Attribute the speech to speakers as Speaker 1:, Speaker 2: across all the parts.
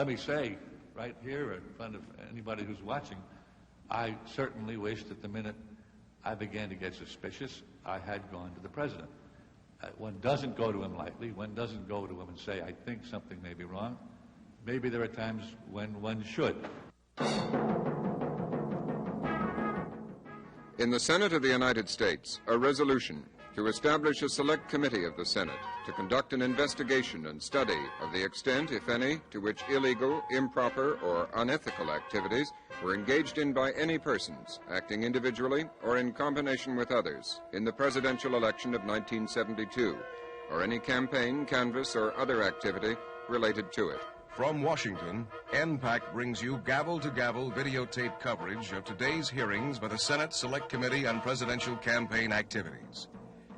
Speaker 1: let me say right here in front of anybody who's watching, I certainly wished that the minute I began to get suspicious, I had gone to the president. One doesn't go to him lightly. One doesn't go to him and say, I think something may be wrong. Maybe there are times when one should.
Speaker 2: In the Senate of the United States, a resolution to establish a select committee of the Senate to conduct an investigation and study of the extent, if any, to which illegal, improper, or unethical activities were engaged in by any persons, acting individually or in combination with others, in the presidential election of 1972, or any campaign, canvass, or other activity related to it.
Speaker 3: From Washington, NPAC brings you gavel-to-gavel videotape coverage of today's hearings by the Senate Select Committee on Presidential Campaign Activities.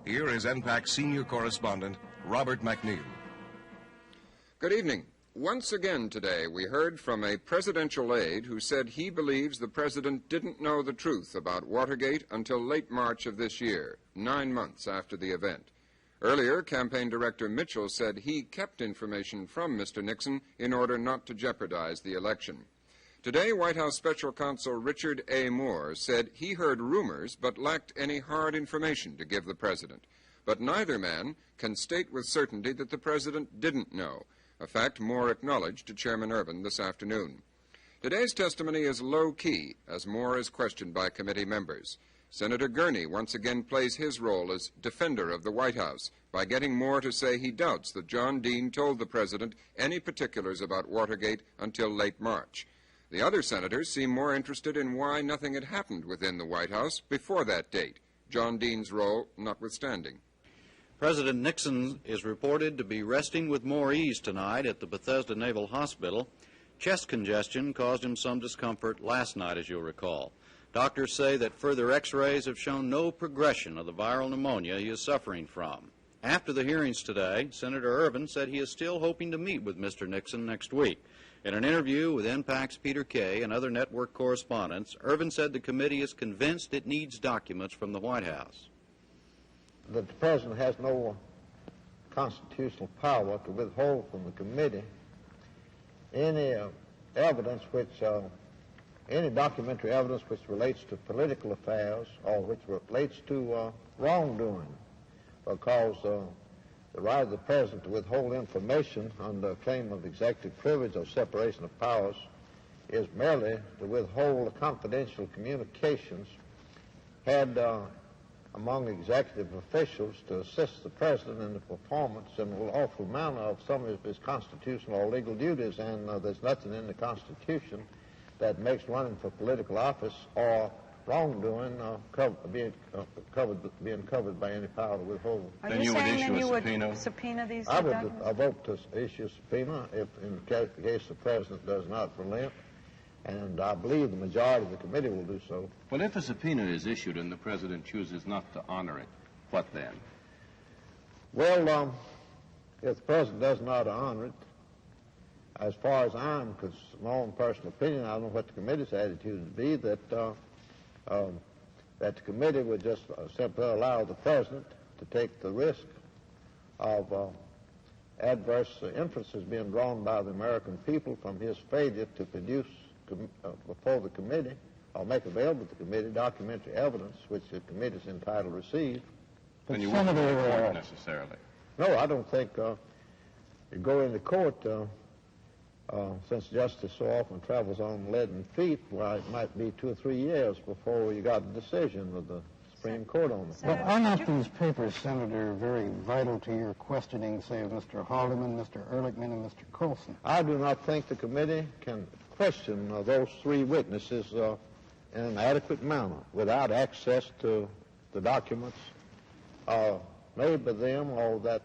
Speaker 3: Here is NPAC senior correspondent, Robert McNeil.
Speaker 2: Good evening. Once again today, we heard from a presidential aide who said he believes the president didn't know the truth about Watergate until late March of this year, 9 months after the event. Earlier, Campaign Director Mitchell said he kept information from Mr. Nixon in order not to jeopardize the election. Today, White House Special Counsel Richard A. Moore said he heard rumors but lacked any hard information to give the president. But neither man can state with certainty that the president didn't know, a fact Moore acknowledged to Chairman Ervin this afternoon. Today's testimony is low-key, as Moore is questioned by committee members. Senator Gurney once again plays his role as defender of the White House by getting Moore to say he doubts that John Dean told the president any particulars about Watergate until late March. The other senators seem more interested in why nothing had happened within the White House before that date, John Dean's role notwithstanding.
Speaker 4: President Nixon is reported to be resting with more ease tonight at the Bethesda Naval Hospital. Chest congestion caused him some discomfort last night, as you'll recall. Doctors say that further x-rays have shown no progression of the viral pneumonia he is suffering from. After the hearings today, Senator Ervin said he is still hoping to meet with Mr. Nixon next week. In an interview with NPAC's Peter Kay and other network correspondents, Ervin said the committee is convinced it needs documents from the White House.
Speaker 5: That the president has no constitutional power to withhold from the committee any evidence which any documentary evidence which relates to political affairs or which relates to wrongdoing, because the right of the president to withhold information under a claim of executive privilege or separation of powers is merely to withhold confidential communications had among executive officials to assist the president in the performance in a lawful manner of some of his constitutional or legal duties, and there's nothing in the Constitution that makes running for political office or wrongdoing being covered by any power to withhold.
Speaker 6: Are you saying then you would subpoena these documents?
Speaker 5: I vote to issue a subpoena if, in case the president does not relent, and I believe the majority of the committee will do so.
Speaker 7: Well, if a subpoena is issued and the president chooses not to honor it, what then?
Speaker 5: Well, if the president does not honor it, as far as I'm concerned, my own personal opinion, I don't know what the committee's attitude would be, that the committee would just simply allow the president to take the risk of adverse inferences being drawn by the American people from his failure to produce before the committee or make available to the committee documentary evidence which the committee is entitled to receive.
Speaker 7: But you wouldn't report it necessarily.
Speaker 5: No, I don't think you go into court since justice so often travels on leaden feet, well, it might be 2 or 3 years before you got a decision of the Supreme Court on it.
Speaker 8: But are not these papers, Senator, very vital to your questioning, say, of Mr. Haldeman, Mr. Ehrlichman, and Mr. Colson?
Speaker 5: I do not think the committee can question those 3 witnesses in an adequate manner without access to the documents made by them or that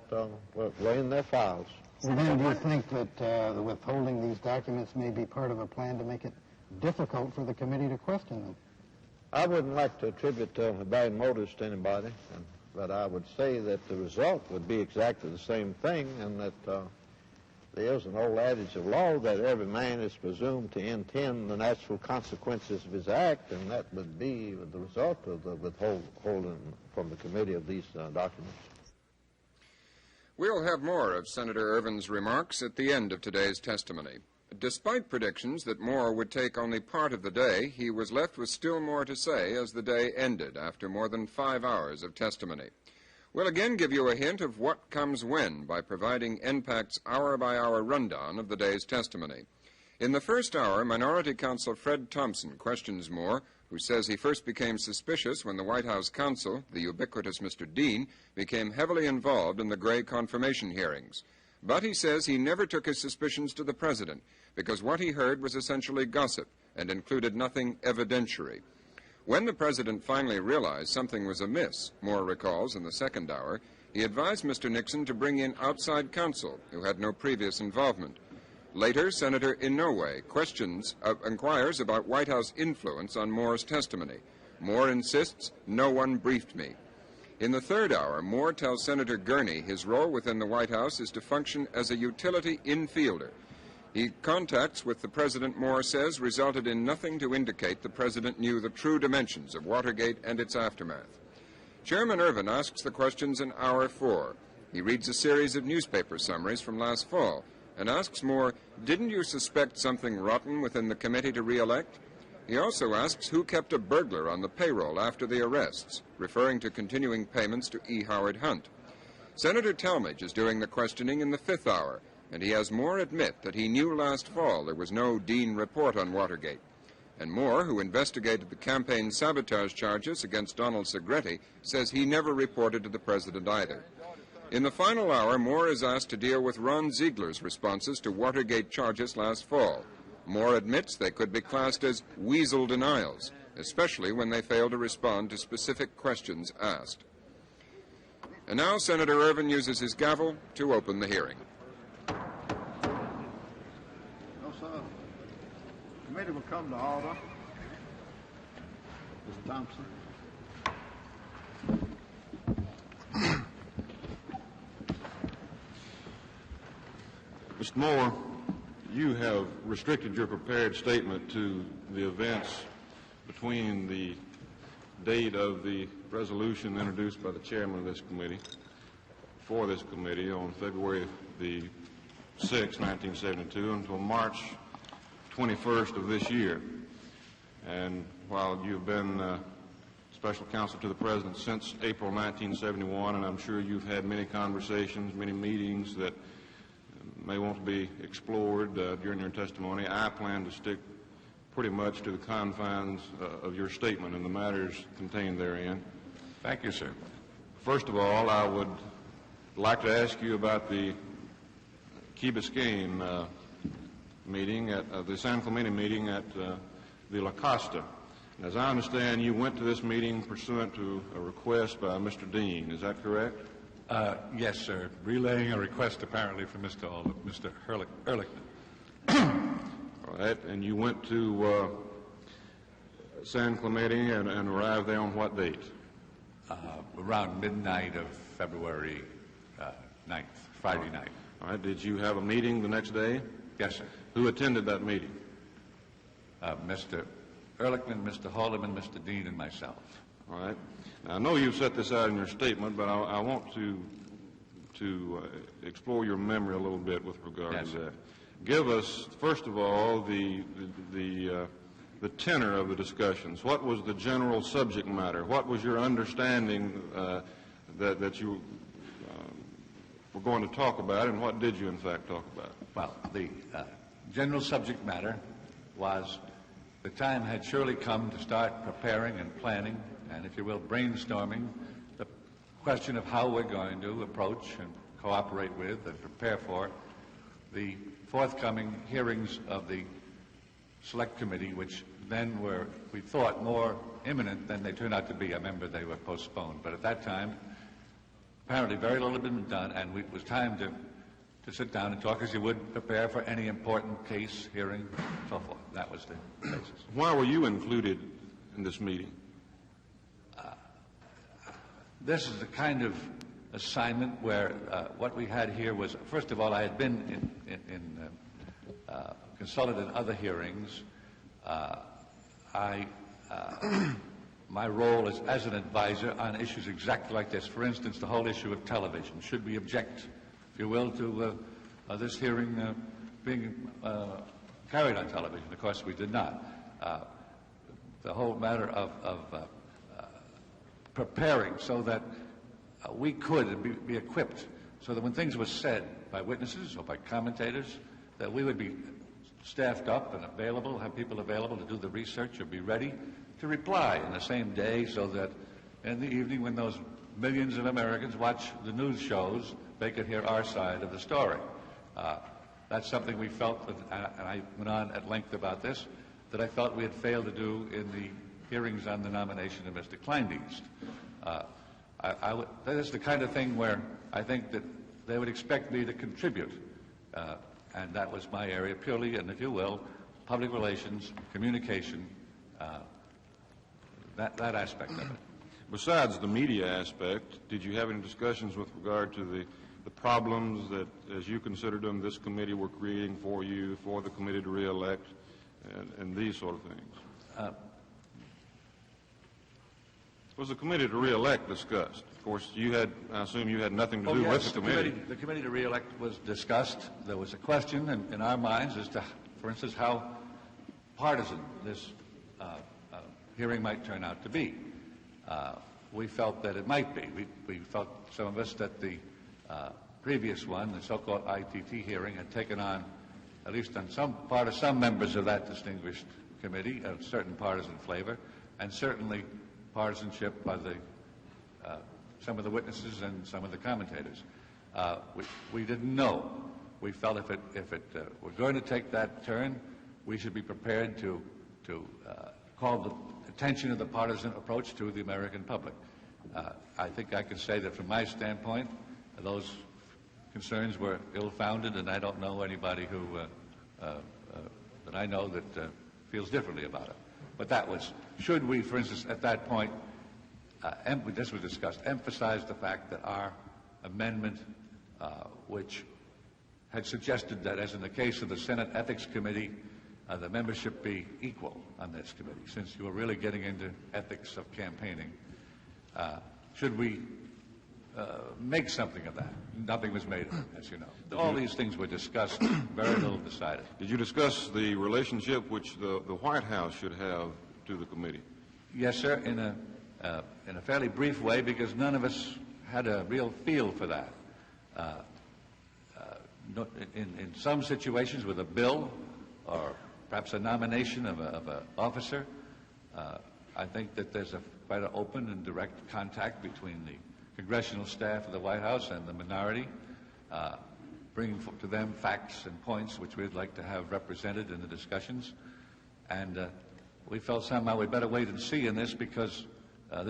Speaker 5: were in their files.
Speaker 8: Well, then, do you think that the withholding these documents may be part of a plan to make it difficult for the committee to question them?
Speaker 5: I wouldn't like to attribute bad motives to anybody, but I would say that the result would be exactly the same thing, and that there is an old adage of law that every man is presumed to intend the natural consequences of his act, and that would be the result of the withholding from the committee of these documents.
Speaker 2: We'll have more of Senator Ervin's remarks at the end of today's testimony. Despite predictions that Moore would take only part of the day, he was left with still more to say as the day ended after more than 5 hours of testimony. We'll again give you a hint of what comes when by providing NPAC's hour-by-hour rundown of the day's testimony. In the first hour, Minority Counsel Fred Thompson questions Moore, who says he first became suspicious when the White House counsel, the ubiquitous Mr. Dean, became heavily involved in the Gray confirmation hearings. But he says he never took his suspicions to the president because what he heard was essentially gossip and included nothing evidentiary. When the president finally realized something was amiss, Moore recalls in the second hour, he advised Mr. Nixon to bring in outside counsel who had no previous involvement. Later, Senator Inouye inquires about White House influence on Moore's testimony. Moore insists, "No one briefed me." In the third hour, Moore tells Senator Gurney his role within the White House is to function as a utility infielder. He contacts with the president, Moore says, resulted in nothing to indicate the president knew the true dimensions of Watergate and its aftermath. Chairman Ervin asks the questions in hour 4. He reads a series of newspaper summaries from last fall and asks Moore, "Didn't you suspect something rotten within the committee to re-elect?" He also asks who kept a burglar on the payroll after the arrests, referring to continuing payments to E. Howard Hunt. Senator Talmadge is doing the questioning in the 5th hour, and he has Moore admit that he knew last fall there was no Dean report on Watergate. And Moore, who investigated the campaign sabotage charges against Donald Segretti, says he never reported to the president either. In the final hour, Moore is asked to deal with Ron Ziegler's responses to Watergate charges last fall. Moore admits they could be classed as weasel denials, especially when they fail to respond to specific questions asked. And now Senator Ervin uses his gavel to open the hearing.
Speaker 5: No, sir. The committee will come to order. Mr. Thompson.
Speaker 9: Mr. Moore, you have restricted your prepared statement to the events between the date of the resolution introduced by the chairman of this committee for this committee on February the 6th, 1972, until March 21st of this year. And while you've been special counsel to the president since April 1971, and I'm sure you've had many conversations, many meetings that may want to be explored during your testimony, I plan to stick pretty much to the confines of your statement and the matters contained therein.
Speaker 1: Thank you, sir.
Speaker 9: First of all, I would like to ask you about the Key Biscayne meeting, at the San Clemente meeting at the La Costa. As I understand, you went to this meeting pursuant to a request by Mr. Dean. Is that correct?
Speaker 1: Yes, sir. Relaying a request apparently from Mr. Ehrlichman.
Speaker 9: All right. And you went to San Clemente and arrived there on what date?
Speaker 1: Around midnight of February 9th, Friday night.
Speaker 9: All right. Did you have a meeting the next day?
Speaker 1: Yes, sir.
Speaker 9: Who attended that meeting?
Speaker 1: Mr. Ehrlichman, Mr. Haldeman, Mr. Dean, and myself.
Speaker 9: All right. Now, I know you've set this out in your statement, but I want to explore your memory a little bit with regard to that. Give us, first of all, the tenor of the discussions. What was the general subject matter? What was your understanding that you were going to talk about, and what did you, in fact, talk about?
Speaker 1: Well, the general subject matter was the time had surely come to start preparing and planning and, if you will, brainstorming the question of how we're going to approach and cooperate with and prepare for the forthcoming hearings of the Select Committee, which then were, we thought, more imminent than they turned out to be. I remember they were postponed. But at that time, apparently very little had been done, and it was time to sit down and talk as you would prepare for any important case, hearing, and so forth. That was the basis.
Speaker 9: Why were you included in this meeting?
Speaker 1: This is the kind of assignment where what we had here was, first of all, I had been consulted in other hearings. My role is as an advisor on issues exactly like this. For instance, the whole issue of television. Should we object, if you will, to this hearing being carried on television. Of course, we did not. The whole matter of preparing so that we could be equipped, so that when things were said by witnesses or by commentators, that we would be staffed up and available, have people available to do the research or be ready to reply in the same day, so that in the evening when those millions of Americans watch the news shows, they could hear our side of the story. That's something we felt, and I went on at length about this, that I felt we had failed to do in the hearings on the nomination of Mr. Kleindienst. That is the kind of thing where I think that they would expect me to contribute, and that was my area purely, and if you will, public relations, communication, that aspect of it.
Speaker 9: Besides the media aspect, did you have any discussions with regard to the problems that, as you considered them, this committee were creating for you, for the committee to re-elect, and these sort of things? Was the committee to re-elect discussed? Of course, I assume you had nothing to do with the committee.
Speaker 1: The committee to re-elect was discussed. There was a question in our minds as to, for instance, how partisan this hearing might turn out to be. We felt that it might be. We felt, some of us, that the previous one, the so-called ITT hearing, had taken on, at least on some members of that distinguished committee, a certain partisan flavor, and certainly partisanship by some of the witnesses and some of the commentators. We didn't know. We felt if it were going to take that turn, we should be prepared to call the attention of the partisan approach to the American public. I think I can say that from my standpoint, those concerns were ill-founded, and I don't know anybody who that I know that feels differently about it. But that was, should we, for instance, at that point, this was discussed, emphasize the fact that our amendment, which had suggested that, as in the case of the Senate Ethics Committee, the membership be equal on this committee, since you were really getting into ethics of campaigning. Should we make something of that? Nothing was made of it, as you know. All these things were discussed, very little decided.
Speaker 9: Did you discuss the relationship which the White House should have to the committee?
Speaker 1: Yes, sir, in a fairly brief way, because none of us had a real feel for that. In some situations with a bill or perhaps a nomination of an officer, I think that there's quite an open and direct contact between the congressional staff of the White House and the minority, bringing to them facts and points which we'd like to have represented in the discussions. And we felt somehow we'd better wait and see in this, because there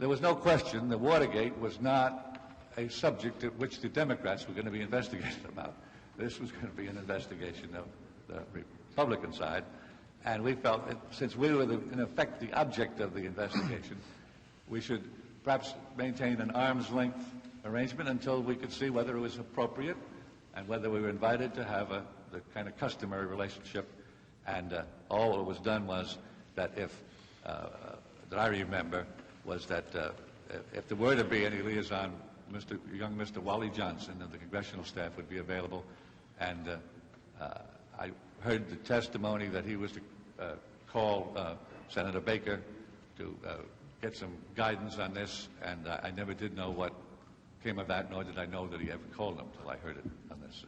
Speaker 1: was no question that Watergate was not a subject at which the Democrats were going to be investigated about. This was going to be an investigation of the Republican side, and we felt that since we were, in effect, the object of the investigation, we should perhaps maintain an arm's length arrangement until we could see whether it was appropriate and whether we were invited to have the kind of customary relationship. And all that was done was that that I remember, was that if there were to be any liaison, young Mr. Wally Johnson of the congressional staff would be available. And I heard the testimony that he was to call Senator Baker to get some guidance on this, and I never did know what came of that, nor did I know that he ever called him until I heard it on this.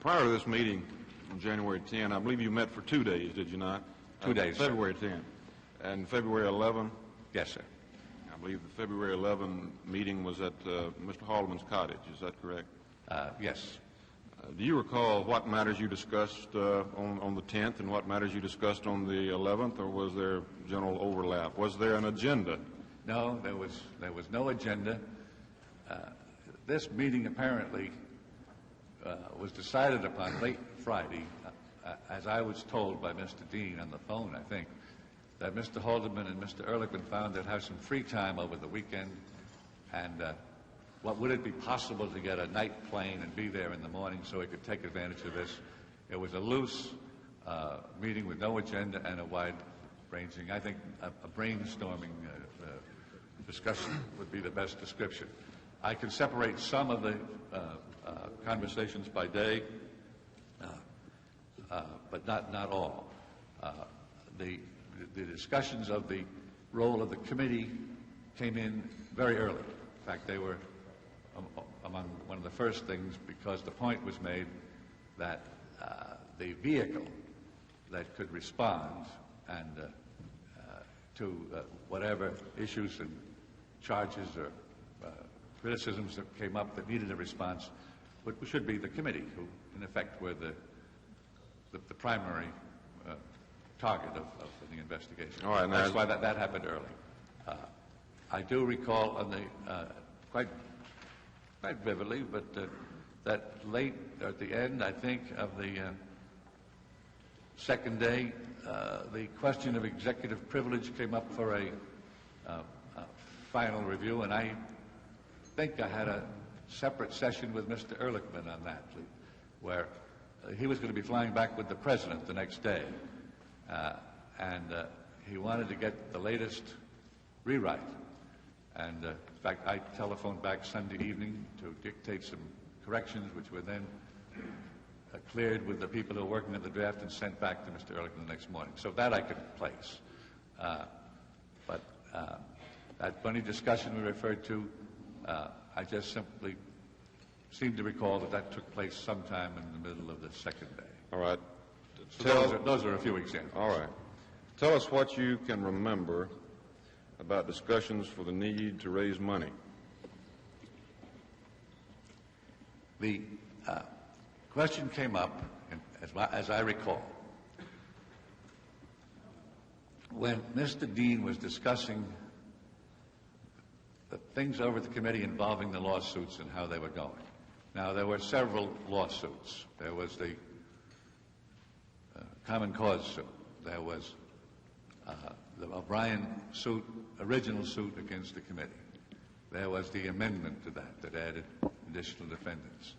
Speaker 9: Prior to this meeting on January 10, I believe you met for 2 days, did you not?
Speaker 1: 2 days.
Speaker 9: February 10. And February 11?
Speaker 1: Yes, sir.
Speaker 9: I believe the February 11 meeting was at Mr. Haldeman's cottage. Is that correct?
Speaker 1: Yes.
Speaker 9: Do you recall what matters you discussed on the 10th and what matters you discussed on the 11th, or was there general overlap? Was there an agenda?
Speaker 1: No, there was no agenda. This meeting apparently was decided upon late Friday, as I was told by Mr. Dean on the phone, I think, that Mr. Haldeman and Mr. Ehrlichman found they'd have some free time over the weekend, and would it be possible to get a night plane and be there in the morning so we could take advantage of this? It was a loose meeting with no agenda and a wide-ranging, I think a brainstorming discussion would be the best description. I can separate some of the conversations by day. but not all. The discussions of the role of the committee came in very early. In fact, they were among one of the first things, because the point was made that the vehicle that could respond and to whatever issues and charges or criticisms that came up that needed a response should be the committee, who in effect were the primary target of the investigation.
Speaker 9: All right,
Speaker 1: that's why that happened early. I do recall on the quite vividly, but that late at the end, I think, of the second day, the question of executive privilege came up for a final review, and I think I had a separate session with Mr. Ehrlichman on that, where he was going to be flying back with the president the next day, and he wanted to get the latest rewrite. And in fact, I telephoned back Sunday evening to dictate some corrections, which were then cleared with the people who were working on the draft and sent back to Mr. Ehrlichman the next morning. So that I could place. But that funny discussion we referred to, I just simply seem to recall that took place sometime in the middle of the second day.
Speaker 9: All right.
Speaker 1: So those are a few examples.
Speaker 9: All right. Tell us what you can remember about discussions for the need to raise money.
Speaker 1: The question came up, as I recall, when Mr. Dean was discussing the things over at the committee involving the lawsuits and how they were going. Now, there were several lawsuits. There was the Common Cause suit. There was the O'Brien suit, original suit against the committee. There was the amendment to that added additional defendants.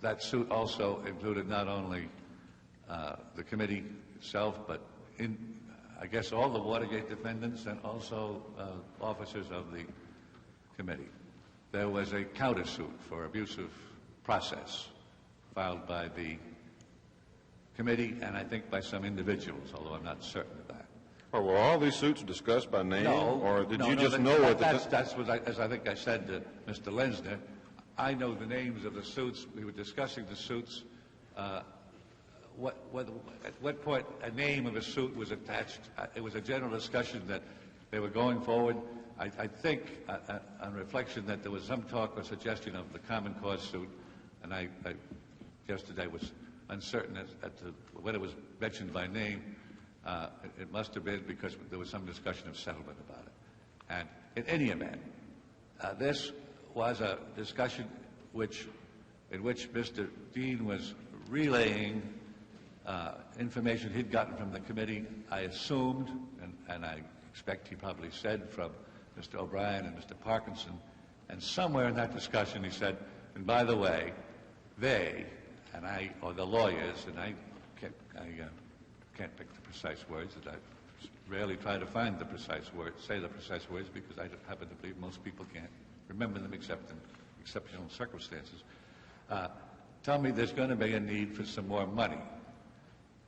Speaker 1: That suit also included not only the committee itself, but I guess all the Watergate defendants and also officers of the committee. There was a countersuit for abusive process filed by the committee and I think by some individuals, although I'm not certain of that.
Speaker 9: Or were all these suits discussed by name?
Speaker 1: No.
Speaker 9: Or did you just know what
Speaker 1: that's what as I think I said to Mr. Lensner, I know the names of the suits. We were discussing the suits. At what point a name of a suit was attached? It was a general discussion that they were going forward. I think, on reflection, that there was some talk or suggestion of the Common Cause suit, and I yesterday was uncertain as to when it was mentioned by name. It must have been because there was some discussion of settlement about it. And in any event, this was a discussion in which Mr. Dean was relaying information he'd gotten from the committee, I assumed, and I expect he probably said, from Mr. O'Brien and Mr. Parkinson. And somewhere in that discussion he said, and by the way, they, and I, or the lawyers, and I can't pick the precise words, that I rarely try to find the precise words, say the precise words, because I happen to believe most people can't remember them except in exceptional circumstances. Tell me there's going to be a need for some more money.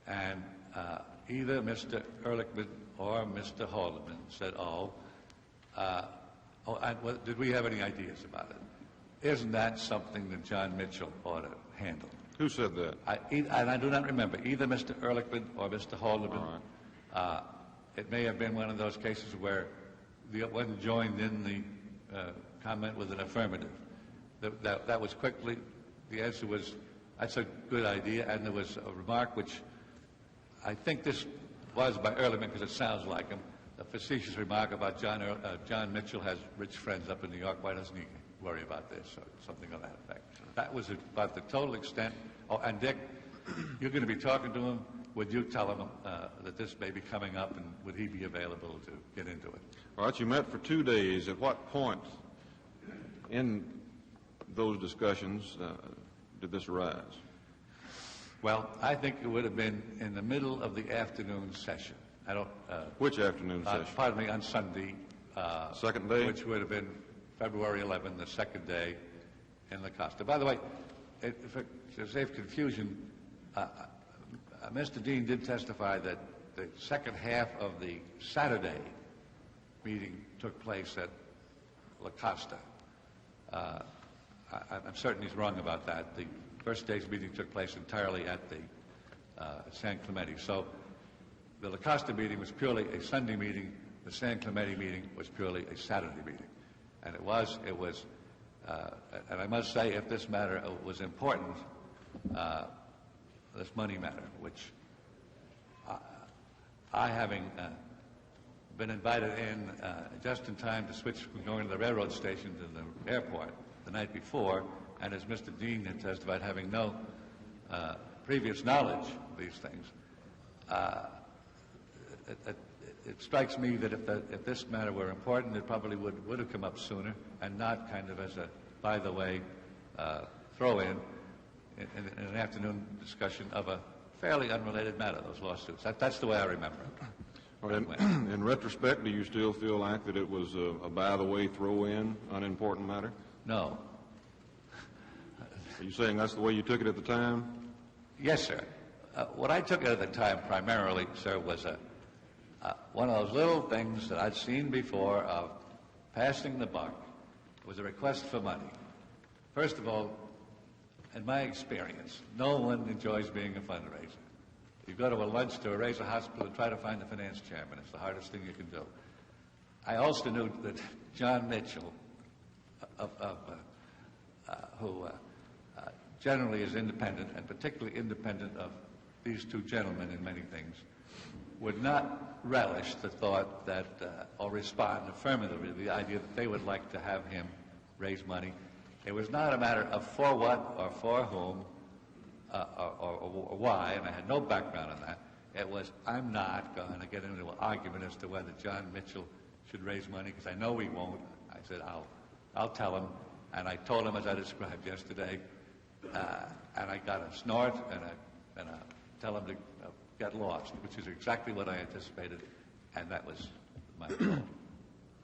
Speaker 1: And either Mr. Ehrlichman or Mr. Haldeman said, did we have any ideas about it? Isn't that something that John Mitchell ought to handle?
Speaker 9: Who said that?
Speaker 1: And I do not remember, either Mr. Ehrlichman or Mr. Haldeman. Right. It may have been one of those cases where the one joined in the comment with an affirmative. That was quickly, the answer was, that's a good idea, and there was a remark which I think this was by Ehrlichman because it sounds like him, a facetious remark about John Mitchell has rich friends up in New York, why doesn't he worry about this, or something of that effect. That was about the total extent. Oh, and Dick, you're going to be talking to him. Would you tell him that this may be coming up, and would he be available to get into it?
Speaker 9: All right, you met for 2 days. At what point in those discussions did this arise?
Speaker 1: Well, I think it would have been in the middle of the afternoon session. I don't.
Speaker 9: Which afternoon session?
Speaker 1: Pardon me, on Sunday.
Speaker 9: Second day?
Speaker 1: Which would have been February 11, the second day in La Costa. By the way, to save confusion, Mr. Dean did testify that the second half of the Saturday meeting took place at La Costa. I'm certain he's wrong about that. The first day's meeting took place entirely at the San Clemente. So the La Costa meeting was purely a Sunday meeting. The San Clemente meeting was purely a Saturday meeting. And it was, and I must say, if this matter was important, this money matter, which I having been invited in just in time to switch from going to the railroad station to the airport the night before, and as Mr. Dean had testified, having no previous knowledge of these things, it strikes me that if this matter were important, it probably would have come up sooner, and not kind of as a by-the-way throw-in in an afternoon discussion of a fairly unrelated matter, those lawsuits. That's the way I remember it.
Speaker 9: All right. In retrospect, do you still feel like that it was a by-the-way throw-in, unimportant matter?
Speaker 1: No.
Speaker 9: Are you saying that's the way you took it at the time?
Speaker 1: Yes, sir. What I took it at the time primarily, sir, was one of those little things that I'd seen before of passing the buck. It was a request for money. First of all, in my experience, no one enjoys being a fundraiser. You go to a lunch to raise a hospital and try to find the finance chairman. It's the hardest thing you can do. I also knew that John Mitchell, who generally is independent, and particularly independent of these two gentlemen in many things, would not relish the thought that, or respond affirmatively to the idea that they would like to have him raise money. It was not a matter of for what or for whom or why, and I had no background on that. It was, I'm not going to get into an argument as to whether John Mitchell should raise money, because I know he won't. I said, I'll tell him, and I told him as I described yesterday, and I got a snort and a tell him to get lost, which is exactly what I anticipated, and that was my goal.
Speaker 9: All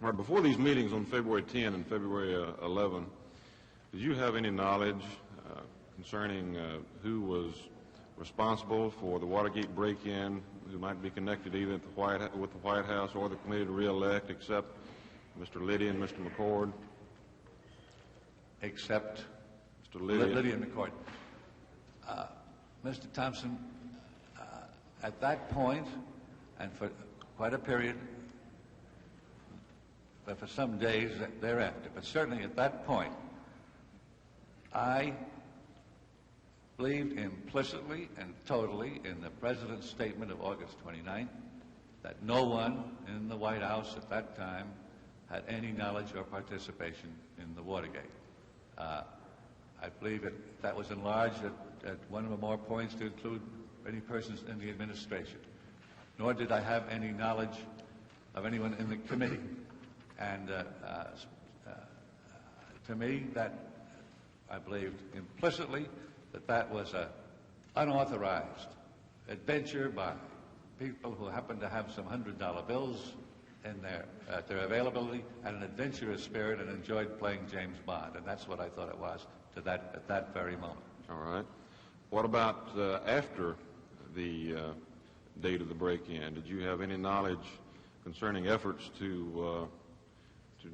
Speaker 9: right, before these meetings on February 10 and February 11, did you have any knowledge concerning who was responsible for the Watergate break-in, who might be connected either with the White House or the committee to re-elect, except Mr. Liddy and Mr. McCord?
Speaker 1: Except
Speaker 9: Mr. Liddy
Speaker 1: and McCord. Mr. Thompson, at that point, and for quite a period, but for some days thereafter, but certainly at that point, I believed implicitly and totally in the President's statement of August 29th that no one in the White House at that time had any knowledge or participation in the Watergate. I believe that was enlarged at one or more points to include any persons in the administration. Nor did I have any knowledge of anyone in the committee. And to me, that I believed implicitly that was an unauthorized adventure by people who happened to have some $100 bills in their availability, and an adventurous spirit, and enjoyed playing James Bond. And that's what I thought it was at that very moment.
Speaker 9: All right. What about after the date of the break-in? Did you have any knowledge concerning efforts to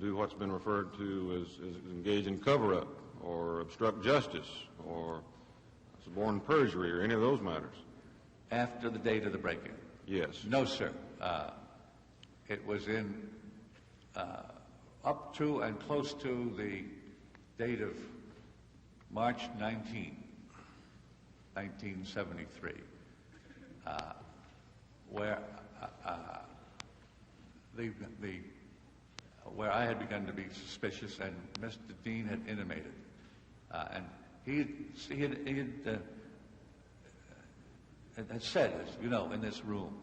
Speaker 9: do what's been referred to as engage in cover-up or obstruct justice or suborn perjury or any of those matters?
Speaker 1: After the date of the break-in?
Speaker 9: Yes.
Speaker 1: No, sir. It was in up to and close to the date of March 19, 1973, where where I had begun to be suspicious, and Mr. Dean had intimated, and he had said, as you know, in this room,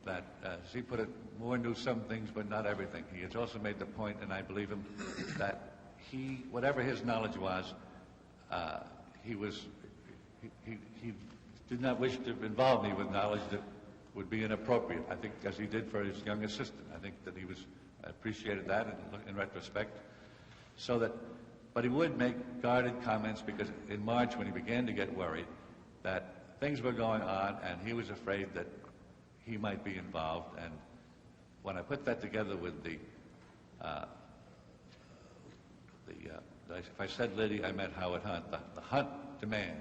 Speaker 1: that, as he put it, Moore knew some things but not everything. He has also made the point, and I believe him, that whatever his knowledge was, he did not wish to involve me with knowledge that would be inappropriate, I think, as he did for his young assistant. I think that he appreciated that in retrospect. But he would make guarded comments, because in March, when he began to get worried that things were going on, and he was afraid that he might be involved. And when I put that together with if I said Liddy, I meant Howard Hunt, the Hunt demand,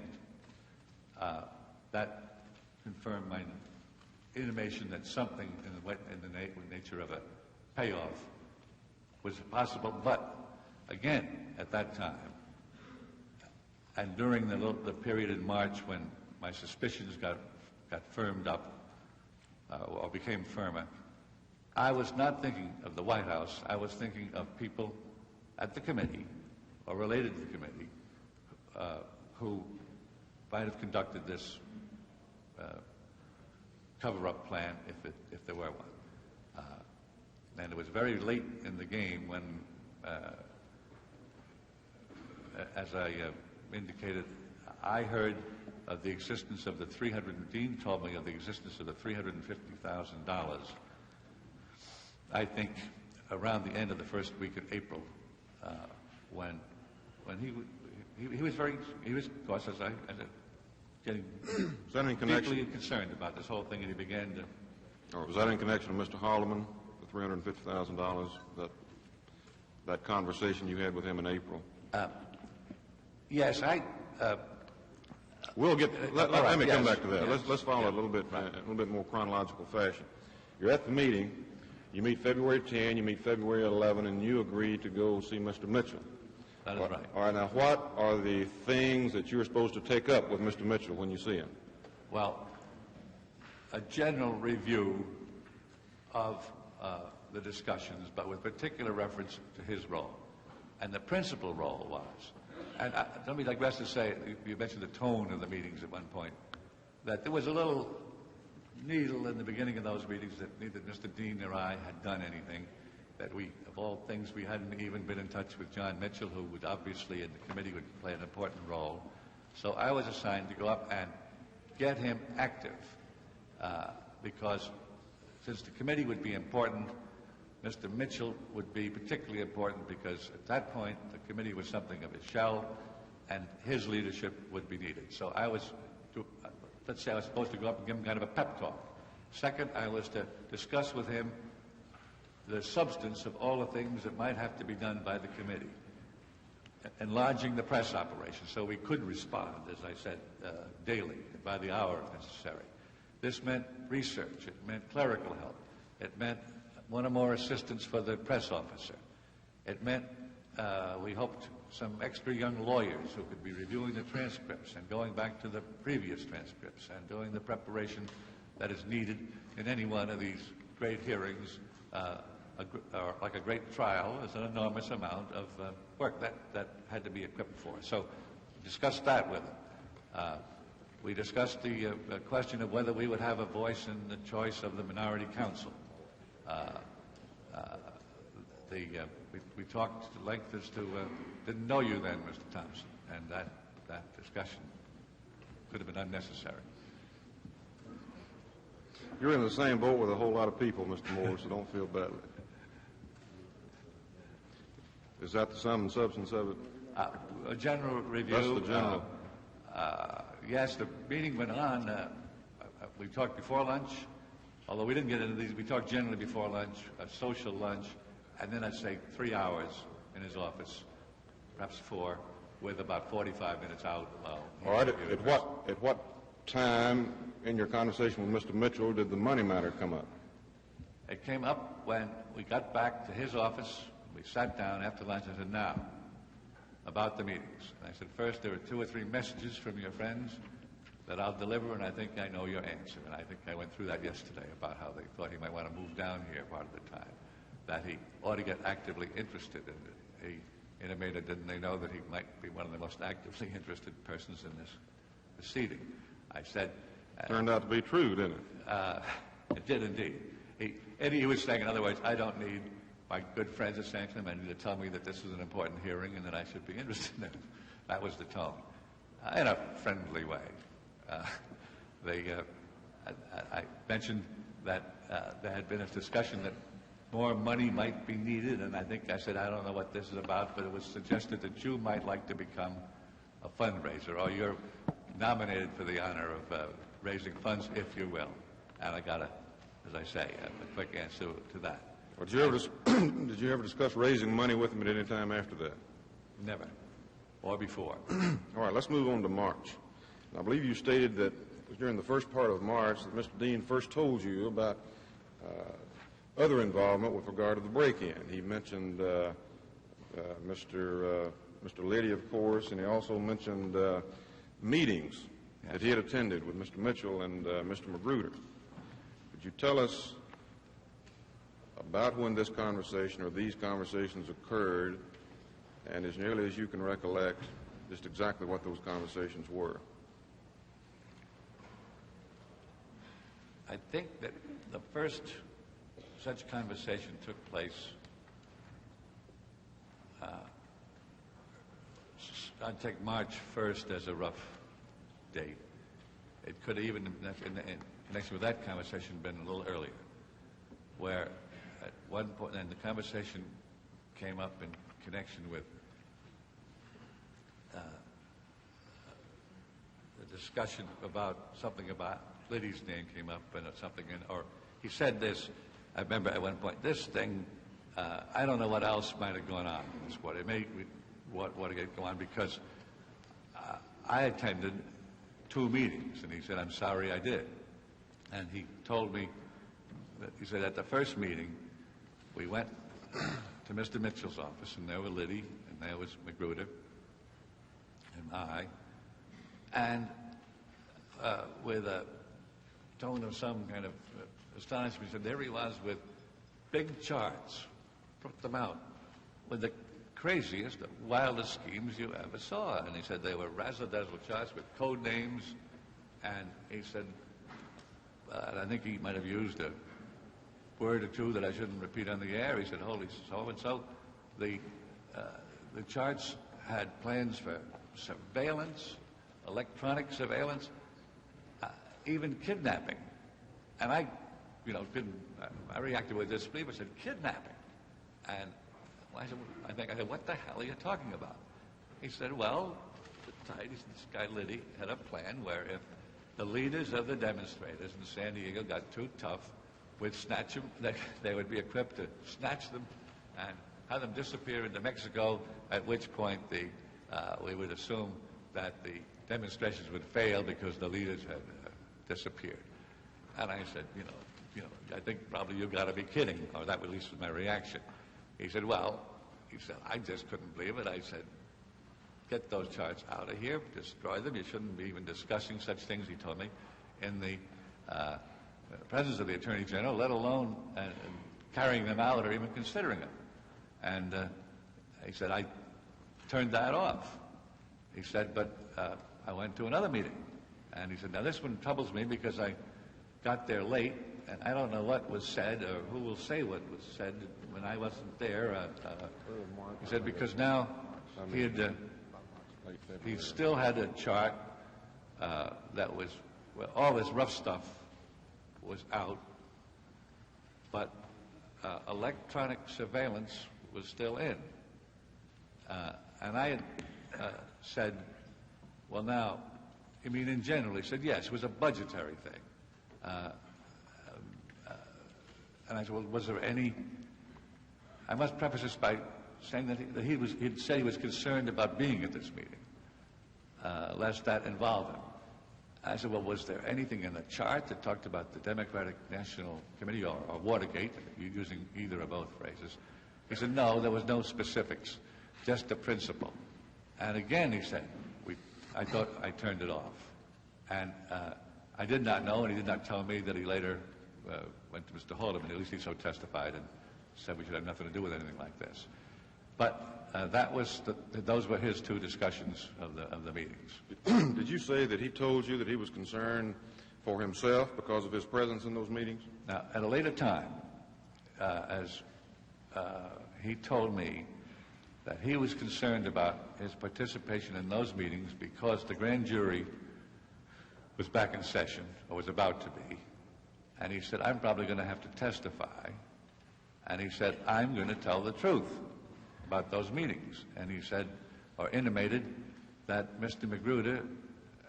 Speaker 1: that confirmed my intimation that something in the nature of a payoff was possible. But again, at that time, and during the period in March when my suspicions got firmed up, or became firmer, I was not thinking of the White House. I was thinking of people at the committee or related to the committee who might have conducted this cover-up plan if there were one. And it was very late in the game when, as I indicated, I heard of the existence of Dean told me of the existence of the $350,000, I think around the end of the first week of April, when he was, of course, as I getting deeply concerned about this whole thing, and he began to...
Speaker 9: Was that in connection with Mr. Harleman, the $350,000, that conversation you had with him in April?
Speaker 1: Yes,
Speaker 9: we'll get. Let me come back to that. Yes. Let's follow a little bit more chronological fashion. You're at the meeting. You meet February 10. You meet February 11, and you agree to go see Mr. Mitchell.
Speaker 1: That is right.
Speaker 9: All right. Now, what are the things that you're supposed to take up with Mr. Mitchell when you see him?
Speaker 1: Well, a general review of the discussions, but with particular reference to his role, and the principal role was. And let me digress to say, you mentioned the tone of the meetings at one point, that there was a little needle in the beginning of those meetings that neither Mr. Dean nor I had done anything, that we, of all things, we hadn't even been in touch with John Mitchell, who would obviously in the committee would play an important role. So I was assigned to go up and get him active, because since the committee would be important, Mr. Mitchell would be particularly important because at that point the committee was something of a shell and his leadership would be needed. So I was, let's say I was supposed to go up and give him kind of a pep talk. Second, I was to discuss with him the substance of all the things that might have to be done by the committee, enlarging the press operation so we could respond, as I said, daily, by the hour if necessary. This meant research. It meant clerical help. It meant one or more assistants for the press officer. It meant, we hoped, some extra young lawyers who could be reviewing the transcripts and going back to the previous transcripts and doing the preparation that is needed in any one of these great hearings. Like a great trial is an enormous amount of work that had to be equipped for. So we discussed that with him. We discussed the question of whether we would have a voice in the choice of the minority counsel. We talked at length as to, didn't know you then, Mr. Thompson, and that discussion could have been unnecessary.
Speaker 9: You're in the same boat with a whole lot of people, Mr. Moore, so don't feel badly. Is that the sum and substance of it?
Speaker 1: A general review.
Speaker 9: That's the general.
Speaker 1: Yes, the meeting went on. We talked before lunch. Although we didn't get into these, we talked generally before lunch, a social lunch, and then I'd say 3 hours in his office, perhaps 4, with about 45 minutes out.
Speaker 9: All right. At what time in your conversation with Mr. Mitchell did the money matter come up?
Speaker 1: It came up when we got back to his office. We sat down after lunch and said, now, about the meetings. And I said, first, there are 2 or 3 messages from your friends that I'll deliver, and I think I know your answer. And I think I went through that yesterday about how they thought he might want to move down here part of the time, that he ought to get actively interested in it. He intimated, didn't they know, that he might be one of the most actively interested persons in this proceeding. I said...
Speaker 9: Turned out to be true, didn't it?
Speaker 1: It did indeed. He was saying, in other words, I don't need my good friends at Sanction Amendment to tell me that this is an important hearing and that I should be interested in it. That was the tone, in a friendly way. I mentioned that there had been a discussion that more money might be needed, and I think I said, I don't know what this is about, but it was suggested that you might like to become a fundraiser, or your nominated for the honor of raising funds, if you will. And I got, as I say, a quick answer to that.
Speaker 9: Well, did you ever discuss raising money with him at any time after that?
Speaker 1: Never. Or before.
Speaker 9: All right, let's move on to March. I believe you stated that it was during the first part of March that Mr. Dean first told you about other involvement with regard to the break-in. He mentioned Mr. Liddy, of course, and he also mentioned meetings that he had attended with Mr. Mitchell and Mr. Magruder. Could you tell us about when this conversation or these conversations occurred, and as nearly as you can recollect, just exactly what those conversations were?
Speaker 1: I think that the first such conversation took place, I'd take March 1st as a rough date. It could have even, in connection with that conversation, been a little earlier, where at one point, and the conversation came up in connection with the discussion about something about Liddy's name came up, and something, or he said this. I remember at one point, this thing, I don't know what else might have gone on in this water. It may Watergate go on because I attended 2 meetings, and he said, I'm sorry I did. And he told me that, he said, at the first meeting, we went to Mr. Mitchell's office, and there were Liddy, and there was Magruder, and I, and with a tone of some kind of astonishment, he said, there he was with big charts, put them out, with the craziest, wildest schemes you ever saw. And he said they were razzle-dazzle charts with code names, and he said, I think he might have used a word or two that I shouldn't repeat on the air. He said, holy so-and-so. The charts had plans for surveillance, electronic surveillance, even kidnapping. And I reacted with disbelief. I said, kidnapping? And I said, what the hell are you talking about? He said, well, this guy Liddy had a plan where if the leaders of the demonstrators in San Diego got too tough, we'd snatch them, they would be equipped to snatch them and have them disappear into Mexico, at which point we would assume that the demonstrations would fail because the leaders had disappeared. And I said, I think probably you've got to be kidding, or that at least was my reaction. He said, I just couldn't believe it. I said, get those charts out of here, destroy them. You shouldn't be even discussing such things, he told me, in the presence of the Attorney General, let alone carrying them out or even considering them. And he said, I turned that off. He said, but I went to another meeting. And he said, now this one troubles me because I got there late, and I don't know what was said or who will say what was said when I wasn't there. He said, because now he still had a chart that was, well, all this rough stuff was out, but electronic surveillance was still in. And I had said, well, now, I mean, in general, he said, yes, it was a budgetary thing. And I said, well, was there any... I must preface this by saying that he'd said he was concerned about being at this meeting, lest that involve him. I said, well, was there anything in the chart that talked about the Democratic National Committee or Watergate, using either or both phrases? He said, no, there was no specifics, just the principle. And again, he said, I thought I turned it off. And I did not know, and he did not tell me that he later went to Mr. Haldeman, at least he so testified, and said we should have nothing to do with anything like this. But those were his 2 discussions of the meetings.
Speaker 9: Did you say that he told you that he was concerned for himself because of his presence in those meetings?
Speaker 1: Now, at a later time, as he told me that he was concerned about his participation in those meetings because the grand jury was back in session, or was about to be, and he said, I'm probably going to have to testify, and he said, I'm going to tell the truth about those meetings. And he said, or intimated, that Mr. Magruder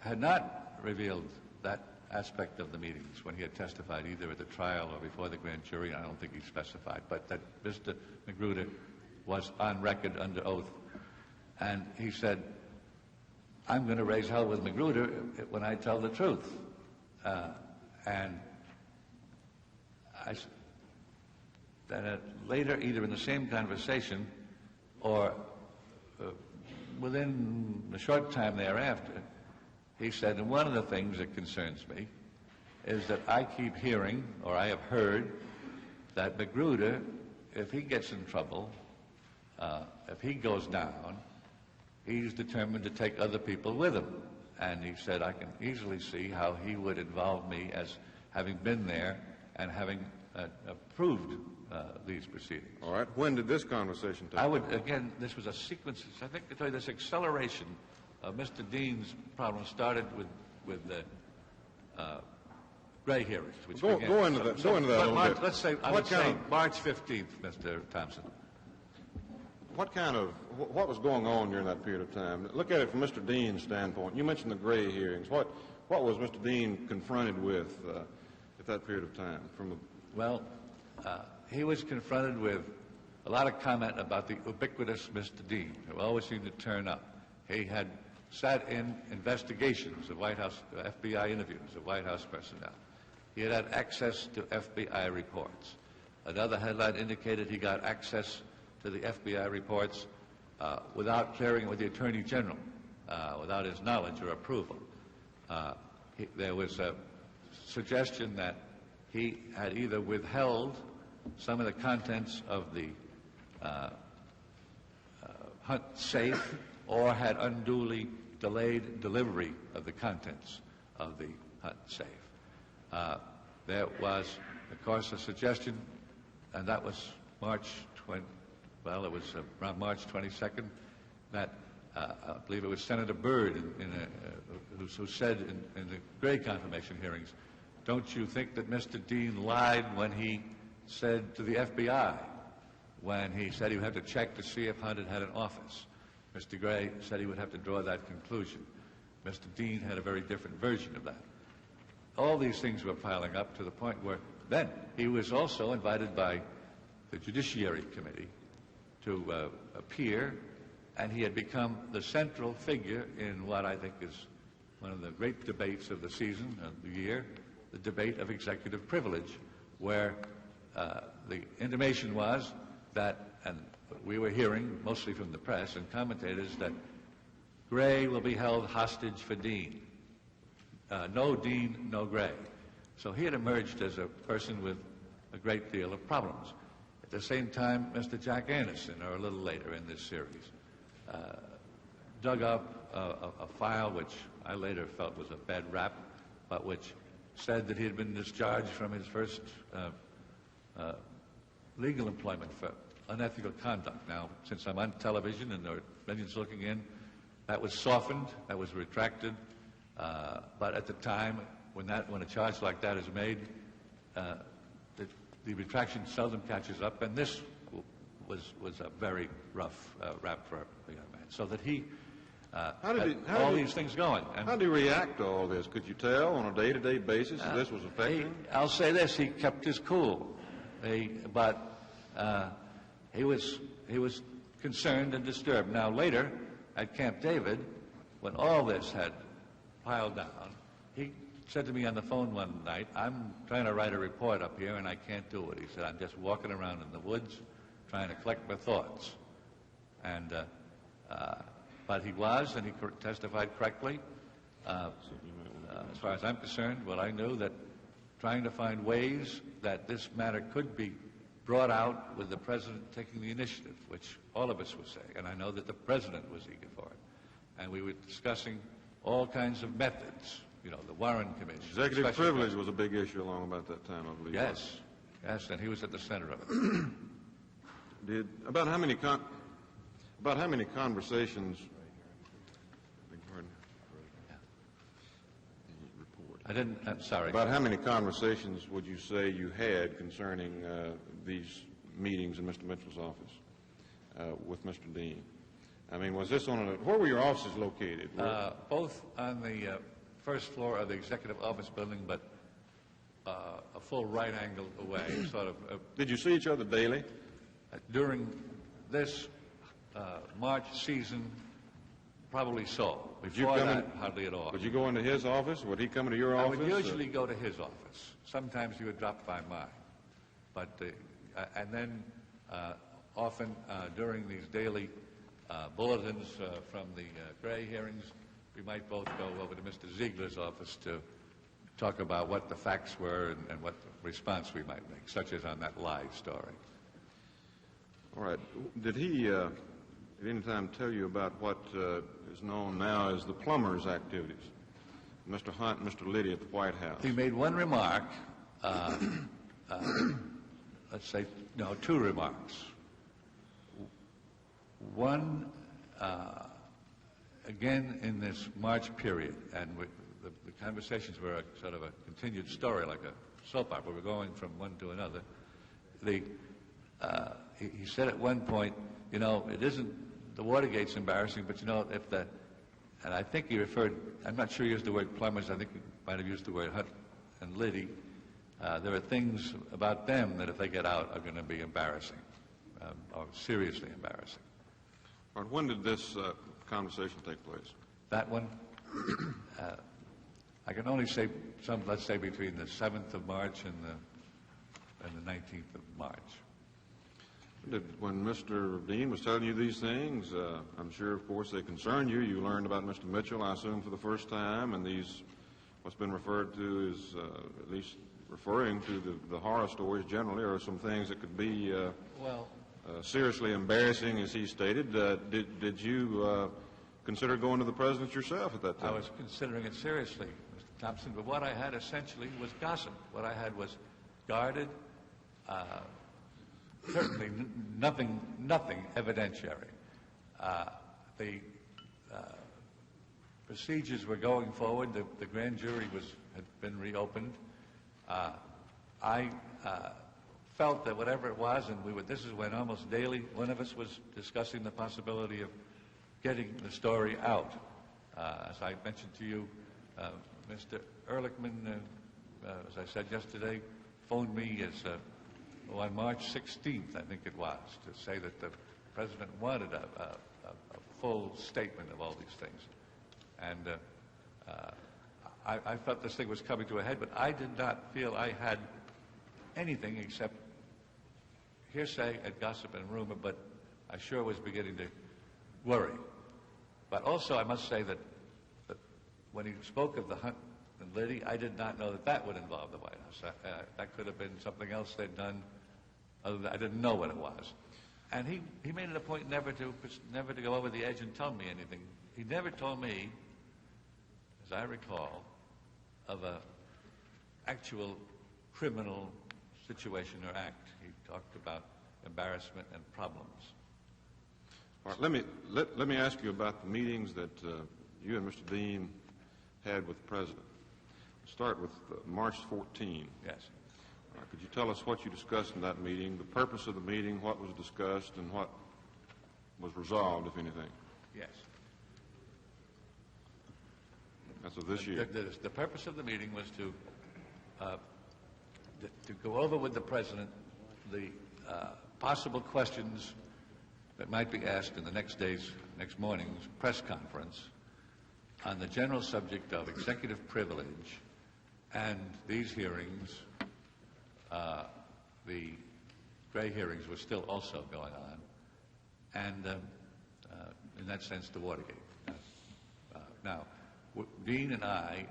Speaker 1: had not revealed that aspect of the meetings when he had testified either at the trial or before the grand jury. I don't think he specified, but that Mr. Magruder was on record under oath. And he said, I'm going to raise hell with Magruder when I tell the truth. And then later, either in the same conversation or within a short time thereafter, he said, and one of the things that concerns me is that I keep hearing, or I have heard, that Magruder, if he gets in trouble, if he goes down, he's determined to take other people with him. And he said, I can easily see how he would involve me as having been there and having approved these proceedings.
Speaker 9: All right. When did this conversation take place?
Speaker 1: I would, again, this was a sequence. I think, to tell you, this acceleration of Mr. Dean's problem started with the Gray hearings, which
Speaker 9: Go into that a little bit.
Speaker 1: Let's say, I would say March 15th, Mr. Thompson.
Speaker 9: What was going on during that period of time? Look at it from Mr. Dean's standpoint. You mentioned the Gray hearings. What was Mr. Dean confronted with at that period of time?
Speaker 1: Well, he was confronted with a lot of comment about the ubiquitous Mr. Dean, who always seemed to turn up. He had sat in investigations of White House, FBI interviews of White House personnel. He had had access to FBI reports. Another headline indicated he got access to the FBI reports without clearing it with the Attorney General, without his knowledge or approval. There was a suggestion that he had either withheld some of the contents of the Hunt safe or had unduly delayed delivery of the contents of the Hunt safe. There was, of course, a suggestion, and that was March 20, well, it was around March 22nd, that I believe it was Senator Byrd who said in the Gray confirmation hearings, don't you think that Mr. Dean lied when he said to the FBI, when he said he would have to check to see if Hunt had an office? Mr. Gray said he would have to draw that conclusion. Mr. Dean had a very different version of that. All these things were piling up to the point where then he was also invited by the Judiciary Committee to appear, and he had become the central figure in what I think is one of the great debates of the season, of the year, the debate of executive privilege, where the intimation was that, and we were hearing mostly from the press and commentators, that Gray will be held hostage for Dean. No Dean, no Gray. So he had emerged as a person with a great deal of problems. At the same time, Mr. Jack Anderson, or a little later in this series, dug up a file which I later felt was a bad rap, but which said that he had been discharged from his first legal employment for unethical conduct. Now, since I'm on television and there are millions looking in, that was softened, that was retracted, but at the time, when a charge like that is made, the retraction seldom catches up, and this was a very rough rap for a young man. So that he had all these things going. And
Speaker 9: how did he react to all this? Could you tell on a day-to-day basis if this was affecting him?
Speaker 1: I'll say this: he kept his cool, but he was concerned and disturbed. Now later, at Camp David, when all this had piled down, he said to me on the phone one night, I'm trying to write a report up here and I can't do it. He said, I'm just walking around in the woods trying to collect my thoughts. And but he was, and he testified correctly. As far as I'm concerned, well, I knew that trying to find ways that this matter could be brought out with the President taking the initiative, which all of us would say, and I know that the President was eager for it. And we were discussing all kinds of methods, you know, the Warren Commission.
Speaker 9: Executive privilege was a big issue along about that time, I believe.
Speaker 1: Yes, yes, and he was at the center of it.
Speaker 9: About how many conversations?
Speaker 1: I'm sorry.
Speaker 9: About how many conversations would you say you had concerning these meetings in Mr. Mitchell's office with Mr. Dean? I mean, was this on where were your offices located?
Speaker 1: Both on the first floor of the Executive Office Building, but a full right angle away, sort of.
Speaker 9: Did you see each other daily?
Speaker 1: During this March season, probably so. Before that, hardly at all.
Speaker 9: Would you go into his office? Would he come into your office?
Speaker 1: I would usually go to his office. Sometimes he would drop by mine. But, and then often during these daily bulletins from the Gray hearings, we might both go over to Mr. Ziegler's office to talk about what the facts were and what response we might make, such as on that lie story.
Speaker 9: All right. Did he at any time tell you about what is known now as the plumbers' activities? Mr. Hunt and Mr. Liddy at the White House.
Speaker 1: He made one remark, let's say, no, two remarks. One, again, in this March period, and the conversations were sort of a continued story, like a soap opera. We're going from one to another. He said at one point, you know, it isn't, the Watergate's embarrassing, but you know, if the, and I think he referred, I'm not sure he used the word plumbers, I think he might have used the word Hunt and Liddy. There are things about them that if they get out are going to be embarrassing, or seriously embarrassing.
Speaker 9: All right, when did this conversation take place?
Speaker 1: That one, I can only say let's say between the 7th of March and the 19th of March.
Speaker 9: When Mr. Dean was telling you these things, I'm sure, of course, they concerned you. You learned about Mr. Mitchell, I assume, for the first time, and these, what's been referred to as, at least referring to the horror stories generally, are some things that could be seriously embarrassing, as he stated. Did you consider going to the President yourself at that time?
Speaker 1: I was considering it seriously, Mr. Thompson, but what I had essentially was gossip. What I had was guarded, certainly nothing evidentiary. The procedures were going forward. The grand jury had been reopened. I felt that whatever it was, and this is when almost daily one of us was discussing the possibility of getting the story out. As I mentioned to you, Mr. Ehrlichman, as I said yesterday, phoned me on March 16th, I think it was, to say that the President wanted a full statement of all these things. And I felt this thing was coming to a head, but I did not feel I had anything except hearsay and gossip and rumor, but I sure was beginning to worry. But also I must say that when he spoke of the Hunt and Liddy, I did not know that would involve the White House. That could have been something else they'd done. I didn't know what it was. And he made it a point never to go over the edge and tell me anything. He never told me, as I recall, of an actual criminal situation or act. He talked about embarrassment and problems.
Speaker 9: All right, let me ask you about the meetings that you and Mr. Dean had with the President. We'll start with March 14.
Speaker 1: Yes.
Speaker 9: Could you tell us what you discussed in that meeting, the purpose of the meeting, what was discussed, and what was resolved, if anything?
Speaker 1: Yes.
Speaker 9: That's of this year.
Speaker 1: The purpose of the meeting was to go over with the President the possible questions that might be asked in the next morning's press conference on the general subject of executive privilege and these hearings. The Gray hearings were still also going on, and in that sense, the Watergate. Now, Dean and I,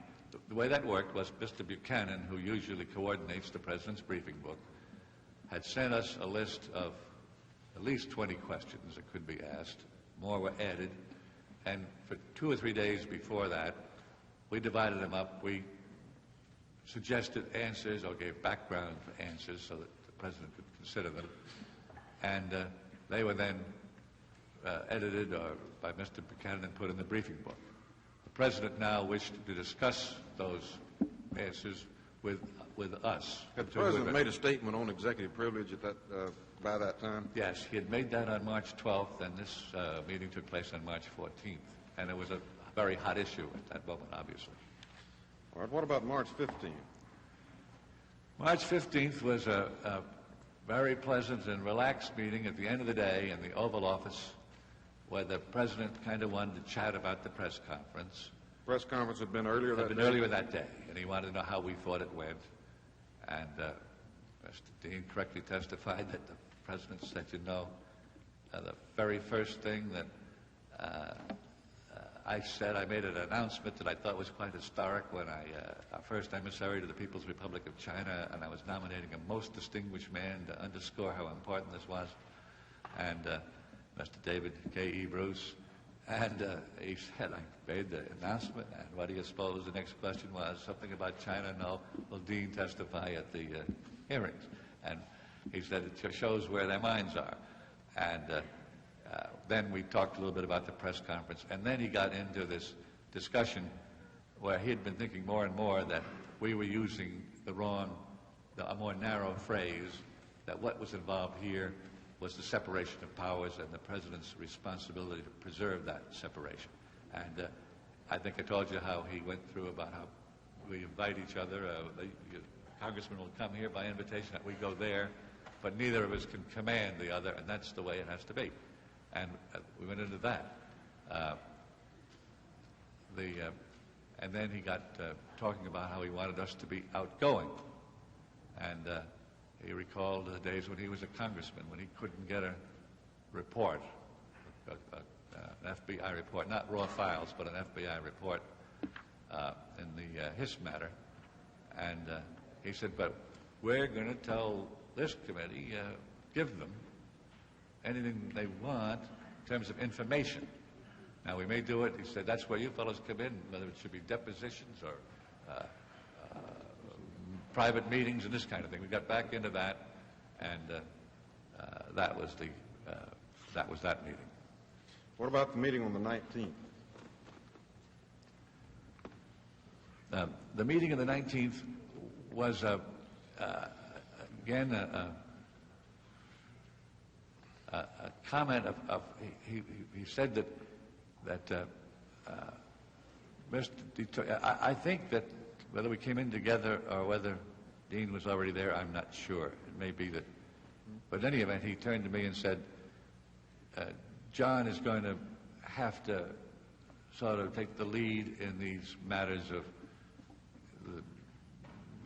Speaker 1: the way that worked was Mr. Buchanan, who usually coordinates the President's briefing book, had sent us a list of at least 20 questions that could be asked. More were added, and for 2 or 3 days before that, we divided them up. We suggested answers or gave background for answers so that the President could consider them. And they were then edited by Mr. Buchanan and put in the briefing book. The President now wished to discuss those answers with us.
Speaker 9: Had the President made a statement on executive privilege at that by that time?
Speaker 1: Yes, he had made that on March 12th, and this meeting took place on March 14th. And it was a very hot issue at that moment, obviously.
Speaker 9: All right, what about March 15th?
Speaker 1: March 15th was a very pleasant and relaxed meeting at the end of the day in the Oval Office, where the president kind of wanted to chat about the press conference.
Speaker 9: Press conference had been earlier that day?
Speaker 1: Earlier that day, and he wanted to know how we thought it went. And Mr. Dean correctly testified that the president said, you know, the very first thing that I said, I made an announcement that I thought was quite historic when our first emissary to the People's Republic of China, and I was nominating a most distinguished man to underscore how important this was, and Mr. David K.E. Bruce. And he said, I made the announcement, and what do you suppose the next question was? Something about China? No. Will Dean testify at the hearings? And he said, it shows where their minds are. And then we talked a little bit about the press conference, and then he got into this discussion where he had been thinking more and more that we were using a more narrow phrase, that what was involved here was the separation of powers and the president's responsibility to preserve that separation. And I think I told you how he went through about how we invite each other. The congressman will come here by invitation, we go there, but neither of us can command the other, and that's the way it has to be. And we went into that. And then he got talking about how he wanted us to be outgoing. And he recalled the days when he was a congressman, when he couldn't get a report, an FBI report, not raw files, but an FBI report in the Hiss matter. And he said, but we're going to tell this committee, give them anything they want in terms of information. Now, we may do it, he said, that's where you fellows come in, whether it should be depositions or private meetings and this kind of thing. We got back into that, and that was that meeting.
Speaker 9: What about the meeting on the 19th?
Speaker 1: The meeting on the 19th was, again, a comment of he said that I think that whether we came in together or whether Dean was already there, I'm not sure. It may be that, but in any event, he turned to me and said, John is going to have to sort of take the lead in these matters of the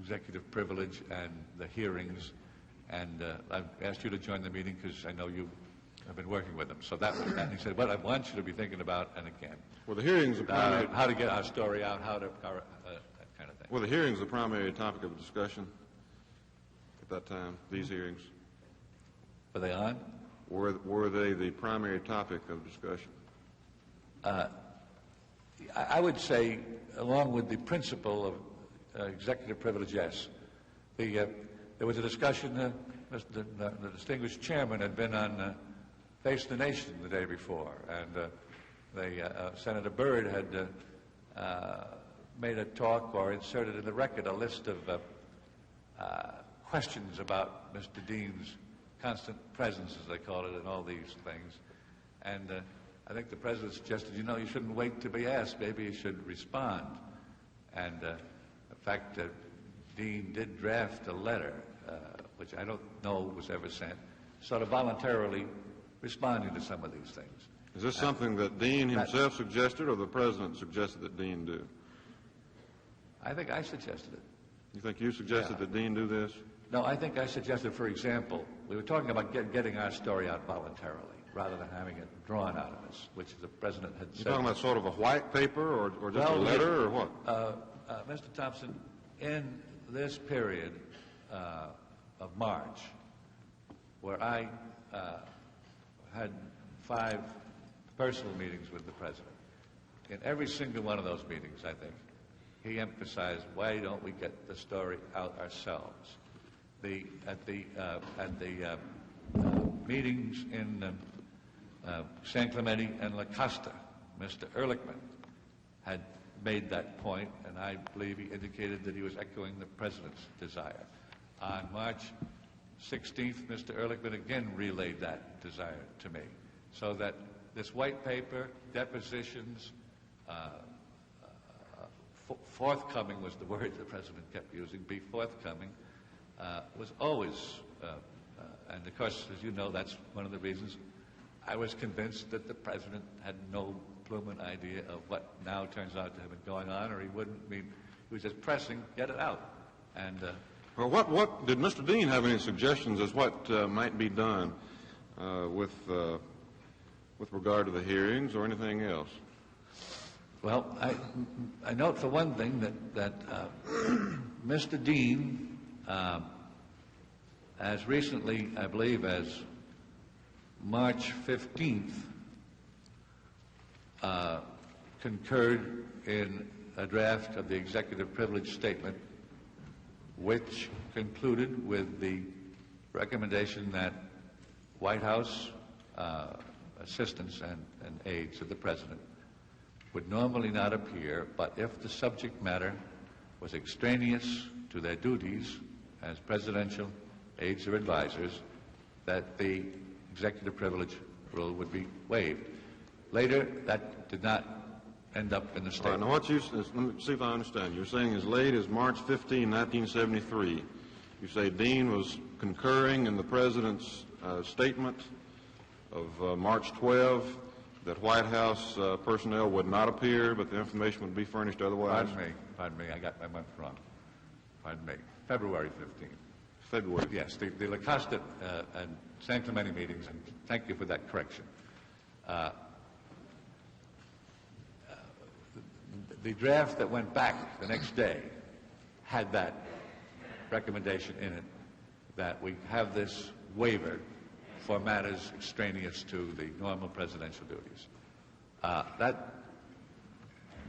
Speaker 1: executive privilege and the hearings, and I've asked you to join the meeting because I know you have been working with them. So that was that. And he said, what I want you to be thinking about, and again,
Speaker 9: well, the hearings are primary,
Speaker 1: how to get our story out, how to that kind of thing.
Speaker 9: Well, the hearings are the primary topic of discussion at that time, these hearings.
Speaker 1: Were they on?
Speaker 9: Were they the primary topic of discussion?
Speaker 1: I would say, along with the principle of executive privilege, yes. There was a discussion, the distinguished chairman had been on Face the Nation the day before, and Senator Byrd had made a talk or inserted in the record a list of questions about Mr. Dean's constant presence, as they call it, in all these things. And I think the president suggested, you know, you shouldn't wait to be asked. Maybe you should respond. And in fact, Dean did draft a letter, which I don't know was ever sent, sort of voluntarily responding to some of these things.
Speaker 9: Is this something that Dean himself suggested or the president suggested that Dean do?
Speaker 1: I think I suggested it.
Speaker 9: You think you suggested that Dean do this?
Speaker 1: No, I think I suggested, for example, we were talking about getting our story out voluntarily rather than having it drawn out of us, which the president had said.
Speaker 9: You're talking about sort of a white paper or just a letter or what?
Speaker 1: Mr. Thompson, in this period of March, where I had 5 personal meetings with the president, in every single one of those meetings, I think, he emphasized, why don't we get the story out ourselves? At the meetings in San Clemente and La Costa, Mr. Ehrlichman had made that point, and I believe he indicated that he was echoing the president's desire. On March 16th, Mr. Ehrlichman again relayed that desire to me, so that this white paper, depositions, forthcoming was the word the President kept using, be forthcoming, was always, and of course, as you know, that's one of the reasons I was convinced that the President had no blooming idea of what now turns out to have been going on, or he wouldn't be, he was just pressing, get it out. And
Speaker 9: well, what did Mr. Dean have any suggestions as what might be done with regard to the hearings or anything else?
Speaker 1: Well, I note for one thing that Mr. Dean, as recently, I believe, as March 15th, concurred in a draft of the executive privilege statement, which concluded with the recommendation that White House assistants and aides of the President would normally not appear, but if the subject matter was extraneous to their duties as presidential aides or advisors, that the executive privilege rule would be waived. Later, that did not end up in the statement.
Speaker 9: All right, now let me see if I understand. You're saying as late as March 15, 1973, you say Dean was concurring in the President's statement of March 12 that White House personnel would not appear, but the information would be furnished otherwise?
Speaker 1: Pardon me, I got my month wrong. Pardon me, February 15th.
Speaker 9: February?
Speaker 1: Yes, the La Costa and San Clemente meetings, and thank you for that correction. The draft that went back the next day had that recommendation in it that we have this waiver for matters extraneous to the normal presidential duties. That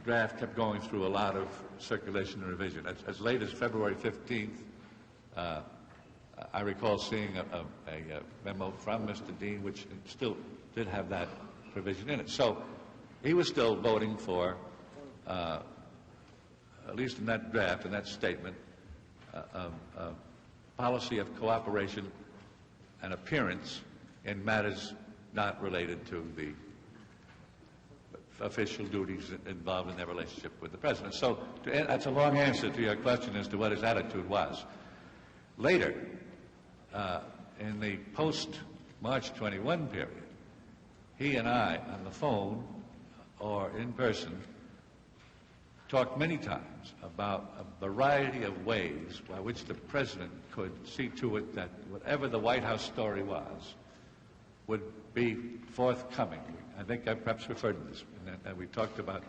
Speaker 1: draft kept going through a lot of circulation and revision. As late as February 15th, I recall seeing a memo from Mr. Dean, which still did have that provision in it. So he was still voting for, at least in that draft, in that statement, a policy of cooperation and appearance in matters not related to the official duties involved in their relationship with the President. So that's a long answer to your question as to what his attitude was. Later, in the post-March 21 period, he and I, on the phone or in person, talked many times about a variety of ways by which the President could see to it that whatever the White House story was would be forthcoming. I think I perhaps referred to this, and we talked about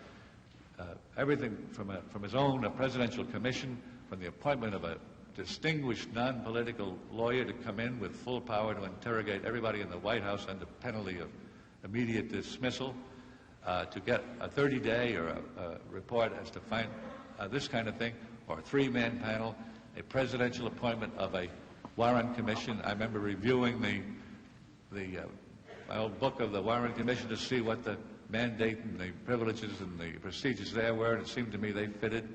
Speaker 1: everything from his own presidential commission, from the appointment of a distinguished non-political lawyer to come in with full power to interrogate everybody in the White House under penalty of immediate dismissal, to get a 30-day or a report as to find this kind of thing, or a three-man panel, a presidential appointment of a Warren Commission. I remember reviewing my old book of the Warren Commission to see what the mandate and the privileges and the procedures there were, and it seemed to me they fitted.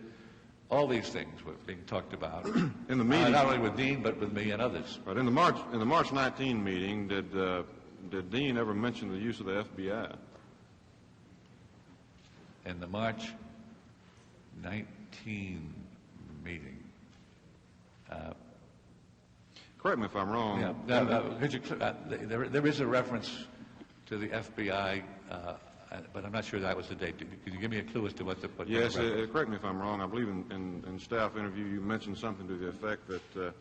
Speaker 1: All these things were being talked about
Speaker 9: in the meeting,
Speaker 1: not only with Dean but with me and others.
Speaker 9: But in the March 19 meeting, did Dean ever mention the use of the FBI?
Speaker 1: In the March 19 meeting.
Speaker 9: Correct me if I'm wrong.
Speaker 1: Yeah, there is a reference to the FBI, but I'm not sure that was the date. Could you give me a clue as to what the
Speaker 9: Yes, correct me if I'm wrong. I believe in staff interview you mentioned something to the effect that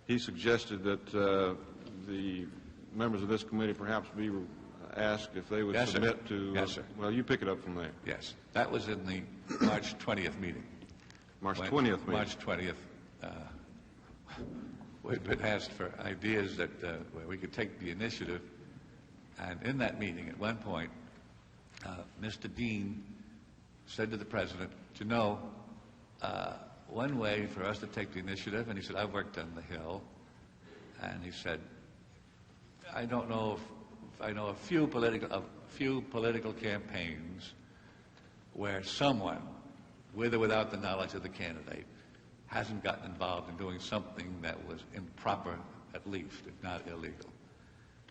Speaker 9: he suggested that the members of this committee perhaps be asked if they would submit to...
Speaker 1: Yes, sir.
Speaker 9: Well, you pick it up from there.
Speaker 1: Yes. That was in the March 20th meeting.
Speaker 9: March 20th meeting.
Speaker 1: March 20th. We'd been asked for ideas that where we could take the initiative, and in that meeting at one point, Mr. Dean said to the President, you know, one way for us to take the initiative, and he said, I've worked on the Hill, and he said, I don't know if I know a few political campaigns where someone, with or without the knowledge of the candidate, hasn't gotten involved in doing something that was improper at least, if not illegal.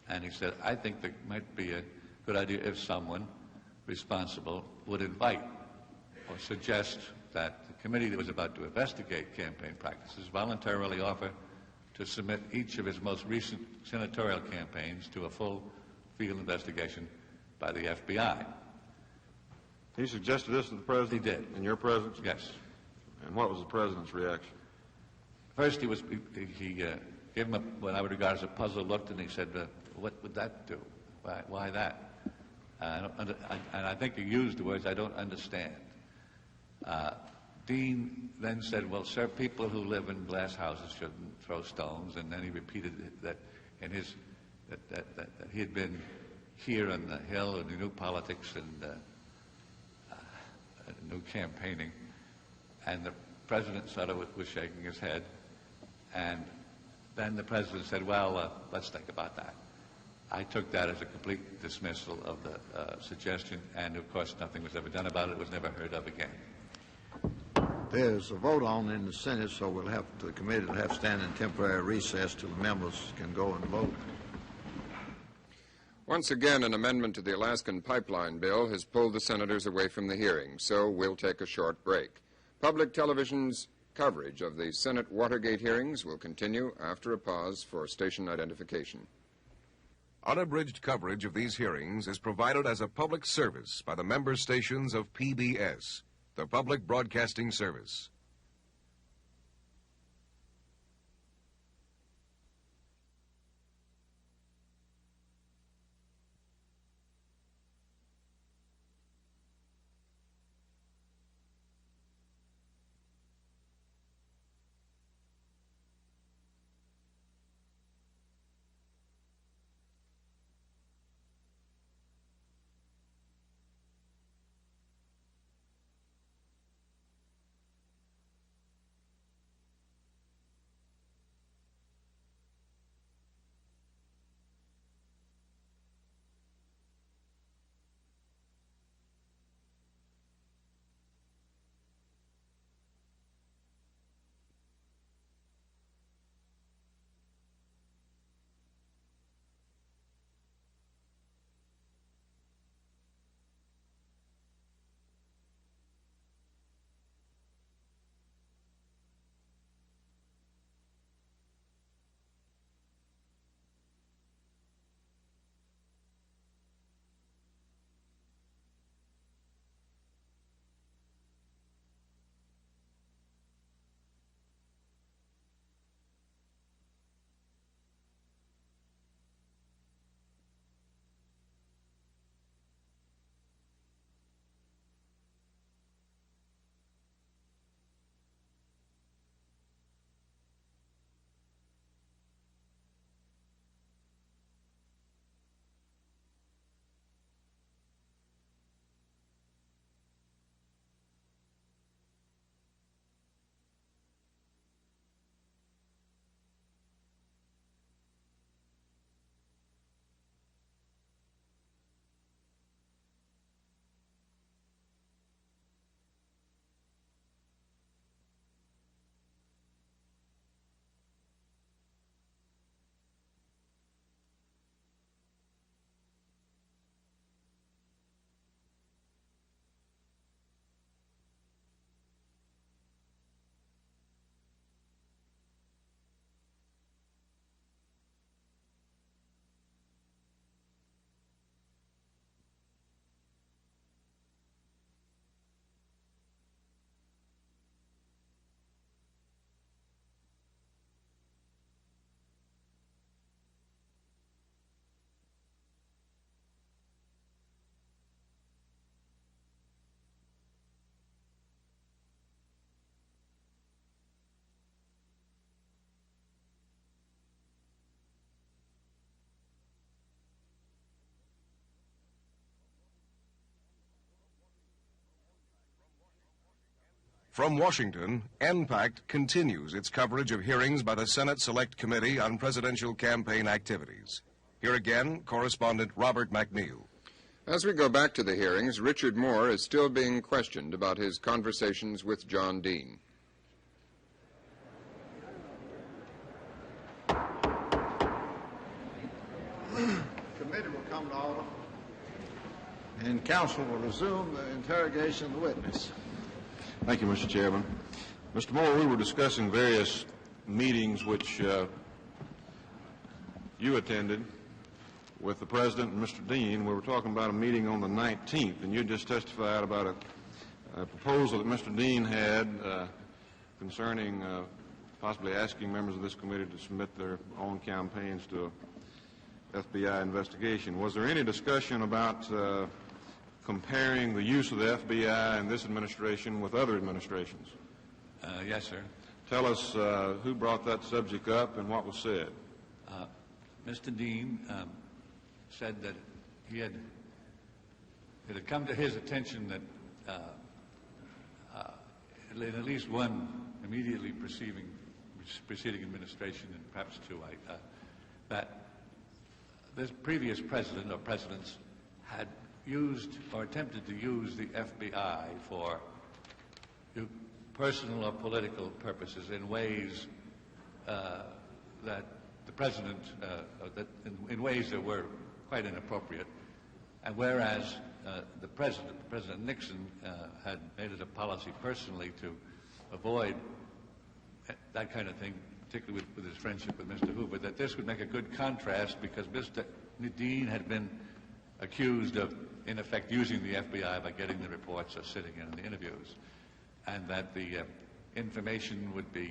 Speaker 1: And he said, I think that might be a good idea if someone responsible would invite or suggest that the committee that was about to investigate campaign practices voluntarily offer to submit each of his most recent senatorial campaigns to a full field investigation by the FBI.
Speaker 9: He suggested this to the president?
Speaker 1: He did.
Speaker 9: In your presence?
Speaker 1: Yes.
Speaker 9: And what was the president's reaction?
Speaker 1: First, he gave him what I would regard as a puzzled look, and he said, what would that do? Why that? And I think he used the words, I don't understand. Dean then said, well, sir, people who live in glass houses shouldn't throw stones. And then he repeated that in his that he had been here on the Hill and he knew politics and knew campaigning. And the president sort of was shaking his head. And then the president said, well, let's think about that. I took that as a complete dismissal of the suggestion, and of course nothing was ever done about it. It was never heard of again.
Speaker 5: There's a vote on in the Senate, so the committee will have to stand in temporary recess till the members can go and vote.
Speaker 2: Once again, an amendment to the Alaskan pipeline bill has pulled the senators away from the hearing, so we'll take a short break. Public television's coverage of the Senate Watergate hearings will continue after a pause for station identification.
Speaker 3: Unabridged coverage of these hearings is provided as a public service by the member stations of PBS, the Public Broadcasting Service. From Washington, NPACT continues its coverage of hearings by the Senate Select Committee on Presidential Campaign Activities. Here again, correspondent Robert McNeil.
Speaker 2: As we go back to the hearings, Richard Moore is still being questioned about his conversations with John Dean.
Speaker 5: come to order, and counsel will resume the interrogation of the witness.
Speaker 9: Thank you, Mr. Chairman. Mr. Moore, we were discussing various meetings which you attended with the President and Mr. Dean. We were talking about a meeting on the 19th, and you just testified about a proposal that Mr. Dean had concerning possibly asking members of this committee to submit their own campaigns to an FBI investigation. Was there any discussion about comparing the use of the FBI in this administration with other administrations?
Speaker 1: Yes, sir.
Speaker 9: Tell us who brought that subject up and what was said.
Speaker 1: Mr. Dean said that it had come to his attention that in at least one immediately preceding administration, and perhaps two, that this previous president or presidents had used or attempted to use the FBI for personal or political purposes in ways that the president, in ways that were quite inappropriate, and whereas President Nixon, had made it a policy personally to avoid that kind of thing, particularly with his friendship with Mr. Hoover, that this would make a good contrast because Mr. Dean had been accused of, in effect, using the FBI by getting the reports or sitting in the interviews, and that the information would be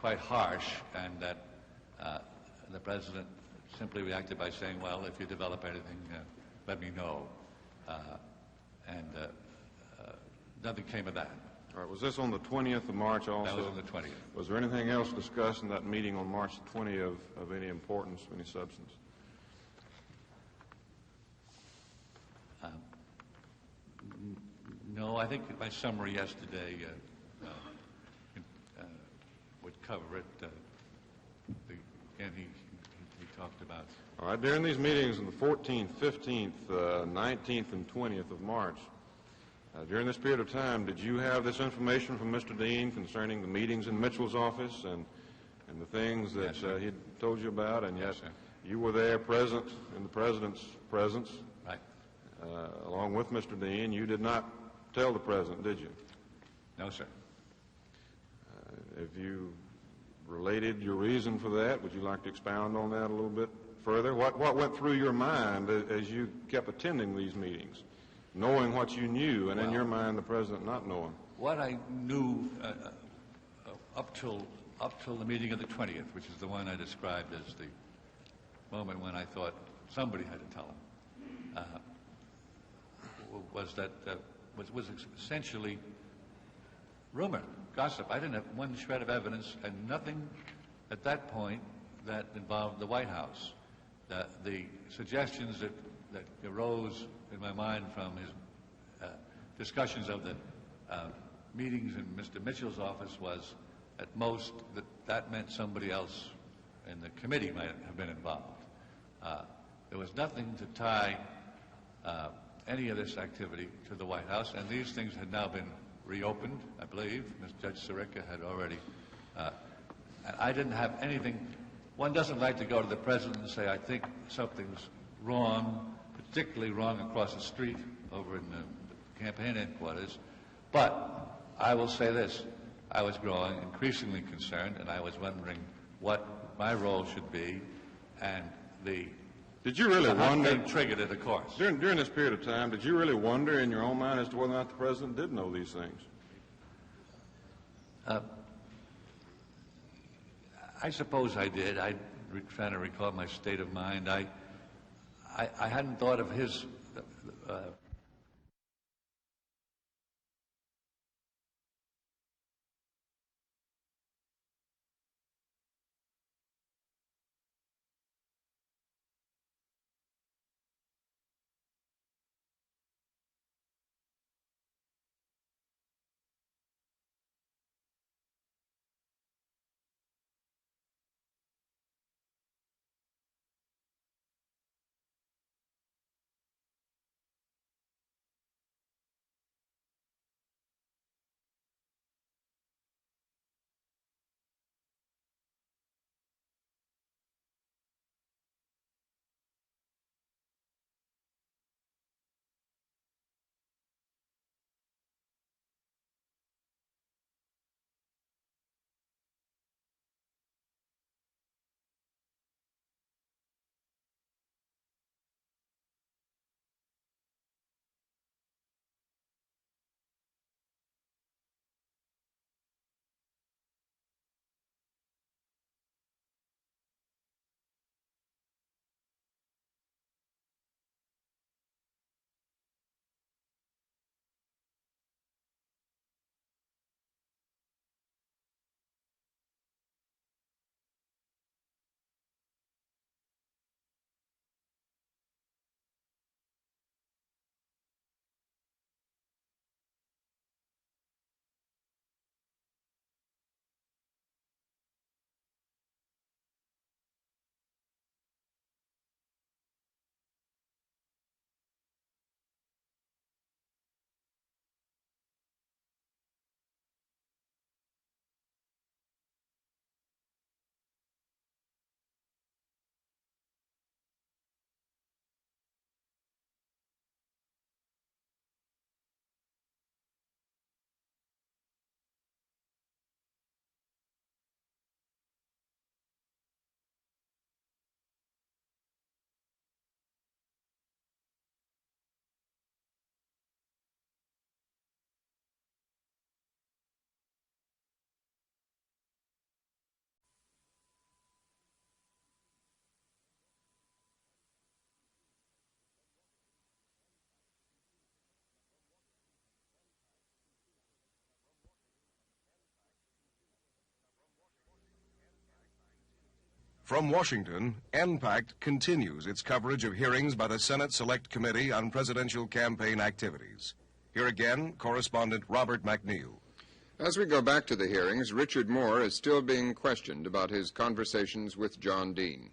Speaker 1: quite harsh, and that the president simply reacted by saying, well, if you develop anything, let me know. And nothing came of that.
Speaker 9: All right. Was this on the 20th of March also?
Speaker 1: That was on the 20th.
Speaker 9: Was there anything else discussed in that meeting on March the 20th of any importance, any substance?
Speaker 1: No, I think my summary yesterday would cover it. Again, he talked about.
Speaker 9: All right. During these meetings on the 14th, 15th, 19th, and 20th of March, during this period of time, did you have this information from Mr. Dean concerning the meetings in Mitchell's office and the things that
Speaker 1: Yes,
Speaker 9: he told you about? And
Speaker 1: Yes,
Speaker 9: yet
Speaker 1: sir.
Speaker 9: you were there present in the President's presence,
Speaker 1: Right.
Speaker 9: along with Mr. Dean. You did not tell the President, did you?
Speaker 1: No, sir.
Speaker 9: Have you related your reason for that? Would you like to expound on that a little bit further? What went through your mind as you kept attending these meetings, knowing what you knew, and in your mind the President not knowing?
Speaker 1: What I knew up till the meeting of the 20th, which is the one I described as the moment when I thought somebody had to tell him, was that was essentially rumor, gossip. I didn't have one shred of evidence and nothing at that point that involved the White House. The suggestions that arose in my mind from his discussions of the meetings in Mr. Mitchell's office was, at most, that meant somebody else in the committee might have been involved. There was nothing to tie any of this activity to the White House, and these things had now been reopened, I believe. Judge Sirica had already, and I didn't have anything. One doesn't like to go to the President and say, I think something's wrong, particularly wrong across the street over in the campaign headquarters. But I will say this, I was growing increasingly concerned, and I was wondering what my role should be, and
Speaker 9: Did you really wonder?
Speaker 1: Triggered it, of course.
Speaker 9: During this period of time, did you really wonder in your own mind as to whether or not the President did know these things?
Speaker 1: I suppose I did. I'm trying to recall my state of mind. I hadn't thought of his
Speaker 3: From Washington, NPAC continues its coverage of hearings by the Senate Select Committee on Presidential Campaign Activities. Here again, correspondent Robert McNeil.
Speaker 2: As we go back to the hearings, Richard Moore is still being questioned about his conversations with John Dean.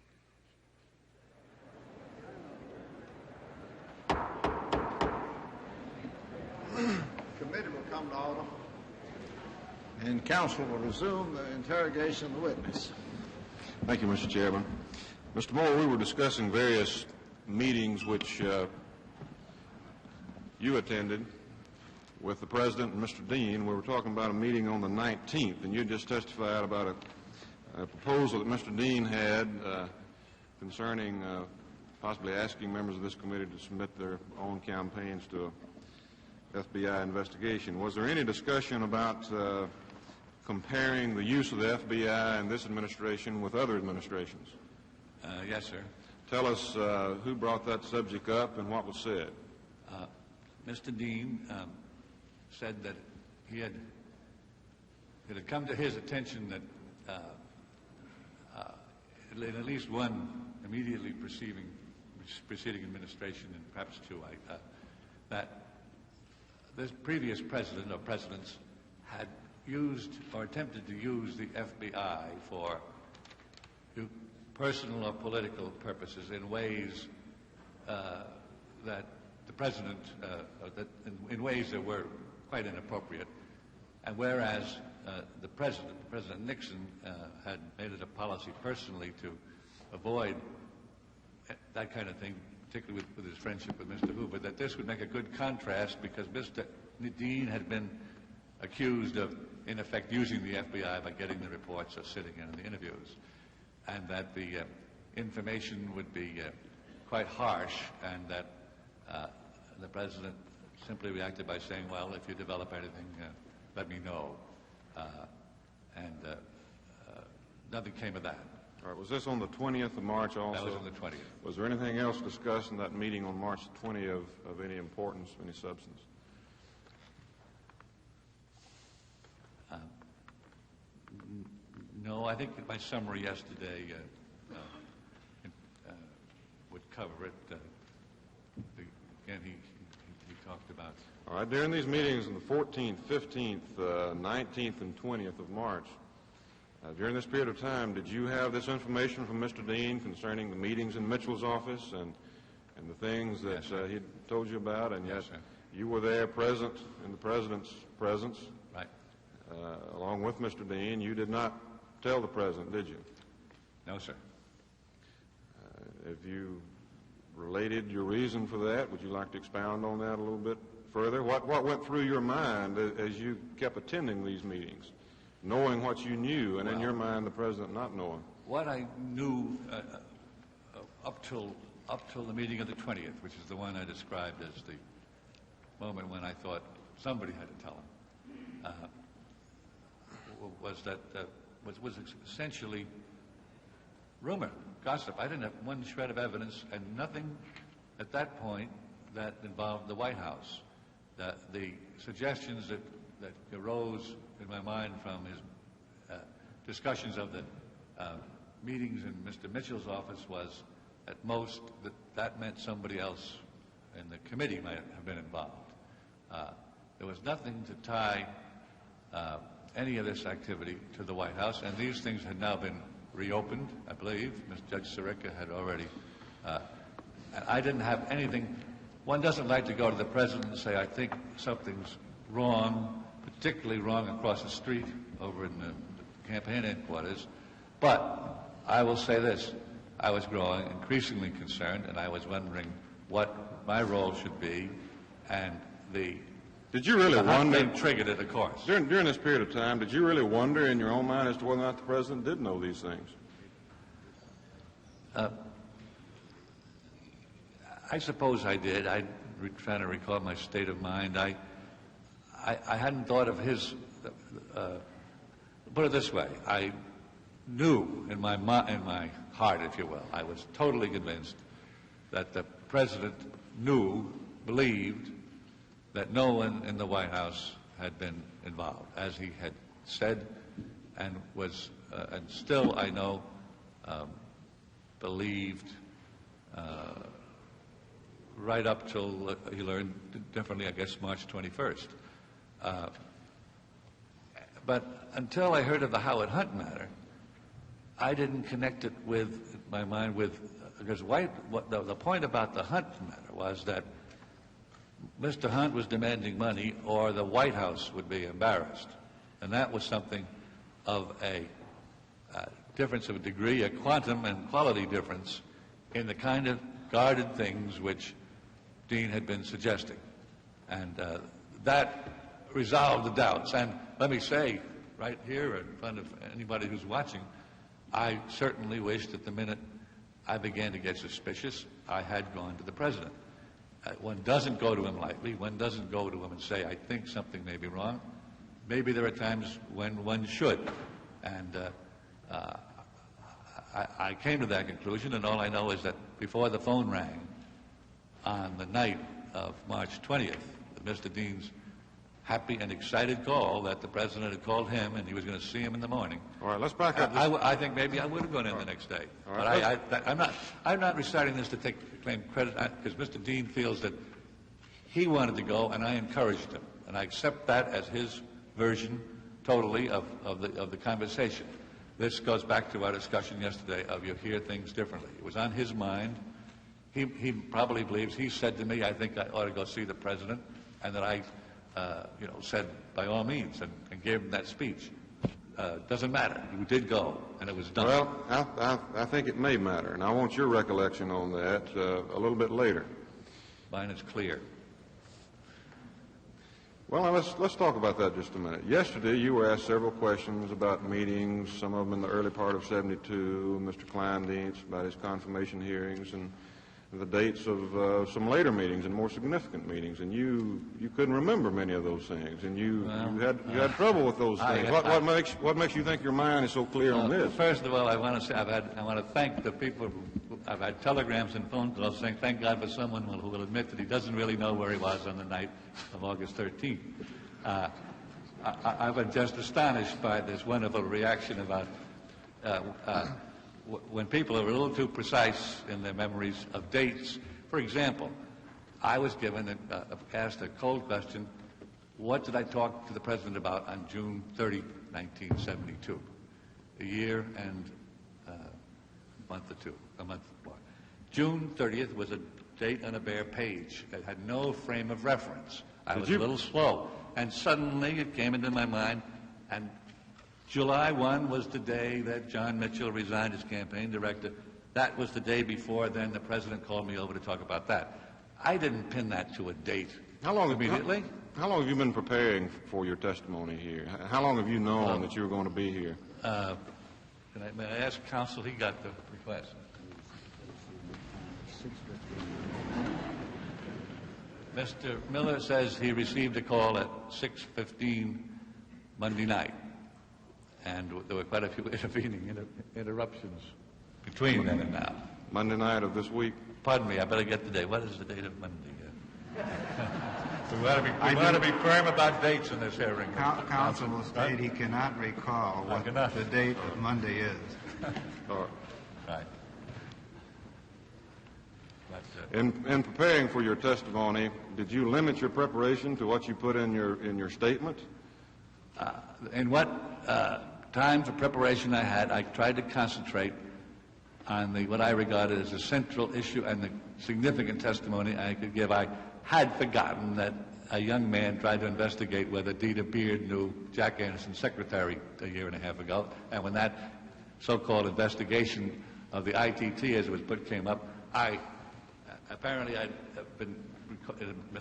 Speaker 10: Committee will come to order, and counsel will resume the interrogation of the witness.
Speaker 9: Thank you, Mr. Chairman. Mr. Moore, we were discussing various meetings which you attended with the President and Mr. Dean. We were talking about a meeting on the 19th, and you just testified about a proposal that Mr. Dean had concerning possibly asking members of this committee to submit their own campaigns to a FBI investigation. Was there any discussion about comparing the use of the FBI in this administration with other administrations?
Speaker 1: Yes, sir.
Speaker 9: Tell us who brought that subject up and what was said.
Speaker 1: Mr. Dean said that it had come to his attention that in at least one immediately preceding administration, and perhaps two, that this previous president or presidents had used or attempted to use the FBI for personal or political purposes in ways that the president, in ways that were quite inappropriate. And whereas President Nixon, had made it a policy personally to avoid that kind of thing, particularly with his friendship with Mr. Hoover, that this would make a good contrast because Mr. Dean had been accused of, in effect, using the FBI by getting the reports or sitting in the interviews, and that the information would be quite harsh, and that the president simply reacted by saying, well, if you develop anything, let me know. And nothing came of that.
Speaker 9: All right, was this on the 20th of March also?
Speaker 1: That was on the 20th.
Speaker 9: Was there anything else discussed in that meeting on March 20 of any importance, any substance?
Speaker 1: No, I think that my summary yesterday would cover it. Again, he talked about...
Speaker 9: All right, during these meetings on the 14th, 15th, 19th, and 20th of March, during this period of time, did you have this information from Mr. Dean concerning the meetings in Mitchell's office and the things that
Speaker 1: yes,
Speaker 9: he told you about? And
Speaker 1: yes,
Speaker 9: yet you were there present in the President's presence,
Speaker 1: right,
Speaker 9: along with Mr. Dean. You did not tell the President, did you?
Speaker 1: No, sir.
Speaker 9: Have you related your reason for that? Would you like to expound on that a little bit further? What went through your mind as you kept attending these meetings, knowing what you knew, and in your mind the President not knowing?
Speaker 1: What I knew up till the meeting of the 20th, which is the one I described as the moment when I thought somebody had to tell him, was essentially rumor, gossip. I didn't have one shred of evidence, and nothing at that point that involved the White House. The suggestions that arose in my mind from his discussions of the meetings in Mr. Mitchell's office was, at most, that meant somebody else in the committee might have been involved. There was nothing to tie any of this activity to the White House, and these things had now been reopened, I believe. Judge Sirica had already, and I didn't have anything. One doesn't like to go to the President and say, I think something's wrong, particularly wrong across the street over in the campaign headquarters. But I will say this, I was growing increasingly concerned, and I was wondering what my role should be, and
Speaker 9: Did you really wonder?
Speaker 1: Triggered it, of course.
Speaker 9: During this period of time, did you really wonder in your own mind as to whether or not the President did know these things?
Speaker 1: I suppose I did. I'm trying to recall my state of mind. I hadn't thought of his. Put it this way: I knew in my heart, if you will, I was totally convinced that the President believed that no one in the White House had been involved, as he had said, and was, and still I know, believed right up till he learned differently, I guess, March 21st. But until I heard of the Howard Hunt matter, I didn't connect it with my mind with, because the point about the Hunt matter was that Mr. Hunt was demanding money or the White House would be embarrassed. And that was something of a difference of a degree, a quantum and quality difference in the kind of guarded things which Dean had been suggesting. And that resolved the doubts. And let me say right here in front of anybody who's watching, I certainly wish that the minute I began to get suspicious, I had gone to the president. One doesn't go to him lightly. One doesn't go to him and say, I think something may be wrong. Maybe there are times when one should. And I came to that conclusion, and all I know is that before the phone rang on the night of March 20th, Mr. Dean's happy and excited call that the president had called him and he was going to see him in the morning.
Speaker 9: All right, let's back up.
Speaker 1: I think maybe I would have gone in the next day.
Speaker 9: All right,
Speaker 1: but I'm not reciting this to claim credit, because Mr. Dean feels that he wanted to go and I encouraged him. And I accept that as his version totally of the conversation. This goes back to our discussion yesterday of you hear things differently. It was on his mind. He probably believes, he said to me, I think I ought to go see the president, and that I said by all means and gave him that speech. Doesn't matter. You did go, and it was done.
Speaker 9: Well, I think it may matter, and I want your recollection on that a little bit later.
Speaker 1: Mine is clear.
Speaker 9: Well, now let's talk about that just a minute. Yesterday, you were asked several questions about meetings, some of them in the early part of '72, Mr. Kleindienst, about his confirmation hearings, and the dates of some later meetings and more significant meetings, and you couldn't remember many of those things, and you had trouble with those things. What makes you think your mind is so clear on this?
Speaker 1: First of all, I want to say I want to thank the people. I've had telegrams and phone calls saying, "Thank God for someone who will admit that he doesn't really know where he was on the night of August 13th." I've been just astonished by this wonderful reaction about. When people are a little too precise in their memories of dates. For example, I was asked a cold question, what did I talk to the president about on June 30, 1972? A year and a month more. June 30th was a date on a bare page. It had no frame of reference. I was a little slow. And suddenly it came into my mind, and July 1 was the day that John Mitchell resigned as campaign director. That was the day before then the president called me over to talk about that. I didn't pin that to a date immediately.
Speaker 9: How long have you been preparing for your testimony here? How long have you known that you were going to be here?
Speaker 1: May I ask counsel? He got the request. Mr. Miller says he received a call at 6:15 Monday night. And there were quite a few intervening interruptions between then and now.
Speaker 9: Monday night of this week?
Speaker 1: Pardon me, I better get the date. What is the date of Monday? We want to be firm about dates in this hearing.
Speaker 10: Counsel will state he cannot recall what the date of Monday is.
Speaker 1: Right.
Speaker 9: In preparing for your testimony, did you limit your preparation to what you put in your statement?
Speaker 1: In what time for preparation I had, I tried to concentrate on what I regarded as a central issue and the significant testimony I could give. I had forgotten that a young man tried to investigate whether Dita Beard knew Jack Anderson's secretary a year and a half ago, and when that so-called investigation of the ITT, as it was put, came up, I'd been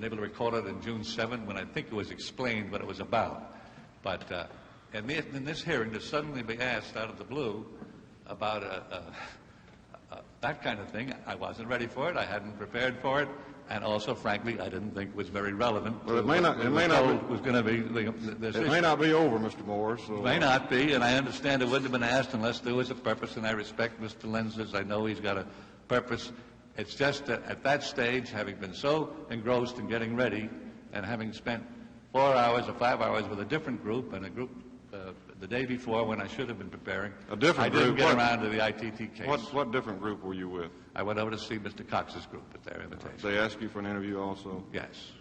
Speaker 1: able to record it on June 7 when I think it was explained what it was about. But in this hearing, to suddenly be asked out of the blue about that kind of thing, I wasn't ready for it. I hadn't prepared for it, and also, frankly, I didn't think it was very relevant.
Speaker 9: Well, it may not be over, Mr. Moore. So,
Speaker 1: it may not be, and I understand it wouldn't have been asked unless there was a purpose. And I respect Mr. Lenz's. I know he's got a purpose. It's just that at that stage, having been so engrossed in getting ready, and having spent 4 hours or 5 hours with a different group and a group the day before, when I should have been preparing,
Speaker 9: A different
Speaker 1: I didn't
Speaker 9: group.
Speaker 1: get
Speaker 9: What-
Speaker 1: around to the ITT case.
Speaker 9: What different group were you with?
Speaker 1: I went over to see Mr. Cox's group at their invitation.
Speaker 9: They asked you for an interview also?
Speaker 1: Yes.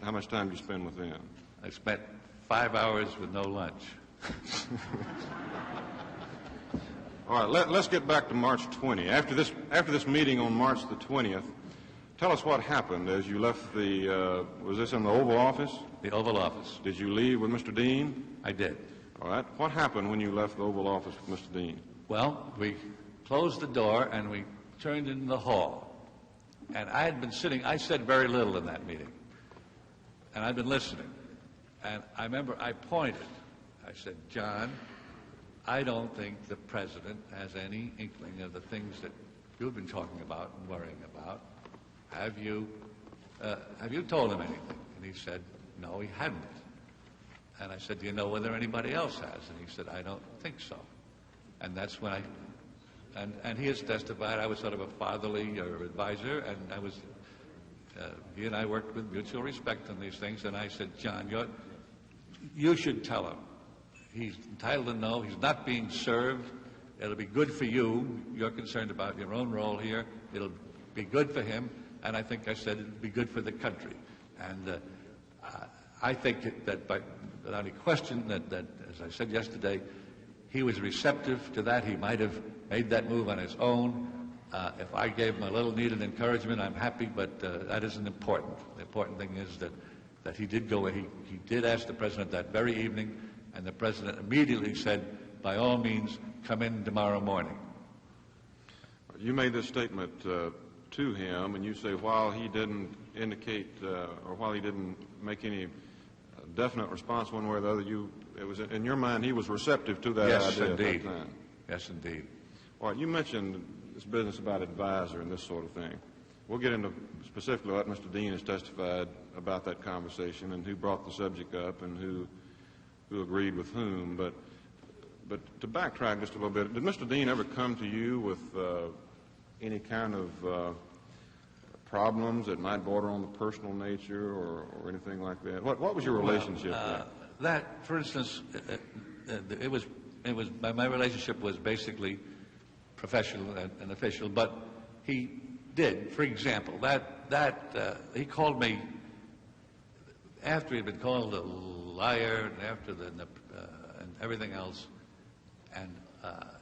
Speaker 9: How much time did you spend with them?
Speaker 1: I spent 5 hours with no lunch.
Speaker 9: All right, let's get back to March 20. After this meeting on March the 20th, tell us what happened as you left the, was this in the Oval Office?
Speaker 1: The Oval Office.
Speaker 9: Did you leave with Mr. Dean?
Speaker 1: I did.
Speaker 9: All right. What happened when you left the Oval Office with Mr. Dean?
Speaker 1: Well, we closed the door and we turned into the hall. And I had been sitting, I said very little in that meeting. And I'd been listening. And I remember I pointed. I said, John, I don't think the president has any inkling of the things that you've been talking about and worrying about. Have you told him anything? And he said, no, he hadn't. And I said, do you know whether anybody else has? And he said, I don't think so. And that's when and he has testified I was sort of a fatherly advisor, and I was, he and I worked with mutual respect on these things, and I said, John, you should tell him. He's entitled to know. He's not being served. It'll be good for you. You're concerned about your own role here. It'll be good for him, and I think I said it'll be good for the country. And I think that without any question that, as I said yesterday, he was receptive to that. He might have made that move on his own. If I gave him a little needed encouragement, I'm happy, but that isn't important. The important thing is that he did go. He did ask the president that very evening, and the president immediately said, by all means, come in tomorrow morning.
Speaker 9: You made this statement to him, and you say while he didn't indicate or while he didn't make any definite response one way or the other, it was in your mind he was receptive to that idea at that time.
Speaker 1: Yes, indeed.
Speaker 9: All right, you mentioned this business about advisor and this sort of thing. We'll get into specifically what Mr. Dean has testified about that conversation and who brought the subject up and who agreed with whom. But to backtrack just a little bit, did Mr. Dean ever come to you with any kind of problems that might border on the personal nature or anything like that? What was your relationship like?
Speaker 1: That, for instance, it was my relationship was basically professional and official, but he did, for example, he called me after he'd been called a liar and after and everything else, and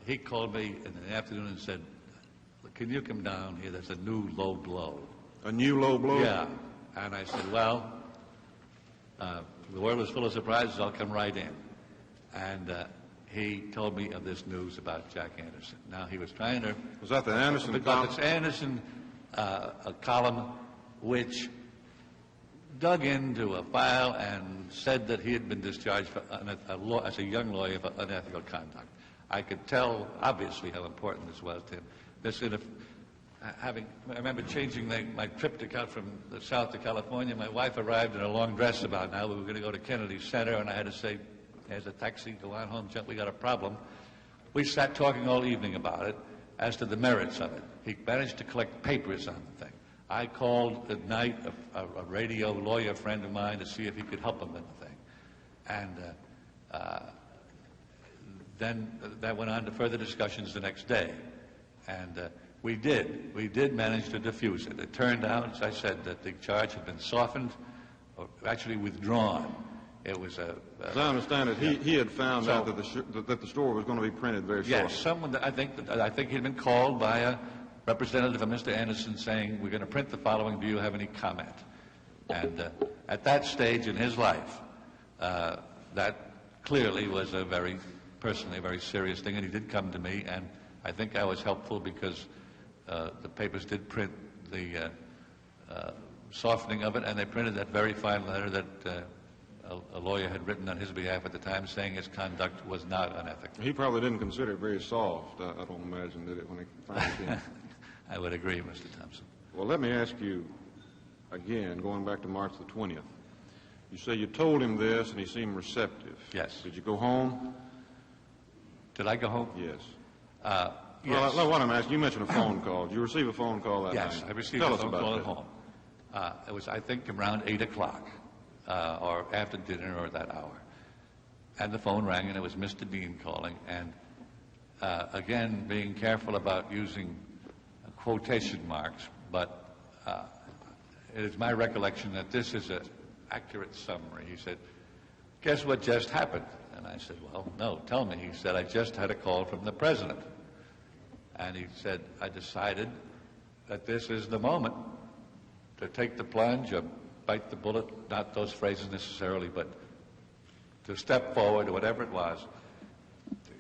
Speaker 1: he called me in the afternoon and said, can you come down here? There's a new low blow.
Speaker 9: A new low blow?
Speaker 1: Yeah. And I said, well, the world is full of surprises. I'll come right in. And he told me of this news about Jack Anderson. Now, he was trying to...
Speaker 9: Was that the Anderson column?
Speaker 1: This Anderson a column which dug into a file and said that he had been discharged for as a young lawyer for unethical conduct. I could tell, obviously, how important this was to him. I remember changing my trip from the South to California. My wife arrived in a long dress about now. We were going to go to Kennedy Center, and I had to say, here's a taxi, go on home, Chuck, we got a problem. We sat talking all evening about it as to the merits of it. He managed to collect papers on the thing. I called at night a radio lawyer friend of mine to see if he could help him in the thing. And then that went on to further discussions the next day. And we did manage to diffuse it. It turned out, as I said, that the charge had been softened, or actually withdrawn. It was
Speaker 9: as I understand it, he had found out that the store was going to be printed very shortly.
Speaker 1: Yes, someone. I think he'd been called by a representative of Mr. Anderson saying, "We're going to print the following. Do you have any comment?" And at that stage in his life, that clearly was personally a very serious thing. And he did come to me, and I think I was helpful because the papers did print the softening of it, and they printed that very fine letter that a lawyer had written on his behalf at the time saying his conduct was not unethical.
Speaker 9: He probably didn't consider it very soft, I don't imagine, did it, when he finally came?
Speaker 1: I would agree, Mr. Thompson.
Speaker 9: Well, let me ask you again, going back to March the 20th. You say you told him this and he seemed receptive.
Speaker 1: Yes.
Speaker 9: Did you go home?
Speaker 1: Did I go home?
Speaker 9: Yes.
Speaker 1: Yes.
Speaker 9: Well, what I'm asking, you mentioned a phone call. Did you receive a phone call that night?
Speaker 1: Yes, I received a phone call at home. It was, I think, around 8 o'clock or after dinner or that hour. and the phone rang, and it was Mr. Dean calling, and again, being careful about using quotation marks, but it is my recollection that this is an accurate summary. He said, "Guess what just happened?" And I said, "Well, no, tell me." He said, "I just had a call from the president." And he said, "I decided that this is the moment to take the plunge or bite the bullet," not those phrases necessarily, but to step forward or whatever it was.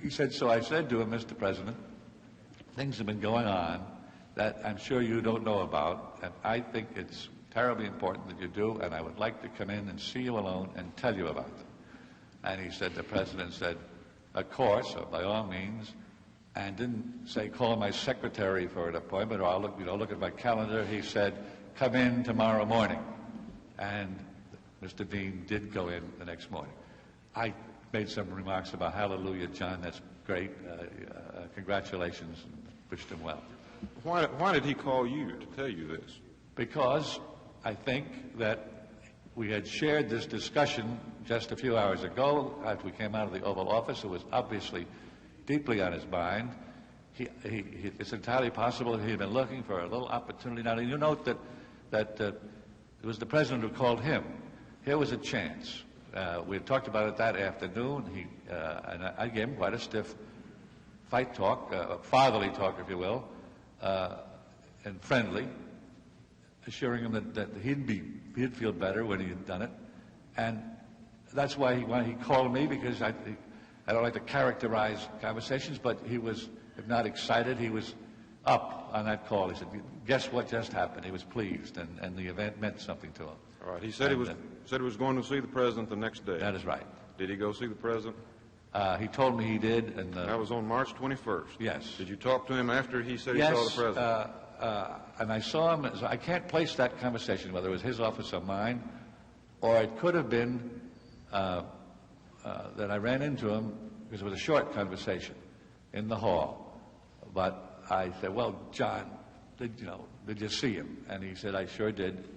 Speaker 1: He said, "So I said to him, Mr. President, things have been going on that I'm sure you don't know about, and I think it's terribly important that you do, and I would like to come in and see you alone and tell you about them." And he said, the president said, "Of course, or by all means," and didn't say, "Call my secretary for an appointment," or "I'll look at my calendar." He said, "Come in tomorrow morning." And Mr. Dean did go in the next morning. I made some remarks about, "Hallelujah, John, that's great. Congratulations," and wished him well.
Speaker 9: Why did he call you to tell you this?
Speaker 1: Because I think that we had shared this discussion just a few hours ago after we came out of the Oval Office. It was obviously deeply on his mind. It's entirely possible that he had been looking for a little opportunity. Now, you note that it was the president who called him. Here was a chance. We had talked about it that afternoon, and I gave him quite a stiff fight talk, fatherly talk, if you will, and friendly, assuring him that he'd feel better when he had done it. And that's why he called me, because I don't like to characterize conversations, but he was, if not excited, he was up on that call. He said, "Guess what just happened?" He was pleased, and the event meant something to him.
Speaker 9: All right. He said he was going to see the president the next day.
Speaker 1: That is right.
Speaker 9: Did he go see the president?
Speaker 1: He told me he did. And
Speaker 9: that was on March 21st.
Speaker 1: Yes.
Speaker 9: Did you talk to him after he said he saw the president?
Speaker 1: And I saw him. So I can't place that conversation, whether it was his office or mine, or it could have been that I ran into him because it was a short conversation in the hall. But I said, "Well, John, did you see him?" And he said, "I sure did.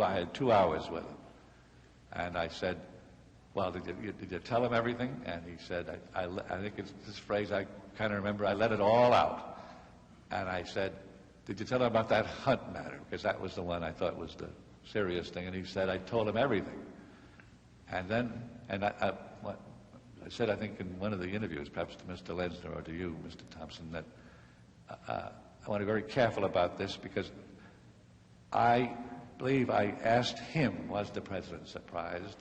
Speaker 1: I had 2 hours with him." And I said, "Well, did you tell him everything?" And he said, I think it's this phrase I kind of remember, "I let it all out." And I said, "Did you tell him about that Hunt matter?" Because that was the one I thought was the serious thing. And he said, "I told him everything." And then, I said, I think in one of the interviews, perhaps to Mr. Lenzner or to you, Mr. Thompson, that I want to be very careful about this, because I believe I asked him, was the president surprised?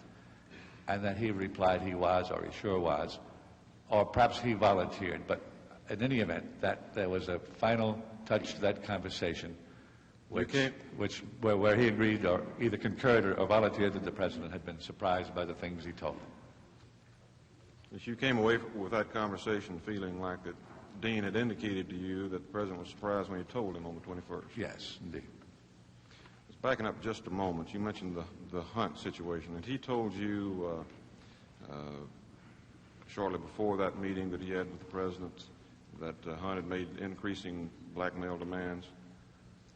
Speaker 1: And then he replied he was, or he sure was, or perhaps he volunteered. But in any event, that there was a final touch to that conversation, where he agreed or either concurred or volunteered that the president had been surprised by the things he told him.
Speaker 9: Yes, you came away with that conversation feeling like that Dean had indicated to you that the president was surprised when you told him on the 21st.
Speaker 1: Yes, indeed.
Speaker 9: Just backing up just a moment, you mentioned the Hunt situation, and he told you shortly before that meeting that he had with the president that Hunt had made increasing blackmail demands.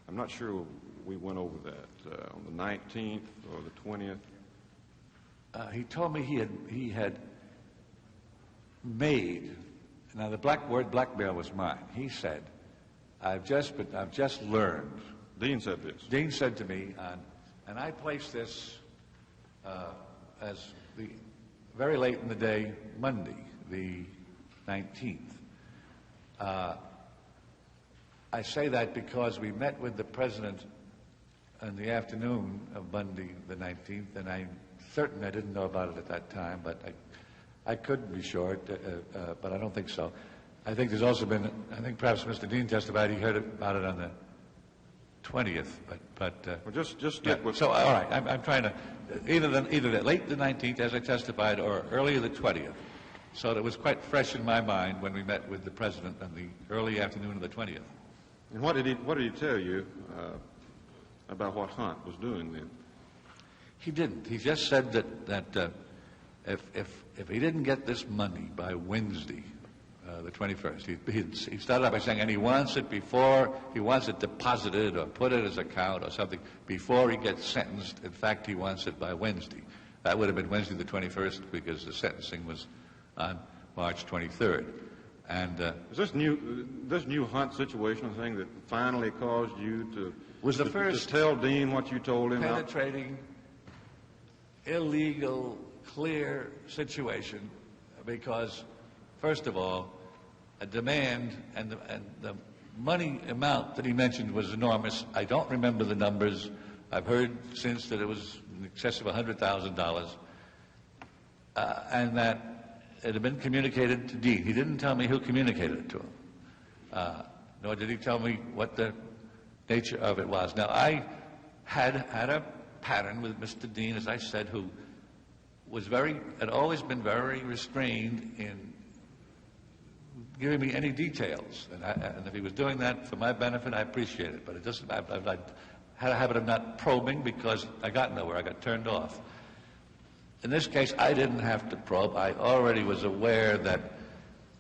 Speaker 9: I'm not sure we went over that. On the 19th or the 20th?
Speaker 1: He told me he had made, now the word blackmail was mine. He said, I've just learned.
Speaker 9: Dean said this.
Speaker 1: Dean said to me, and I placed this as very late in the day, Monday, the 19th. I say that because we met with the president in the afternoon of Monday, the 19th, and I'm certain I didn't know about it at that time, but I couldn't be sure, but I don't think so. I think there's also been, I think perhaps Mr. Dean testified he heard about it on the 20th, but
Speaker 9: well, just stick with.
Speaker 1: So all right, I'm trying to either late the 19th, as I testified, or early the 20th. So it was quite fresh in my mind when we met with the president on the early afternoon of the 20th.
Speaker 9: And what did he tell you about what Hunt was doing then?
Speaker 1: He didn't. He just said that if he didn't get this money by Wednesday, the 21st, he started out by saying, and he wants it deposited or put in his account or something before he gets sentenced. In fact, he wants it by Wednesday. That would have been Wednesday the 21st because the sentencing was on March 23rd. And
Speaker 9: is this new Hunt situation a thing that finally caused you to
Speaker 1: was the first
Speaker 9: to tell Dean what you told him?
Speaker 1: Penetrating, illegal, clear situation, because first of all, a demand and the money amount that he mentioned was enormous. I don't remember the numbers. I've heard since that it was in excess of $100,000, and that it had been communicated to Dean. He didn't tell me who communicated it to him, nor did he tell me what the nature of it was. Now, I had a pattern with Mr. Dean, as I said, who had always been very restrained in giving me any details. And if he was doing that for my benefit, I appreciate it. But it doesn't. I had a habit of not probing because I got nowhere. I got turned off. In this case, I didn't have to probe. I already was aware that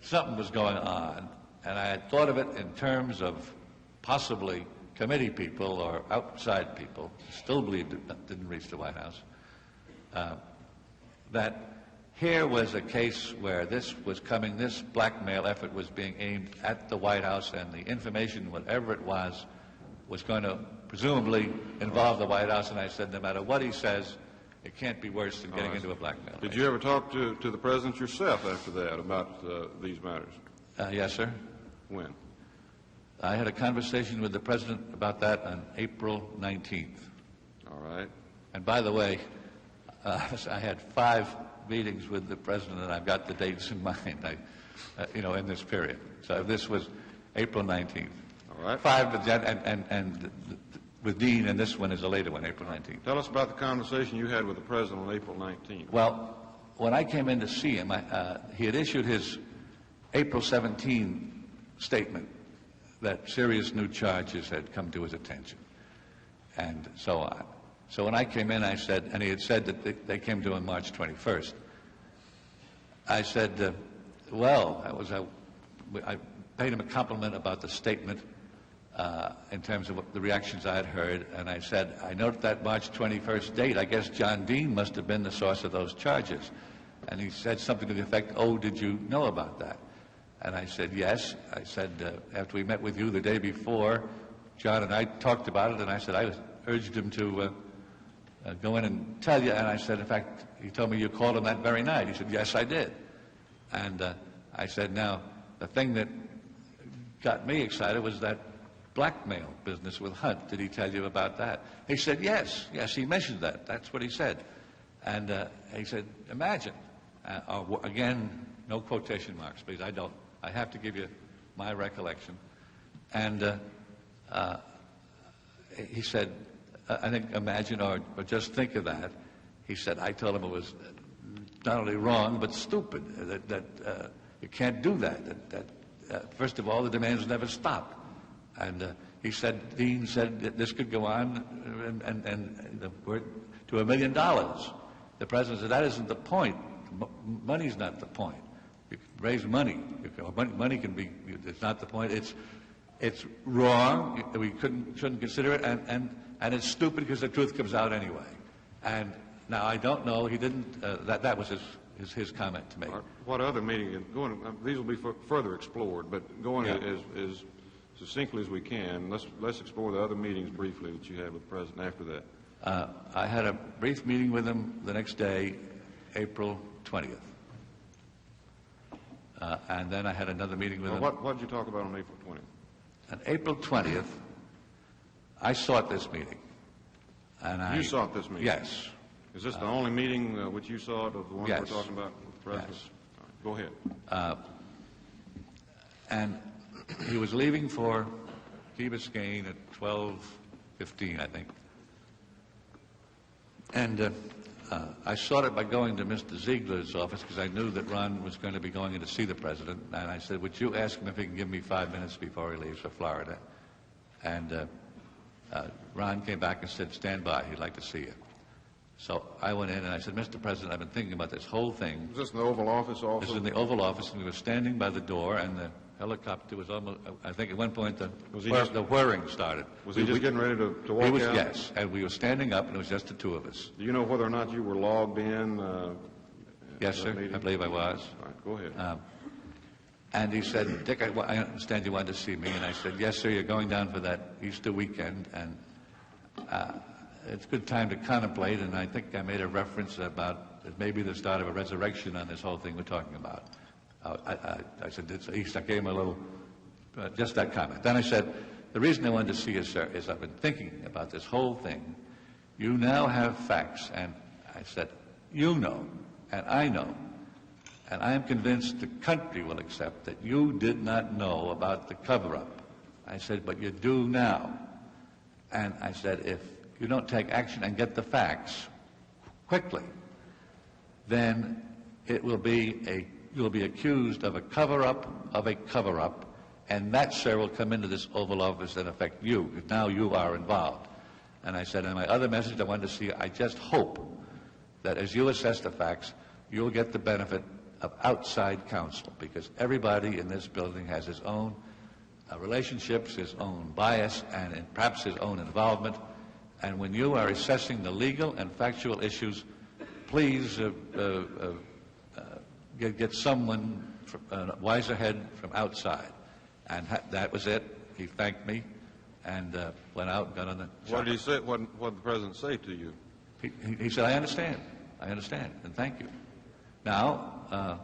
Speaker 1: something was going on, and I had thought of it in terms of possibly committee people or outside people, still believed it didn't reach the White House, that here was a case where this blackmail effort was being aimed at the White House, and the information, whatever it was going to presumably involve the White House. And I said, no matter what he says, it can't be worse than getting into a blackmail.
Speaker 9: Did you ever talk to the President yourself after that about these matters?
Speaker 1: Yes, sir.
Speaker 9: When?
Speaker 1: I had a conversation with the President about that on April 19th.
Speaker 9: All right.
Speaker 1: And by the way, I had 5 meetings with the President, and I've got the dates in mind, in this period. So this was April 19th.
Speaker 9: All right.
Speaker 1: 5 with that, and with Dean, and this one is a later one, April 19th.
Speaker 9: Tell us about the conversation you had with the President on April 19th.
Speaker 1: Well, when I came in to see him, he had issued his April 17 statement that serious new charges had come to his attention, and so on. So when I came in, I said, and he had said that they came to him March 21st. I said, I paid him a compliment about the statement in terms of the reactions I had heard, and I said, I note that March 21st date. I guess John Dean must have been the source of those charges. And he said something to the effect, oh, did you know about that? And I said, yes. I said, after we met with you the day before, John and I talked about it, and I said, I urged him to go in and tell you. And I said, in fact, he told me you called him that very night. He said, yes, I did. And I said, now, the thing that got me excited was that blackmail business with Hunt. Did he tell you about that? He said, yes, he mentioned that. That's what he said. And he said, imagine. Again, no quotation marks, please. I have to give you my recollection. And he said, I think imagine or just think of that. He said, I told him it was not only wrong, but stupid, that you can't do that. First of all, the demands never stop. And he said, Dean said that this could go on and to $1 million. The President said, that isn't the point. Money's not the point. You can raise money. Money can be, it's not the point. It's wrong. We shouldn't consider it. And it's stupid because the truth comes out anyway. And now I don't know. He didn't. That was his comment to me.
Speaker 9: What other meeting? These will be further explored, but going as succinctly as we can. Let's explore the other meetings briefly that you had with the President after that.
Speaker 1: I had a brief meeting with him the next day, April 20th. And then I had another meeting with him.
Speaker 9: What did you talk about on April 20th?
Speaker 1: On April 20th, I sought this meeting.
Speaker 9: You sought this meeting?
Speaker 1: Yes.
Speaker 9: Is this the only meeting which you sought of the one we're talking about with the President?
Speaker 1: Yes.
Speaker 9: All right, go ahead.
Speaker 1: And he was leaving for Key Biscayne at 12:15, I think. And I sought it by going to Mr. Ziegler's office because I knew that Ron was going to be going in to see the President. And I said, would you ask him if he can give me 5 minutes before he leaves for Florida? And Ron came back and said, stand by, he'd like to see you. So I went in and I said, Mr. President, I've been thinking about this whole thing.
Speaker 9: Was this in the Oval Office also?
Speaker 1: This was in the Oval Office, and we were standing by the door, and the helicopter was almost, I think at one point the whirring started.
Speaker 9: Was he just getting ready to walk out?
Speaker 1: Yes, and we were standing up, and it was just the two of us.
Speaker 9: Do you know whether or not you were logged in
Speaker 1: Yes, sir.
Speaker 9: meeting?
Speaker 1: I believe I was.
Speaker 9: All right, go ahead.
Speaker 1: And he said, Dick, I understand you wanted to see me. And I said, yes, sir, you're going down for that Easter weekend. And it's a good time to contemplate. And I think I made a reference about it may be the start of a resurrection on this whole thing we're talking about. I said, it's Easter. I gave him a little, just that comment. Then I said, the reason I wanted to see you, sir, is I've been thinking about this whole thing. You now have facts. And I said, you know, and I know. And I am convinced the country will accept that you did not know about the cover-up. I said, but you do now. And I said, if you don't take action and get the facts quickly, then it will be you'll be accused of a cover-up, and that, sir, will come into this Oval Office and affect you, because now you are involved. And I said, in my other message I wanted to see, I just hope that as you assess the facts, you'll get the benefit of outside counsel, because everybody in this building has his own relationships, his own bias, and perhaps his own involvement. And when you are assessing the legal and factual issues, please get someone, a wiser head from outside. And that was it. He thanked me and went out and got on the
Speaker 9: What did he say? What did the President say to you?
Speaker 1: He said, I understand, and thank you. Now,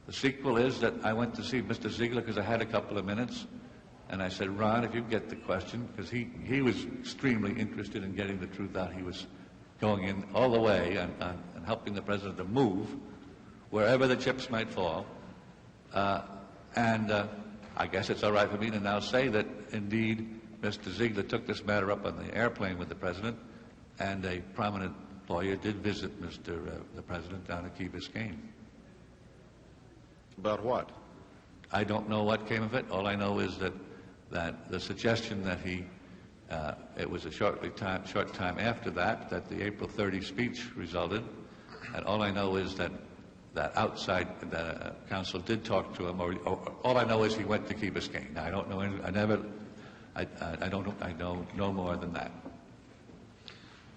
Speaker 1: the sequel is that I went to see Mr. Ziegler because I had a couple of minutes, and I said, Ron, if you get the question, because he was extremely interested in getting the truth out. He was going in all the way and helping the President to move wherever the chips might fall. And I guess it's all right for me to now say that, indeed, Mr. Ziegler took this matter up on the airplane with the President, and a prominent lawyer did visit the President down at Key Biscayne.
Speaker 9: About what?
Speaker 1: I don't know what came of it. All I know is that the suggestion that it was a short time after that the April 30 speech resulted, and all I know is that outside counsel did talk to him. Or all I know is he went to Key Biscayne. I don't know. I don't know more than that.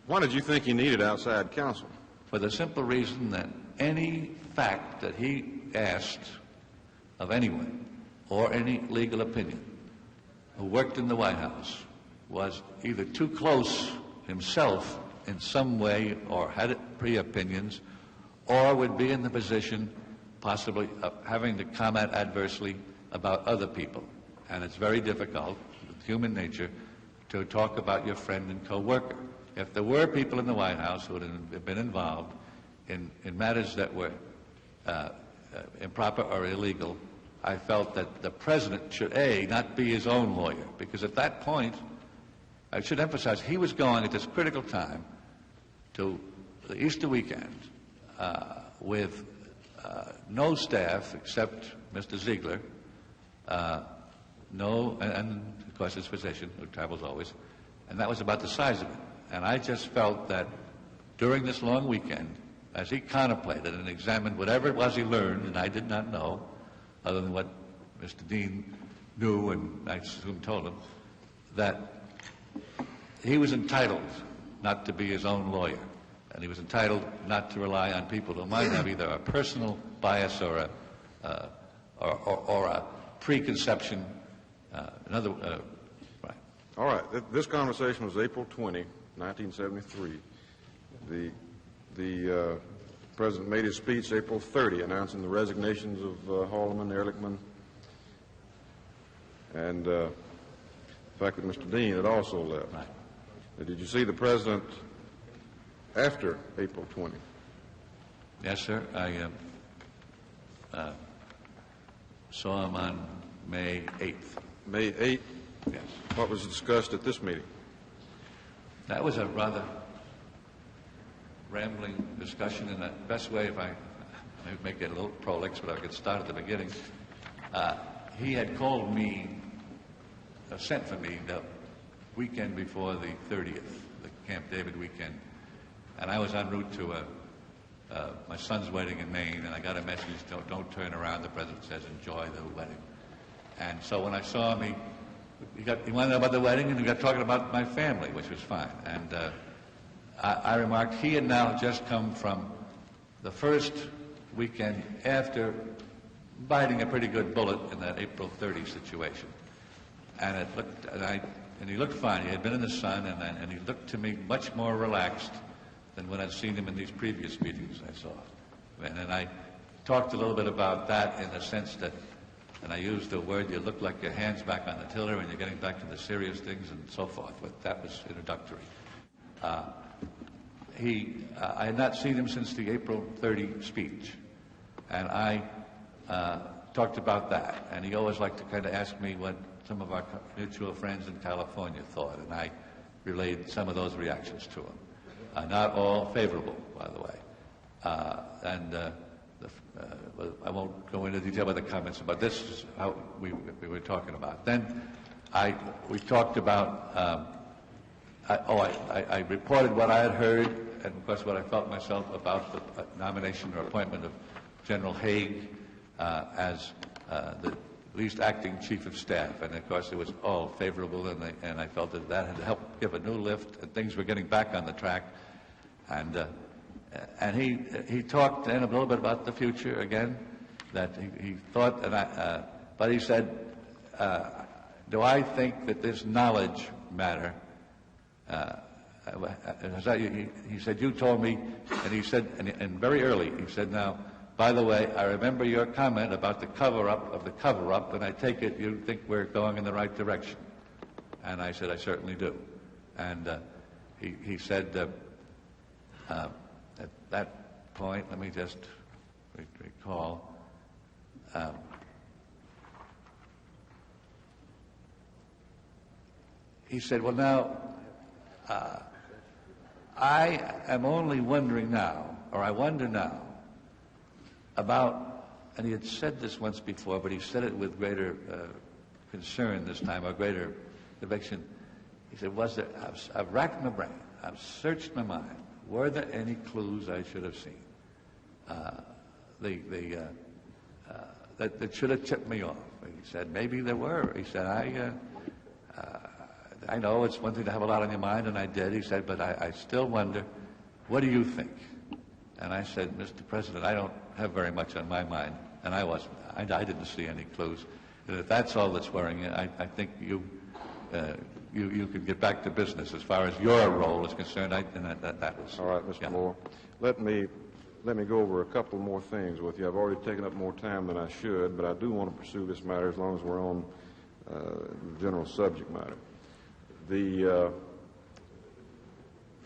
Speaker 9: Why did you think he needed outside counsel?
Speaker 1: For the simple reason that any fact that he asked of anyone or any legal opinion who worked in the White House was either too close himself in some way or had pre-opinions, or would be in the position possibly of having to comment adversely about other people. And it's very difficult, with human nature, to talk about your friend and co-worker. If there were people in the White House who had been involved in matters that were improper or illegal, I felt that the President should, not be his own lawyer, because at that point, I should emphasize, he was going at this critical time to the Easter weekend with no staff except Mr. Ziegler, and of course his physician, who travels always, and that was about the size of it. And I just felt that during this long weekend, as he contemplated and examined whatever it was he learned, and I did not know, other than what Mr. Dean knew and I assume told him, that he was entitled not to be his own lawyer. And he was entitled not to rely on people who might have either a personal bias or a preconception. Right.
Speaker 9: All right. This conversation was April 20, 1973. The President made his speech April 30, announcing the resignations of Haldeman, Ehrlichman, and the fact that Mr. Dean had also left.
Speaker 1: Right.
Speaker 9: Did you see the President after April 20?
Speaker 1: Yes, sir. I saw him on May 8th.
Speaker 9: May 8th?
Speaker 1: Yes.
Speaker 9: What was discussed at this meeting?
Speaker 1: That was a rather rambling discussion in the best way, if I make it a little prolix, but I could start at the beginning. He had called me, sent for me the weekend before the 30th, the Camp David weekend, and I was en route to my son's wedding in Maine, and I got a message, don't turn around, the President says, enjoy the wedding. And so when I saw him, he wanted to know about the wedding, and we got talking about my family, which was fine. And I remarked he had now just come from the first weekend after biting a pretty good bullet in that April 30 situation. And it looked, and he looked fine. He had been in the sun, and he looked to me much more relaxed than when I'd seen him in these previous meetings I saw. And I talked a little bit about that in the sense that, and I used the word, you look like your hand's back on the tiller and you're getting back to the serious things and so forth, but that was introductory. I had not seen him since the April 30 speech, and I talked about that, and he always liked to kind of ask me what some of our mutual friends in California thought, and I relayed some of those reactions to him. Not all favorable, by the way. I won't go into detail about the comments, but this is how we were talking about. Then we talked about, I reported what I had heard, and of course what I felt myself about the nomination or appointment of General Haig as the least acting chief of staff, and of course it was all favorable, and I felt that had helped give a new lift, and things were getting back on the track. And he talked then a little bit about the future again, that he thought, but he said, do I think that this knowledge matter, he said, you told me, and he said, and very early, he said, now, by the way, I remember your comment about the cover-up of the cover-up, and I take it you think we're going in the right direction. And I said, I certainly do. And he said, at that point, let me just recall, he said, well, now, I am only wondering now, or I wonder now, about, and he had said this once before, but he said it with greater concern this time, or greater conviction. He said, I've racked my brain, I've searched my mind. Were there any clues I should have seen that should have tipped me off? He said, maybe there were. He said, I know it's one thing to have a lot on your mind, and I did. He said, but I still wonder, what do you think? And I said, Mr. President, I don't have very much on my mind, and I didn't see any clues. And if that's all that's worrying you, I think you can get back to business as far as your role is concerned. That was
Speaker 9: all right, Mr. Moore. Let me go over a couple more things with you. I've already taken up more time than I should, but I do want to pursue this matter as long as we're on the general subject matter. The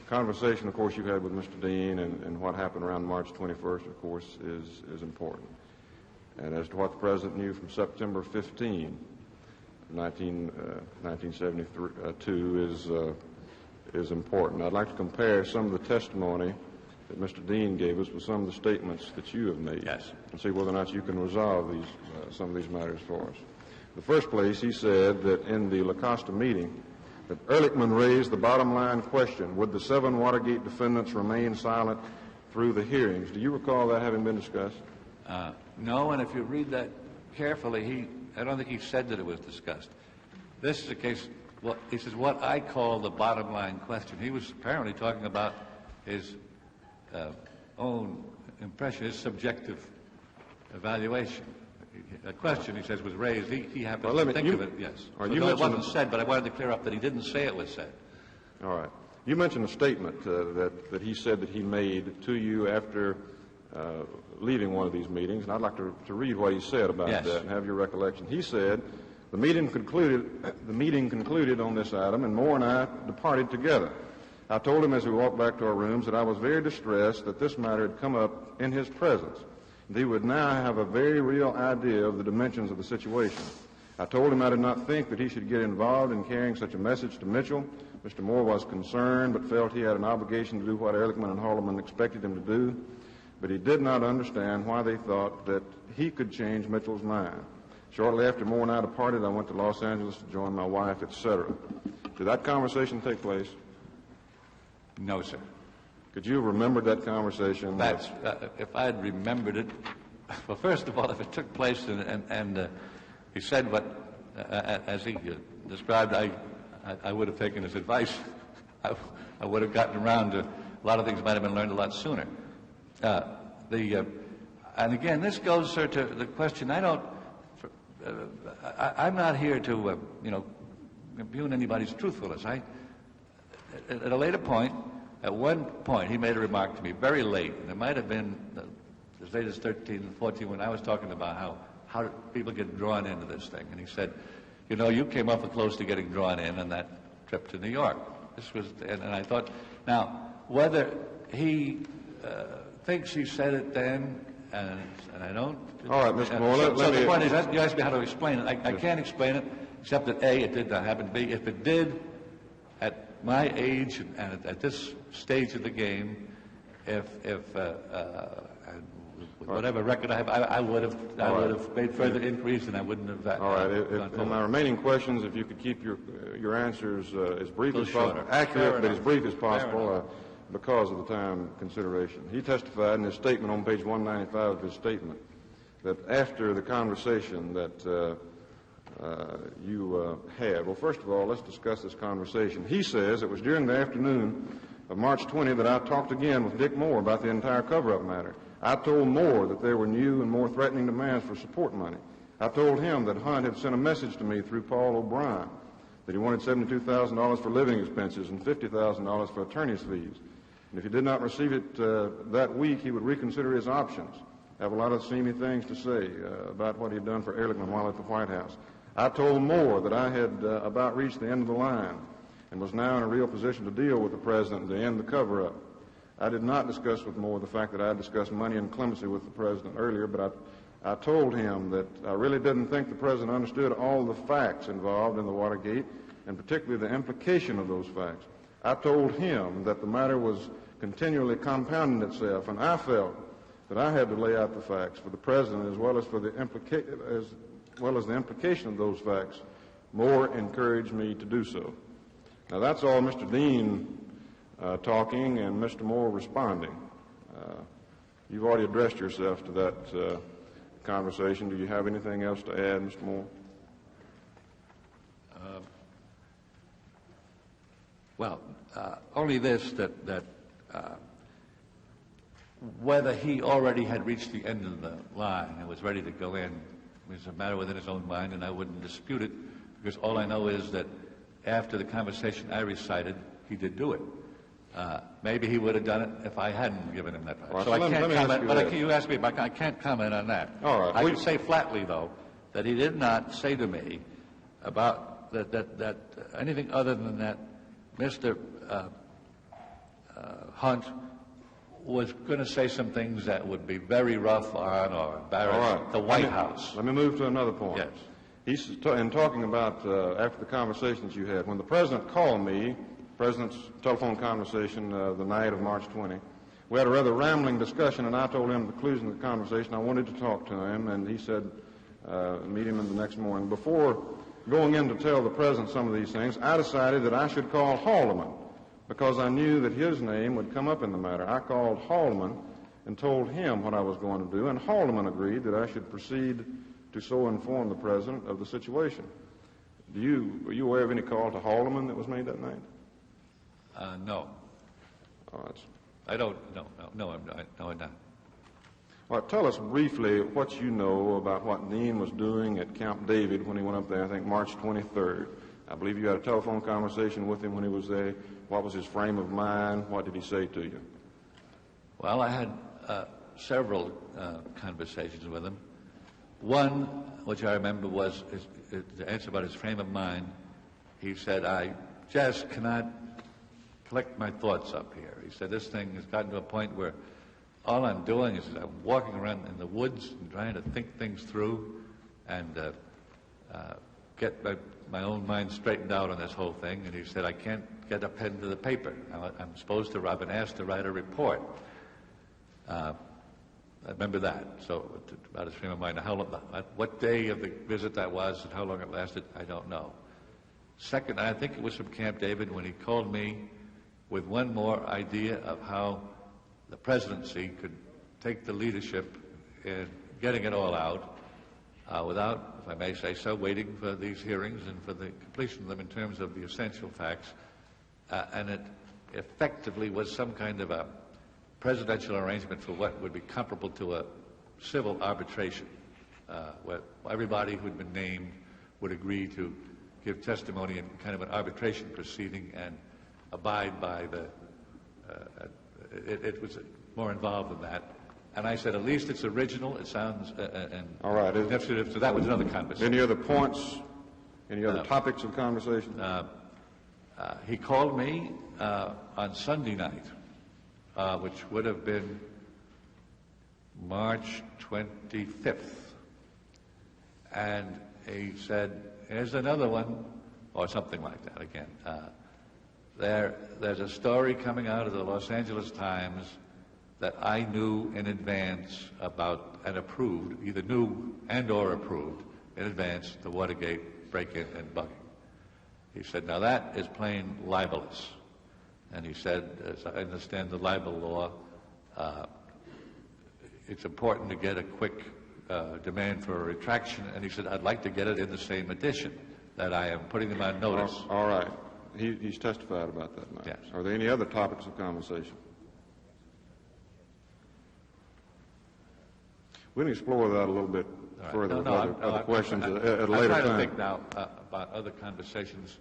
Speaker 9: conversation, of course, you had with Mr. Dean and what happened around March 21st, of course, is important. And as to what the President knew from September 15, 1972 is important. I'd like to compare some of the testimony that Mr. Dean gave us with some of the statements that you have made.
Speaker 1: Yes.
Speaker 9: And see whether or not you can resolve some of these matters for us. In the first place, he said that in the La Costa meeting, that Ehrlichman raised the bottom line question, would the 7 Watergate defendants remain silent through the hearings? Do you recall that having been discussed?
Speaker 1: No, and if you read that carefully, I don't think he said that it was discussed. This is a case, he says, what I call the bottom line question. He was apparently talking about his own impression, his subjective evaluation. A question, he says, was raised. He happened to think of it, yes. It wasn't said, but I wanted to clear up that he didn't say it was said.
Speaker 9: All right. You mentioned a statement that he said that he made to you after leaving one of these meetings, and I'd like to read what he said about that and have your recollection. He said, the meeting concluded on this item, and Moore and I departed together. I told him as we walked back to our rooms that I was very distressed that this matter had come up in his presence. He would now have a very real idea of the dimensions of the situation. I told him I did not think that he should get involved in carrying such a message to Mitchell. Mr. Moore was concerned, but felt he had an obligation to do what Ehrlichman and Haldeman expected him to do. But he did not understand why they thought that he could change Mitchell's mind. Shortly after Moore and I departed, I went to Los Angeles to join my wife, etc. Did that conversation take place?
Speaker 1: No, sir.
Speaker 9: Could you have remembered that conversation?
Speaker 1: If I had remembered it, well, first of all, if it took place and he said what, as he described, I would have taken his advice. I would have gotten around to a lot of things might have been learned a lot sooner. And again, this goes, sir, to the question. I'm not here to, impugn anybody's truthfulness. At a later point, at one point, he made a remark to me very late, and it might have been as late as 13 and 14 when I was talking about how people get drawn into this thing. And he said, you came awful close to getting drawn in on that trip to New York. This was, and I thought, now, whether he thinks he said it then, and I don't.
Speaker 9: All right, Mr. Moore.
Speaker 1: So the point is, you asked me how to explain it. I can't explain it, except that A, it did not happen. B, if it did, at my age and at this stage of the game, whatever record I have, I would have made further inquiries, and I wouldn't have.
Speaker 9: All right. In my remaining questions, if you could keep your answers as brief as possible, accurate, but as brief as possible, because of the time consideration. He testified in his statement on page 195 of his statement that after the conversation that you had, well, first of all, let's discuss this conversation. He says it was during the afternoon of March 20 that I talked again with Dick Moore about the entire cover-up matter. I told Moore that there were new and more threatening demands for support money. I told him that Hunt had sent a message to me through Paul O'Brien that he wanted $72,000 for living expenses and $50,000 for attorney's fees. And if he did not receive it that week, he would reconsider his options. I have a lot of seamy things to say about what he had done for Ehrlichman while at the White House. I told Moore that I had about reached the end of the line and was now in a real position to deal with the president and to end the cover-up. I did not discuss with Moore the fact that I had discussed money and clemency with the president earlier, but I told him that I really didn't think the president understood all the facts involved in the Watergate, and particularly the implication of those facts. I told him that the matter was continually compounding itself, and I felt that I had to lay out the facts for the president as well as for the implication of those facts. Moore encouraged me to do so. Now that's all Mr. Dean talking and Mr. Moore responding. You've already addressed yourself to that conversation. Do you have anything else to add, Mr. Moore?
Speaker 1: Only this, that whether he already had reached the end of the line and was ready to go in was a matter within his own mind, and I wouldn't dispute it, because all I know is that after the conversation I recited, he did do it. Maybe he would have done it if I hadn't given him that.
Speaker 9: Right,
Speaker 1: so I can't comment. But
Speaker 9: you
Speaker 1: asked me, but I can't comment on that.
Speaker 9: All right.
Speaker 1: I can say flatly, though, that he did not say to me about that anything other than that Mr. Hunt was going to say some things that would be very rough on or embarrass the White House.
Speaker 9: Let me move to another point.
Speaker 1: Yes.
Speaker 9: He's in talking about after the conversations you had. When the president called me, president's telephone conversation the night of March 20, we had a rather rambling discussion, and I told him at the conclusion of the conversation I wanted to talk to him, and he said meet him in the next morning. Before going in to tell the president some of these things, I decided that I should call Haldeman, because I knew that his name would come up in the matter. I called Haldeman and told him what I was going to do, and Haldeman agreed that I should proceed to so inform the president of the situation. Were you aware of any call to Haldeman that was made that night?
Speaker 1: No.
Speaker 9: All right.
Speaker 1: I don't. No, I'm not. No, I'm not.
Speaker 9: Well, tell us briefly what you know about what Dean was doing at Camp David when he went up there, I think March 23rd. I believe you had a telephone conversation with him when he was there. What was his frame of mind? What did he say to you?
Speaker 1: Well, I had several conversations with him. One, which I remember, was to answer about his frame of mind. He said, I just cannot collect my thoughts up here. He said, this thing has gotten to a point where all I'm doing is I'm walking around in the woods and trying to think things through and get my own mind straightened out on this whole thing. And he said, I can't get a pen to the paper. I'm supposed to, I've been asked to write a report. I remember that. So about his frame of mind. What day of the visit that was and how long it lasted, I don't know. Second, I think it was from Camp David when he called me with one more idea of how the presidency could take the leadership in getting it all out without, if I may say so, waiting for these hearings and for the completion of them in terms of the essential facts. And it effectively was some kind of a presidential arrangement for what would be comparable to a civil arbitration, where everybody who had been named would agree to give testimony in kind of an arbitration proceeding and abide by the, it was more involved than that. And I said, at least it's original, it sounds,
Speaker 9: all right.
Speaker 1: So that was another conversation.
Speaker 9: Any other points, any other topics of conversation?
Speaker 1: He called me on Sunday night, which would have been March 25th. And he said, here's another one, or something like that again. There's a story coming out of the Los Angeles Times that I knew in advance about and approved, either knew and or approved in advance, the Watergate break-in and bugging. He said, now that is plain libelous. And he said, as I understand the libel law, it's important to get a quick demand for a retraction. And he said, I'd like to get it in the same edition, that I am putting them on notice.
Speaker 9: All right. He's testified about that matter.
Speaker 1: Yes.
Speaker 9: Are there any other topics of conversation? We can explore that a little bit further with other questions at a later time.
Speaker 1: I'm trying to think now about other conversations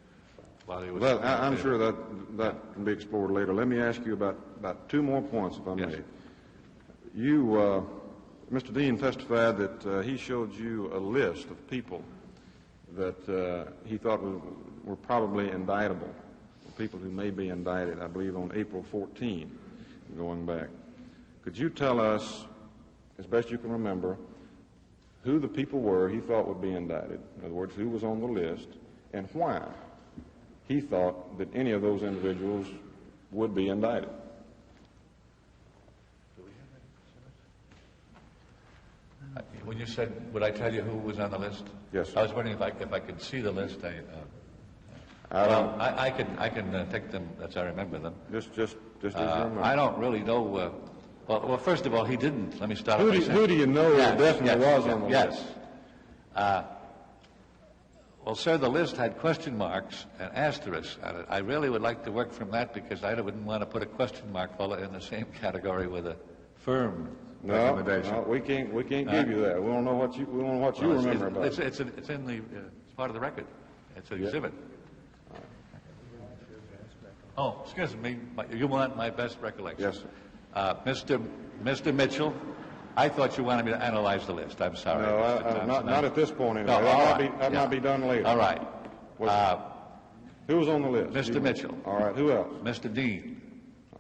Speaker 1: while he was...
Speaker 9: Well, I'm sure that can be explored later. Let me ask you about two more points, if I may. You, Mr. Dean testified that he showed you a list of people that he thought were probably indictable, people who may be indicted, I believe, on April 14, going back. Could you tell us, as best you can remember, who the people were he thought would be indicted? In other words, who was on the list, and why he thought that any of those individuals would be indicted?
Speaker 1: When you said, would I tell you who was on the list?
Speaker 9: Yes.
Speaker 1: I was wondering if I could see the list. I can take them as I remember them.
Speaker 9: Just as you remember.
Speaker 1: I don't really know. Well, first of all, he didn't. Let me start.
Speaker 9: Who do you know that definitely was on the list?
Speaker 1: Yes. Well, sir, the list had question marks and asterisks on it. I really would like to work from that because I wouldn't want to put a question mark fellow in the same category with a firm recommendation.
Speaker 9: No, we can't give you that. We don't know what you remember about it.
Speaker 1: It's in the it's part of the record. It's an exhibit. Oh, excuse me. You want my best recollection?
Speaker 9: Yes, sir.
Speaker 1: Mr. Mitchell, I thought you wanted me to analyze the list. I'm sorry.
Speaker 9: No, not at this point. Anyway.
Speaker 1: No,
Speaker 9: that might be done later.
Speaker 1: All right.
Speaker 9: Who was on the list?
Speaker 1: Mr. Mitchell.
Speaker 9: All right. Who else?
Speaker 1: Mr. Dean.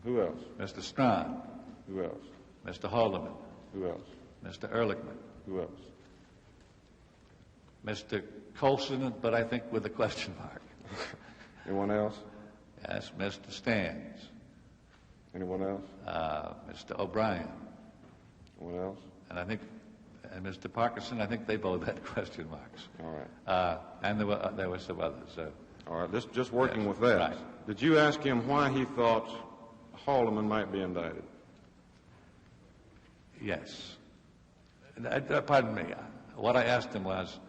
Speaker 9: Who else?
Speaker 1: Mr. Strawn.
Speaker 9: Who else?
Speaker 1: Mr. Haldeman.
Speaker 9: Who else?
Speaker 1: Mr. Ehrlichman.
Speaker 9: Who else?
Speaker 1: Mr. Colson, but I think with a question mark.
Speaker 9: Anyone else?
Speaker 1: Yes, Mr. Stans.
Speaker 9: Anyone else?
Speaker 1: Mr. O'Brien.
Speaker 9: Anyone else?
Speaker 1: And Mr. Parkinson, I think they both had question marks.
Speaker 9: All right.
Speaker 1: And there were some others.
Speaker 9: All right, just working with that.
Speaker 1: Right.
Speaker 9: Did you ask him why he thought Haldeman might be indicted?
Speaker 1: Yes. Pardon me. What I asked him was,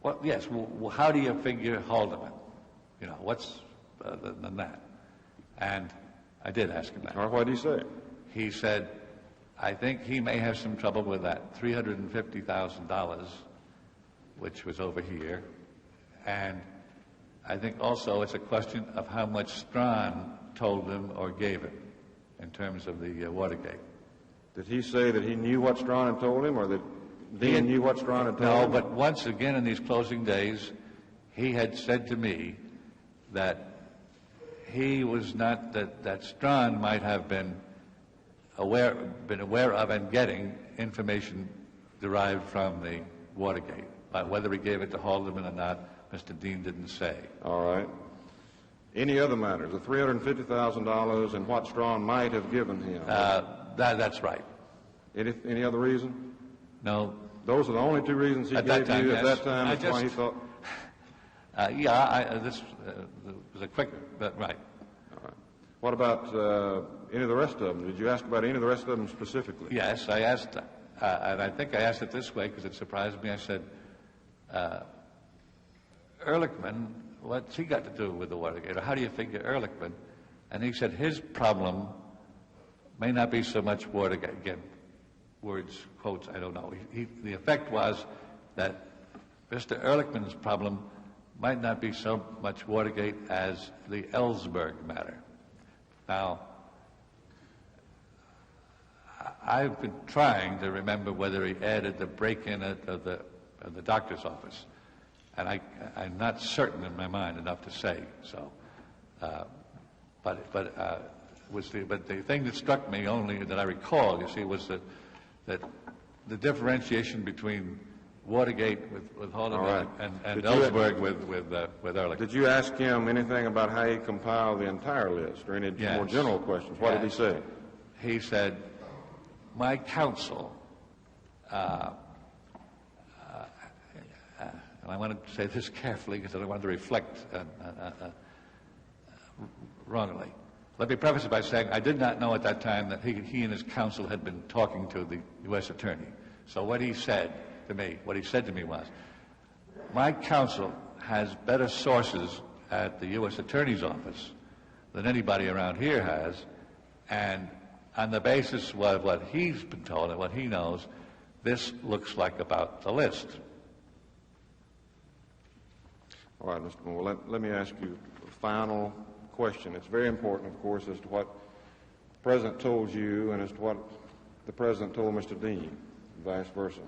Speaker 1: how do you figure Haldeman? You know, what's than that? And I did ask him that.
Speaker 9: All right, what did he say?
Speaker 1: He said, I think he may have some trouble with that $350,000, which was over here. And I think also it's a question of how much Strawn told him or gave him in terms of the Watergate.
Speaker 9: Did he say that he knew what Strawn had told him, or that Dean knew what Strawn had told him?
Speaker 1: No, but once again in these closing days, he had said to me that he was not, that Strawn might have been aware of and getting information derived from the Watergate. But whether he gave it to Haldeman or not, Mr. Dean didn't say.
Speaker 9: All right. Any other matters? The $350,000 and what Strawn might have given him?
Speaker 1: That's right.
Speaker 9: Any other reason?
Speaker 1: No.
Speaker 9: Those are the only two reasons he gave you at that time? That's why he thought...
Speaker 1: this was a quick, but right.
Speaker 9: All right. What about any of the rest of them? Did you ask about any of the rest of them specifically?
Speaker 1: Yes, I asked, and I think I asked it this way because it surprised me. I said, Ehrlichman, what's he got to do with the Watergate? Or how do you figure Ehrlichman? And he said his problem may not be so much Watergate. Again, words, quotes, I don't know. The effect was that Mr. Ehrlichman's problem might not be so much Watergate as the Ellsberg matter. Now, I've been trying to remember whether he added the break-in of the doctor's office, and I'm not certain in my mind enough to say so. But the thing that struck me only that I recall, you see, was that the differentiation between Watergate with Haldeman and Ellsberg with Ehrlich.
Speaker 9: Did you ask him anything about how he compiled the entire list, or any more general questions? What did he say?
Speaker 1: He said, my counsel, and I want to say this carefully because I don't want to reflect wrongly. Let me preface it by saying I did not know at that time that he and his counsel had been talking to the U.S. attorney. So what he said to me was, my counsel has better sources at the U.S. attorney's office than anybody around here has, and on the basis of what he's been told and what he knows, this looks like about the list.
Speaker 9: All right, Mr. Moore, let me ask you a final question. It's very important, of course, as to what the President told you and as to what the President told Mr. Dean, and vice versa.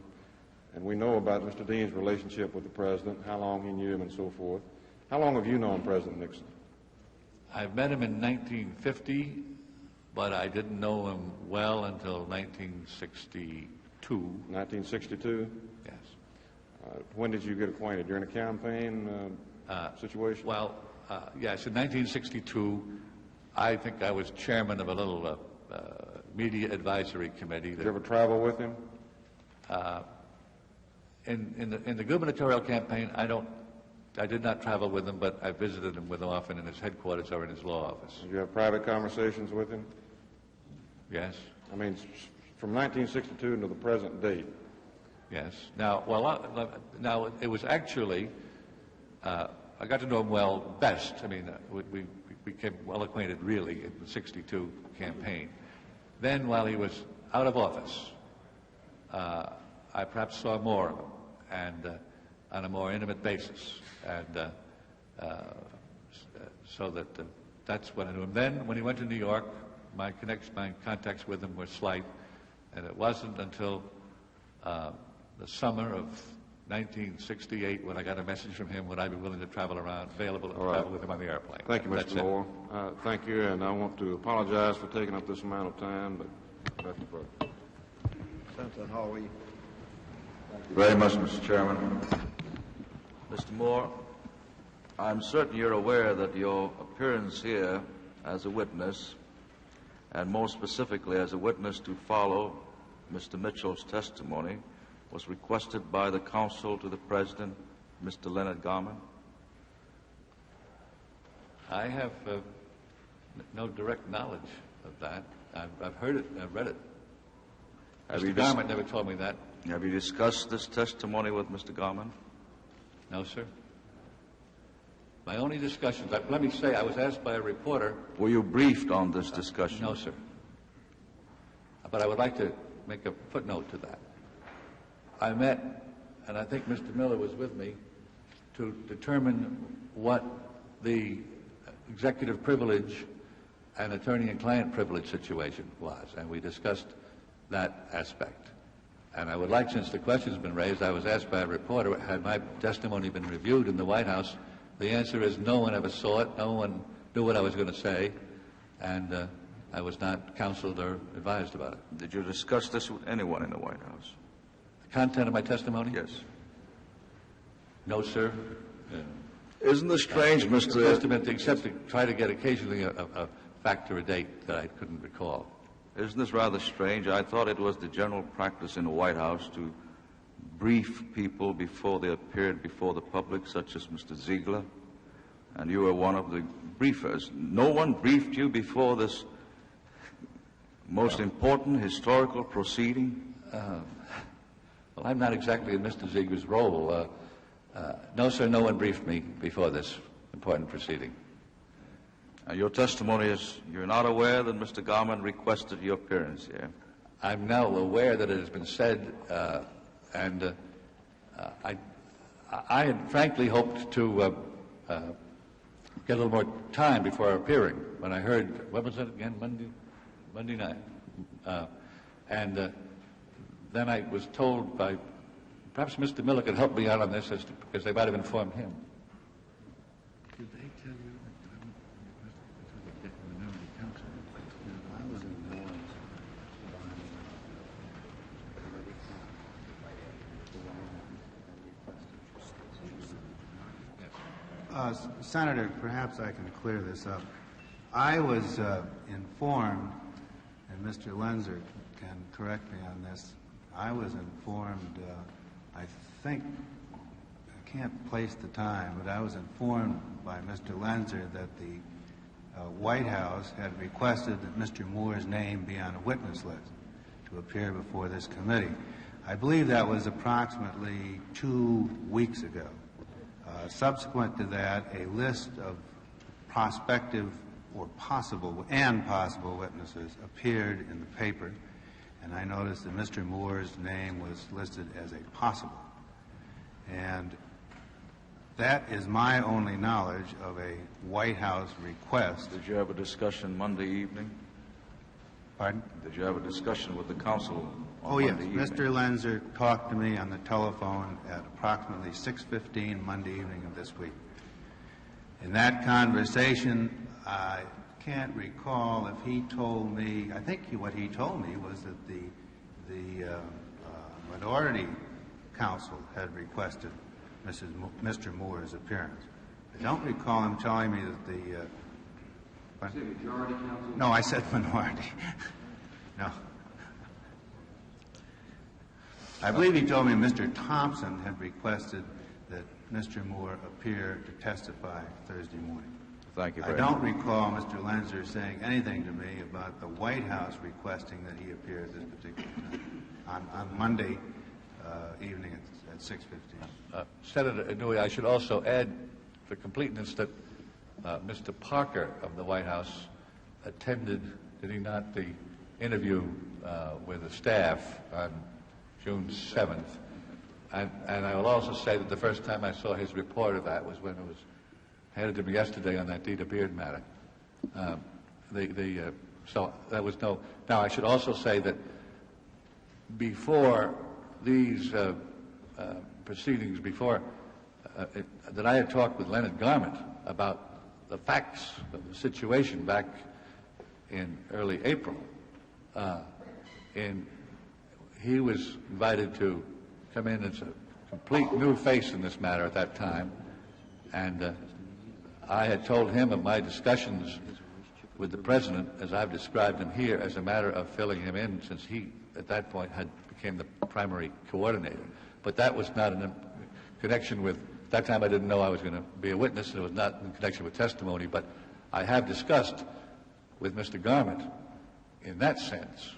Speaker 9: And we know about Mr. Dean's relationship with the President, how long he knew him and so forth. How long have you known President Nixon?
Speaker 1: I've met him in 1950, but I didn't know him well until 1962.
Speaker 9: 1962?
Speaker 1: Yes.
Speaker 9: When did you get acquainted? During a campaign situation?
Speaker 1: Well, yes, in 1962, I think I was chairman of a little media advisory committee.
Speaker 9: Did you ever travel with him?
Speaker 1: In the gubernatorial campaign, I did not travel with him, but I visited him with often in his headquarters or in his law office.
Speaker 9: Did you have private conversations with him?
Speaker 1: Yes.
Speaker 9: I mean, from 1962 to the present date.
Speaker 1: Yes. Now, now it was actually, I got to know him well best. I mean, we became well acquainted really in the 62 campaign. Then, while he was out of office, I perhaps saw more of him, and on a more intimate basis, and so that's when I knew him. Then, when he went to New York, my contacts with him were slight, and it wasn't until the summer of 1968 when I got a message from him, would I be willing to travel around, available to travel with him on the airplane.
Speaker 9: Thank you, Mr. Moore. Thank you, and I want to apologize for taking up this amount of time, but nothing further.
Speaker 10: Senator Hawley.
Speaker 11: Thank you very much, Mr. Chairman. Mr. Moore, I'm certain you're aware that your appearance here as a witness, and more specifically as a witness to follow Mr. Mitchell's testimony, was requested by the counsel to the President, Mr. Leonard Garman.
Speaker 1: I have no direct knowledge of that. I've heard it and I've read it. Mr. Garman never told me that.
Speaker 11: Have you discussed this testimony with Mr. Garman?
Speaker 1: No, sir. My only discussions, let me say, I was asked by a reporter.
Speaker 11: Were you briefed on this discussion?
Speaker 1: No, sir. But I would like to make a footnote to that. I met, and I think Mr. Miller was with me, to determine what the executive privilege and attorney and client privilege situation was, and we discussed that aspect. And I would like, since the question's been raised, I was asked by a reporter, had my testimony been reviewed in the White House? The answer is no one ever saw it, no one knew what I was going to say, and I was not counseled or advised about it.
Speaker 11: Did you discuss this with anyone in the White House?
Speaker 1: The content of my testimony?
Speaker 11: Yes.
Speaker 1: No, sir.
Speaker 11: Isn't this strange, Mr.
Speaker 1: Except to try to get occasionally a fact or a date that I couldn't recall.
Speaker 11: Isn't this rather strange? I thought it was the general practice in the White House to brief people before they appeared before the public, such as Mr. Ziegler, and you were one of the briefers. No one briefed you before this most important historical proceeding?
Speaker 1: Well, I'm not exactly in Mr. Ziegler's role. No, sir, no one briefed me before this important proceeding.
Speaker 11: Your testimony is you're not aware that Mr. Garman requested your appearance here?
Speaker 1: I'm now aware that it has been said, and I had frankly hoped to get a little more time before appearing. When I heard, what was it again, Monday night? And then I was told by, perhaps Mr. Miller could help me out on this, because they might have informed him. Did they tell you that minority counsel? I was
Speaker 12: Senator, perhaps I can clear this up. I was informed, and Mr. Lenzer can correct me on this, I was informed, I think, I can't place the time, but I was informed by Mr. Lenzer that the White House had requested that Mr. Moore's name be on a witness list to appear before this committee. I believe that was approximately 2 weeks ago. Subsequent to that, a list of prospective or possible witnesses appeared in the paper, and I noticed that Mr. Moore's name was listed as a possible. And that is my only knowledge of a White House request.
Speaker 11: Did you have a discussion Monday evening?
Speaker 12: Pardon?
Speaker 11: Did you have a discussion with the counsel on
Speaker 12: Monday
Speaker 11: evening?
Speaker 12: Mr. Lenzer talked to me on the telephone at approximately 6:15 Monday evening of this week. In that conversation, I can't recall if he told me, I think what he told me was that the minority counsel had requested Mr. Moore's appearance. I don't recall him telling me that the...
Speaker 7: majority counsel?
Speaker 12: No, I said minority. No. I believe he told me Mr. Thompson had requested that Mr. Moore appear to testify Thursday morning.
Speaker 11: Thank you
Speaker 12: I
Speaker 11: very
Speaker 12: don't
Speaker 11: much.
Speaker 12: recall Mr. Lenzer saying anything to me about the White House requesting that he appear at this particular time on Monday evening at 6:15.
Speaker 1: Senator Inouye, I should also add for completeness that Mr. Parker of the White House attended, did he not, the interview with the staff on June 7th. And I will also say that the first time I saw his report of that was when it was handed to me yesterday on that Dita Beard matter. So that was no... Now, I should also say that before these proceedings, that I had talked with Leonard Garment about the facts of the situation back in early April. And he was invited to come in as a complete new face in this matter at that time. And I had told him of my discussions with the President, as I've described him here, as a matter of filling him in, since he, at that point, became the primary coordinator. But that was not in connection with... At that time, I didn't know I was going to be a witness, and it was not in connection with testimony. But I have discussed with Mr. Garment, in that sense,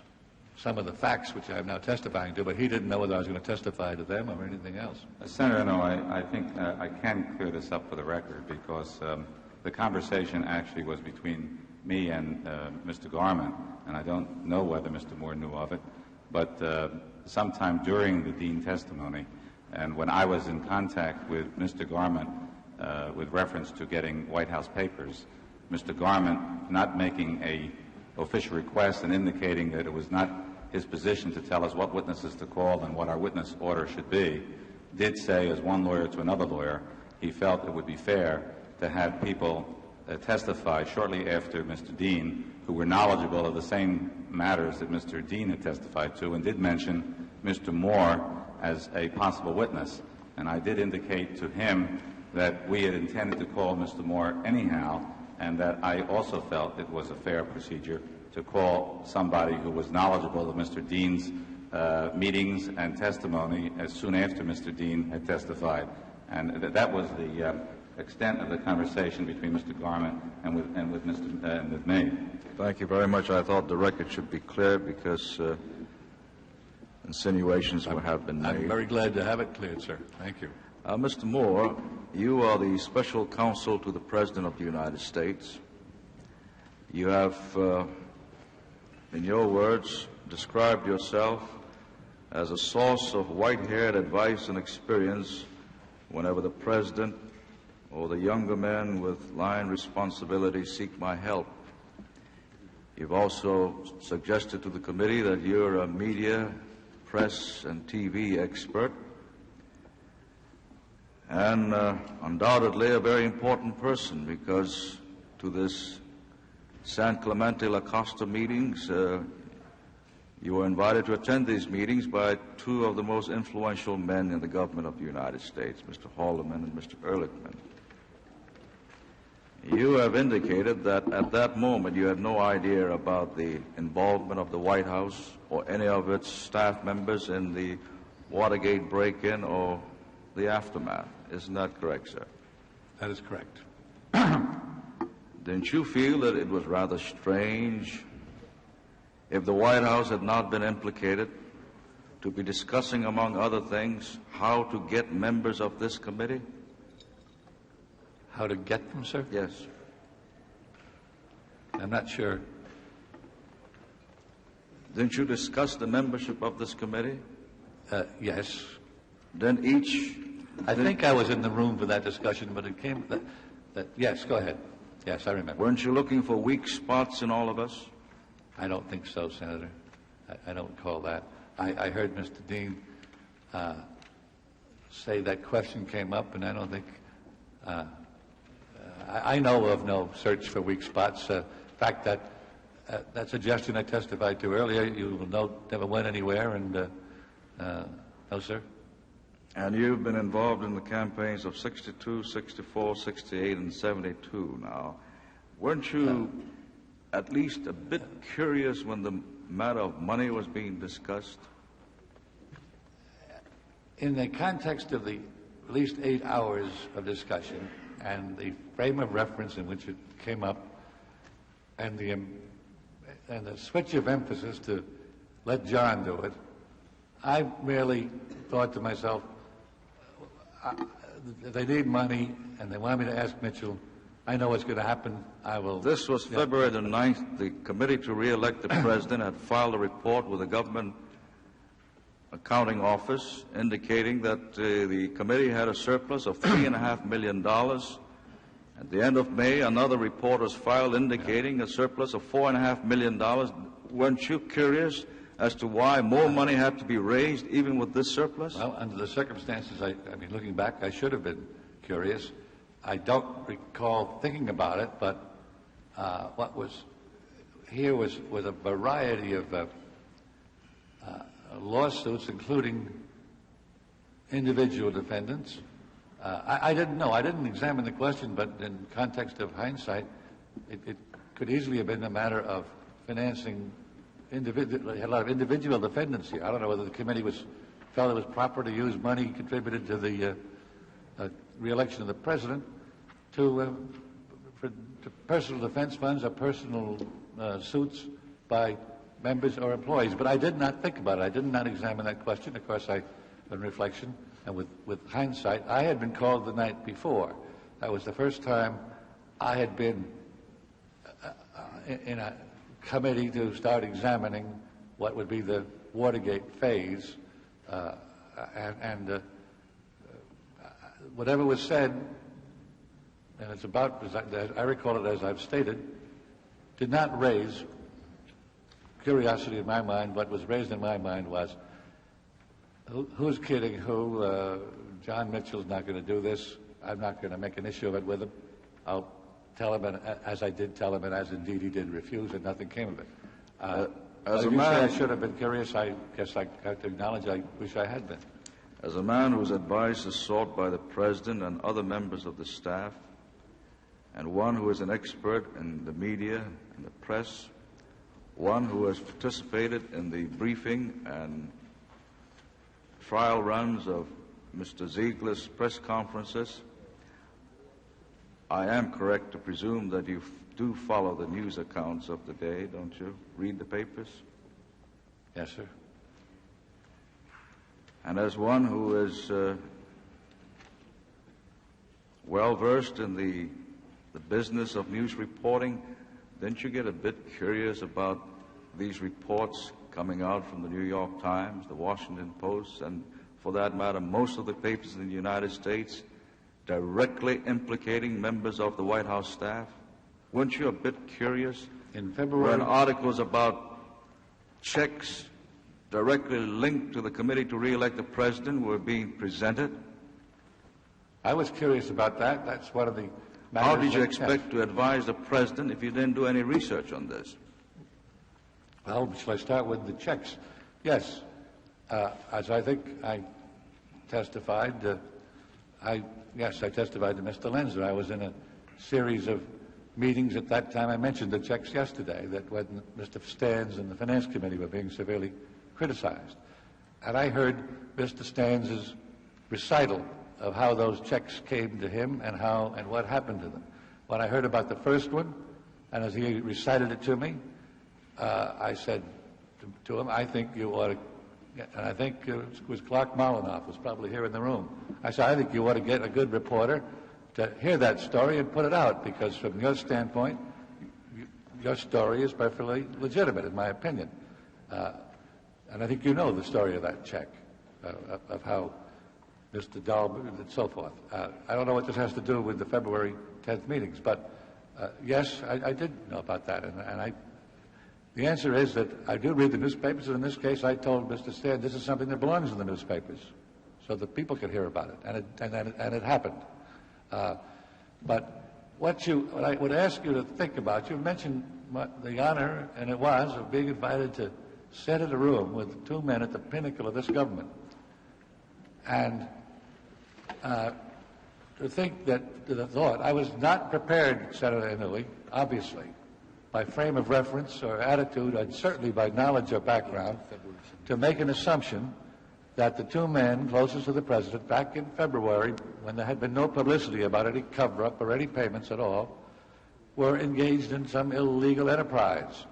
Speaker 1: some of the facts which I am now testifying to, but he didn't know whether I was going to testify to them or anything else.
Speaker 13: Senator, no, I think I can clear this up for the record, because the conversation actually was between me and Mr. Garment, and I don't know whether Mr. Moore knew of it, but sometime during the Dean testimony, and when I was in contact with Mr. Garment with reference to getting White House papers, Mr. Garment, not making a official request and indicating that it was not his position to tell us what witnesses to call and what our witness order should be, did say, as one lawyer to another lawyer, he felt it would be fair to have people testify shortly after Mr. Dean, who were knowledgeable of the same matters that Mr. Dean had testified to, and did mention Mr. Moore as a possible witness. And I did indicate to him that we had intended to call Mr. Moore anyhow, and that I also felt it was a fair procedure to call somebody who was knowledgeable of Mr. Dean's meetings and testimony as soon after Mr. Dean had testified. And that was the extent of the conversation between Mr. Garment and with me.
Speaker 11: Thank you very much. I thought the record should be clear, because insinuations have been made.
Speaker 1: I'm very glad to have it cleared, sir. Thank you.
Speaker 11: Mr. Moore, you are the special counsel to the President of the United States. You have, in your words, described yourself as a source of white-haired advice and experience whenever the President or the younger men with line responsibilities seek my help. You've also suggested to the committee that you're a media, press, and TV expert, and undoubtedly a very important person, because to this San Clemente La Costa meetings, you were invited to attend these meetings by two of the most influential men in the government of the United States, Mr. Haldeman and Mr. Ehrlichman. You have indicated that at that moment you had no idea about the involvement of the White House or any of its staff members in the Watergate break-in or the aftermath. Isn't that correct, sir?
Speaker 1: That is correct.
Speaker 11: Didn't you feel that it was rather strange, if the White House had not been implicated, to be discussing, among other things, how to get members of this committee?
Speaker 1: How to get them, sir?
Speaker 11: Yes.
Speaker 1: I'm not sure.
Speaker 11: Didn't you discuss the membership of this committee?
Speaker 1: Yes.
Speaker 11: Then each...
Speaker 1: I think I was in the room for that discussion, but it came that yes, go ahead. Yes, I remember.
Speaker 11: Weren't you looking for weak spots in all of us?
Speaker 1: I don't think so, Senator. I don't call that. I heard Mr. Dean say that question came up, and I don't think... I know of no search for weak spots. In fact, that suggestion I testified to earlier, you will note, never went anywhere, and no, sir.
Speaker 11: And you've been involved in the campaigns of 62, 64, 68, and 72 now. Weren't you at least a bit curious when the matter of money was being discussed?
Speaker 1: In the context of the at least 8 hours of discussion and the frame of reference in which it came up and the switch of emphasis to let John do it, I merely thought to myself, if they need money and they want me to ask Mitchell, I know what's going to happen. I will.
Speaker 11: This was February the 9th. The committee to re-elect the president had filed a report with the government accounting office indicating that the committee had a surplus of $3.5 million. At the end of May, another report was filed indicating a surplus of $4.5 million. Weren't you curious as to why more money had to be raised even with this surplus?
Speaker 1: Well, under the circumstances, I mean, looking back, I should have been curious. I don't recall thinking about it, but what was here was a variety of lawsuits, including individual defendants. I didn't know. I didn't examine the question, but in context of hindsight, it could easily have been a matter of financing individual. Had a lot of individual defendants here. I don't know whether the committee felt it was proper to use money contributed to the re-election of the president to personal defense funds or personal suits by members or employees. But I did not think about it. I did not examine that question. Of course, on reflection and with hindsight, I had been called the night before. That was the first time I had been in a committee to start examining what would be the Watergate phase, and whatever was said, and it's about, as I recall it as I've stated, did not raise curiosity in my mind. What was raised in my mind was, who's kidding who? John Mitchell's not going to do this. I'm not going to make an issue of it with him. I'll tell him, and as I did tell him, and as indeed he did refuse, and nothing came of it.
Speaker 11: As
Speaker 1: a
Speaker 11: man,
Speaker 1: I should have been curious. I guess I have to acknowledge I wish I had been.
Speaker 11: As a man whose advice is sought by the president and other members of the staff, and one who is an expert in the media and the press, one who has participated in the briefing and trial runs of Mr. Ziegler's press conferences, I am correct to presume that you do follow the news accounts of the day, don't you? Read the papers?
Speaker 1: Yes, sir.
Speaker 11: And as one who is well-versed in the business of news reporting, didn't you get a bit curious about these reports coming out from the New York Times, the Washington Post, and for that matter, most of the papers in the United States, directly implicating members of the White House staff? Weren't you a bit curious
Speaker 1: in February
Speaker 11: when articles about checks directly linked to the committee to re-elect the president were being presented?
Speaker 1: I was curious about that. That's one of the matters.
Speaker 11: How did you expect to advise the president if you didn't do any research on this?
Speaker 1: Well, shall I start with the checks? Yes. As I think I testified, I testified to Mr. Lenzer. I was in a series of meetings at that time. I mentioned the checks yesterday, that when Mr. Stans and the Finance Committee were being severely criticized. And I heard Mr. Stans's recital of how those checks came to him and what happened to them. When I heard about the first one, and as he recited it to me, I said to him, I think you ought to, and I think it was Clark Molinoff was probably here in the room. I said, I think you ought to get a good reporter to hear that story and put it out, because from your standpoint, your story is perfectly legitimate, in my opinion. And I think you know the story of that check, of how Mr. Dole and so forth. I don't know what this has to do with the February 10th meetings, but yes, I did know about that. The answer is that I do read the newspapers, and in this case I told Mr. Stans this is something that belongs in the newspapers so that people could hear about it, and it happened. But what I would ask you to think about, you mentioned the honor, and it was, of being invited to sit in a room with two men at the pinnacle of this government. And to think that, the thought, I was not prepared, Senator Inouye, obviously, by frame of reference or attitude, and certainly by knowledge or background, to make an assumption that the two men closest to the president back in February, when there had been no publicity about any cover-up or any payments at all, were engaged in some illegal enterprise.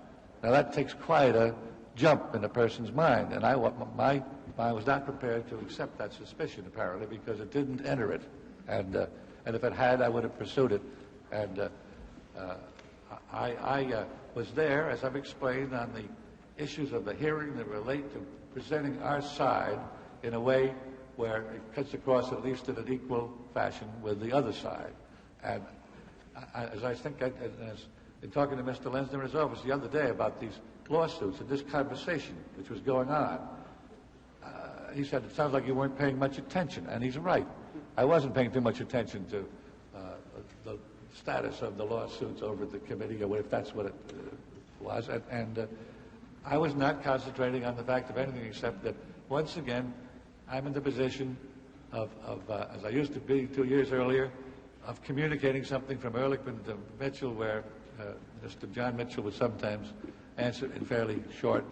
Speaker 1: Now that takes quite a jump in a person's mind, and I was not prepared to accept that suspicion, apparently, because it didn't enter it. And if it had, I would have pursued it. And I was there, as I've explained, on the issues of the hearing that relate to presenting our side in a way where it cuts across at least in an equal fashion with the other side. And as I think, in talking to Mr. Lenzer in his office the other day about these lawsuits and this conversation which was going on, he said, it sounds like you weren't paying much attention, and he's right. I wasn't paying too much attention to the status of the lawsuits over at the committee, or if that's what it was, and I was not concentrating on the fact of anything except that, once again, I'm in the position of as I used to be 2 years earlier, of communicating something from Ehrlichman to Mitchell, where Mr. John Mitchell would sometimes answer in fairly short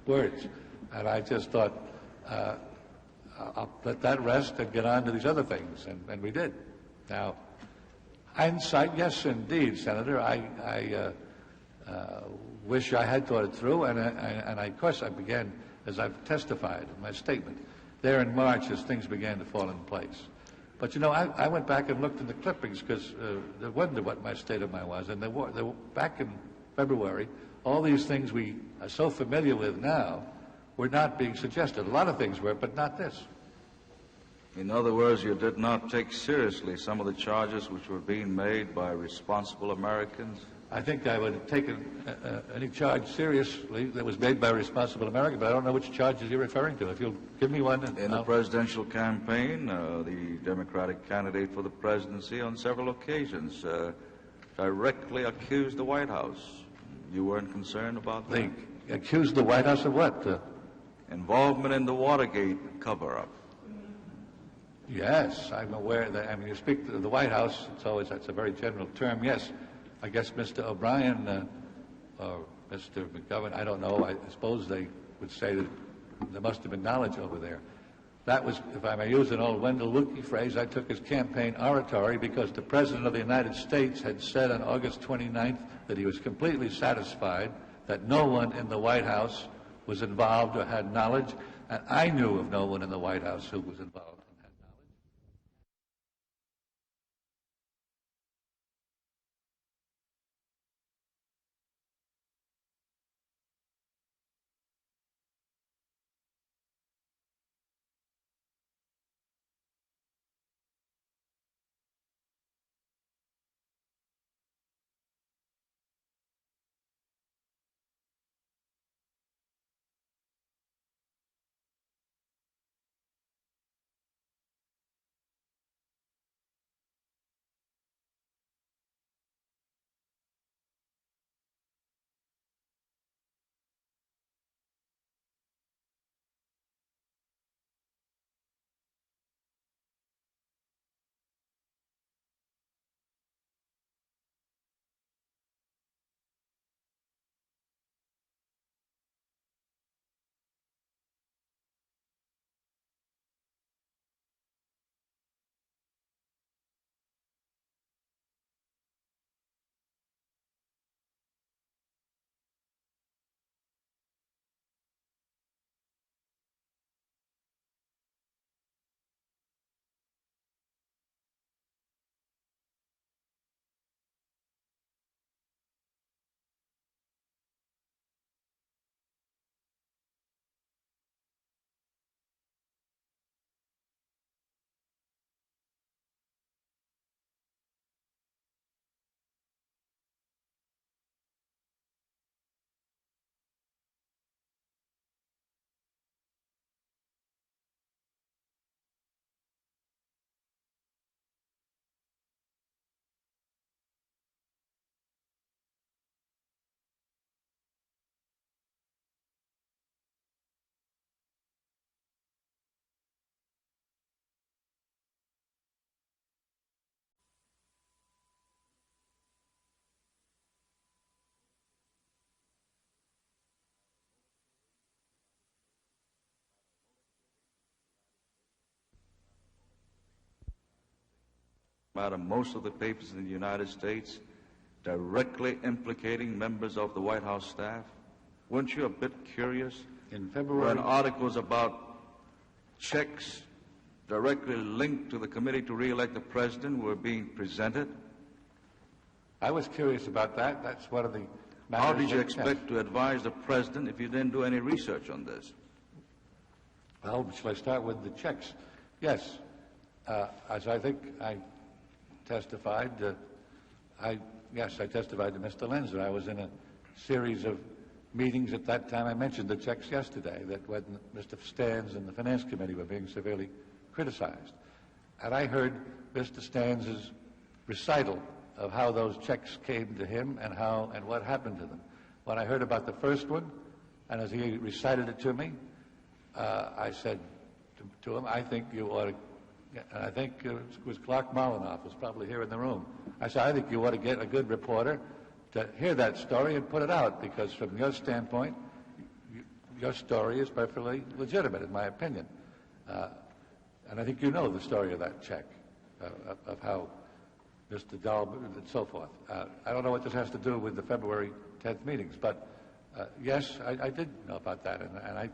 Speaker 1: words. And I just thought, I'll let that rest and get on to these other things, and we did. Now, hindsight, yes, indeed, Senator, I wish I had thought it through, and of course I began, as I've testified in my statement, there in March as things began to fall in place. But, you know, I went back and looked in the clippings because I wondered what my state of mind was. And back in February, all these things we are so familiar with now were not being suggested. A lot of things were, but not this.
Speaker 11: In other words, you did not take seriously some of the charges which were being made by responsible Americans?
Speaker 1: I think I would have taken any charge seriously that was made by a responsible American, but I don't know which charges you're referring to. If you'll give me one.
Speaker 11: In the presidential campaign, the Democratic candidate for the presidency on several occasions directly accused the White House. You weren't concerned about that?
Speaker 1: They accused the White House of what?
Speaker 11: Involvement in the Watergate cover-up.
Speaker 1: Yes, I'm aware that, I mean, you speak to the White House, that's a very general term, yes. I guess Mr. O'Brien or Mr. McGovern, I don't know, I suppose they would say that there must have been knowledge over there. That was, if I may use an old Wendell Willkie phrase, I took his campaign oratory because the President of the United States had said on August 29th that he was completely satisfied that no one in the White House was involved or had knowledge, and I knew of no one in the White House who was involved.
Speaker 11: matter, most of the papers in the United States directly implicating members of the White House staff? Weren't you a bit curious
Speaker 1: in February
Speaker 11: when articles about checks directly linked to the committee to re-elect the president were being presented?
Speaker 1: I was curious about that. That's one of the matters.
Speaker 11: How did you expect to advise the president if you didn't do any research on this?
Speaker 1: Well, shall I start with the checks? Yes. As I think I testified, I testified to Mr. Lenzer. I was in a series of meetings at that time. I mentioned the checks yesterday, that when Mr. Stans and the Finance Committee were being severely criticized. And I heard Mr. Stans' recital of how those checks came to him and what happened to them. When I heard about the first one, and as he recited it to me, I said to him, I think you ought to, and I think it was Clark Molinoff, was probably here in the room. I said, I think you ought to get a good reporter to hear that story and put it out, because from your standpoint, your story is perfectly legitimate, in my opinion. And I think you know the story of that check, of how Mr. Dole and so forth. I don't know what this has to do with the February 10th meetings, but yes, I did know about that. And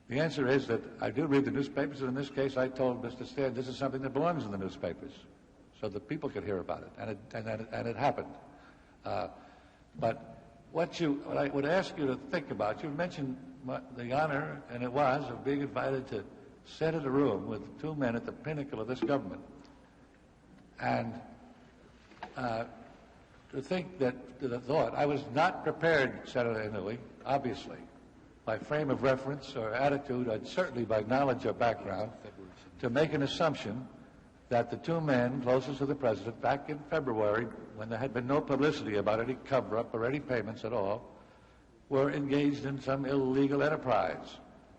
Speaker 1: the answer is that I do read the newspapers, and in this case I told Mr. Stans this is something that belongs in the newspapers, so that people could hear about it, and it happened. But what I would ask you to think about, you mentioned the honor, and it was, of being invited to sit in a room with two men at the pinnacle of this government, and to think that, the thought, I was not prepared, Senator Inouye, obviously, by frame of reference or attitude, and certainly by knowledge or background, to make an assumption that the two men closest to the president back in February, when there had been no publicity about any cover-up or any payments at all, were engaged in some illegal enterprise.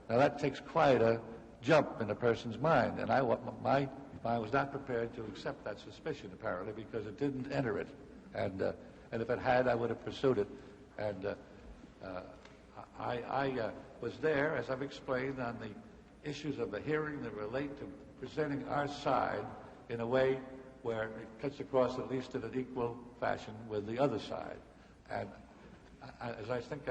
Speaker 1: Now that takes quite a jump in a person's mind, and I was not prepared to accept that suspicion, apparently, because it didn't enter it. And if it had, I would have pursued it. And I was there, as I've explained, on the issues of the hearing that relate to presenting our side in a way where it cuts across, at least in an equal fashion, with the other side. And as I think,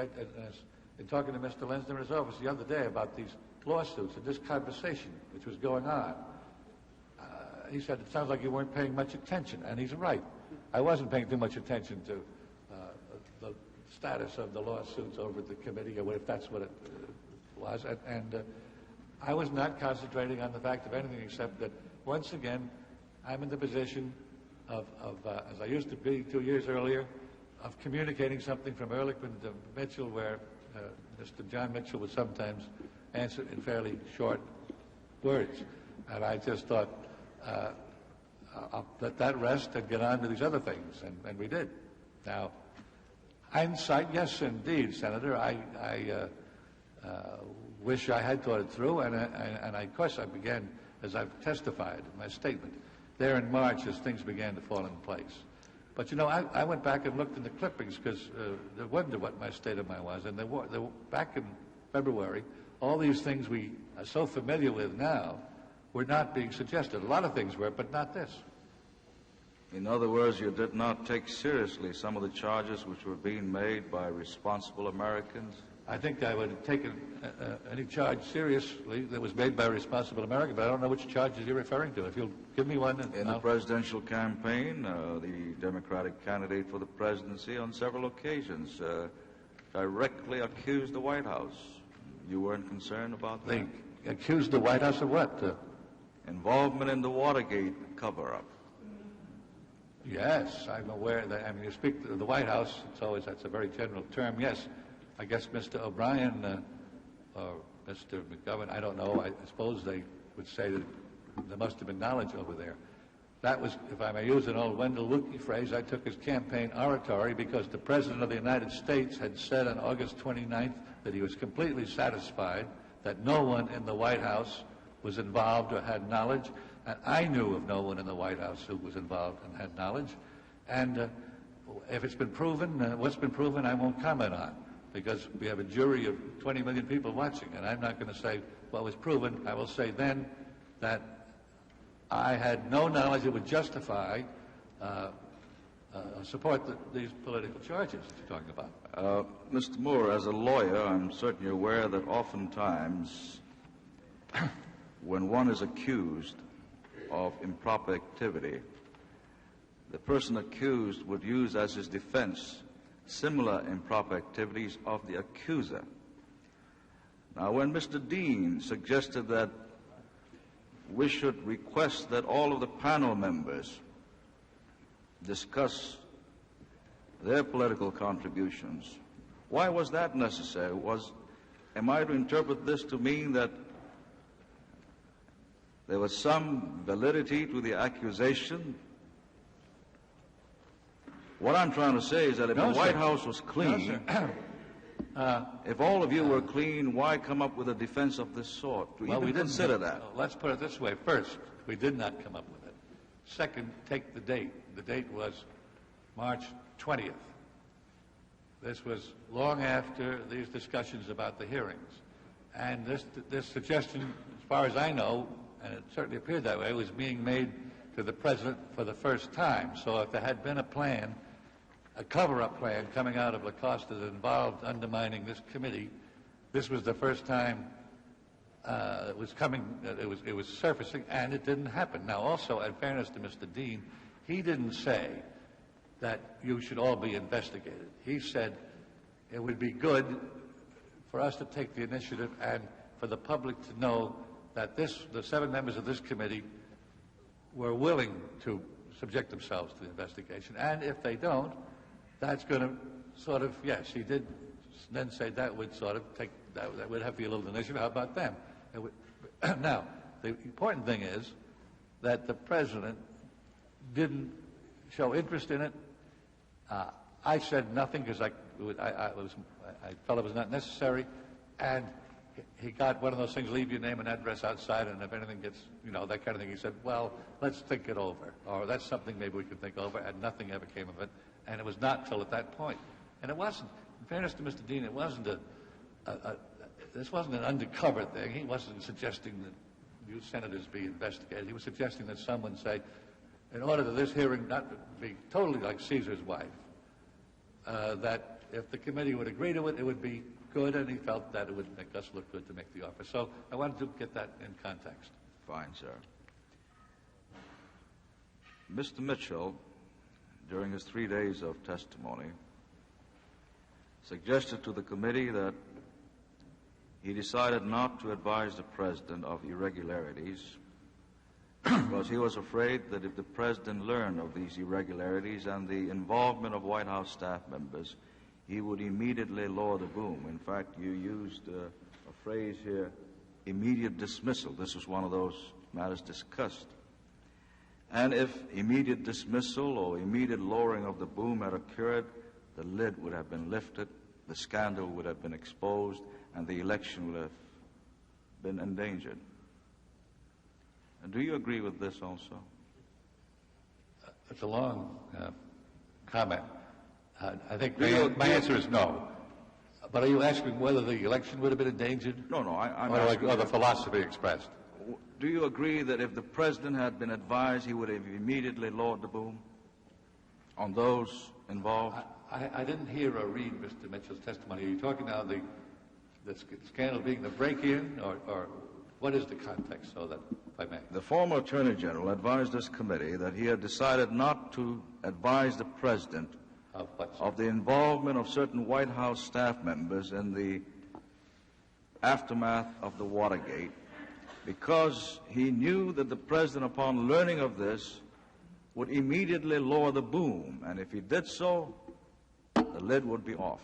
Speaker 1: in talking to Mr. Lenzer in his office the other day about these lawsuits and this conversation which was going on, he said, it sounds like you weren't paying much attention, and he's right. I wasn't paying too much attention to the status of the lawsuits over at the committee, or if that's what it was, and I was not concentrating on the fact of anything except that, once again, I'm in the position of as I used to be 2 years earlier, of communicating something from Ehrlichman to Mitchell, where Mr. John Mitchell would sometimes answer in fairly short words. And I just thought, I'll let that rest and get on to these other things, and we did. Now, hindsight, yes, indeed, Senator, I wish I had thought it through, and of course I began, as I've testified in my statement, there in March as things began to fall into place. But, you know, I went back and looked in the clippings because I wondered what my state of mind was, and back in February, all these things we are so familiar with now were not being suggested. A lot of things were, but not this.
Speaker 11: In other words, you did not take seriously some of the charges which were being made by responsible Americans?
Speaker 1: I think I would have taken any charge seriously that was made by a responsible American, but I don't know which charges you're referring to. If you'll give me one.
Speaker 11: In the presidential campaign, the Democratic candidate for the presidency on several occasions directly accused the White House. You weren't concerned about that?
Speaker 1: They accused the White House of what?
Speaker 11: Involvement in the Watergate cover-up.
Speaker 1: Yes, I'm aware that. I mean, you speak to the White House, that's a very general term. Yes, I guess Mr. O'Brien or Mr. McGovern, I don't know, I suppose they would say that there must have been knowledge over there. That was, if I may use an old Wendell Willkie phrase, I took his campaign oratory because the President of the United States had said on August 29th that he was completely satisfied that no one in the White House was involved or had knowledge, and I knew of no one in the White House who was involved and had knowledge. And if it's been proven, what's been proven, I won't comment on, because we have a jury of 20 million people watching, and I'm not going to say what was proven. I will say then that I had no knowledge it would justify support these political charges that you're talking about.
Speaker 11: Mr. Moore, as a lawyer, I'm certainly aware that oftentimes when one is accused of improper activity, the person accused would use as his defense similar improper activities of the accuser. Now, when Mr. Dean suggested that we should request that all of the panel members discuss their political contributions, why was that necessary? Am I to interpret this to mean that there was some validity to the accusation? What I'm trying to say is that if the White House was clean, if all of you were clean, why come up with a defense of this sort?
Speaker 1: Well, we didn't
Speaker 11: consider that.
Speaker 1: Let's put it this way. First, we did not come up with it. Second, take the date. The date was March 20th. This was long after these discussions about the hearings. And this suggestion, as far as I know, and it certainly appeared that way, was being made to the President for the first time. So if there had been a plan, a cover-up plan coming out of Lacoste that involved undermining this committee, this was the first time it was coming, it was surfacing, and it didn't happen. Now, also, in fairness to Mr. Dean, he didn't say that you should all be investigated. He said it would be good for us to take the initiative and for the public to know that the 7 members of this committee were willing to subject themselves to the investigation. And if they don't, that's going to sort of, yes, he did then say that would sort of take, that would have to be a little initiative. How about them? Now, the important thing is that the President didn't show interest in it. I said nothing because I felt it was not necessary, and he got one of those things, leave your name and address outside, and if anything gets, that kind of thing, he said, well, let's think it over, or that's something maybe we could think over, and nothing ever came of it, and it was not till at that point. And it wasn't, in fairness to Mr. Dean, it wasn't this wasn't an undercover thing. He wasn't suggesting that you senators be investigated. He was suggesting that someone say, in order that this hearing not be totally like Caesar's wife, that if the committee would agree to it, it would be good, and he felt that it would make us look good to make the offer. So I wanted to get that in context.
Speaker 11: Fine, sir. Mr. Mitchell, during his 3 days of testimony, suggested to the committee that he decided not to advise the President of irregularities because he was afraid that if the President learned of these irregularities and the involvement of White House staff members, he would immediately lower the boom. In fact, you used a phrase here, immediate dismissal. This was one of those matters discussed. And if immediate dismissal or immediate lowering of the boom had occurred, the lid would have been lifted, the scandal would have been exposed, and the election would have been endangered. And do you agree with this also?
Speaker 1: It's a long comment. I think my answer is no. But are you asking whether the election would have been endangered?
Speaker 11: No, I'm
Speaker 1: asking... Or the philosophy expressed?
Speaker 11: Do you agree that if the President had been advised, he would have immediately lowered the boom on those involved?
Speaker 1: I didn't hear or read Mr. Mitchell's testimony. Are you talking now the scandal being the break-in, or what is the context, so that, if I may?
Speaker 11: The former Attorney General advised this committee that he had decided not to advise the President of the involvement of certain White House staff members in the aftermath of the Watergate, because he knew that the President, upon learning of this, would immediately lower the boom, and if he did so, the lid would be off.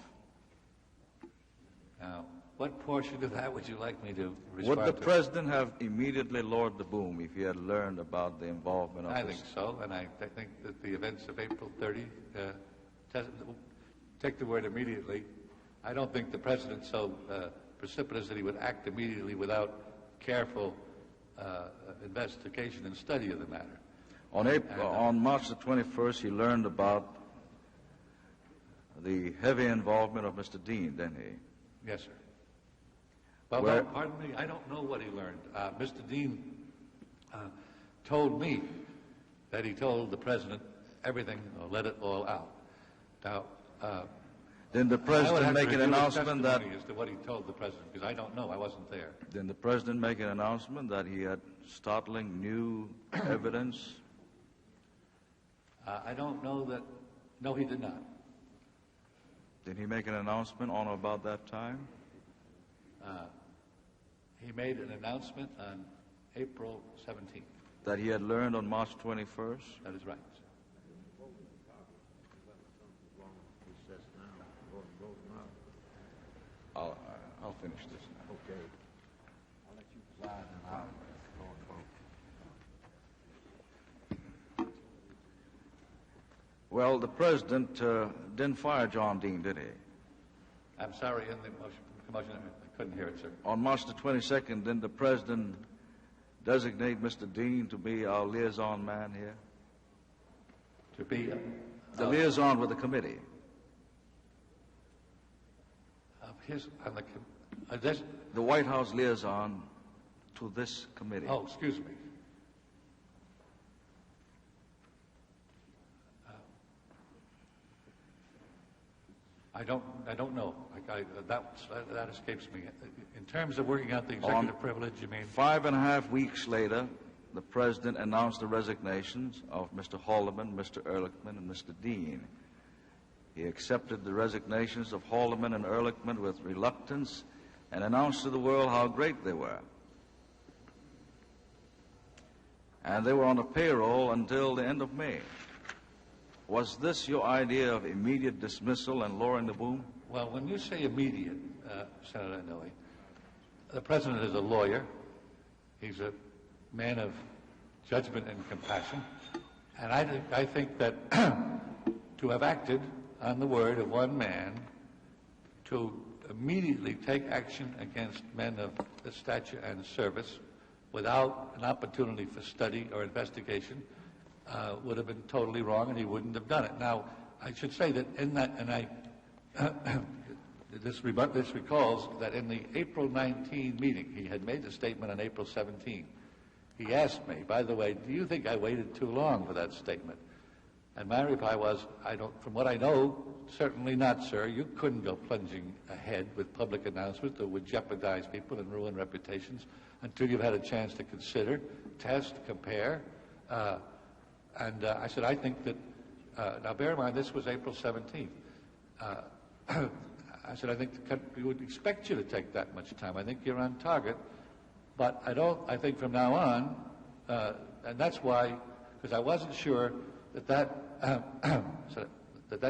Speaker 1: Now, what portion of that would you like me to respond to?
Speaker 11: Would the President have immediately lowered the boom if he had learned about the involvement of
Speaker 1: I think so, and I think that the events of April 30 take the word immediately. I don't think the President's so precipitous that he would act immediately without careful investigation and study of the matter.
Speaker 11: On March the 21st, he learned about the heavy involvement of Mr. Dean, didn't he?
Speaker 1: Yes, sir. Well, pardon me, I don't know what he learned. Mr. Dean told me that he told the president everything, or let it all out. Now,
Speaker 11: didn't the president make an announcement that...
Speaker 1: as to what he told the president, because I don't know, I wasn't there.
Speaker 11: Didn't the president make an announcement that he had startling new evidence?
Speaker 1: I don't know that... No, he did not.
Speaker 11: Did he make an announcement on or about that time?
Speaker 1: He made an announcement on April 17th.
Speaker 11: That he had learned on March 21st?
Speaker 1: That is right.
Speaker 11: I'll finish this now.
Speaker 10: Okay. I'll let you decide and I'll go and vote.
Speaker 11: Well, the president didn't fire John Dean, did he?
Speaker 1: I'm sorry, in the motion, I couldn't hear it, sir.
Speaker 11: On March the 22nd, didn't the president designate Mr. Dean to be our liaison man here?
Speaker 1: To be...
Speaker 11: the liaison with the committee. The White House liaison to this committee.
Speaker 1: Oh, excuse me. I don't know. That escapes me. In terms of working out the executive privilege, you mean?
Speaker 11: 5.5 weeks later, the president announced the resignations of Mr. Haldeman, Mr. Ehrlichman, and Mr. Dean. He accepted the resignations of Haldeman and Ehrlichman with reluctance and announced to the world how great they were. And they were on the payroll until the end of May. Was this your idea of immediate dismissal and lowering the boom?
Speaker 1: Well, when you say immediate, Senator Inouye, the president is a lawyer. He's a man of judgment and compassion. And I think that to have acted on the word of one man, to immediately take action against men of the stature and service without an opportunity for study or investigation would have been totally wrong, and he wouldn't have done it. Now, I should say that in that, and this recalls that in the April 19 meeting, he had made the statement on April 17. He asked me, by the way, do you think I waited too long for that statement? And my reply was, from what I know, certainly not, sir. You couldn't go plunging ahead with public announcements that would jeopardize people and ruin reputations until you've had a chance to consider, test, compare. And I said, I think that, now bear in mind, this was April 17th. I said, I think we would expect you to take that much time. I think you're on target. But I think from now on, and that's why, because I wasn't sure that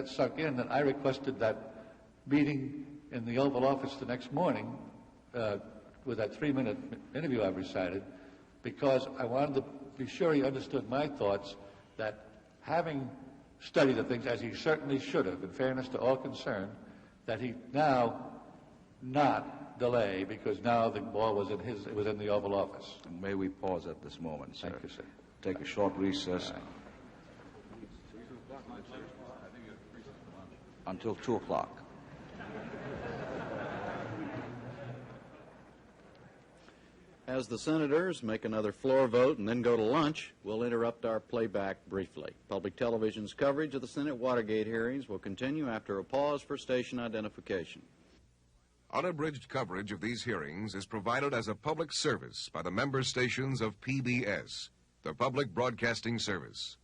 Speaker 1: sunk in, that I requested that meeting in the Oval Office the next morning with that 3-minute interview I recited, because I wanted to be sure he understood my thoughts, that having studied the things, as he certainly should have, in fairness to all concerned, that he now not delay, because now the ball was in the Oval Office.
Speaker 11: And may we pause at this moment, sir?
Speaker 1: Thank you, sir.
Speaker 11: Take a short recess. Until 2 o'clock.
Speaker 4: As the senators make another floor vote and then go to lunch, we'll interrupt our playback briefly. Public television's coverage of the Senate Watergate hearings will continue after a pause for station identification.
Speaker 3: Unabridged coverage of these hearings is provided as a public service by the member stations of PBS, the Public Broadcasting Service.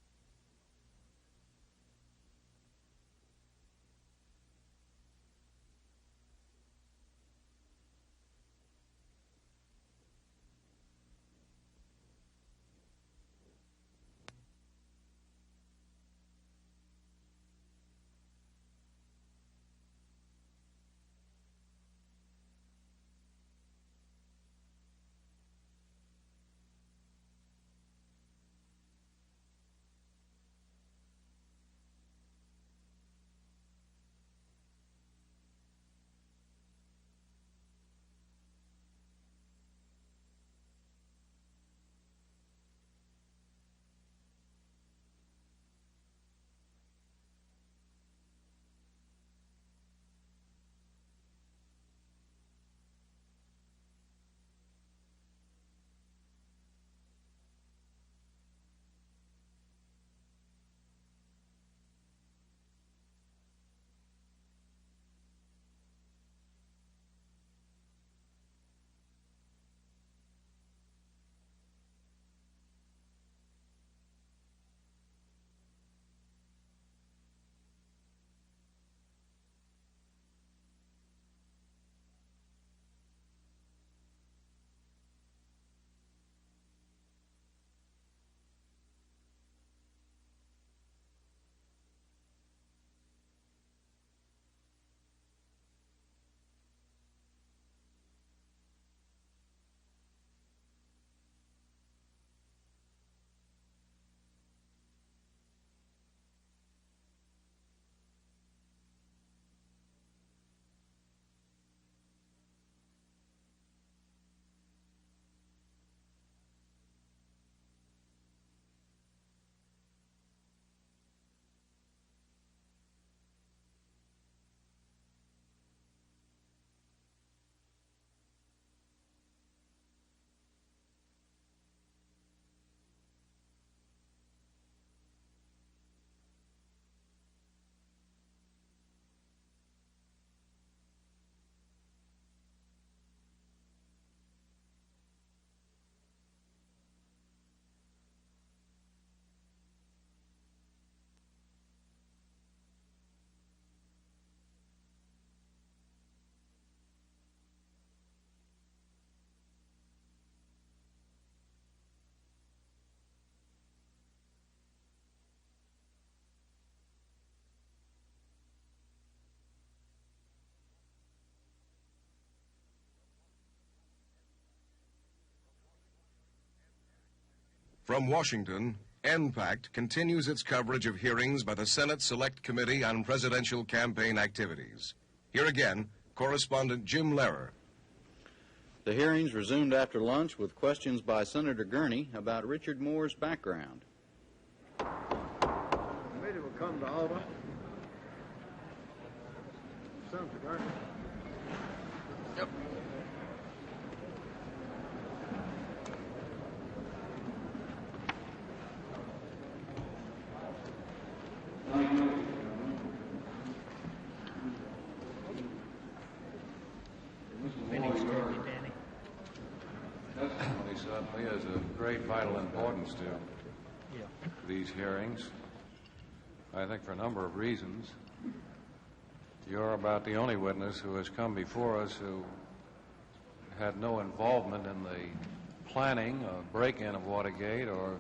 Speaker 3: From Washington, NPACT continues its coverage of hearings by the Senate Select Committee on Presidential Campaign Activities. Here again, correspondent Jim Lehrer.
Speaker 4: The hearings resumed after lunch with questions by Senator Gurney about Richard Moore's background.
Speaker 10: The committee will come to order. Senator Gurney.
Speaker 2: Yep.
Speaker 9: Testimony certainly has a great vital importance to these hearings. I think for a number of reasons. You're about the only witness who has come before us who had no involvement in the planning or break-in of Watergate or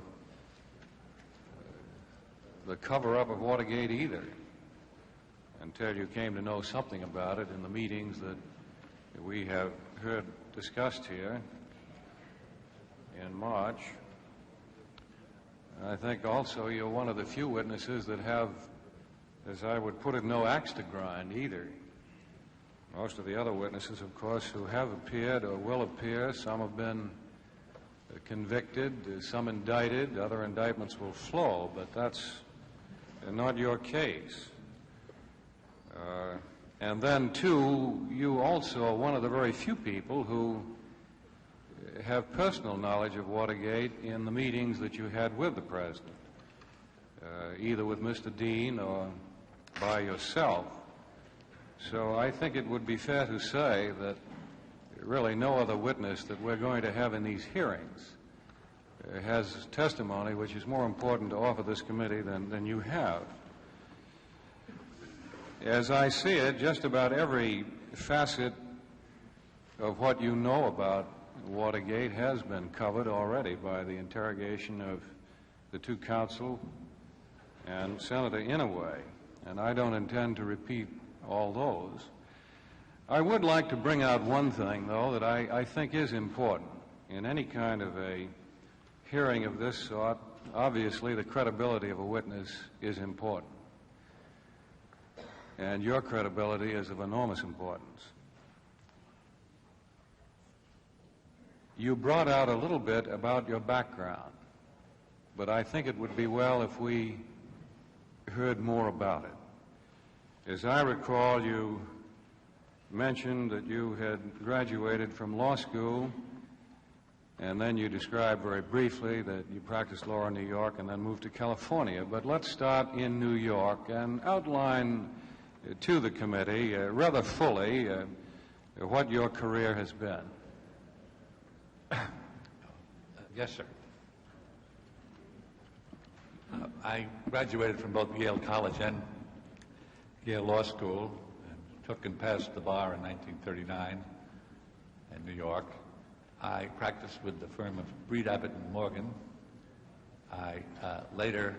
Speaker 9: the cover-up of Watergate either, until you came to know something about it in the meetings that we have heard discussed here in March. I think also you're one of the few witnesses that have, as I would put it, no axe to grind either. Most of the other witnesses, of course, who have appeared or will appear, some have been convicted, some indicted, other indictments will flow, but that's not your case. And then, too, you also are one of the very few people who have personal knowledge of Watergate in the meetings that you had with the President, either with Mr. Dean or by yourself. So I think it would be fair to say that really no other witness that we're going to have in these hearings has testimony which is more important to offer this committee than you have. As I see it, just about every facet of what you know about Watergate has been covered already by the interrogation of the two counsel and Senator Inouye, and I don't intend to repeat all those. I would like to bring out one thing, though, that I think is important. In any kind of a hearing of this sort, obviously the credibility of a witness is important. And your credibility is of enormous importance. You brought out a little bit about your background, but I think it would be well if we heard more about it. As I recall, you mentioned that you had graduated from law school, and then you described very briefly that you practiced law in New York and then moved to California. But let's start in New York and outline to the committee rather fully what your career has been.
Speaker 1: Yes, sir. I graduated from both Yale College and Yale Law School, and took and passed the bar in 1939 in New York. I practiced with the firm of Breed, Abbott & Morgan. I later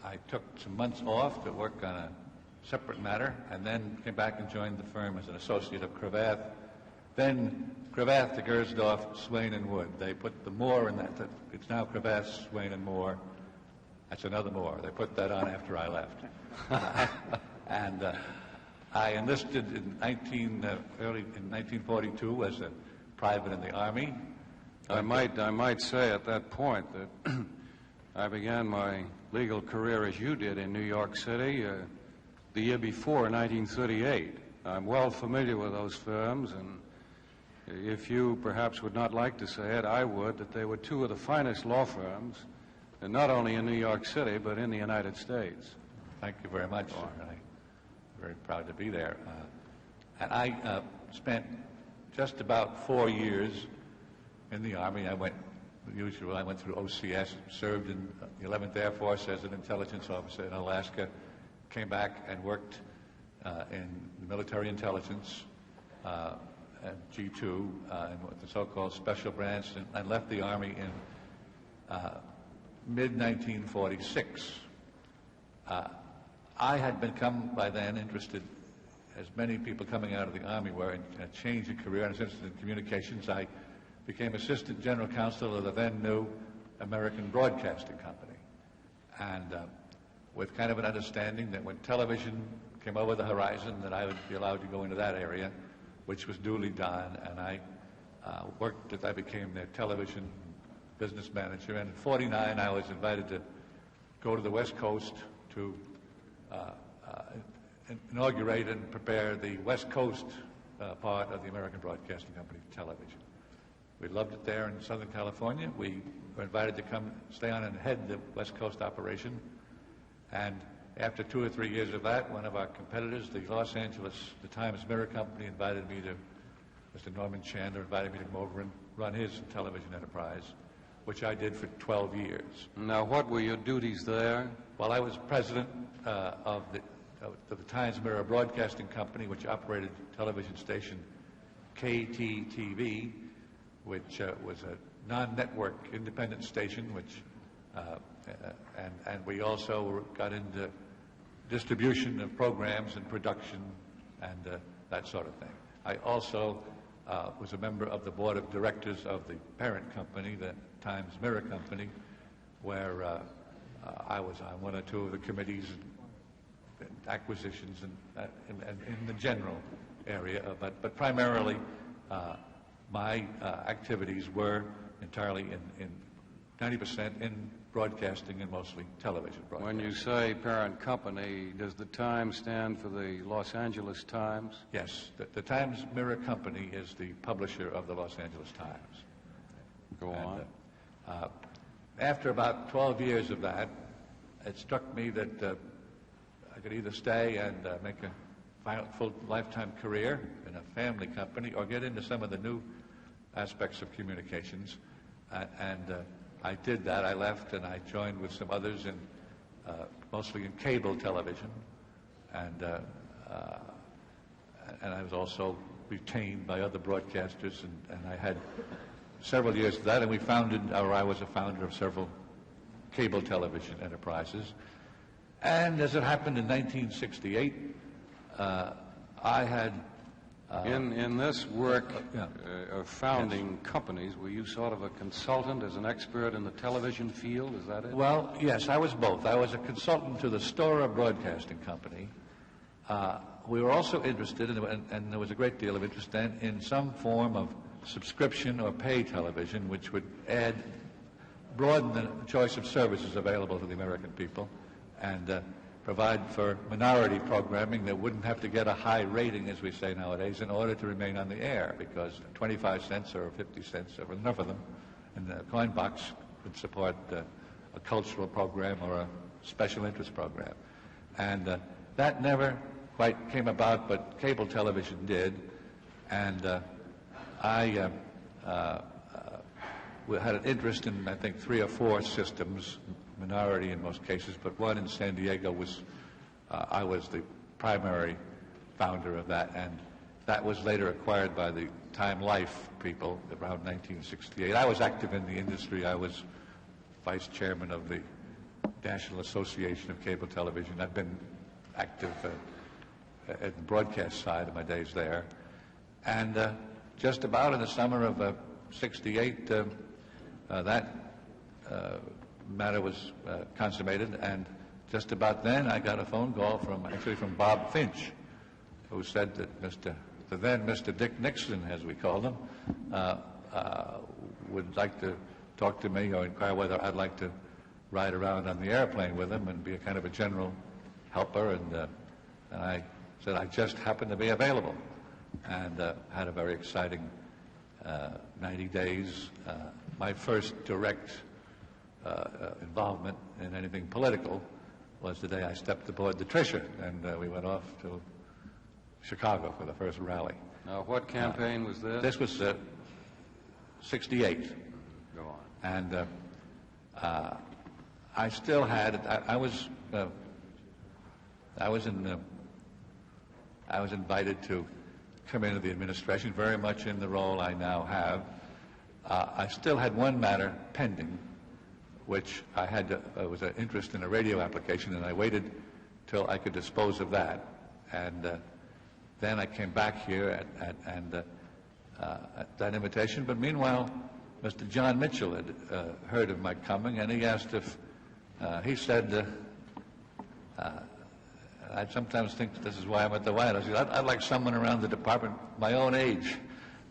Speaker 1: I took some months off to work on a separate matter, and then came back and joined the firm as an associate of Cravath. Then Cravath to Gersdorf, Swain and Wood. They put the Moore in that. It's now Cravath, Swain and Moore. That's another Moore. They put that on after I left. And I enlisted in 1942 as a private in the Army.
Speaker 9: I might say at that point that I began my legal career as you did in New York City the year before, 1938. I'm well familiar with those firms, and if you perhaps would not like to say it, I would, that they were two of the finest law firms, and not only in New York City, but in the United States.
Speaker 1: Thank you very much. I'm very proud to be there. And I spent just about 4 years in the Army. I went through OCS, served in the 11th Air Force as an intelligence officer in Alaska, came back and worked in military intelligence at G2 in the so-called special branch, and left the Army in mid-1946. I had become by then interested, as many people coming out of the Army were, in a change of career. I was interested in communications. I became assistant general counsel of the then new American Broadcasting Company. And with kind of an understanding that when television came over the horizon that I would be allowed to go into that area, which was duly done, and I worked as I became their television business manager. And in '49, I was invited to go to the West Coast to inaugurate and prepare the West Coast part of the American Broadcasting Company television. We loved it there in Southern California. We were invited to come stay on and head the West Coast operation. And after 2 or 3 years of that, one of our competitors, the Los Angeles, the Times Mirror Company, invited me to, Mr. Norman Chandler invited me to come over and run his television enterprise, which I did for 12 years.
Speaker 14: Now, what were your duties there?
Speaker 1: Well, I was president of the Times Mirror Broadcasting Company, which operated television station KTTV, which was a non-network independent station, which and we also got into distribution of programs and production and that sort of thing. I also was a member of the board of directors of the parent company, the Times Mirror Company, where I was on 1 or 2 of the committees and acquisitions and in the general area, but primarily my activities were entirely in 90% in broadcasting and mostly television broadcasting.
Speaker 14: When you say parent company, does the Times stand for the Los Angeles Times?
Speaker 1: Yes. The Times Mirror Company is the publisher of the Los Angeles Times.
Speaker 14: Go on.
Speaker 1: After about 12 years of that, it struck me that I could either stay and make a full lifetime career in a family company or get into some of the new aspects of communications. I did that. I left and I joined with some others in mostly in cable television, and I was also retained by other broadcasters, and I had several years of that, and I was a founder of several cable television enterprises. And as it happened in 1968, I had
Speaker 14: in this work of founding companies, were you sort of a consultant as an expert in the television field? Is that it?
Speaker 1: Well, yes, I was both. I was a consultant to the Storer Broadcasting Company. We were also interested, and there was a great deal of interest then, in some form of subscription or pay television, which would broaden the choice of services available to the American people, and provide for minority programming that wouldn't have to get a high rating, as we say nowadays, in order to remain on the air, because 25 cents or 50 cents, or enough of them, in the coin box would support a cultural program or a special interest program. And that never quite came about, but cable television did. And I had an interest in, I think, 3 or 4 systems, minority in most cases, but one in San Diego was, I was the primary founder of that, and that was later acquired by the Time Life people around 1968. I was active in the industry. I was vice chairman of the National Association of Cable Television. I've been active at the broadcast side of my days there. And just about in the summer of '68, that matter was consummated, and just about then I got a phone call from Bob Finch, who said that the then Mr. Dick Nixon, as we called him, would like to talk to me or inquire whether I'd like to ride around on the airplane with him and be a kind of a general helper, and I said I just happened to be available, and had a very exciting 90 days. My first direct involvement in anything political was the day I stepped aboard the Tricia, and we went off to Chicago for the first rally.
Speaker 14: Now, what campaign was this?
Speaker 1: This was '68.
Speaker 14: Go on.
Speaker 1: And I still had. I was invited to come into the administration, very much in the role I now have. I still had one matter pending, which I had was an interest in a radio application, and I waited till I could dispose of that. And then I came back here, and that invitation. But meanwhile, Mr. John Mitchell had heard of my coming, and he asked if, he said, I sometimes think that this is why I'm at the White House. I'd like someone around the department my own age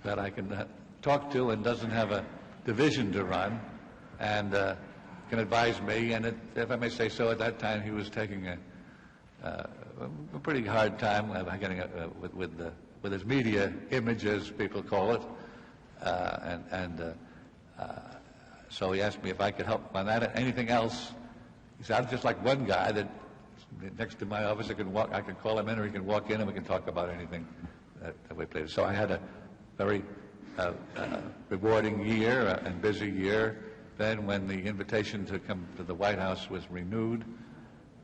Speaker 1: that I can talk to and doesn't have a division to run, and can advise me. And if I may say so, at that time he was taking a pretty hard time getting with his media image, as people call it, so he asked me if I could help on that. Anything else? He said, I'd just like one guy that next to my office I can call him in, or he can walk in and we can talk about anything that we played. So I had a very rewarding year and busy year. Then when the invitation to come to the White House was renewed.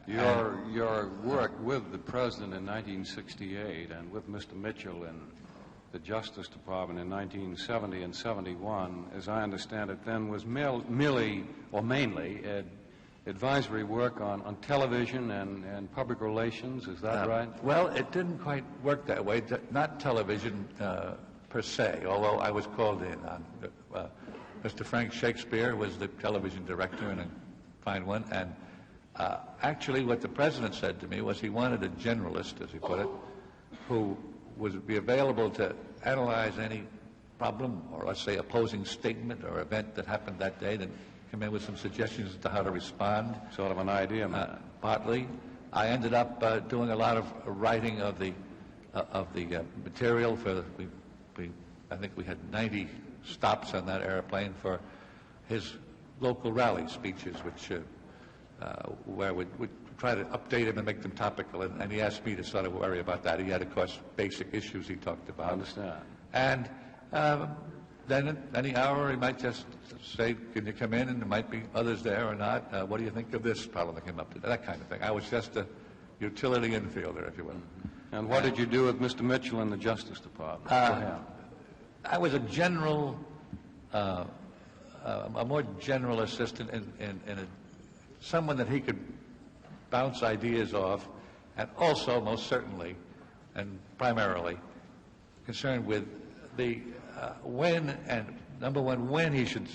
Speaker 14: Your work with the President in 1968 and with Mr. Mitchell in the Justice Department in 1970 and 71, as I understand it then, was merely or mainly advisory work on television and public relations. Is that right?
Speaker 1: Well, it didn't quite work that way. Not television per se, although I was called in on. Mr. Frank Shakespeare was the television director, and a fine one. And actually what the President said to me was he wanted a generalist, as he put it, who would be available to analyze any problem or, let's say, opposing statement or event that happened that day, then come in with some suggestions as to how to respond.
Speaker 14: Sort of an idea,
Speaker 1: partly. I ended up doing a lot of writing of the material for I think we had 90 stops on that airplane for his local rally speeches, which where we'd try to update them and make them topical, and he asked me to sort of worry about that. He had, of course, basic issues he talked about.
Speaker 14: I understand.
Speaker 1: And then any hour he might just say, can you come in, and there might be others there or not. What do you think of this problem that came up today? That kind of thing. I was just a utility infielder, if you will.
Speaker 14: And what did you do with Mr. Mitchell in the Justice Department?
Speaker 1: I was a general, a more general assistant in someone that he could bounce ideas off, and also, most certainly, and primarily, concerned with the when, and number one, when he should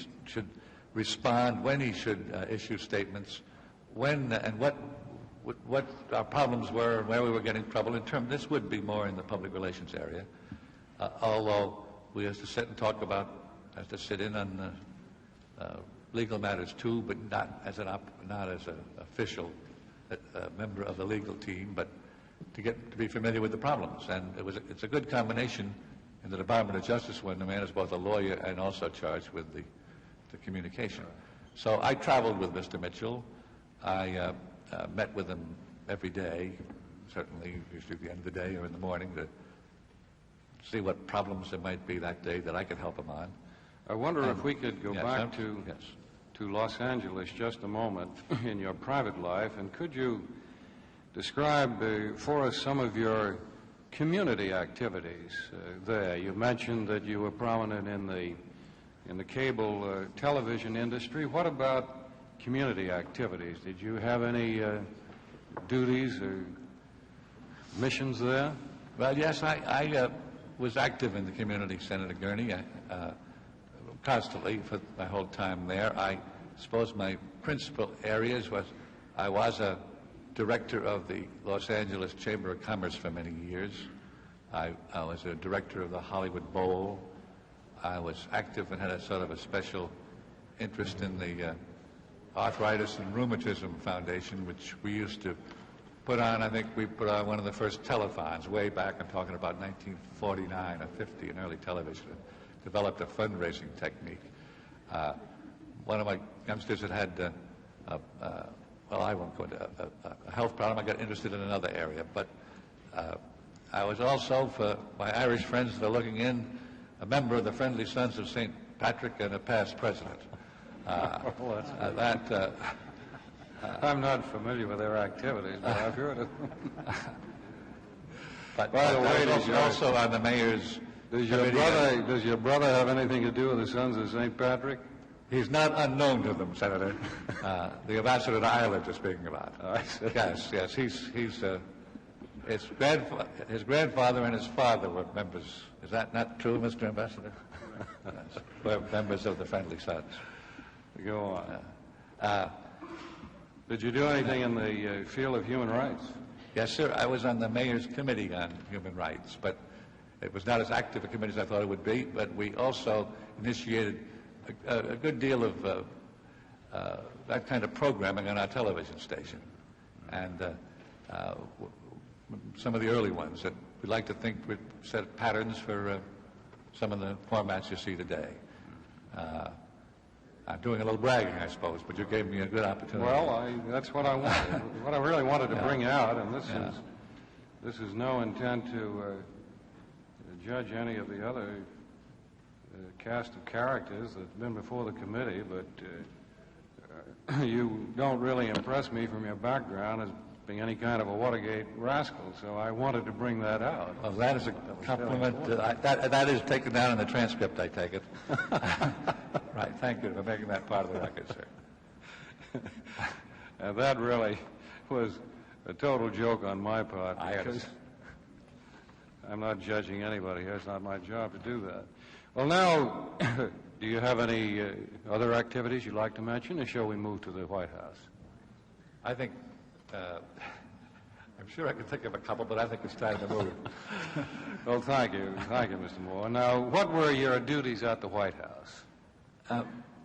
Speaker 1: respond, when he should issue statements, when and what our problems were, and where we were getting trouble. This would be more in the public relations area, although we have to sit and talk about, have to sit in on legal matters too, but not as an official member of the legal team, but to be familiar with the problems. And it's a good combination in the Department of Justice when the man is both a lawyer and also charged with the communication. So I traveled with Mr. Mitchell. I met with him every day, certainly usually at the end of the day or in the morning, to see what problems there might be that day that I could help him on.
Speaker 14: I wonder if we could go back to Los Angeles just a moment in your private life, and could you describe for us some of your community activities there? You mentioned that you were prominent in the cable television industry. What about community activities? Did you have any duties or missions there?
Speaker 1: Well, yes, I was active in the community, Senator Gurney, constantly for my whole time there. I suppose my principal areas was I was a director of the Los Angeles Chamber of Commerce for many years. I was a director of the Hollywood Bowl. I was active and had a sort of a special interest in the Arthritis and Rheumatism Foundation, which we used to put on. I think we put on one of the first telethons way back. I'm talking about 1949 or 50 in early television. Developed a fundraising technique. One of my youngsters had well, I won't go into a health problem. I got interested in another area, but I was also, for my Irish friends that are looking in, a member of the Friendly Sons of St. Patrick and a past president.
Speaker 14: I'm not familiar with their activities, but I've heard of them.
Speaker 1: But by the way, also on the mayor's.
Speaker 14: Does your brother have anything to do with the Sons of St. Patrick?
Speaker 1: He's not unknown to them, Senator. The ambassador to Ireland is speaking about.
Speaker 14: I see.
Speaker 1: Yes, he's his grandfather and his father were members. Is that not true, Mr. Ambassador? Yes, were members of the Friendly Sons.
Speaker 14: Go on. Did you do anything in the field of human rights?
Speaker 1: Yes, sir. I was on the Mayor's Committee on Human Rights, but it was not as active a committee as I thought it would be. But we also initiated a good deal of that kind of programming on our television station. And some of the early ones that we'd like to think would set patterns for some of the formats you see today. I'm doing a little bragging, I suppose, but you gave me a good opportunity.
Speaker 14: Well, that's what I wanted. What I really wanted to bring out, and this is no intent to judge any of the other cast of characters that have been before the committee, but you don't really impress me from your background as being any kind of a Watergate rascal, so I wanted to bring that out.
Speaker 1: Well, that is a compliment. That is taken down in the transcript, I take it. Right, thank you for making that part of the record, sir.
Speaker 14: And that really was a total joke on my part.
Speaker 1: Because
Speaker 14: I'm not judging anybody here. It's not my job to do that. Well, now, do you have any other activities you'd like to mention, or shall we move to the White House?
Speaker 1: I think, I'm sure I could think of a couple, but I think it's time to move.
Speaker 14: Well, thank you. Thank you, Mr. Moore. Now, what were your duties at the White House?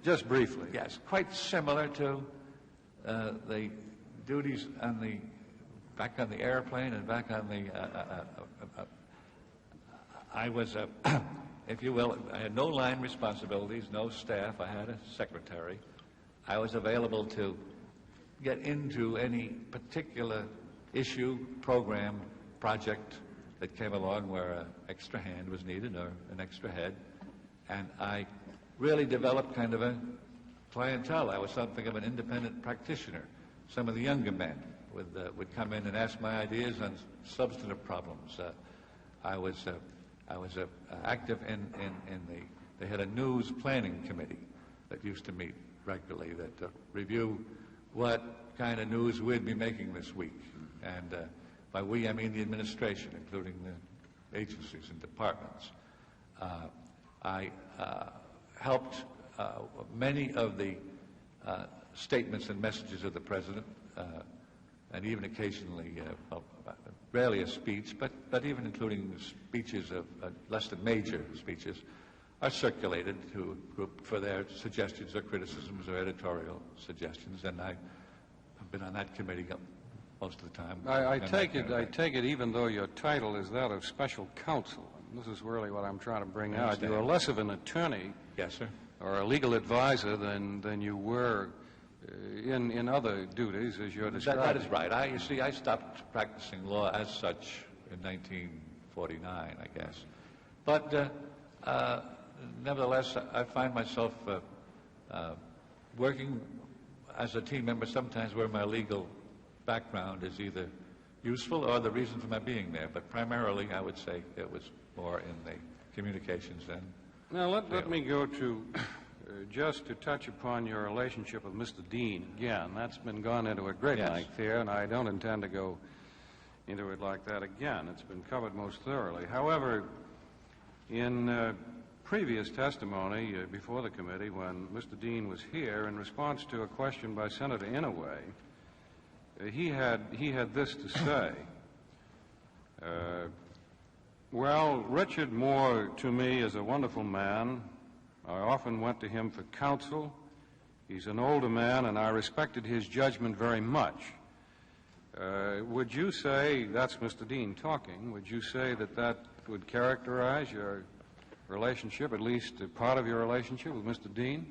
Speaker 14: Just briefly.
Speaker 1: Yes, quite similar to the duties on back on the airplane and back on the, I was, if you will, I had no line responsibilities, no staff. I had a secretary. I was available to get into any particular issue, program, project that came along where an extra hand was needed or an extra head. And I really developed kind of a clientele. I was something of an independent practitioner. Some of the younger men would come in and ask my ideas on substantive problems. I was active in they had a news planning committee that used to meet regularly that review what kind of news we'd be making this week. And by we, I mean the administration, including the agencies and departments. I helped many of the statements and messages of the President, and even occasionally, rarely a speech, but even including speeches of less than major speeches, are circulated to a group for their suggestions or criticisms or editorial suggestions, and I've been on that committee most of the time.
Speaker 14: I take it, even though your title is that of special counsel, and this is really what I'm trying to bring out, you are less of an attorney,
Speaker 1: yes, sir,
Speaker 14: or a legal advisor than you were in other duties, as you're describing.
Speaker 1: That is right. You see, I stopped practicing law as such in 1949, I guess. But nevertheless, I find myself working as a team member sometimes where my legal background is either useful or the reason for my being there. But primarily, I would say it was more in the communications then.
Speaker 14: Now, let me go to just to touch upon your relationship with Mr. Dean again. That's been gone into a great length here, and I don't intend to go into it like that again. It's been covered most thoroughly. However, in previous testimony before the committee, when Mr. Dean was here, in response to a question by Senator Inouye, he had this to say. Well, Richard Moore, to me, is a wonderful man. I often went to him for counsel. He's an older man, and I respected his judgment very much. Would you say, that's Mr. Dean talking, would you say that that would characterize your relationship, at least a part of your relationship with Mr. Dean?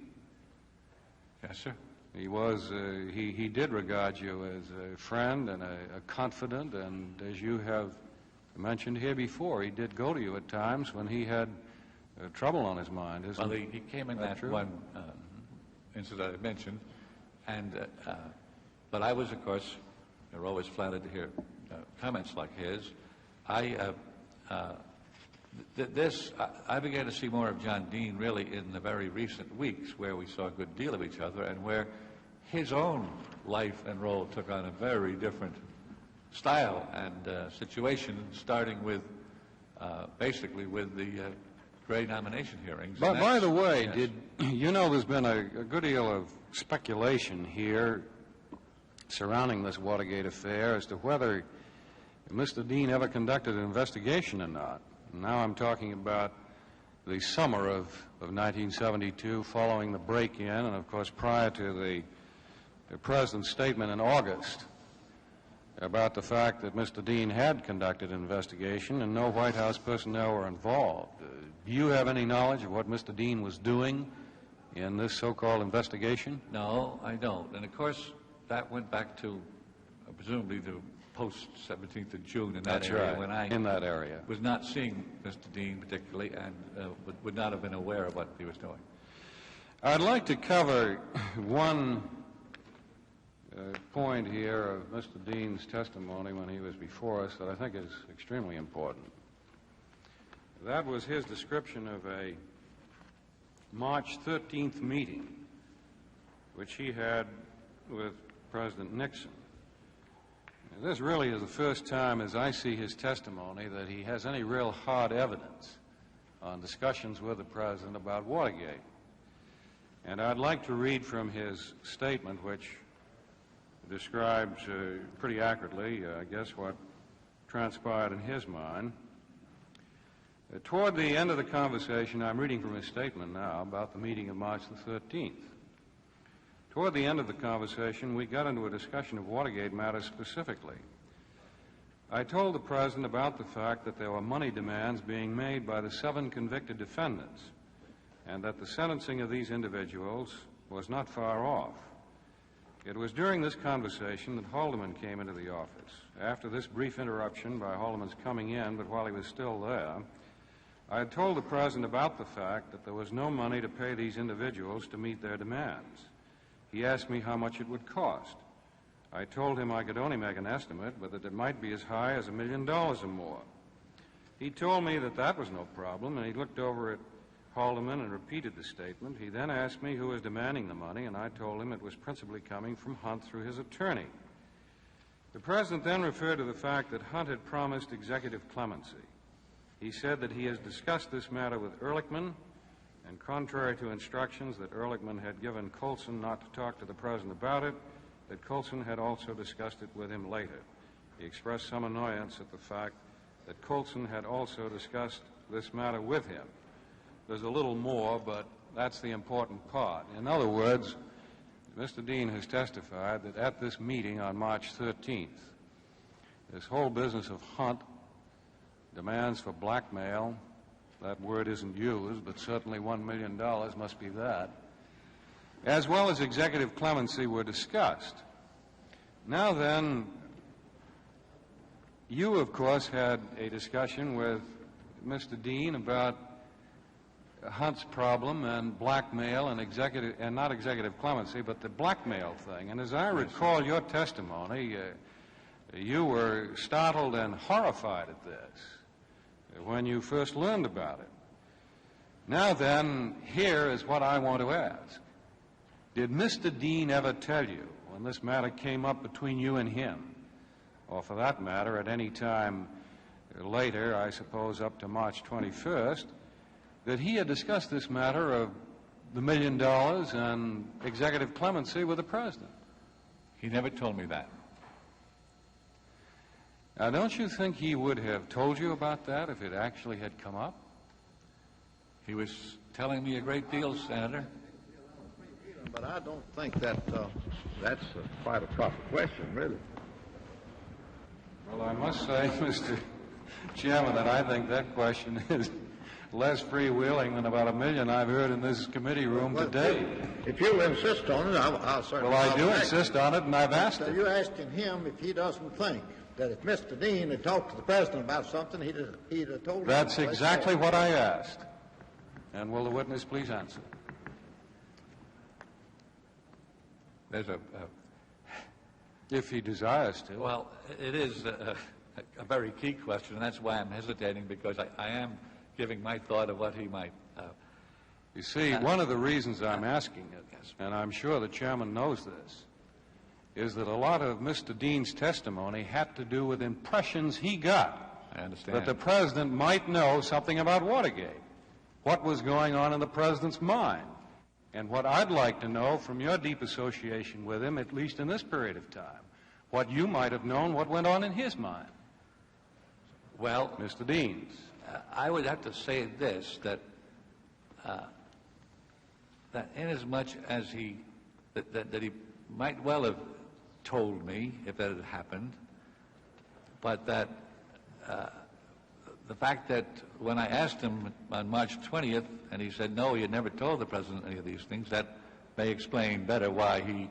Speaker 1: Yes, sir.
Speaker 14: He was, he did regard you as a friend and a confidant, and as you have mentioned here before, he did go to you at times when he had trouble on his mind, isn't
Speaker 1: well, he came in that one incident I mentioned, and but I was, of course, you're always flattered to hear comments like his. I began to see more of John Dean really in the very recent weeks, where we saw a good deal of each other and where his own life and role took on a very different style and situation, starting with basically with the Gray nomination hearings.
Speaker 14: But by the way, yes. You know there's been a good deal of speculation here surrounding this Watergate affair as to whether Mr. Dean ever conducted an investigation or not. Now I'm talking about the summer of 1972, following the break-in, and of course prior to the President's statement in August about the fact that Mr. Dean had conducted an investigation and no White House personnel were involved. Do you have any knowledge of what Mr. Dean was doing in this so-called investigation?
Speaker 1: No, I don't. And of course, that went back to presumably the post-17th of June in that area, when I was not seeing Mr. Dean particularly and would not have been aware of what he was doing.
Speaker 14: I'd like to cover one point here of Mr. Dean's testimony when he was before us that I think is extremely important. That was his description of a March 13th meeting which he had with President Nixon. And this really is the first time, as I see his testimony, that he has any real hard evidence on discussions with the President about Watergate. And I'd like to read from his statement, which describes pretty accurately, I guess, what transpired in his mind. Toward the end of the conversation, I'm reading from his statement now about the meeting of March the 13th. Toward the end of the conversation, we got into a discussion of Watergate matters specifically. I told the President about the fact that there were money demands being made by the 7 convicted defendants, and that the sentencing of these individuals was not far off. It was during this conversation that Haldeman came into the office. After this brief interruption by Haldeman's coming in, but while he was still there, I had told the President about the fact that there was no money to pay these individuals to meet their demands. He asked me how much it would cost. I told him I could only make an estimate, but that it might be as high as $1 million or more. He told me that that was no problem, and he looked over at Haldeman and repeated the statement. He then asked me who was demanding the money, and I told him it was principally coming from Hunt through his attorney. The President then referred to the fact that Hunt had promised executive clemency. He said that he has discussed this matter with Ehrlichman, and contrary to instructions that Ehrlichman had given Colson not to talk to the President about it, that Colson had also discussed it with him later. He expressed some annoyance at the fact that Colson had also discussed this matter with him. There's a little more, but that's the important part. In other words, Mr. Dean has testified that at this meeting on March 13th, this whole business of Hunt, demands for blackmail, that word isn't used, but certainly $1 million must be that, as well as executive clemency were discussed. Now then, you, of course, had a discussion with Mr. Dean about Hunt's problem and blackmail and not executive clemency, but the blackmail thing. And as I recall your testimony, you were startled and horrified at this when you first learned about it. Now then, here is what I want to ask. Did Mr. Dean ever tell you, when this matter came up between you and him, or for that matter at any time later, I suppose up to March 21st, that he had discussed this matter of the $1 million and executive clemency with the President?
Speaker 1: He never told me that.
Speaker 14: Now, don't you think he would have told you about that if it actually had come up?
Speaker 1: He was telling me a great deal, Senator.
Speaker 10: But I don't think that that's quite a proper question, really.
Speaker 14: Well, I must say, Mr. Chairman, that I think that question is less freewheeling than about $1 million I've heard in this committee room today.
Speaker 10: If you'll insist on it, I'll certainly...
Speaker 14: Well, I do insist on it, and I've asked it.
Speaker 10: You're asking him if he doesn't think that if Mr. Dean had talked to the President about something, he'd have told him.
Speaker 14: That's exactly what I asked. And will the witness please answer?
Speaker 1: There's
Speaker 14: if he desires to.
Speaker 1: Well, it is a very key question, and that's why I'm hesitating, because I am giving my thought of what he might...
Speaker 14: You see, one of the reasons I'm asking it, and I'm sure the Chairman knows this, is that a lot of Mr. Dean's testimony had to do with impressions he got.
Speaker 1: I understand.
Speaker 14: That the President might know something about Watergate, what was going on in the President's mind. And what I'd like to know from your deep association with him, at least in this period of time, what you might have known, what went on in his mind.
Speaker 1: Well,
Speaker 14: Mr. Dean's.
Speaker 1: I would have to say this, that inasmuch as he might well have told me if that had happened, but that the fact that when I asked him on March 20th, and he said no, he had never told the President any of these things, that may explain better why he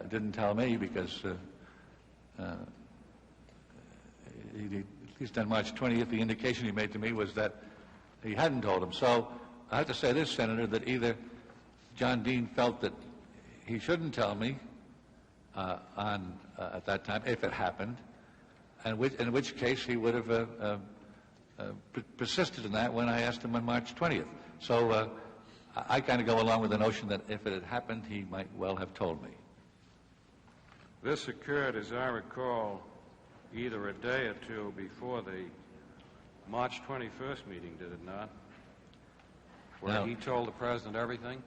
Speaker 1: didn't tell me, because at least on March 20th, the indication he made to me was that he hadn't told him. So I have to say this, Senator, that either John Dean felt that he shouldn't tell me at that time, if it happened, and in which case he would have persisted in that when I asked him on March 20th. So I kind of go along with the notion that if it had happened, he might well have told me.
Speaker 14: This occurred, as I recall, either a day or two before the March 21st meeting, did it not? Where he told the President everything?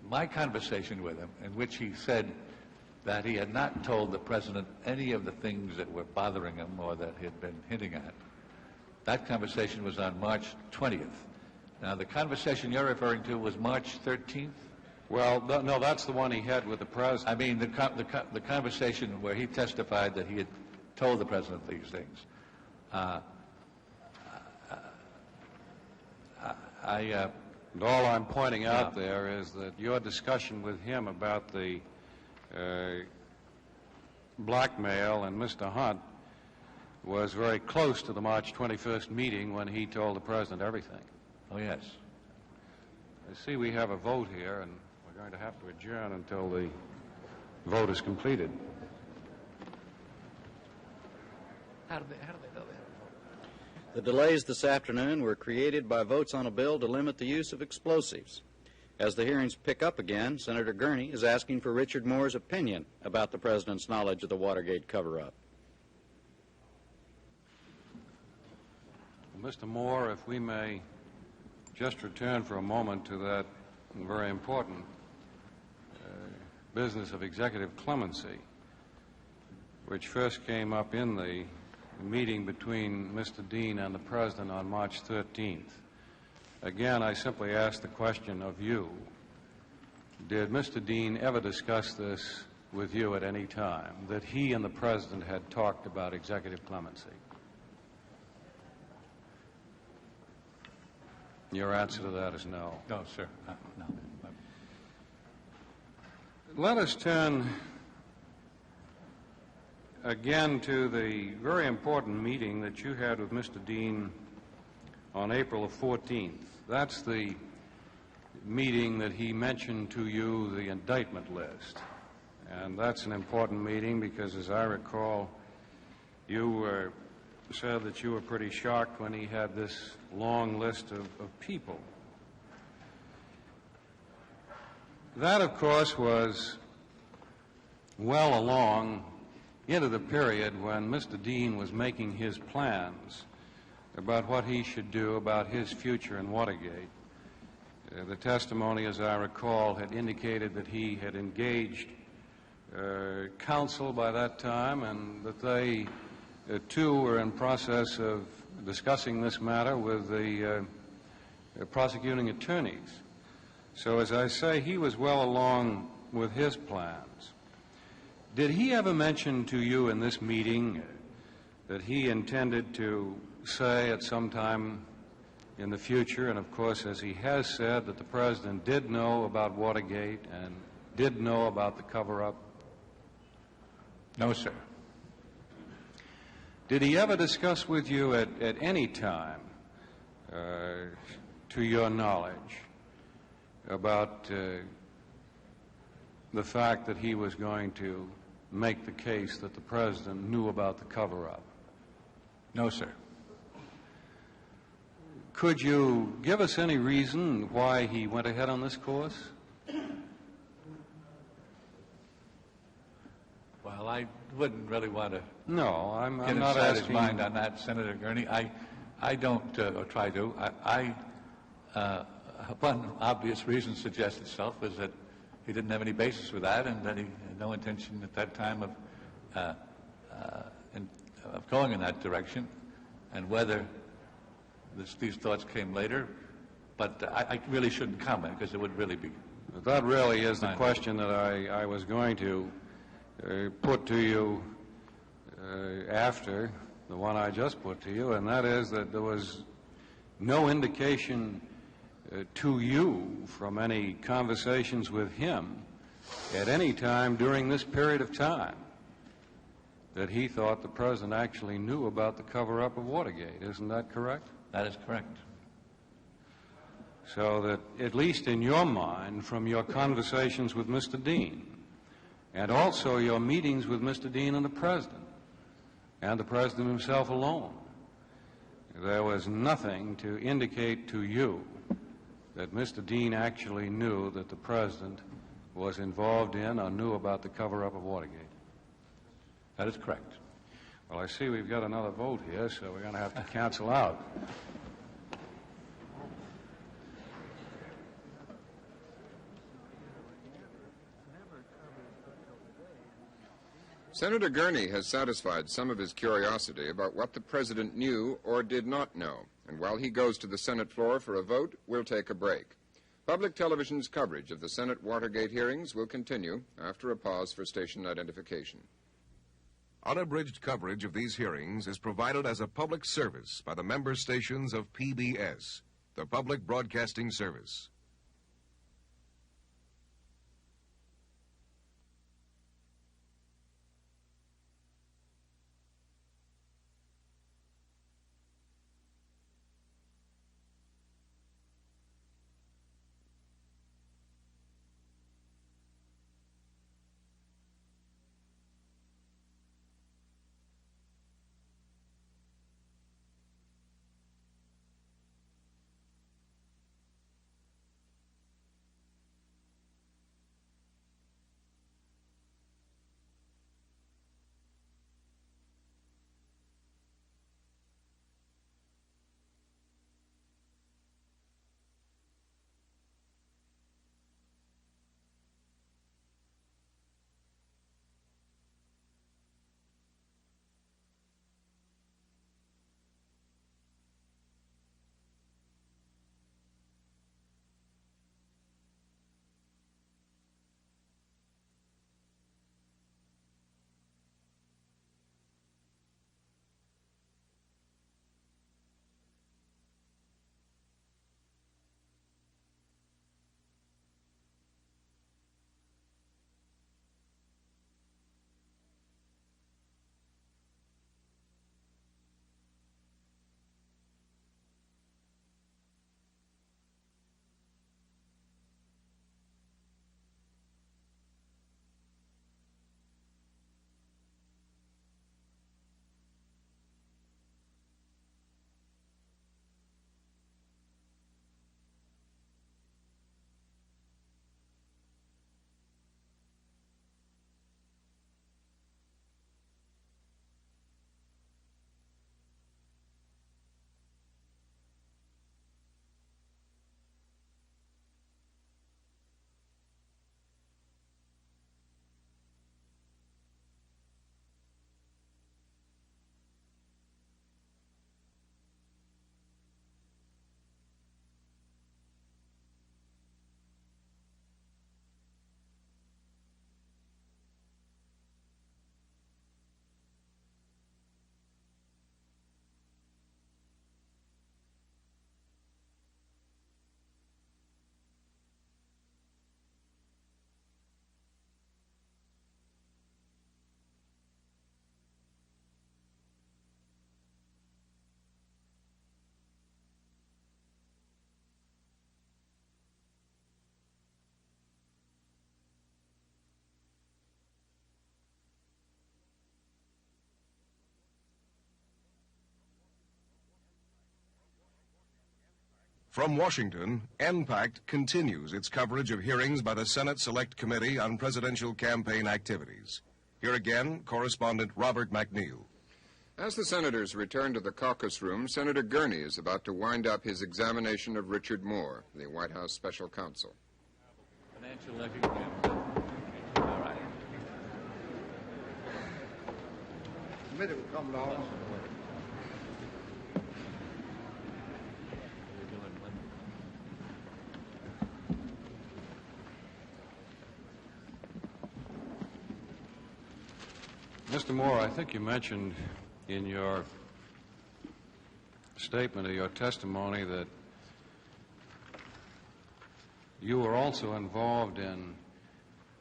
Speaker 1: My conversation with him, in which he said that he had not told the President any of the things that were bothering him or that he had been hinting at, that conversation was on March 20th. Now, the conversation you're referring to was March 13th?
Speaker 14: Well, no, that's the one he had with the President.
Speaker 1: I mean, the conversation where he testified that he had told the President these things.
Speaker 14: And all I'm pointing out there is that your discussion with him about the blackmail and Mr. Hunt was very close to the March 21st meeting when he told the President everything.
Speaker 1: Oh, yes.
Speaker 14: I see we have a vote here, and we're going to have to adjourn until the vote is completed.
Speaker 1: How do they know they have a vote?
Speaker 4: The delays this afternoon were created by votes on a bill to limit the use of explosives. As the hearings pick up again, Senator Gurney is asking for Richard Moore's opinion about the President's knowledge of the Watergate cover-up.
Speaker 14: Mr. Moore, if we may just return for a moment to that very important business of executive clemency, which first came up in the meeting between Mr. Dean and the President on March 13th. Again, I simply ask the question of you. Did Mr. Dean ever discuss this with you at any time, that he and the President had talked about executive clemency? Your answer to that is no.
Speaker 1: No, sir. No.
Speaker 14: Let us turn again to the very important meeting that you had with Mr. Dean on April the 14th. That's the meeting that he mentioned to you, the indictment list. And that's an important meeting because, as I recall, you said that you were pretty shocked when he had this long list of people. That, of course, was well along into the period when Mr. Dean was making his plans about what he should do about his future in Watergate. The testimony, as I recall, had indicated that he had engaged counsel by that time and that they, too, were in process of discussing this matter with the prosecuting attorneys. So, as I say, he was well along with his plans. Did he ever mention to you in this meeting that he intended to say at some time in the future, and of course, as he has said, that the President did know about Watergate and did know about the cover-up?
Speaker 1: No, sir.
Speaker 14: Did he ever discuss with you at any time, to your knowledge, about the fact that he was going to make the case that the President knew about the cover-up?
Speaker 1: No, sir.
Speaker 14: Could you give us any reason why he went ahead on this course?
Speaker 1: I wouldn't really want to
Speaker 14: No, I'm
Speaker 1: get
Speaker 14: not
Speaker 1: inside his
Speaker 14: asking...
Speaker 1: mind on that, Senator Gurney. I don't, or try to. One obvious reason suggests itself is that he didn't have any basis for that, and that he had no intention at that time of going in that direction, and whether these thoughts came later. But I really shouldn't comment, because it would really be...
Speaker 14: That really is the question that I was going to put to you after the one I just put to you, and that is that there was no indication to you from any conversations with him at any time during this period of time that he thought the President actually knew about the cover-up of Watergate. Isn't that correct?
Speaker 1: That is correct.
Speaker 14: So that, at least in your mind, from your conversations with Mr. Dean, and also your meetings with Mr. Dean and the President himself alone, there was nothing to indicate to you that Mr. Dean actually knew that the President was involved in or knew about the cover-up of Watergate.
Speaker 1: That is correct.
Speaker 14: Well, I see we've got another vote here, so we're going to have to cancel out.
Speaker 2: Senator Gurney has satisfied some of his curiosity about what the President knew or did not know. And while he goes to the Senate floor for a vote, we'll take a break. Public television's coverage of the Senate Watergate hearings will continue after a pause for station identification.
Speaker 3: Unabridged coverage of these hearings is provided as a public service by the member stations of PBS, the Public Broadcasting Service. From Washington, NPACT continues its coverage of hearings by the Senate Select Committee on Presidential Campaign Activities. Here again, correspondent Robert McNeil.
Speaker 2: As the senators return to the caucus room, Senator Gurney is about to wind up his examination of Richard Moore, the White House special counsel.
Speaker 1: Financial economics. All right.
Speaker 10: The committee will come to order.
Speaker 14: Mr. Moore, I think you mentioned in your statement or your testimony that you were also involved in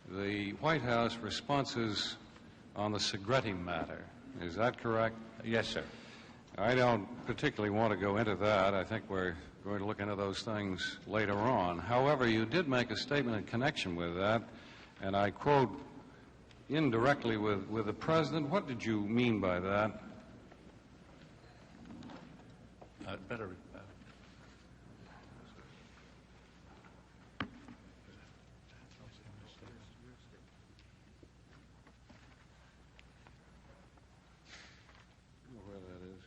Speaker 14: the White House responses on the Segretti matter. Is that correct?
Speaker 1: Yes, sir.
Speaker 14: I don't particularly want to go into that. I think we're going to look into those things later on. However, you did make a statement in connection with that, and I quote, indirectly with the President. What did you mean by that?
Speaker 1: Better.
Speaker 14: Where that is.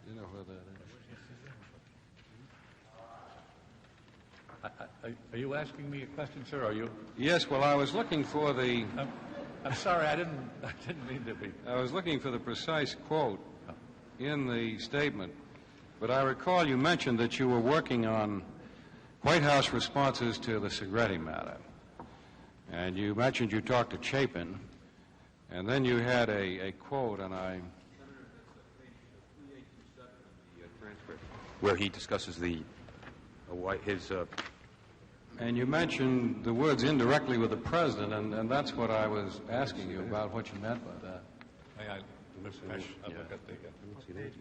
Speaker 14: You know where that is.
Speaker 1: Are you asking me a question, sir? Are you?
Speaker 14: Yes. Well, I was looking for the.
Speaker 1: I'm sorry. I didn't mean to be.
Speaker 14: I was looking for the precise quote in the statement, but I recall you mentioned that you were working on White House responses to the Segretti matter, and you mentioned you talked to Chapin, and then you had a quote, and I.
Speaker 15: Where he discusses
Speaker 14: And you mentioned the words indirectly with the President, and that's what I was asking you about, what you meant by that.
Speaker 1: May I look at the...
Speaker 15: I don't see that.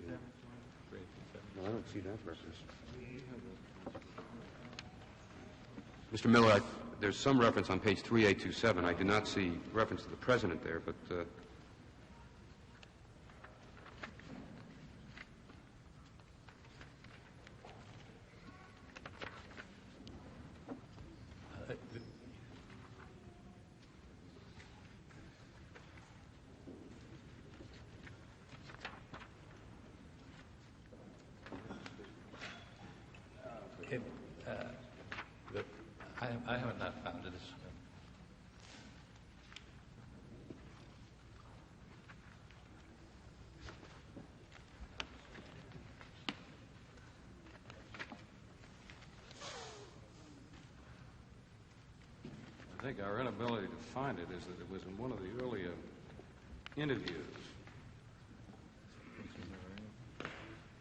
Speaker 15: No, I don't see that reference. Mr. Miller, there's some reference on page 3827. I do not see reference to the President there, but...
Speaker 1: I have not found it.
Speaker 14: I think our inability to find it is that it was in one of the earlier interviews.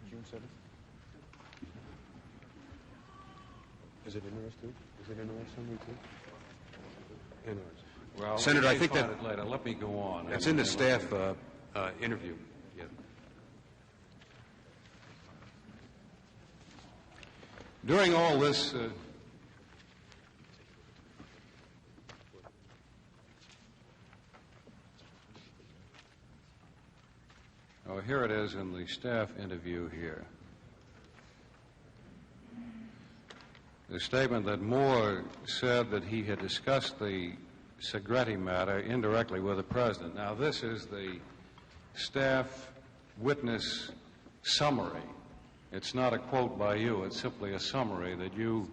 Speaker 15: June 7th? Is it in ours too? Is it in our summary too? In ours.
Speaker 14: Well,
Speaker 15: Senator, I think that...
Speaker 14: it later. Let me go on.
Speaker 15: That's in the staff interview. Yeah.
Speaker 14: During all this... Oh, here it is in the staff interview here. The statement that Moore said that he had discussed the Segretti matter indirectly with the President. Now, this is the staff witness summary. It's not a quote by you. It's simply a summary that you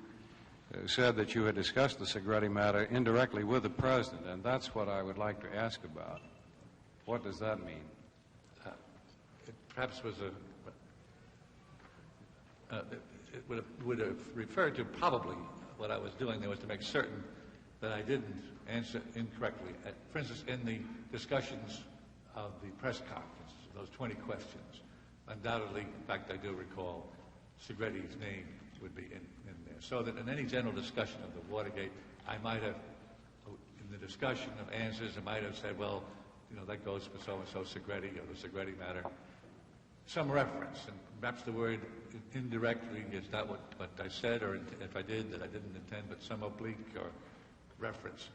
Speaker 14: said that you had discussed the Segretti matter indirectly with the President, and that's what I would like to ask about. What does that mean?
Speaker 1: It perhaps was it would have referred to probably what I was doing there was to make certain that I didn't answer incorrectly. For instance, in the discussions of the press conference, those 20 questions, undoubtedly, in fact, I do recall Segretti's name would be in there. So that in any general discussion of the Watergate, I might have, in the discussion of answers, I might have said, well, you know, that goes for so-and-so Segretti or the Segretti matter. Some reference, and perhaps the word indirectly is not what I said, or if I did, that I didn't intend, but some oblique or reference.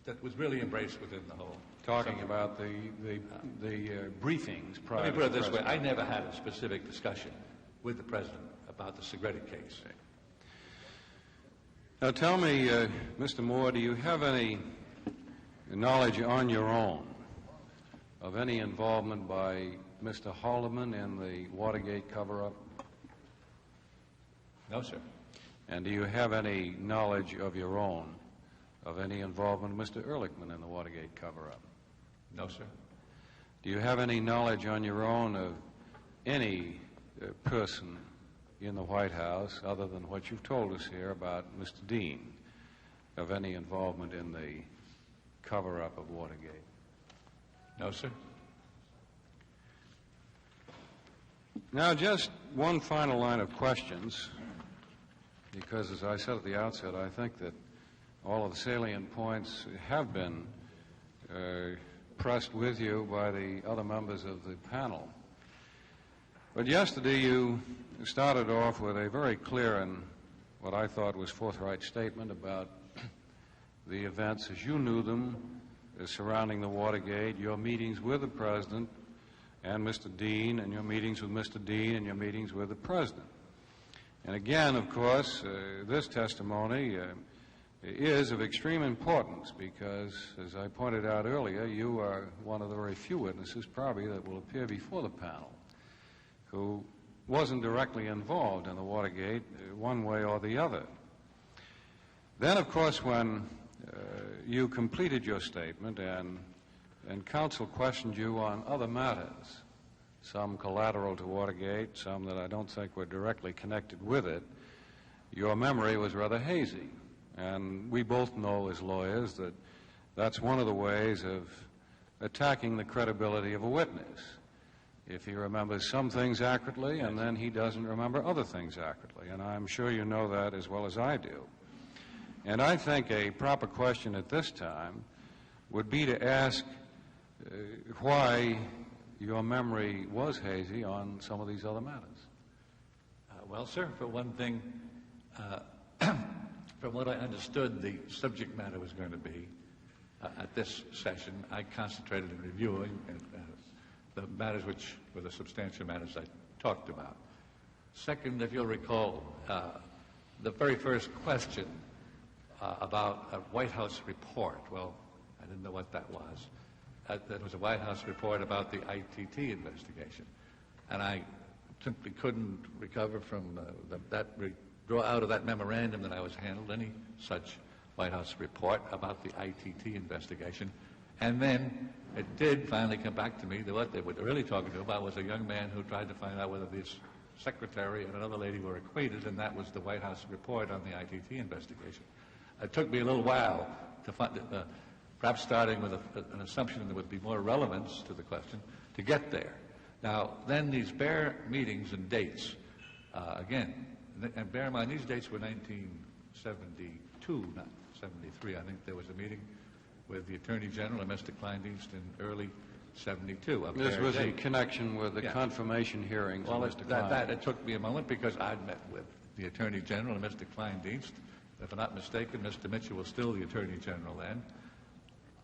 Speaker 1: that was really embraced within the whole.
Speaker 14: Talking about the briefings prior
Speaker 1: Let me put it
Speaker 14: to the
Speaker 1: this way.
Speaker 14: president.
Speaker 1: I never had a specific discussion with the president about the Segretti case.
Speaker 14: Now tell me, Mr. Moore, do you have any knowledge on your own of any involvement by Mr. Haldeman in the Watergate cover-up?
Speaker 1: No, sir.
Speaker 14: And do you have any knowledge of your own of any involvement of Mr. Ehrlichman in the Watergate cover-up?
Speaker 1: No, sir.
Speaker 14: Do you have any knowledge on your own of any person in the White House, other than what you've told us here about Mr. Dean, of any involvement in the cover-up of Watergate?
Speaker 1: No, sir.
Speaker 14: Now, just one final line of questions, because as I said at the outset, I think that all of the salient points have been pressed with you by the other members of the panel. But yesterday you started off with a very clear and what I thought was forthright statement about the events as you knew them surrounding the Watergate, your meetings with the President and Mr. Dean, and your meetings with Mr. Dean, and your meetings with the President. And again, of course, this testimony is of extreme importance because, as I pointed out earlier, you are one of the very few witnesses probably that will appear before the panel who wasn't directly involved in the Watergate one way or the other. Then, of course, when you completed your statement and counsel questioned you on other matters, some collateral to Watergate, some that I don't think were directly connected with it, your memory was rather hazy. And we both know as lawyers that that's one of the ways of attacking the credibility of a witness. If he remembers some things accurately and then he doesn't remember other things accurately. And I'm sure you know that as well as I do. And I think a proper question at this time would be to ask why your memory was hazy on some of these other matters.
Speaker 1: Well, sir, for one thing, from what I understood the subject matter was going to be at this session, I concentrated in reviewing the matters which were the substantial matters I talked about. Second, if you'll recall, the very first question about a White House report, well, I didn't know what that was. That was a White House report about the ITT investigation. And I simply couldn't recover from draw out of that memorandum that I was handled any such White House report about the ITT investigation. And then it did finally come back to me that what they were really talking about was a young man who tried to find out whether this secretary and another lady were acquainted, and that was the White House report on the ITT investigation. It took me a little while to find, perhaps starting with an assumption that there would be more relevance to the question, to get there. Now, then these bare meetings and dates, again, and bear in mind, these dates were 1972, not 73. I think there was a meeting with the Attorney General and Mr. Kleindienst in early 72.
Speaker 14: This was in connection with the confirmation hearings of Mr. Kleindienst.
Speaker 1: It took me a moment because I'd met with the Attorney General and Mr. Kleindienst. If I'm not mistaken, Mr. Mitchell was still the Attorney General then.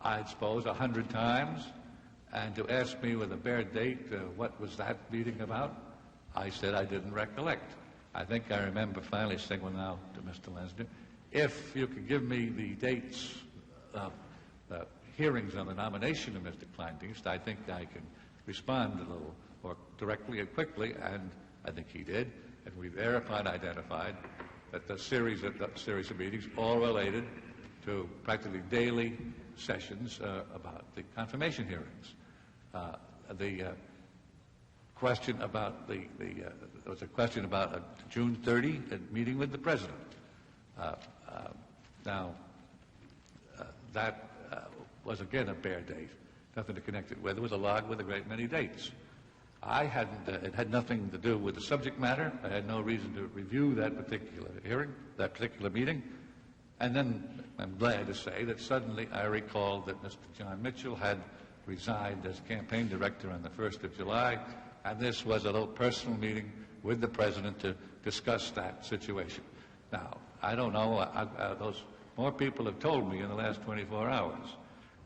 Speaker 1: I'd suppose 100 times. And to ask me with a bare date, what was that meeting about, I said I didn't recollect. I think I remember finally saying, well, now, to Mr. Lesner, if you could give me the dates of the hearings on the nomination of Mr. Kleindienst, I think I can respond a little more directly and quickly, and I think he did. And we verified, identified that the series of meetings all related to practically daily sessions about the confirmation hearings. The question about there was a question about a June 30 meeting with the President. That was again a bare date, nothing to connect it with. There was a log with a great many dates. It had nothing to do with the subject matter. I had no reason to review that particular hearing, that particular meeting. And then I'm glad to say that suddenly I recalled that Mr. John Mitchell had resigned as campaign director on the 1st of July, and this was a little personal meeting with the President to discuss that situation. Now, I don't know, those more people have told me in the last 24 hours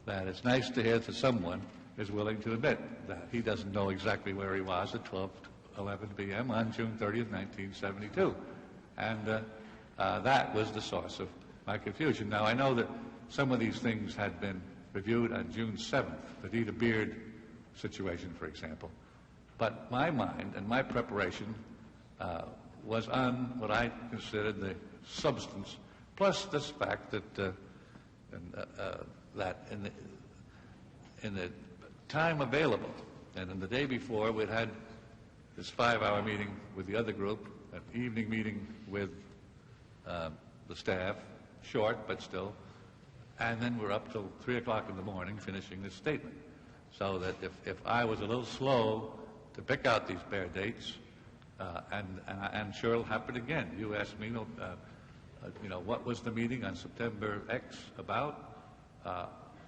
Speaker 1: that it's nice to hear that someone is willing to admit that he doesn't know exactly where he was at 12:11 p.m. on June 30th, 1972. And that was the source of my confusion. Now, I know that some of these things had been reviewed on June 7th, the Dita Beard situation, for example. But my mind and my preparation was on what I considered the substance, plus this fact that that in the time available, and in the day before, we'd had this 5-hour meeting with the other group, an evening meeting with the staff, short but still, and then we're up till 3 o'clock in the morning finishing this statement. So that if I was a little slow to pick out these bare dates, and I'm sure it'll happen again. You asked me, what was the meeting on September X about?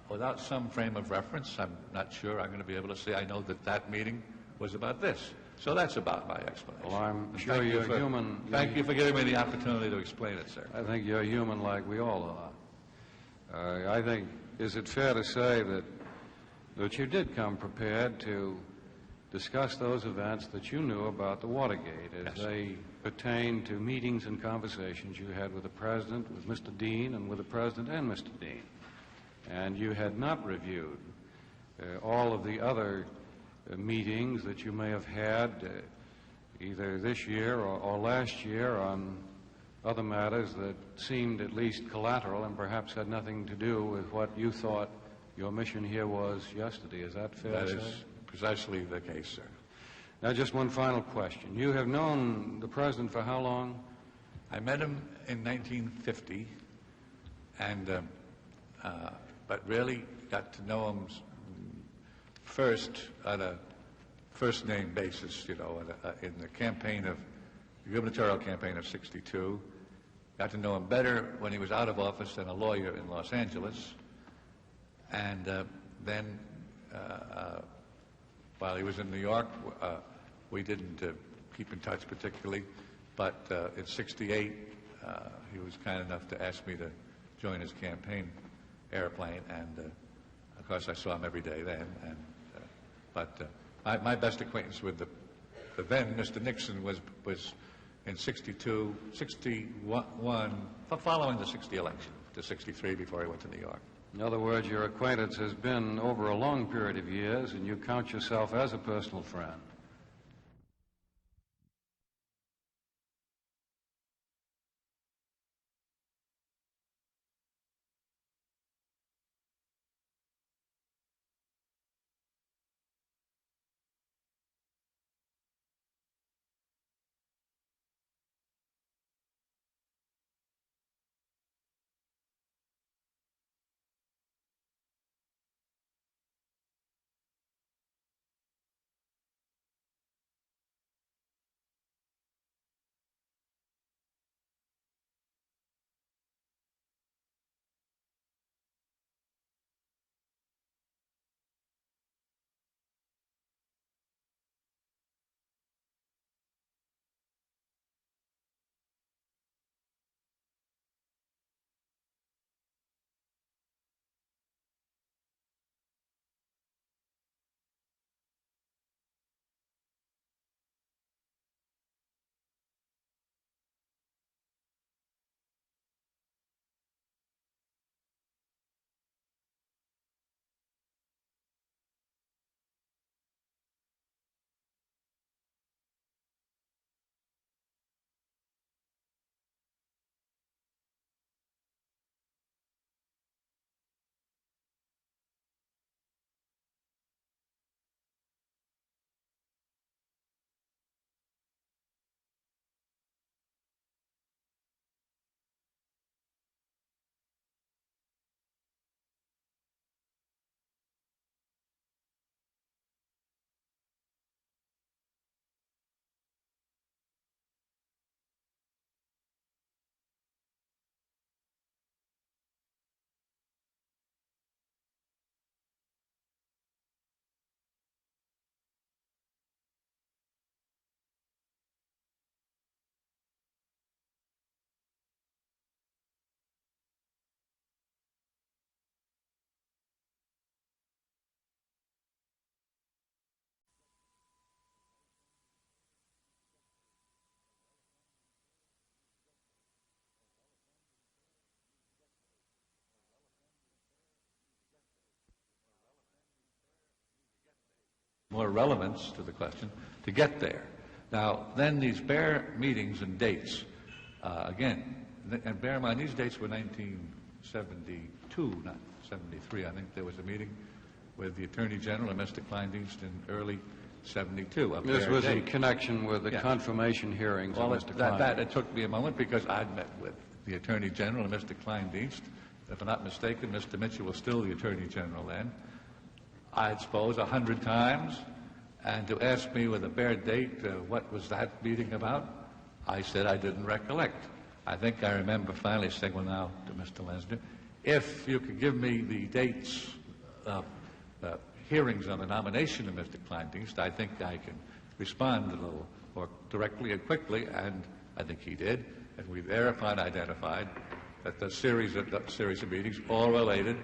Speaker 1: Without some frame of reference, I'm not sure I'm going to be able to say I know that that meeting was about this. So that's about my explanation.
Speaker 14: Well, I'm sure you're human.
Speaker 1: Thank you for giving me the opportunity to explain it, sir.
Speaker 14: I think you're human like we all are. I think, is it fair to say that you did come prepared to discuss those events that you knew about the Watergate as they pertain to meetings and conversations you had with the President, with Mr. Dean, and with the President and Mr. Dean? And you had not reviewed all of the other meetings that you may have had either this year or last year on other matters that seemed at least collateral and perhaps had nothing to do with what you thought your mission here was yesterday. Is that fair to say?
Speaker 1: That is precisely the case, sir.
Speaker 14: Now, just one final question. You have known the President for how long?
Speaker 1: I met him in 1950, and but really got to know him first on a first-name basis, in the campaign of the gubernatorial campaign of '62. Got to know him better when he was out of office and a lawyer in Los Angeles. And then, while he was in New York, we didn't keep in touch particularly. But in '68, he was kind enough to ask me to join his campaign airplane, and of course I saw him every day then. And but my best acquaintance with the then Mr. Nixon was in '62, '61, following the '60 election, to '63 before he went to New York.
Speaker 14: In other words, your acquaintance has been over a long period of years, and you count yourself as a personal friend.
Speaker 1: more relevance to the question to get there. Now, then these bare meetings and dates, again, and bear in mind, these dates were 1972, not 73. I think there was a meeting with the Attorney General and Mr. Kleindienst in early 72.
Speaker 14: This was in connection with the confirmation hearings of Mr. Kleindienst.
Speaker 1: It took me a moment because I'd met with the Attorney General and Mr. Kleindienst. If I'm not mistaken, Mr. Mitchell was still the Attorney General then. I'd suppose 100 times. And to ask me with a bare date, what was that meeting about, I said I didn't recollect. I think I remember finally saying, well, now, to Mr. Lesner, if you could give me the dates of hearings on the nomination of Mr. Kleindienst, I think I can respond a little more directly and quickly, and I think he did. And we thereupon identified that the series of meetings all related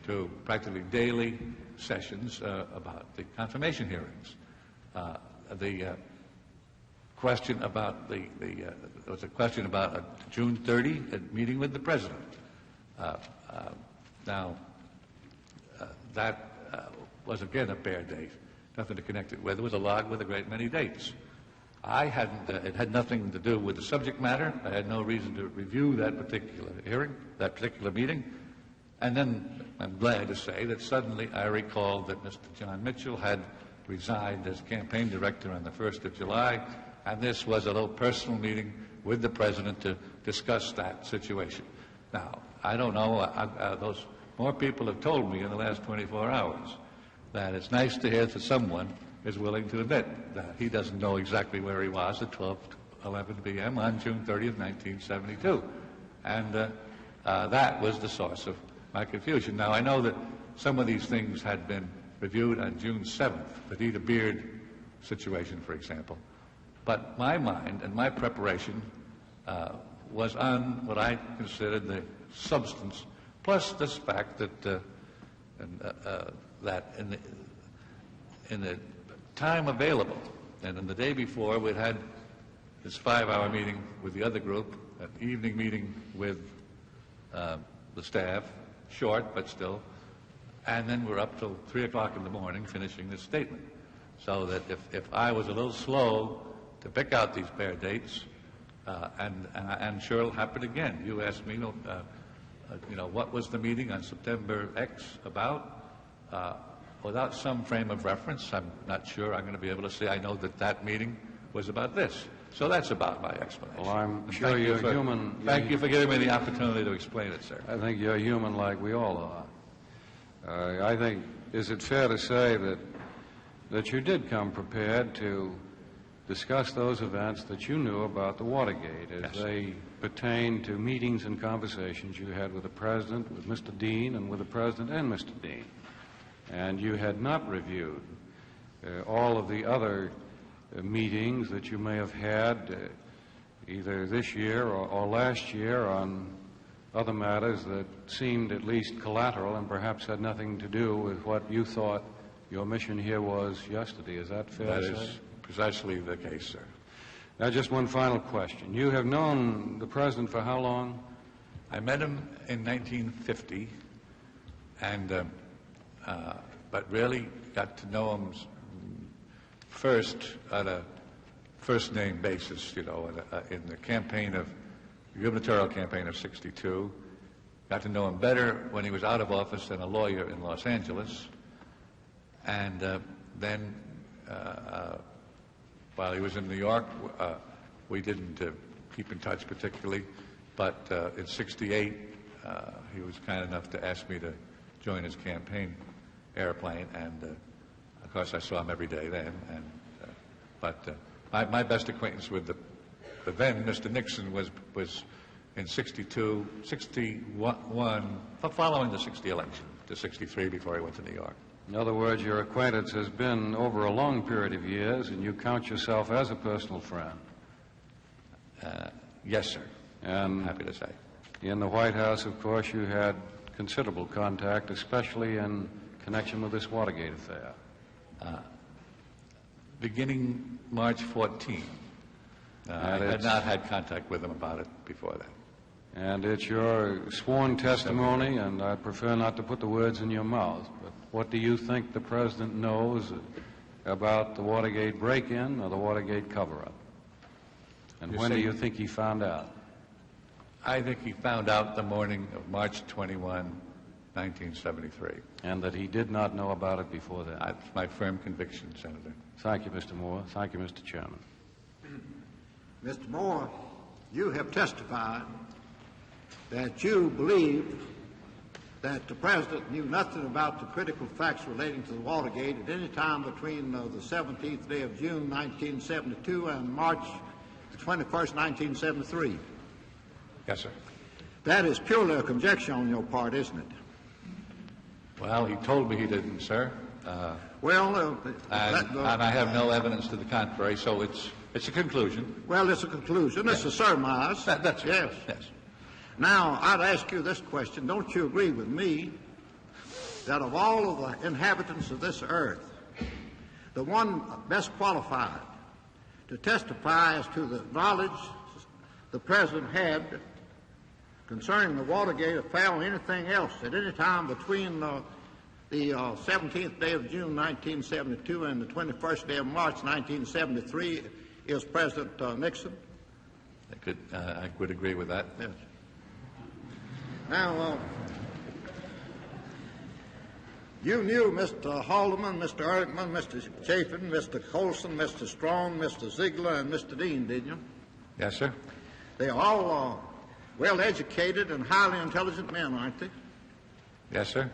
Speaker 1: to practically daily sessions about the confirmation hearings. The question about there was a question about a June 30 meeting with the President. That was again a bare date, nothing to connect it with. It was a log with a great many dates. I hadn't, it had nothing to do with the subject matter. I had no reason to review that particular hearing, that particular meeting. And then I'm glad to say that suddenly I recalled that Mr. John Mitchell had resigned as campaign director on the 1st of July, and this was a little personal meeting with the President to discuss that situation. Now, I don't know, those more people have told me in the last 24 hours that it's nice to hear that someone is willing to admit that he doesn't know exactly where he was at 12:11 p.m. on June 30th, 1972. And that was the source of my confusion. Now, I know that some of these things had been reviewed on June 7th, the Dita Beard situation, for example. But my mind and my preparation was on what I considered the substance, plus this fact that that in the time available, and in the day before, we'd had this 5-hour meeting with the other group, an evening meeting with the staff, short but still, and then we're up till 3 o'clock in the morning finishing this statement. So that if I was a little slow to pick out these bare dates, and I'm sure it'll happen again. You asked me, what was the meeting on September X about? Without some frame of reference, I'm not sure I'm going to be able to say I know that meeting was about this. So that's about my explanation.
Speaker 14: Well, I'm sure you're human.
Speaker 1: Thank you for giving me the opportunity to explain it, sir.
Speaker 14: I think you're human like we all are. I think, is it fair to say that you did come prepared to discuss those events that you knew about the Watergate as they pertain to meetings and conversations you had with the President, with Mr. Dean, and with the President and Mr. Dean? And you had not reviewed all of the other meetings that you may have had either this year or last year on other matters that seemed at least collateral and perhaps had nothing to do with what you thought your mission here was yesterday. Is that fair to say?
Speaker 1: That is precisely the case, sir.
Speaker 14: Now, just one final question. You have known the President for how long?
Speaker 1: I met him in 1950, and but really got to know him first on a first-name basis, in the gubernatorial campaign of 62. Got to know him better when he was out of office and a lawyer in Los Angeles. And then, while he was in New York, we didn't keep in touch particularly. But in 68, he was kind enough to ask me to join his campaign airplane, and of course I saw him every day then. And but my best acquaintance with the then Mr. Nixon was in 62, 61, following the 60 election to 63 before he went to New York.
Speaker 14: In other words, your acquaintance has been over a long period of years, and you count yourself as a personal friend.
Speaker 1: Yes, sir. I'm happy to say.
Speaker 14: In the White House, of course, you had considerable contact, especially in connection with this Watergate affair.
Speaker 1: Beginning March 14. I had not had contact with him about it before that.
Speaker 14: And it's your sworn testimony, and I prefer not to put the words in your mouth, but what do you think the President knows about the Watergate break-in or the Watergate cover-up? And when do you think he found out?
Speaker 1: I think he found out the morning of March 21, 1973.
Speaker 14: And that he did not know about it before then?
Speaker 1: That's my firm conviction, Senator.
Speaker 14: Thank you, Mr. Moore. Thank you, Mr. Chairman.
Speaker 10: Mr. Moore, you have testified that you believe that the President knew nothing about the critical facts relating to the Watergate at any time between the 17th day of June, 1972 and March the 21st, 1973.
Speaker 1: Yes, sir.
Speaker 10: That is purely a conjecture on your part, isn't it?
Speaker 1: Well, he told me he didn't, sir. And I have no evidence to the contrary, so it's a conclusion.
Speaker 10: Well, it's a conclusion. It's a surmise.
Speaker 1: That's right.
Speaker 10: Yes.
Speaker 1: Yes.
Speaker 10: Now, I'd ask you this question. Don't you agree with me that of all of the inhabitants of this earth, the one best qualified to testify as to the knowledge the President had concerning the Watergate affair or anything else at any time between the 17th day of June, 1972 and the 21st day of March, 1973 is President Nixon?
Speaker 1: I would agree with that.
Speaker 10: Yes. Now, you knew Mr. Haldeman, Mr. Ehrlichman, Mr. Chafin, Mr. Colson, Mr. Strong, Mr. Ziegler, and Mr. Dean, didn't you?
Speaker 1: Yes, sir.
Speaker 10: They are all well-educated and highly intelligent men, aren't they?
Speaker 1: Yes, sir.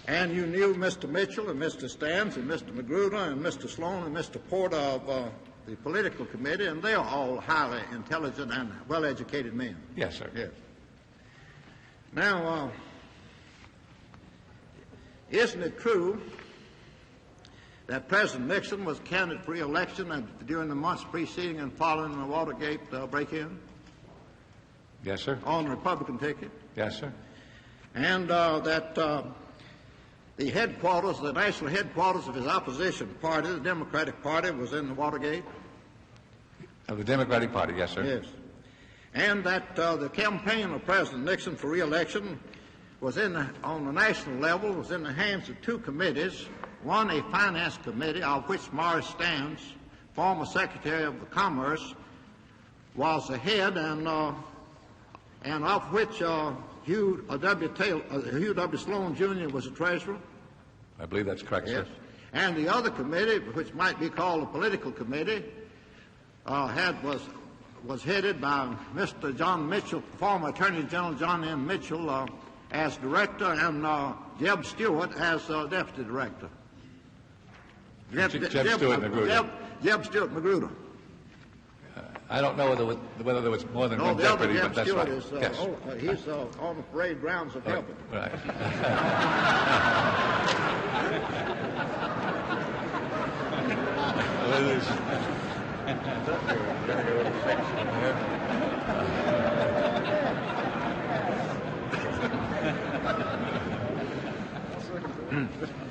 Speaker 10: And you knew Mr. Mitchell and Mr. Stans and Mr. Magruder and Mr. Sloan and Mr. Porter of the political committee, and they are all highly intelligent and well-educated men.
Speaker 1: Yes, sir.
Speaker 10: Yes. Now, isn't it true that President Nixon was candidate for re-election during the months preceding and following the Watergate break-in?
Speaker 1: Yes, sir.
Speaker 10: On the Republican ticket?
Speaker 1: Yes, sir.
Speaker 10: And that the headquarters, the national headquarters of his opposition party, the Democratic Party, was in the Watergate?
Speaker 1: Of the Democratic Party, yes, sir.
Speaker 10: Yes. And that the campaign of President Nixon for re-election was on the national level, was in the hands of two committees. One, a finance committee, of which Maurice Stans, former Secretary of Commerce, was the head, and of which Hugh W. Sloan Jr. was the treasurer.
Speaker 1: I believe that's correct,
Speaker 10: yes.
Speaker 1: sir.
Speaker 10: And the other committee, which might be called the political committee, was headed by Mr. John Mitchell, former Attorney General John M. Mitchell, as director, and Jeb Stuart as deputy director.
Speaker 1: Jeb Stuart Magruder.
Speaker 10: Jeb Stuart Magruder.
Speaker 1: I don't know whether there was more than one deputy, but that's right.
Speaker 10: Yes. He's on the parade grounds of heaven.
Speaker 1: Right.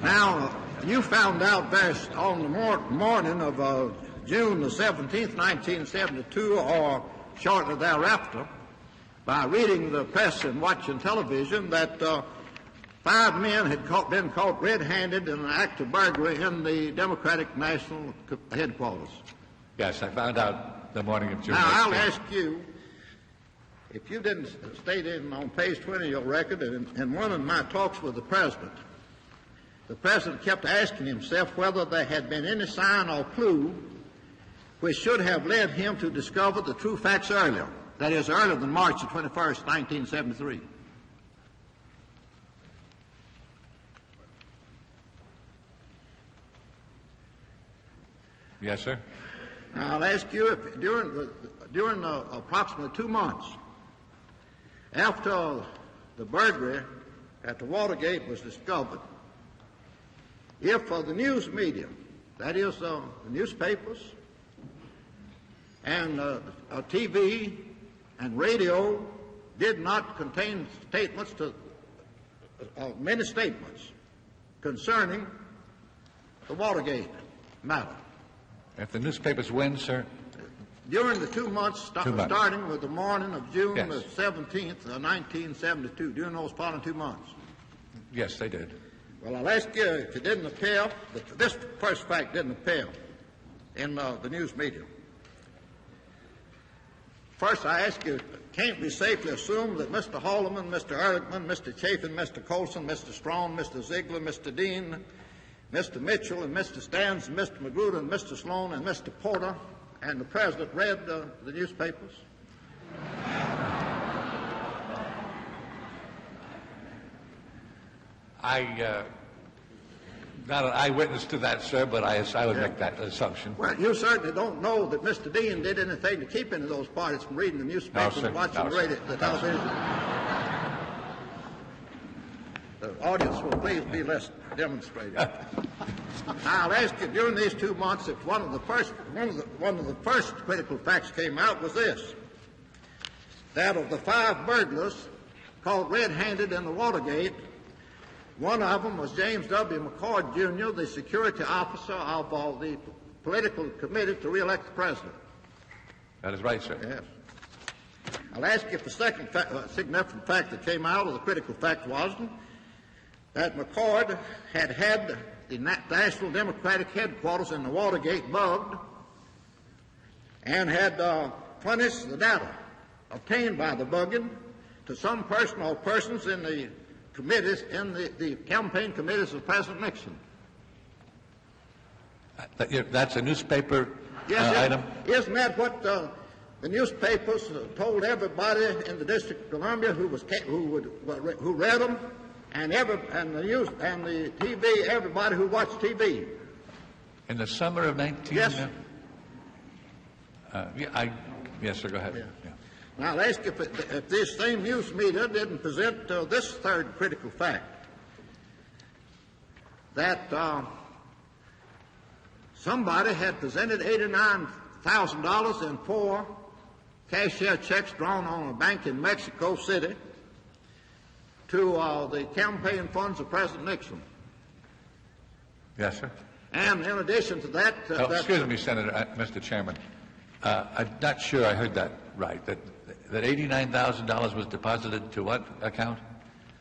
Speaker 10: Now, you found out on the morning of June the 17th, 1972, or shortly thereafter, by reading the press and watching television, that 5 men had been caught red-handed in an act of burglary in the Democratic National Headquarters.
Speaker 1: Yes, I found out the morning of June 18th.
Speaker 10: Now, I'll ask you, if you didn't state in on page 20 of your record, in one of my talks with the President kept asking himself whether there had been any sign or clue which should have led him to discover the true facts earlier, that is, earlier than March the 21st, 1973.
Speaker 1: Yes, sir.
Speaker 10: Now, I'll ask you, if during approximately 2 months after the burglary at the Watergate was discovered, if the news media, that is, the newspapers and TV and radio, did not contain statements many statements concerning the Watergate matter.
Speaker 1: If the newspapers win, sir?
Speaker 10: During the 2 months, starting with the morning of June the 17th, 1972, during those following 2 months.
Speaker 1: Yes, they did.
Speaker 10: Well, I'll ask you if it didn't appear, this first fact didn't appear in the news media. First, I ask you, can't we safely assume that Mr. Haldeman, Mr. Ehrlichman, Mr. Chafin, Mr. Colson, Mr. Strong, Mr. Ziegler, Mr. Dean, Mr. Mitchell, and Mr. Stans, and Mr. Magruder, and Mr. Sloan, and Mr. Porter, and the President read the newspapers?
Speaker 1: Not an eyewitness to that, sir, but I would make that assumption.
Speaker 10: Well, you certainly don't know that Mr. Dean did anything to keep any of those parties from reading the newspapers and watching the television. The audience will please be less demonstrative. Now, I'll ask you, during these 2 months, if one of the first critical facts came out was this: that of the 5 burglars caught red-handed in the Watergate, one of them was James W. McCord, Jr., the security officer of the political committee to re-elect the president.
Speaker 1: That is right, sir.
Speaker 10: Yes. I'll ask you if the second significant fact that came out, or the critical fact, was that McCord had the National Democratic headquarters in the Watergate bugged and had furnished the data obtained by the bugging to some person or persons in the committees, in the campaign committees of President Nixon.
Speaker 1: That's a newspaper item?
Speaker 10: Isn't that what the newspapers told everybody in the District of Columbia who read them, and the news and the TV, everybody who watched TV?
Speaker 1: In the summer of 19...
Speaker 10: Yes.
Speaker 1: Yes, sir, go ahead.
Speaker 10: Yeah. Yeah. Now, I'll ask you if this same news media didn't present this third critical fact, that somebody had presented $89,000 in 4 cashier checks drawn on a bank in Mexico City to the campaign funds of President Nixon.
Speaker 1: Yes, sir.
Speaker 10: And in addition to that...
Speaker 1: excuse me, Senator, Mr. Chairman. I'm not sure I heard that right, that $89,000 was deposited to what account?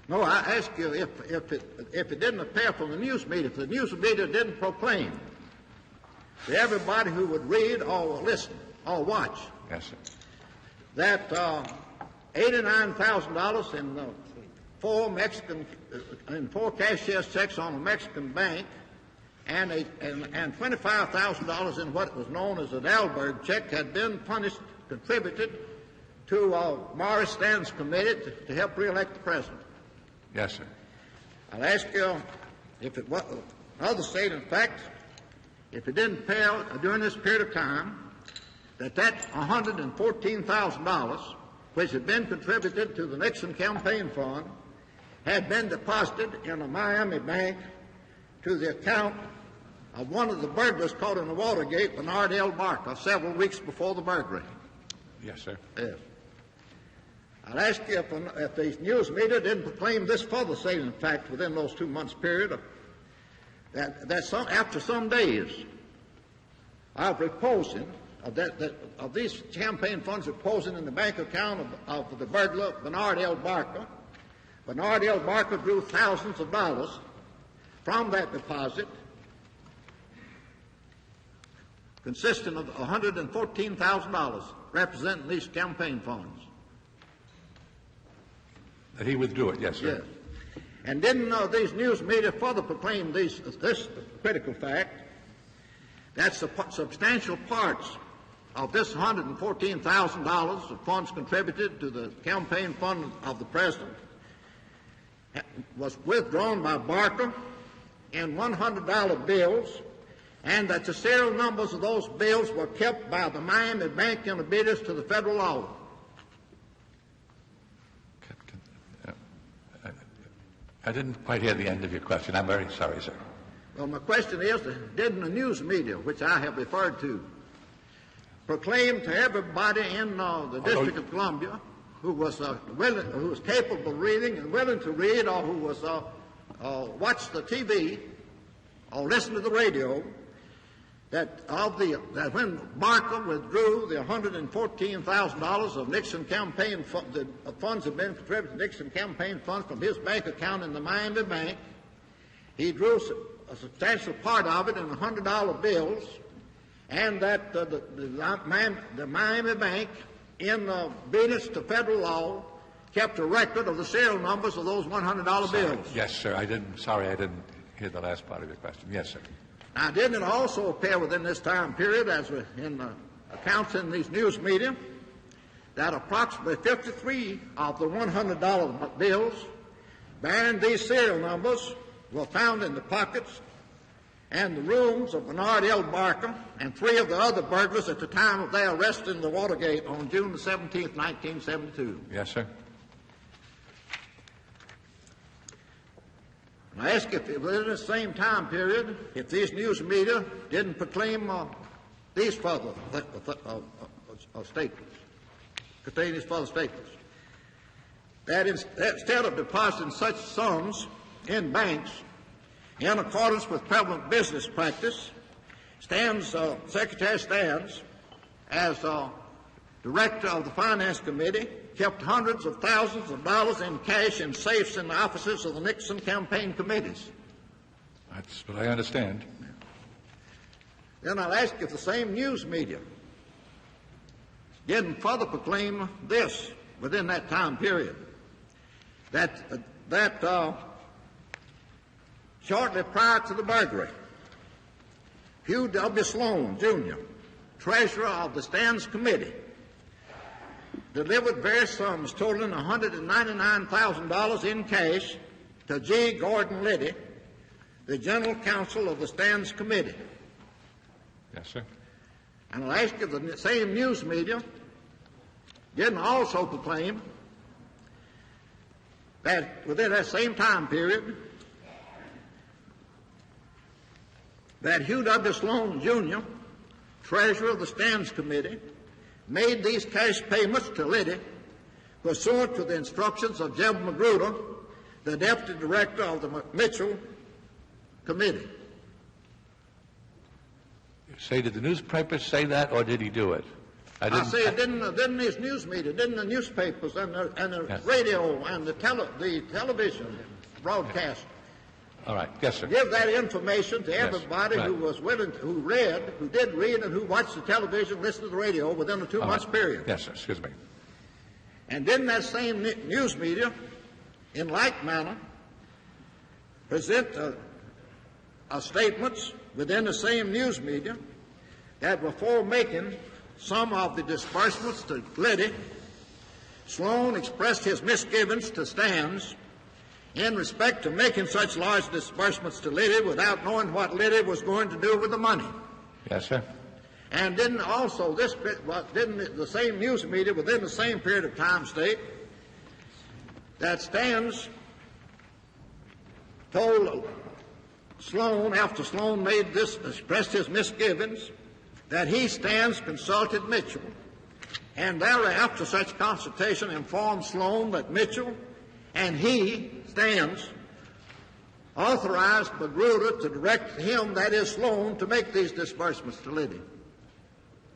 Speaker 10: No, I ask you if it didn't appear from the news media, if the news media didn't proclaim to everybody who would read or listen or watch,
Speaker 1: yes, sir,
Speaker 10: that $89,000 in 4 cashier checks on a Mexican bank and $25,000 in what was known as an Alberg check had been contributed to Maurice Stans' committee to help re-elect the president.
Speaker 1: Yes, sir.
Speaker 10: I'll ask you if it was another statement fact, if it didn't appear during this period of time that $114,000, which had been contributed to the Nixon campaign fund, had been deposited in a Miami bank to the account of one of the burglars caught in the Watergate, Bernard L. Barker, several weeks before the burglary.
Speaker 1: Yes, sir.
Speaker 10: Yes. I'll ask you if the news media didn't proclaim this further salient fact within those 2 months period, that after some days of reposing, of these campaign funds reposing in the bank account of the burglar, Bernard L. Barker drew thousands of dollars from that deposit, consisting of $114,000 representing these campaign funds.
Speaker 1: That he withdrew it, yes, sir.
Speaker 10: Yes. And didn't these news media further proclaim this critical fact, that substantial parts of this $114,000 of funds contributed to the campaign fund of the president was withdrawn by Barker in $100 bills, and that the serial numbers of those bills were kept by the Miami Bank in obedience to the federal law.
Speaker 1: I didn't quite hear the end of your question. I'm very sorry, sir.
Speaker 10: Well, my question is, didn't the news media, which I have referred to, proclaim to everybody in the District of Columbia who was capable of reading and willing to read, or who was watched the TV or listened to the radio, that when Barker withdrew the $114,000 of Nixon campaign funds had been contributed to Nixon campaign funds from his bank account in the Miami Bank, he drew a substantial part of it in $100 bills, and that the Miami Bank, in obedience to federal law, kept a record of the serial numbers of those $100 bills.
Speaker 1: Yes, sir. I didn't hear the last part of your question. Yes, sir.
Speaker 10: Now, didn't it also appear within this time period, as in accounts in these news media, that approximately 53 of the $100 bills bearing these serial numbers were found in the pockets and the rooms of Bernard L. Barker and 3 of the other burglars at the time of their arrest in the Watergate on June the 17th, 1972.
Speaker 1: Yes, sir.
Speaker 10: I ask if within the same time period, if these news media didn't proclaim these further statements, contain these further statements, that instead of depositing such sums in banks in accordance with prevalent business practice, Secretary Stans, as director of the Finance Committee, kept hundreds of thousands of dollars in cash in safes in the offices of the Nixon campaign committees.
Speaker 1: That's what I understand.
Speaker 10: Then I'll ask if the same news media didn't further proclaim this within that time period, that shortly prior to the burglary, Hugh W. Sloan, Jr., treasurer of the Stans Committee, delivered various sums totaling $199,000 in cash to G. Gordon Liddy, the general counsel of the Stans Committee.
Speaker 1: Yes, sir.
Speaker 10: And I'll ask if the same news media didn't also proclaim that within that same time period that Hugh W. Sloan, Jr., treasurer of the Stans Committee, made these cash payments to Liddy pursuant to the instructions of Jeb Magruder, the deputy director of the Mitchell Committee.
Speaker 1: Did the newspapers say that, or did he do it?
Speaker 10: I say, didn't these news media, didn't the newspapers and the yes. radio and the television broadcast
Speaker 1: all right. Yes, sir.
Speaker 10: give that information to everybody
Speaker 1: yes. Right.
Speaker 10: who was willing, who did read, and who watched the television, listened to the radio within a 2-month period?
Speaker 1: Yes, sir. Excuse me.
Speaker 10: And didn't that same news media, in like manner, present statements within the same news media that before making some of the disbursements to Liddy, Sloan expressed his misgivings to Stans in respect to making such large disbursements to Liddy without knowing what Liddy was going to do with the money?
Speaker 1: Yes, sir.
Speaker 10: And didn't the same news media within the same period of time state that Stans told Sloan, after Sloan expressed his misgivings, that he, Stans, consulted Mitchell, and thereafter such consultation informed Sloan that Mitchell and he, Stans, authorized Magruder to direct him, that is Sloan, to make these disbursements to Liddy?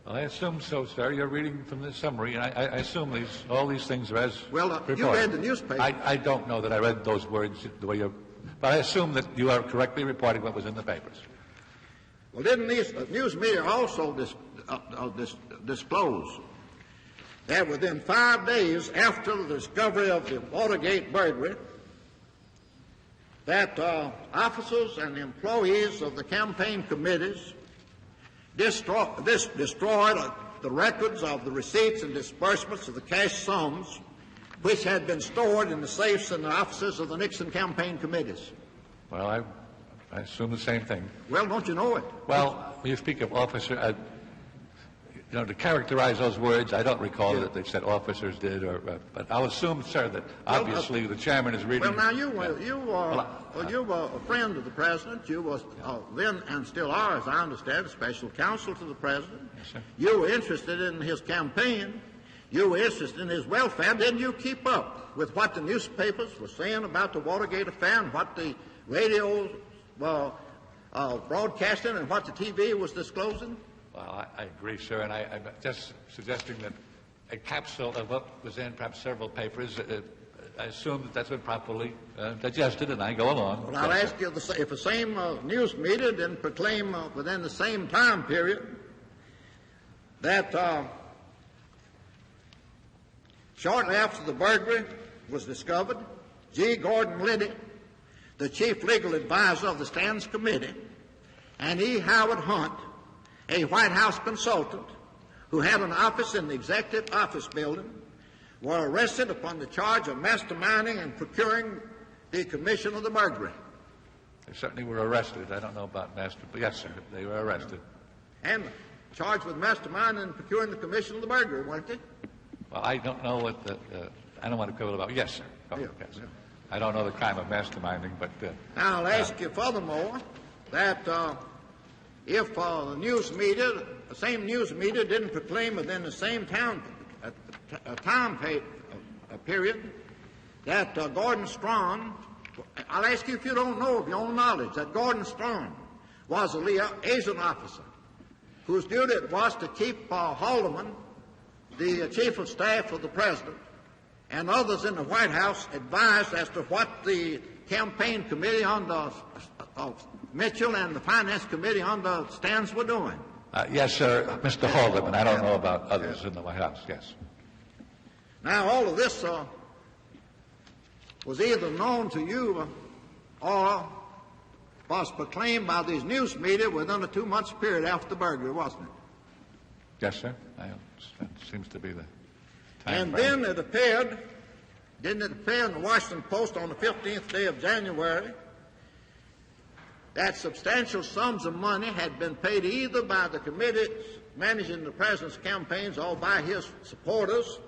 Speaker 1: Well, I assume so, sir. You're reading from the summary, and I assume all these things are as reported.
Speaker 10: You read the newspaper.
Speaker 1: I don't know that I read those words the way you're... But I assume that you are correctly reporting what was in the papers.
Speaker 10: Well, didn't these news media also disclose that within 5 days after the discovery of the Watergate burglary, that officers and employees of the campaign committees destroyed the records of the receipts and disbursements of the cash sums which had been stored in the safes in the offices of the Nixon campaign committees?
Speaker 1: Well, I assume the same thing.
Speaker 10: Well, don't you know it?
Speaker 1: Well, when you speak of officer, to characterize those words, I don't recall that they said officers did, but I'll assume, sir, that obviously the chairman is reading.
Speaker 10: Well, now you were a friend of the president. You was then and still are, as I understand, a special counsel to the president.
Speaker 1: Yes, sir.
Speaker 10: You were interested in his campaign. You were interested in his welfare. Didn't you keep up with what the newspapers were saying about the Watergate affair and what the radios were broadcasting and what the TV was disclosing?
Speaker 1: Well, I agree, sir, and I'm just suggesting that a capsule of what was in perhaps several papers I assume that that's been properly digested, and I go along.
Speaker 10: Well, I'll ask you if the same news media didn't proclaim within the same time period that shortly after the burglary was discovered, G. Gordon Liddy, the chief legal advisor of the Stans Committee, and E. Howard Hunt, a White House consultant who had an office in the Executive Office Building, were arrested upon the charge of masterminding and procuring the commission of the burglary.
Speaker 1: They certainly were arrested. I don't know about but yes, sir, they were arrested.
Speaker 10: And charged with masterminding and procuring the commission of the burglary, weren't they?
Speaker 1: Well, I don't know what I don't want to quibble about. Yes, sir. Oh, yes. Yeah. I don't know the crime of masterminding, but...
Speaker 10: now, I'll ask you furthermore that if the news media, the same news media didn't proclaim within the same time period that Gordon Strachan, I'll ask you if you don't know of your own knowledge, that Gordon Strachan was a liaison officer whose duty it was to keep Haldeman, the chief of staff of the president, and others in the White House advised as to what the campaign committee under Mitchell and the finance committee under Stans were doing.
Speaker 1: Yes, sir, Mr. Haldeman. I don't know about others in the White House, yes.
Speaker 10: Now, all of this was either known to you or was proclaimed by these news media within a 2-month period after the burglary, wasn't it?
Speaker 1: Yes, sir. That seems to be the time
Speaker 10: and
Speaker 1: frame.
Speaker 10: Then didn't it appear in the Washington Post on the 15th day of January that substantial sums of money had been paid either by the committees managing the president's campaigns or by his supporters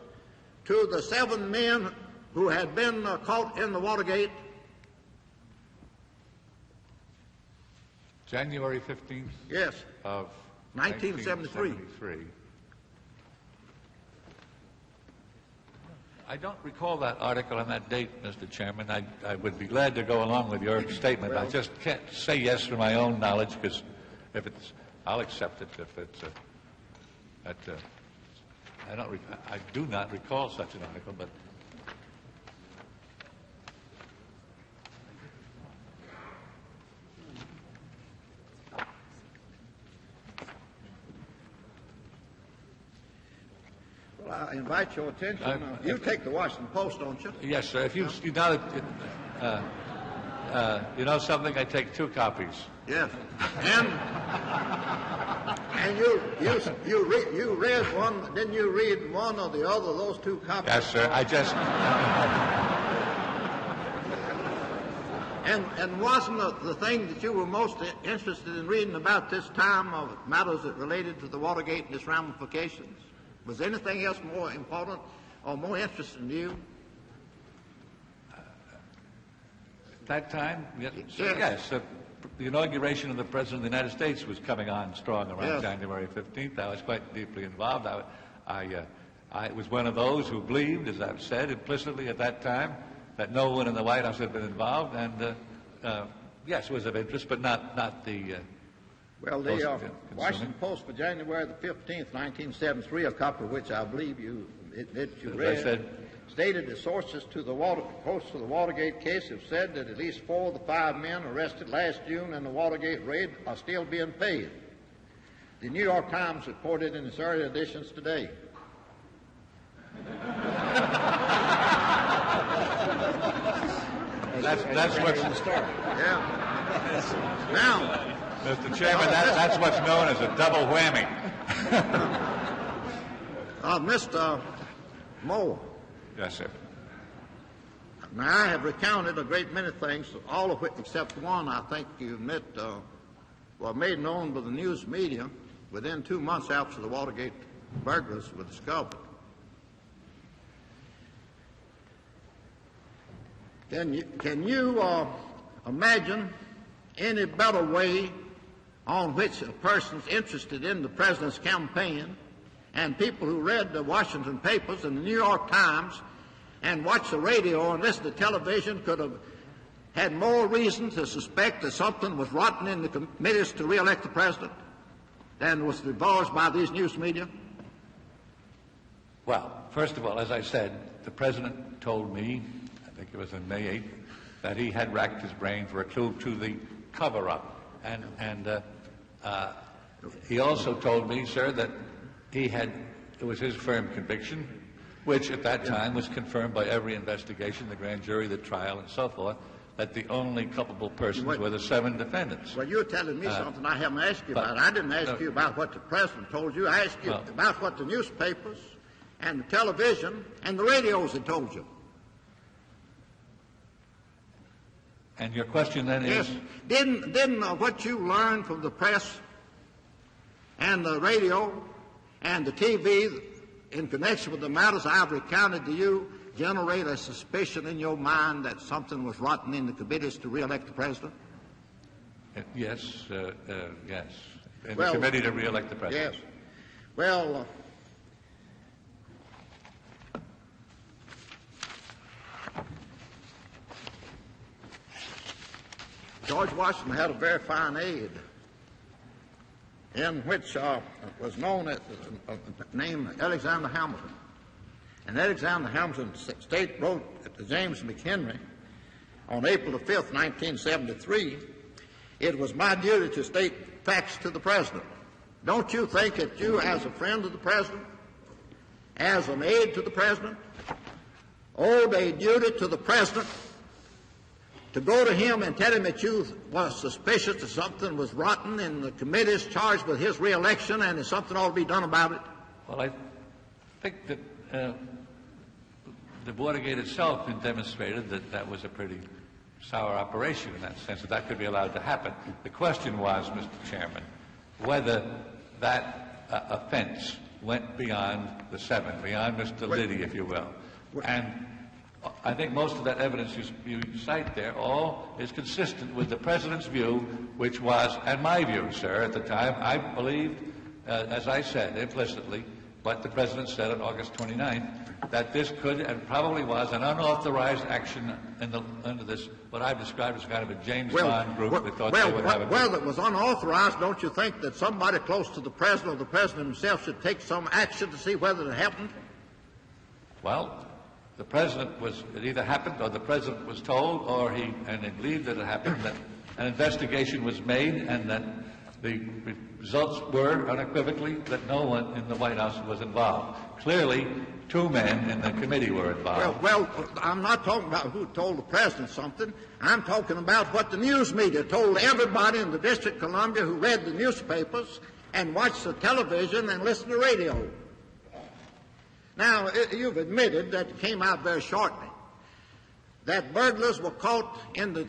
Speaker 10: to the 7 men who had been caught in the Watergate?
Speaker 1: January 15th?
Speaker 10: Yes.
Speaker 1: Of
Speaker 10: 1973.
Speaker 1: I don't recall that article on that date, Mr. Chairman. I would be glad to go along with your statement. I just can't say yes from my own knowledge, because if it's, I'll accept it if it's I do not recall such an article, but
Speaker 10: well, I invite your attention. You take the Washington Post, don't you?
Speaker 1: Yes, sir. If you you know something, I take 2 copies.
Speaker 10: Yes, and you read one. Didn't you read one or the other of those 2 copies?
Speaker 1: Yes, sir. I just.
Speaker 10: And wasn't the thing that you were most interested in reading about this time of matters that related to the Watergate and its ramifications? Was anything else more important or more interesting to you?
Speaker 1: At that time, yes. The inauguration of the President of the United States was coming on strong around January 15th. I was quite deeply involved. I was one of those who believed, as I've said implicitly at that time, that no one in the White House had been involved. And yes, it was of interest, but not the...
Speaker 10: well, the Washington Post for January the 15th, 1973, a copy of which I believe you read, stated that sources to the Watergate case have said that at least 4 of the 5 men arrested last June in the Watergate raid are still being paid. The New York Times reported in its early editions today.
Speaker 1: That's what's
Speaker 10: in the story. Yeah. Now,
Speaker 1: Mr. Chairman, that's what's known as a double whammy.
Speaker 10: Mr. Moore.
Speaker 1: Yes, sir.
Speaker 10: Now, I have recounted a great many things, all of which, except one, I think you admit, were made known by the news media within 2 months after the Watergate burglars were discovered. Can you imagine any better way on which a person's interested in the president's campaign and people who read the Washington papers and the New York Times and watched the radio and listened to television could have had more reason to suspect that something was rotten in the committees to re-elect the president than was divulged by these news media?
Speaker 1: Well, first of all, as I said, the president told me it was on May 8th, that he had racked his brain for a clue to the cover-up. And he also told me, sir, that it was his firm conviction, which at that time was confirmed by every investigation, the grand jury, the trial, and so forth, that the only culpable persons were the 7 defendants.
Speaker 10: Well, you're telling me something I haven't asked you about. I didn't ask you about what the president told you. I asked you about what the newspapers and the television and the radios had told you.
Speaker 1: And your question then is?
Speaker 10: Didn't what you learned from the press and the radio and the TV in connection with the matters I've recounted to you generate a suspicion in your mind that something was rotten in the committees to re-elect the president?
Speaker 1: Yes, yes. In the committee to re-elect the president.
Speaker 10: Yes. Well, George Washington had a very fine aide in which was known as named Alexander Hamilton. And Alexander Hamilton wrote to James McHenry on April the 5th, 1973, "It was my duty to state facts to the president." Don't you think that you, as a friend of the president, as an aide to the president, owed a duty to the president to go to him and tell him that you was suspicious that something was rotten in the committees charged with his re-election and that something ought to be done about it?
Speaker 1: Well, I think that the Watergate itself demonstrated that that was a pretty sour operation in that sense, that could be allowed to happen. The question was, Mr. Chairman, whether that offense went beyond the 7, beyond Mr. Liddy, if you will. And I think most of that evidence you cite there all is consistent with the president's view, which was, and my view, sir, at the time, I believed, as I said implicitly, what the president said on August 29th, that this could and probably was an unauthorized action under this, what I've described as kind of a James Bond group that thought they would have it.
Speaker 10: Well, it was unauthorized. Don't you think that somebody close to the president or the president himself should take some action to see whether it happened?
Speaker 1: Well, the president it either happened or the president was told or he believed that it happened, that an investigation was made and that the results were unequivocally that no one in the White House was involved. Clearly, 2 men in the committee were involved.
Speaker 10: Well, I'm not talking about who told the president something. I'm talking about what the news media told everybody in the District of Columbia who read the newspapers and watched the television and listened to radio. Now, you've admitted that it came out very shortly that burglars were caught in the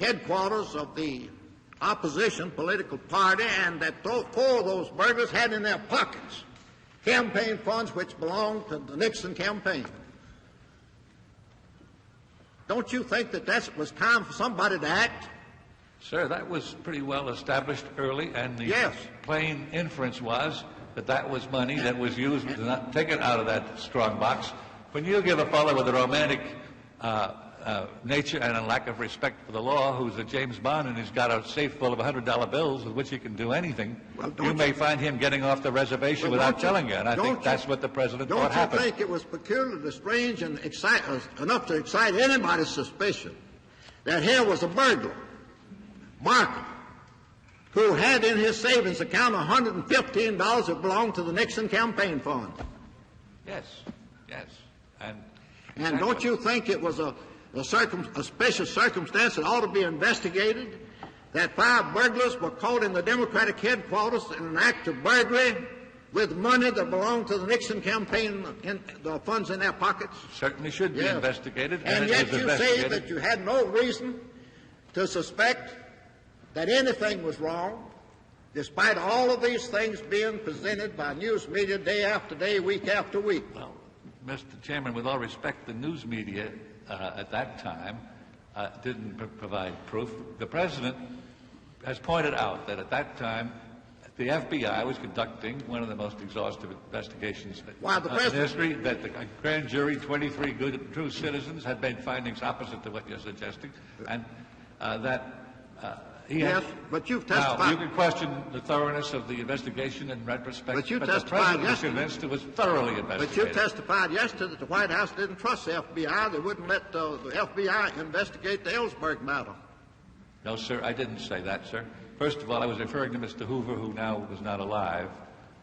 Speaker 10: headquarters of the opposition political party and that 4 of those burglars had in their pockets campaign funds which belonged to the Nixon campaign. Don't you think that that was time for somebody to act?
Speaker 1: Sir, that was pretty well established early, and the plain inference was that that was money that was used, not taken out of that strong box. When you give a fellow with a romantic nature and a lack of respect for the law, who's a James Bond and he's got a safe full of $100 bills with which he can do anything, you may find him getting off the reservation without telling you. And I think that's what the president thought happened.
Speaker 10: Don't you think it was peculiarly strange and enough to excite anybody's suspicion that here was a burglar, Markham, who had in his savings account $115 that belonged to the Nixon campaign fund?
Speaker 1: Yes, yes.
Speaker 10: And don't you think it was a special circumstance that ought to be investigated, that 5 burglars were caught in the Democratic headquarters in an act of burglary with money that belonged to the Nixon campaign the funds in their pockets?
Speaker 1: Certainly should be investigated.
Speaker 10: And yet you say that you had no reason to suspect that anything was wrong, despite all of these things being presented by news media day after day, week after week.
Speaker 1: Well, Mr. Chairman, with all respect, the news media at that time didn't provide proof. The president has pointed out that at that time the FBI was conducting one of the most exhaustive investigations in history, that the grand jury, 23 good and true citizens, had made findings opposite to what you're suggesting, and that
Speaker 10: Yes, but you've testified.
Speaker 1: Now, you can question the thoroughness of the investigation in retrospect,
Speaker 10: but you
Speaker 1: the
Speaker 10: testified
Speaker 1: President was
Speaker 10: yesterday.
Speaker 1: convinced it was thoroughly investigated.
Speaker 10: But you testified yesterday that the White House didn't trust the FBI. They wouldn't let the FBI investigate the Ellsberg matter.
Speaker 1: No, sir, I didn't say that, sir. First of all, I was referring to Mr. Hoover, who now was not alive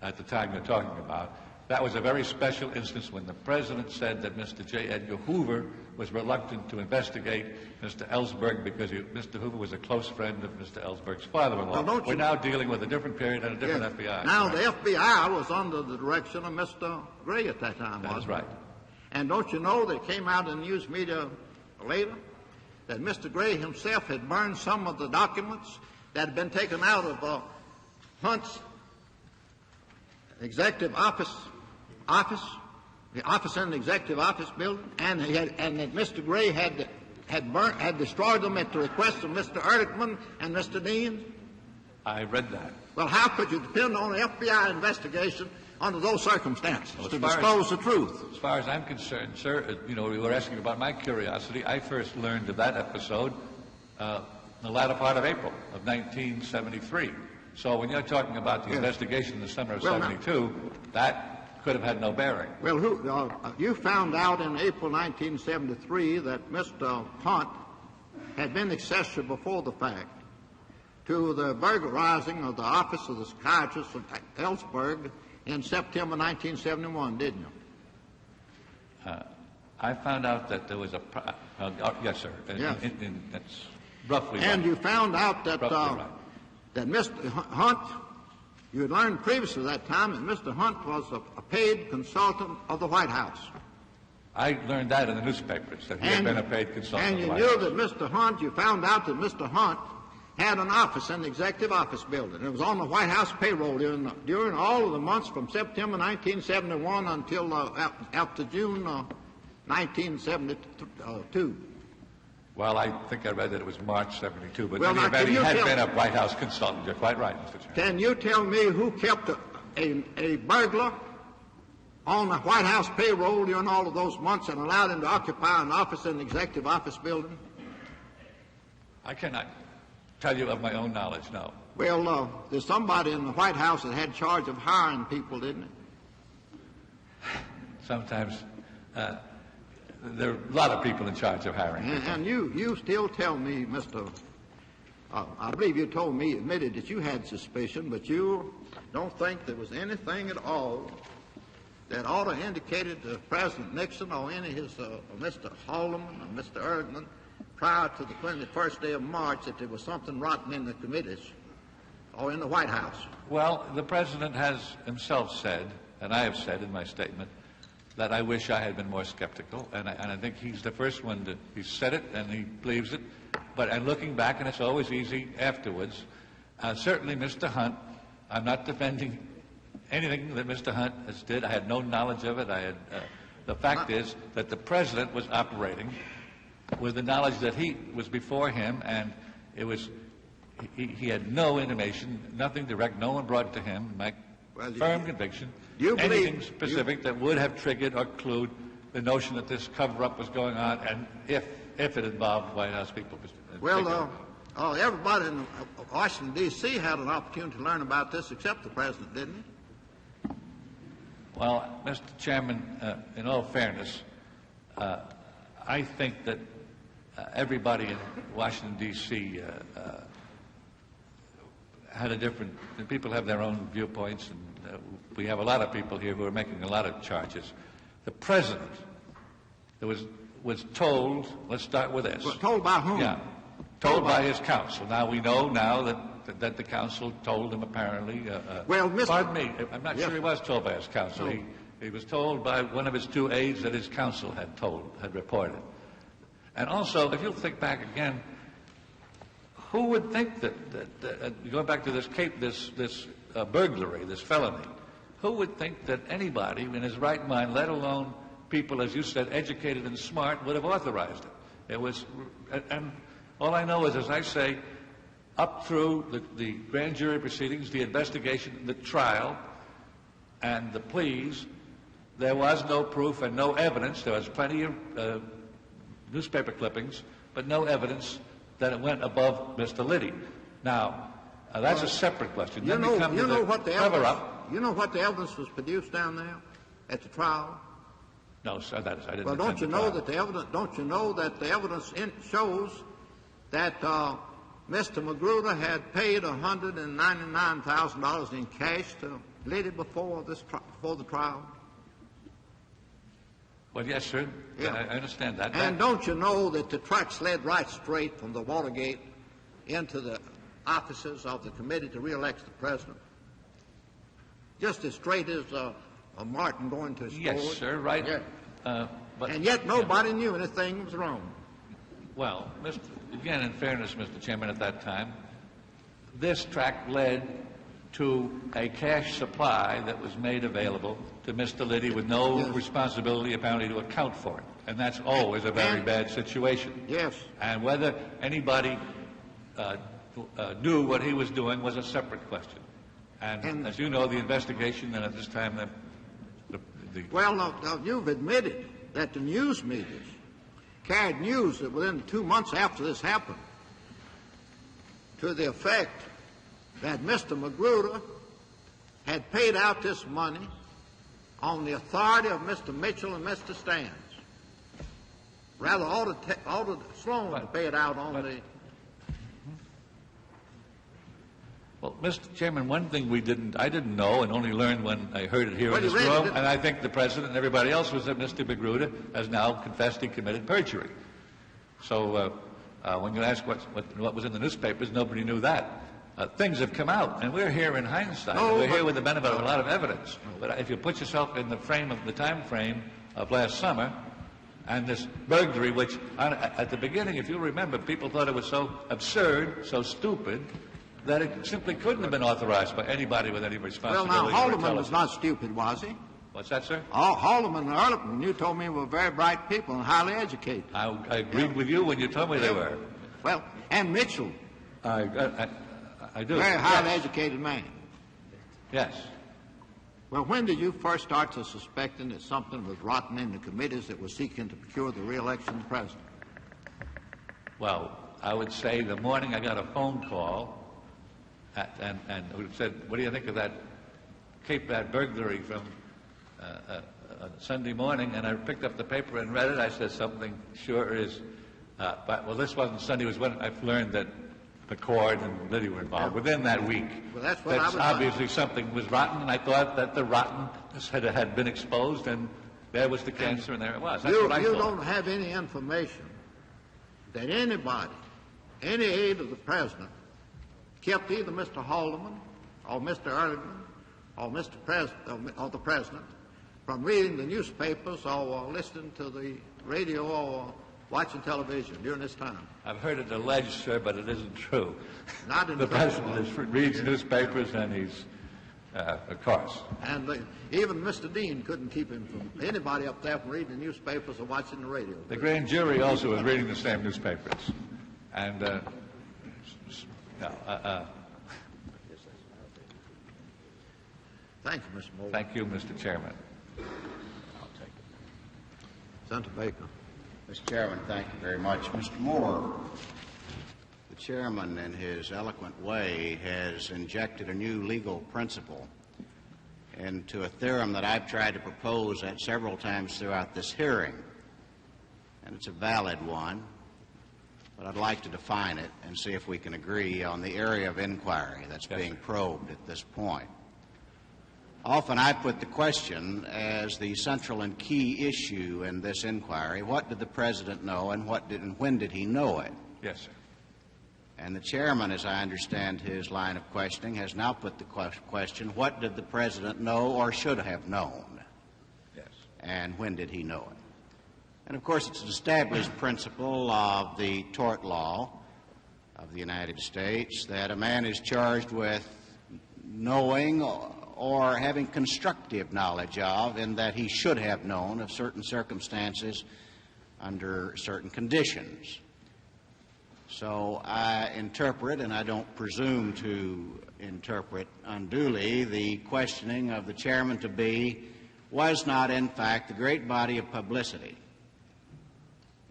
Speaker 1: at the time you're talking about. That was a very special instance when the President said that Mr. J. Edgar Hoover was reluctant to investigate Mr. Ellsberg because Mr. Hoover was a close friend of Mr. Ellsberg's father-in-law.
Speaker 10: Well,
Speaker 1: we're now dealing with a different period and a different FBI.
Speaker 10: Now, the FBI was under the direction of Mr. Gray at that time,
Speaker 1: That is right.
Speaker 10: And don't you know that it came out in the news media later that Mr. Gray himself had burned some of the documents that had been taken out of Hunt's executive office, the office in the executive office building, and that Mr. Gray had destroyed them at the request of Mr. Ehrlichman and Mr. Dean?
Speaker 1: I read that.
Speaker 10: Well, how could you depend on an FBI investigation under those circumstances to disclose the truth?
Speaker 1: As far as I'm concerned, sir, you were asking about my curiosity. I first learned of that episode in the latter part of April of 1973. So when you're talking about the investigation in the summer of 72, that could have had no bearing.
Speaker 10: Well, you found out in April 1973 that Mr. Hunt had been accessory before the fact to the burglarizing of the office of the psychiatrist of Ellsberg in September 1971, didn't you?
Speaker 1: I found out that there was a... yes, sir.
Speaker 10: Yes.
Speaker 1: That's roughly
Speaker 10: and
Speaker 1: right.
Speaker 10: You found out that
Speaker 1: right.
Speaker 10: That Mr. Hunt, you had learned previously that time that Mr. Hunt was a paid consultant of the White House.
Speaker 1: I learned that in the newspapers, that he had been a paid consultant.
Speaker 10: And you knew that Mr. Hunt, you found out that Mr. Hunt had an office in the executive office building. It was on the White House payroll during all of the months from September 1971 until after June 1972.
Speaker 1: Well, I think I read that it was March 72, but
Speaker 10: well,
Speaker 1: in any event, he had been a White House consultant. You're quite right, Mr. Chairman.
Speaker 10: Can you tell me who kept a burglar on the White House payroll during all of those months and allowed him to occupy an office in the executive office building?
Speaker 1: I cannot tell you of my own knowledge, no.
Speaker 10: Well, there's somebody in the White House that had charge of hiring people, didn't it?
Speaker 1: Sometimes there are a lot of people in charge of hiring people.
Speaker 10: And you still tell me, I believe you told me, admitted that you had suspicion, but you don't think there was anything at all that ought to indicated to President Nixon or any of his, Mr. Haldeman or Mr. Ehrlichman prior to the 21st day of March that there was something rotten in the committees or in the White House?
Speaker 1: Well, the President has himself said, and I have said in my statement, that I wish I had been more skeptical, and I think he's the first one to, he said it and he believes it, and looking back, and it's always easy afterwards, certainly Mr. Hunt, I'm not defending anything that Mr. Hunt has did. I had no knowledge of it. The fact is that the President was operating with the knowledge that he was before him, and it was, he had no intimation, nothing direct, no one brought it to him, my firm conviction, anything specific that would have triggered or clued the notion that this cover-up was going on, and if it involved White House people.
Speaker 10: Well, everybody in Washington, D.C. had an opportunity to learn about this except the President, didn't he?
Speaker 1: Well, Mr. Chairman, in all fairness, I think that everybody in Washington, D.C. had a different, people have their own viewpoints, and we have a lot of people here who are making a lot of charges. The President was told, let's start with this.
Speaker 10: Well, told by whom?
Speaker 1: Yeah, told by his counsel. Now, we know now that the counsel told him apparently, pardon me, I'm not sure he was told by his counsel.
Speaker 10: No.
Speaker 1: He was told by one of his two aides that his counsel had reported. And also, if you'll think back again, who would think that going back to this burglary, this felony, who would think that anybody in his right mind, let alone people, as you said, educated and smart, would have authorized it? It was, and all I know is, as I say, up through the grand jury proceedings, the investigation, the trial, and the pleas, there was no proof and no evidence. There was plenty of newspaper clippings, but no evidence that it went above Mr. Liddy. Now, that's a separate question.
Speaker 10: You
Speaker 1: Then
Speaker 10: know,
Speaker 1: we come to the
Speaker 10: what the
Speaker 1: cover-up.
Speaker 10: You know what the evidence was produced down there at the trial?
Speaker 1: No, sir, I didn't.
Speaker 10: Well, don't you know that the evidence? Don't you know that the evidence shows that Mr. Magruder had paid $199,000 in cash to Liddy before the trial?
Speaker 1: Well, yes, sir.
Speaker 10: Yeah.
Speaker 1: I understand that.
Speaker 10: And don't you know that the trucks led right straight from the Watergate into the offices of the committee to re-elect the president? Just as straight as a Martin going to his
Speaker 1: Yes,
Speaker 10: Ford.
Speaker 1: sir, right.
Speaker 10: Yeah.
Speaker 1: But,
Speaker 10: and yet nobody knew anything was wrong.
Speaker 1: Well, again, in fairness, Mr. Chairman, at that time, this track led to a cash supply that was made available to Mr. Liddy with no responsibility apparently to account for it. And that's always a very bad situation.
Speaker 10: Yes.
Speaker 1: And whether anybody knew what he was doing was a separate question. And as you know, the investigation, and at this time,
Speaker 10: Well, now, you've admitted that the news medias carried news that within 2 months after this happened to the effect that Mr. Magruder had paid out this money on the authority of Mr. Mitchell and Mr. Stans. Rather, ordered Sloan to pay it out on the...
Speaker 1: Well, Mr. Chairman, one thing I didn't know and only learned when I heard it here in this room, and I think the President and everybody else, was that Mr. Magruder has now confessed he committed perjury. So when you ask what was in the newspapers, nobody knew that. Things have come out, and we're here in hindsight. We're here with the benefit of a lot of evidence. But if you put yourself in the time frame of last summer, and this burglary, which at the beginning, if you remember, people thought it was so absurd, so stupid, that it simply couldn't have been authorized by anybody with any responsibility.
Speaker 10: Well, now, Haldeman was not stupid, was he?
Speaker 1: What's that, sir?
Speaker 10: Haldeman and Ehrlichman, you told me, were very bright people and highly educated.
Speaker 1: I agreed with you when you told me they were.
Speaker 10: Well, and Mitchell.
Speaker 1: I do.
Speaker 10: Very highly educated man.
Speaker 1: Yes.
Speaker 10: Well, when did you first start to suspecting that something was rotten in the committees that were seeking to procure the re-election of the president?
Speaker 1: Well, I would say the morning I got a phone call and it said, "What do you think of that Cape Bad burglary from Sunday morning?" And I picked up the paper and read it. I said, "Something sure is." Well, this wasn't Sunday. It was when I learned that McCord and Liddy were involved within that week.
Speaker 10: Well, that's what I was
Speaker 1: obviously something was rotten, and I thought that the rottenness had been exposed, and there was the cancer, and there it was. That's what I thought.
Speaker 10: You don't have any information that anybody, any aide of the president, kept either Mr. Haldeman or Mr. Ehrlichman or the president from reading the newspapers or listening to the radio or watching television during this time.
Speaker 1: I've heard it alleged, sir, but it isn't true.
Speaker 10: Not in
Speaker 1: the president reads newspapers, and he's, of course.
Speaker 10: And even Mr. Dean couldn't keep him from anybody up there from reading the newspapers or watching the radio.
Speaker 1: The grand jury also was reading the same newspapers. And,
Speaker 10: Thank you, Mr. Moore.
Speaker 1: Thank you, Mr. Chairman.
Speaker 10: I'll take it. Senator Baker.
Speaker 16: Mr. Chairman, thank you very much. Mr. Moore, the chairman, in his eloquent way, has injected a new legal principle into a theorem that I've tried to propose at several times throughout this hearing. And it's a valid one, but I'd like to define it and see if we can agree on the area of inquiry that's being probed at this point. Often I put the question as the central and key issue in this inquiry: what did the president know, and when did he know it?
Speaker 1: Yes, sir.
Speaker 16: And the chairman, as I understand his line of questioning, has now put the question: what did the president know or should have known?
Speaker 1: Yes.
Speaker 16: And when did he know it? And of course, it's an established principle of the tort law of the United States that a man is charged with knowing or having constructive knowledge of, in that he should have known of certain circumstances under certain conditions. So I interpret, and I don't presume to interpret unduly, the questioning of the chairman to be, was not in fact the great body of publicity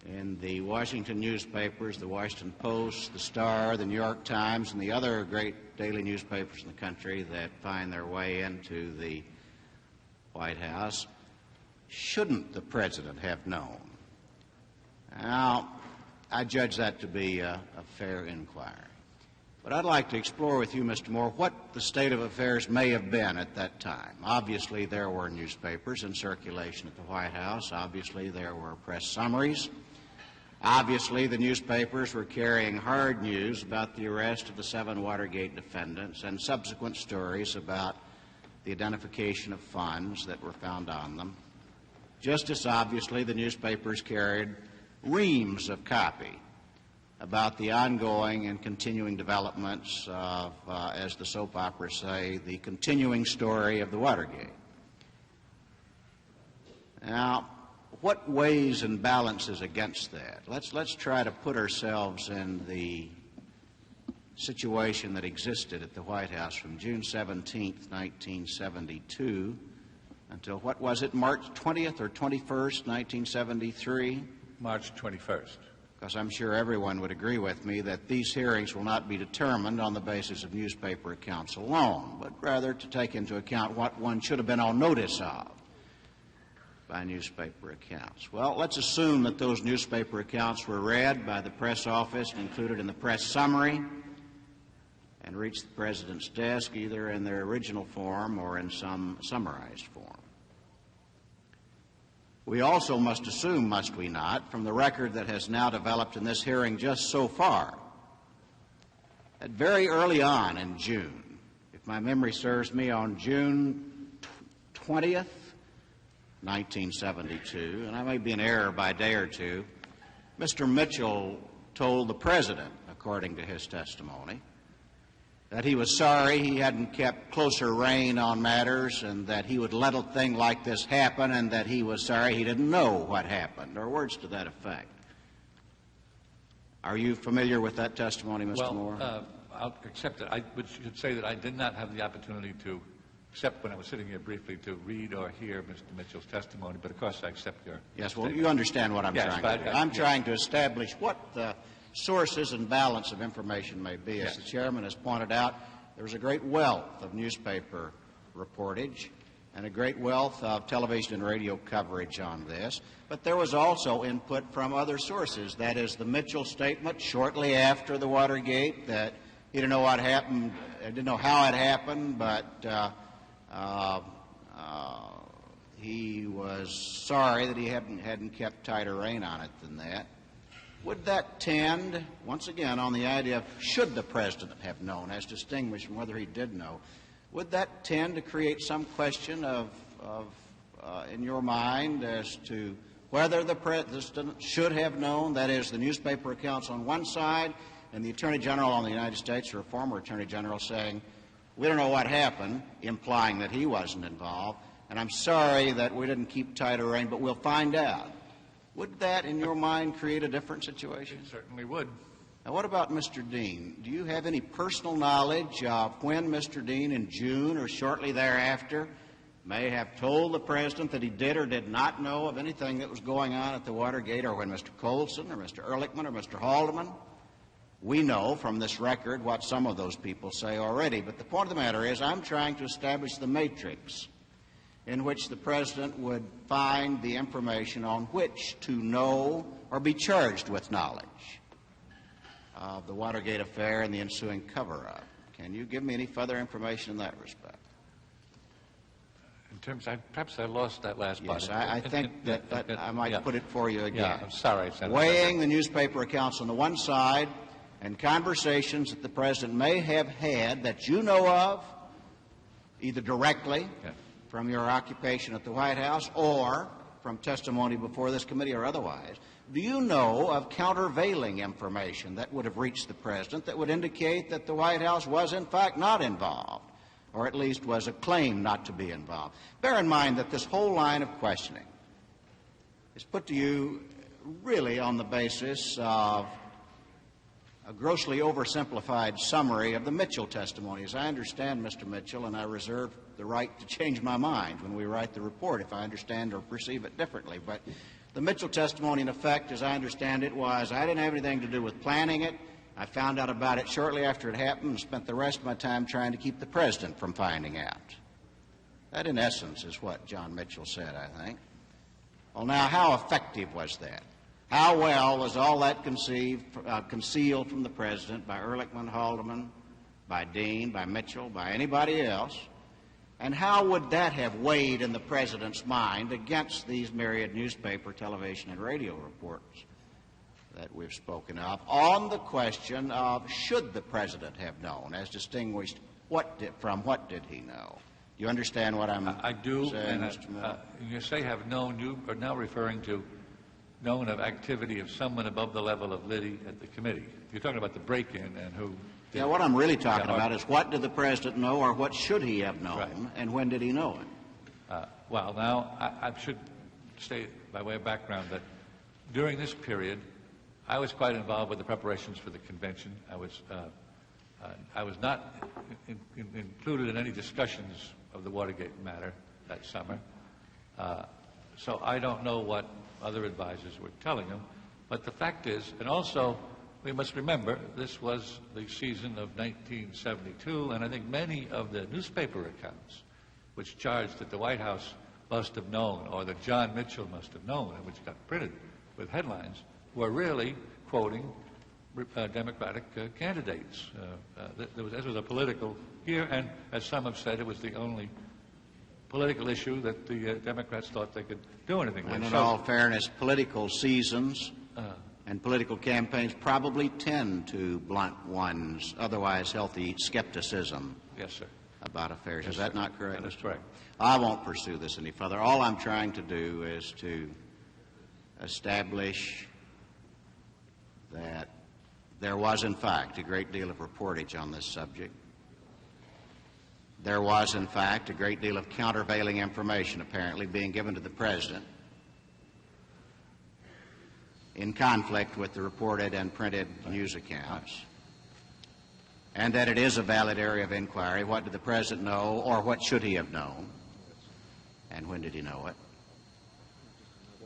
Speaker 16: in the Washington newspapers, the Washington Post, the Star, the New York Times, and the other great daily newspapers in the country that find their way into the White House, shouldn't the President have known? Now, I judge that to be a fair inquiry. But I'd like to explore with you, Mr. Moore, what the state of affairs may have been at that time. Obviously, there were newspapers in circulation at the White House. Obviously, there were press summaries. Obviously, the newspapers were carrying hard news about the arrest of the 7 Watergate defendants and subsequent stories about the identification of funds that were found on them. Just as obviously, the newspapers carried reams of copy about the ongoing and continuing developments of, as the soap operas say, the continuing story of the Watergate. Now, what weighs and balances against that? Let's try to put ourselves in the situation that existed at the White House from June 17th, 1972, until, what was it, March 20th or 21st, 1973?
Speaker 1: March 21st.
Speaker 16: Because I'm sure everyone would agree with me that these hearings will not be determined on the basis of newspaper accounts alone, but rather to take into account what one should have been on notice of by newspaper accounts. Well, let's assume that those newspaper accounts were read by the press office and included in the press summary and reached the President's desk either in their original form or in some summarized form. We also must assume, must we not, from the record that has now developed in this hearing just so far, that very early on in June, if my memory serves me, on June 20th, 1972, and I may be in error by a day or two, Mr. Mitchell told the President, according to his testimony, that he was sorry he hadn't kept closer rein on matters and that he would let a thing like this happen and that he was sorry he didn't know what happened, or words to that effect. Are you familiar with that testimony, Mr. Moore?
Speaker 1: I'll accept it. I should say that I did not have the opportunity to, except when I was sitting here briefly, to read or hear Mr. Mitchell's testimony, but of course I accept your
Speaker 16: Yes, well, you understand what I'm trying to do. I'm trying to establish what the sources and balance of information may be. As the Chairman has pointed out, there was a great wealth of newspaper reportage and a great wealth of television and radio coverage on this, but there was also input from other sources. That is, the Mitchell statement shortly after the Watergate that he didn't know what happened, didn't know how it happened, but he was sorry that he hadn't kept tighter rein on it than that. Would that tend, once again, on the idea of should the President have known, as distinguished from whether he did know, would that tend to create some question in your mind as to whether the President should have known, that is, the newspaper accounts on one side and the Attorney General on the United States, or a former Attorney General, saying, we don't know what happened, implying that he wasn't involved, and I'm sorry that we didn't keep tighter rein, but we'll find out. Would that, in your mind, create a different situation?
Speaker 1: It certainly would.
Speaker 16: Now, what about Mr. Dean? Do you have any personal knowledge of when Mr. Dean, in June or shortly thereafter, may have told the President that he did or did not know of anything that was going on at the Watergate, or when Mr. Colson or Mr. Ehrlichman or Mr. Haldeman? We know from this record what some of those people say already, but the point of the matter is I'm trying to establish the matrix in which the President would find the information on which to know or be charged with knowledge of the Watergate affair and the ensuing cover-up. Can you give me any further information in that respect?
Speaker 1: In terms, perhaps I lost that last part.
Speaker 16: Yes, I think that I might put it for you again.
Speaker 1: Yeah, I'm sorry.
Speaker 16: Weighing the newspaper accounts on the one side and conversations that the President may have had that you know of, either directly from your occupation at the White House or from testimony before this committee or otherwise, do you know of countervailing information that would have reached the President that would indicate that the White House was in fact not involved, or at least was a claim not to be involved? Bear in mind that this whole line of questioning is put to you really on the basis of a grossly oversimplified summary of the Mitchell testimony. As I understand, Mr. Mitchell, and I reserve the right to change my mind when we write the report if I understand or perceive it differently, but The Mitchell testimony, in effect, as I understand it, was I didn't have anything to do with planning it. I found out about it shortly after it happened and spent the rest of my time trying to keep the president from finding out. That, in essence, is what John Mitchell said, I think. Well, now, how effective was that? How well was all that concealed from the president by Ehrlichman, Haldeman, by Dean, by Mitchell, by anybody else? And how would that have weighed in the president's mind against these myriad newspaper, television, and radio reports that we've spoken of on the question of should the president have known, as distinguished from what did he know? You understand what I'm
Speaker 1: I do,
Speaker 16: saying,
Speaker 1: and
Speaker 16: Mr. Moore?
Speaker 1: You say have known, you are now referring to known of activity of someone above the level of Liddy at the committee. You're talking about the break-in and who...
Speaker 16: Yeah, what I'm really talking about is what did the president know or what should he have known,
Speaker 1: right.
Speaker 16: And when did he know it?
Speaker 1: Well, now, I should state by way of background that during this period, I was quite involved with the preparations for the convention. I was not included in any discussions of the Watergate matter that summer. So I don't know what other advisors were telling him. But the fact is, and also we must remember, this was the season of 1972, and I think many of the newspaper accounts which charged that the White House must have known or that John Mitchell must have known, and which got printed with headlines, were really quoting Democratic candidates. This was a political year, and as some have said, it was the only political issue that the Democrats thought they could do anything with.
Speaker 16: And in all fairness, political seasons and political campaigns probably tend to blunt one's otherwise healthy skepticism about affairs. Is that not correct?
Speaker 1: That is correct.
Speaker 16: I won't pursue this any further. All I'm trying to do is to establish that there was, in fact, a great deal of reportage on this subject. There was, in fact, a great deal of countervailing information apparently being given to the president in conflict with the reported and printed news accounts, and that it is a valid area of inquiry. What did the president know, or what should he have known, and when did he know it?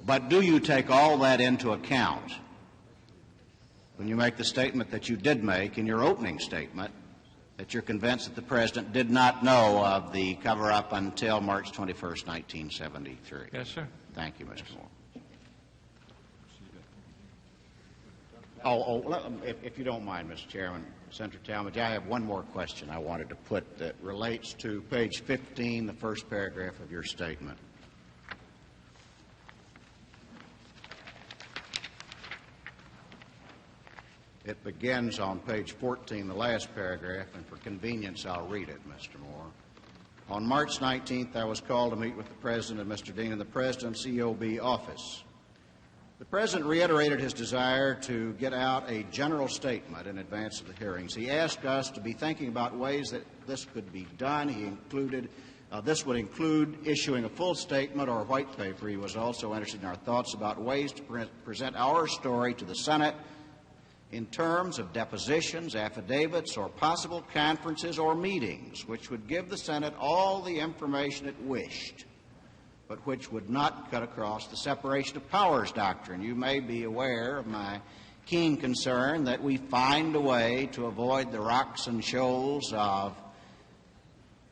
Speaker 16: But do you take all that into account when you make the statement that you did make in your opening statement, that you're convinced that the president did not know of the cover-up until March 21st, 1973?
Speaker 1: Yes, sir.
Speaker 16: Thank you, Mr. Moore. If you don't mind, Mr. Chairman, Senator Talmadge, I have one more question I wanted to put that relates to page 15, the first paragraph of your statement. It begins on page 14, the last paragraph, and for convenience I'll read it, Mr. Moore. On March 19th, I was called to meet with the President and Mr. Dean in the President's EOB office. The President reiterated his desire to get out a general statement in advance of the hearings. He asked us to be thinking about ways that this could be done. He included, this would include issuing a full statement or a white paper. He was also interested in our thoughts about ways to present our story to the Senate in terms of depositions, affidavits, or possible conferences or meetings, which would give the Senate all the information it wished, but which would not cut across the separation of powers doctrine. You may be aware of my keen concern that we find a way to avoid the rocks and shoals of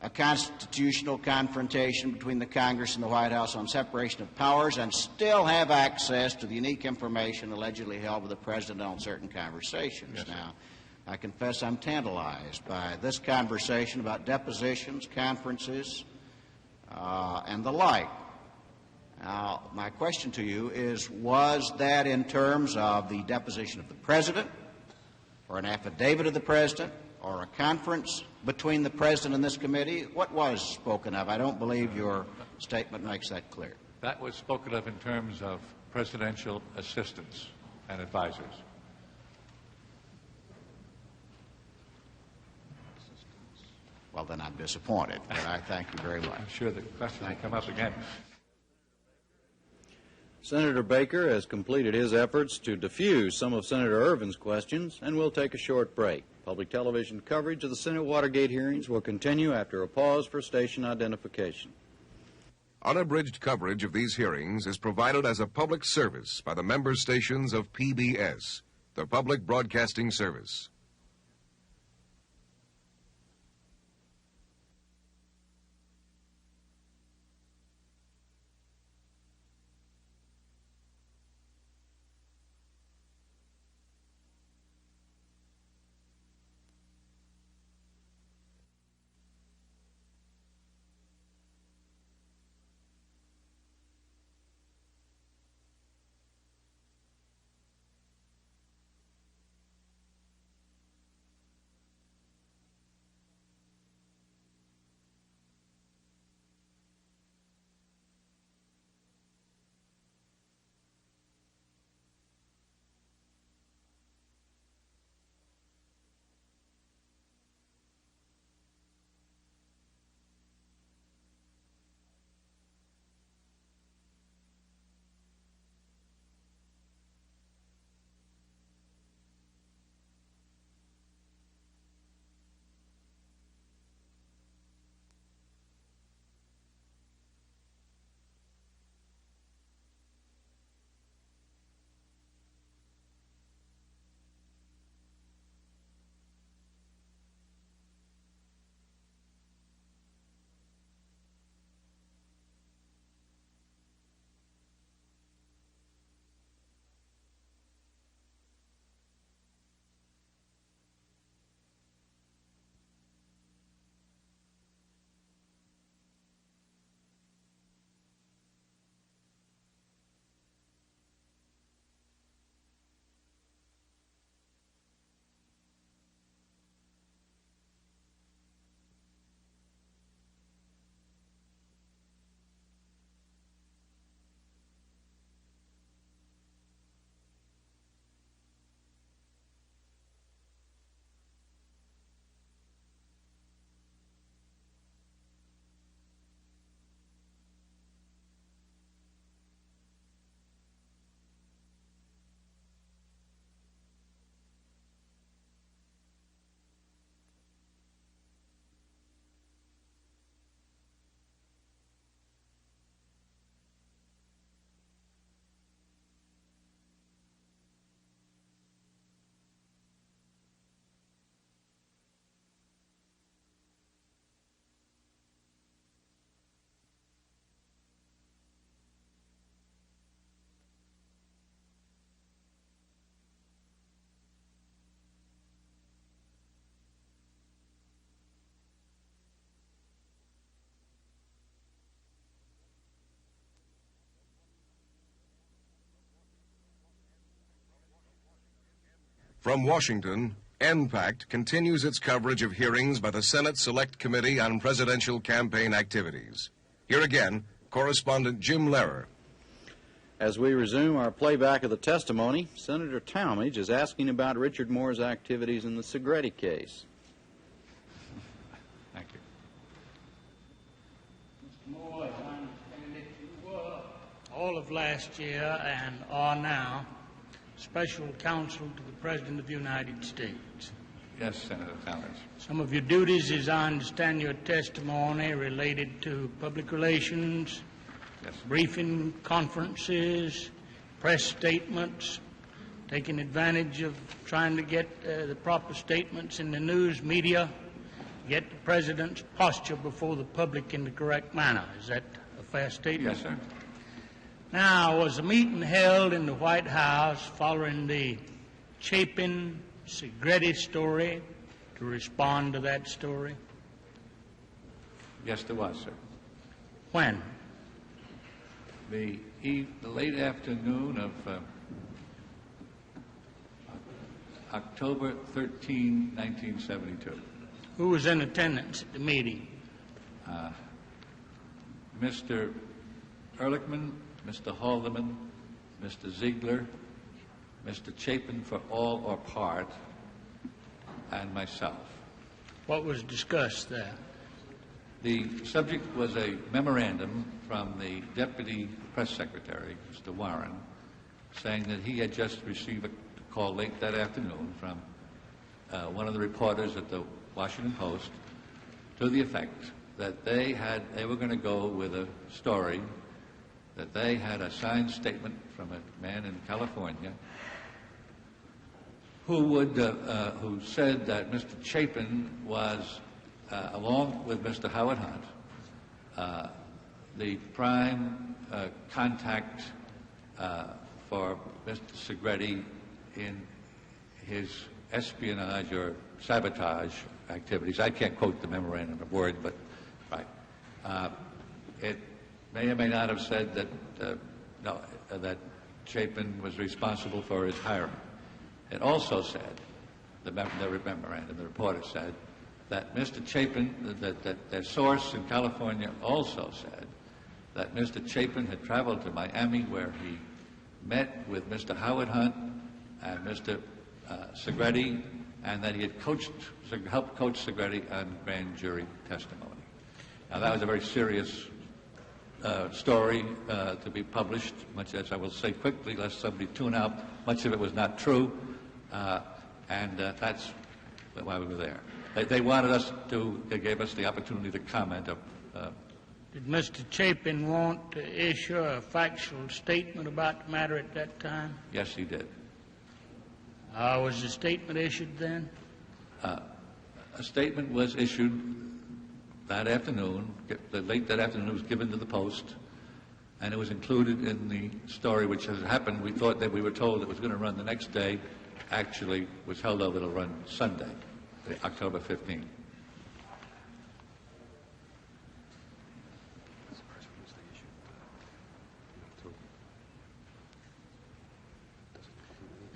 Speaker 16: a constitutional confrontation between the Congress and the White House on separation of powers and still have access to the unique information allegedly held with the President on certain conversations. Yes, now, I confess I'm tantalized by this conversation about depositions, conferences, and the like. Now, my question to you is, was that in terms of the deposition of the President, or an affidavit of the President, or a conference between the President and this committee? What was spoken of? I don't believe your statement makes that clear.
Speaker 1: That was spoken of in terms of presidential assistants and advisors.
Speaker 16: Well, then I'm disappointed, but I thank you very much.
Speaker 1: I'm sure the question will come up again.
Speaker 4: Senator Baker has completed his efforts to diffuse some of Senator Ervin's questions, and we'll take a short break. Public television coverage of the Senate Watergate hearings will continue after a pause for station identification.
Speaker 3: Unabridged coverage of these hearings is provided as a public service by the member stations of PBS, the Public Broadcasting Service. From Washington, NPACT continues its coverage of hearings by the Senate Select Committee on Presidential Campaign Activities. Here again, correspondent Jim Lehrer.
Speaker 4: As we resume our playback of the testimony, Senator Talmadge is asking about Richard Moore's activities in the Segretti case.
Speaker 1: Thank you.
Speaker 17: Mr. Moore, as I understand it, you were all of last year and are now special counsel to the President of the United States.
Speaker 1: Yes, Senator Talmadge.
Speaker 17: Some of your duties, as I understand your testimony, related to public relations,
Speaker 1: yes,
Speaker 17: briefing conferences, press statements, taking advantage of trying to get the proper statements in the news media, get the President's posture before the public in the correct manner. Is that a fair statement?
Speaker 1: Yes, sir.
Speaker 17: Now, was a meeting held in the White House following the Chapin-Segretti story to respond to that story?
Speaker 1: Yes, there was, sir.
Speaker 17: When?
Speaker 1: The late afternoon of October 13, 1972.
Speaker 17: Who was in attendance at the meeting?
Speaker 1: Mr. Ehrlichman, Mr. Haldeman, Mr. Ziegler, Mr. Chapin for all or part, and myself.
Speaker 17: What was discussed there?
Speaker 1: The subject was a memorandum from the Deputy Press Secretary, Mr. Warren, saying that he had just received a call late that afternoon from one of the reporters at the Washington Post to the effect that they were going to go with a story that they had a signed statement from a man in California who said that Mr. Chapin was, along with Mr. Howard Hunt, the prime contact for Mr. Segretti in his espionage or sabotage activities. I can't quote the memorandum of word, but right. It may or may not have said that that Chapin was responsible for his hiring. It also said, the memorandum, the reporter said, that Mr. Chapin, that their source in California also said that Mr. Chapin had traveled to Miami where he met with Mr. Howard Hunt and Mr. Segretti, and that he had helped coach Segretti on grand jury testimony. Now, that was a very serious story to be published, much as I will say quickly, lest somebody tune out. Much of it was not true, and that's why we were there. They wanted us to, they gave us the opportunity to comment.
Speaker 17: Did Mr. Chapin want to issue a factual statement about the matter at that time?
Speaker 1: Yes, he did.
Speaker 17: Was the statement issued then?
Speaker 1: A statement was issued that afternoon. Late that afternoon, it was given to the Post, and it was included in the story, which has happened. We thought that we were told it was going to run the next day. Actually, was held over. It'll run Sunday, October 15th.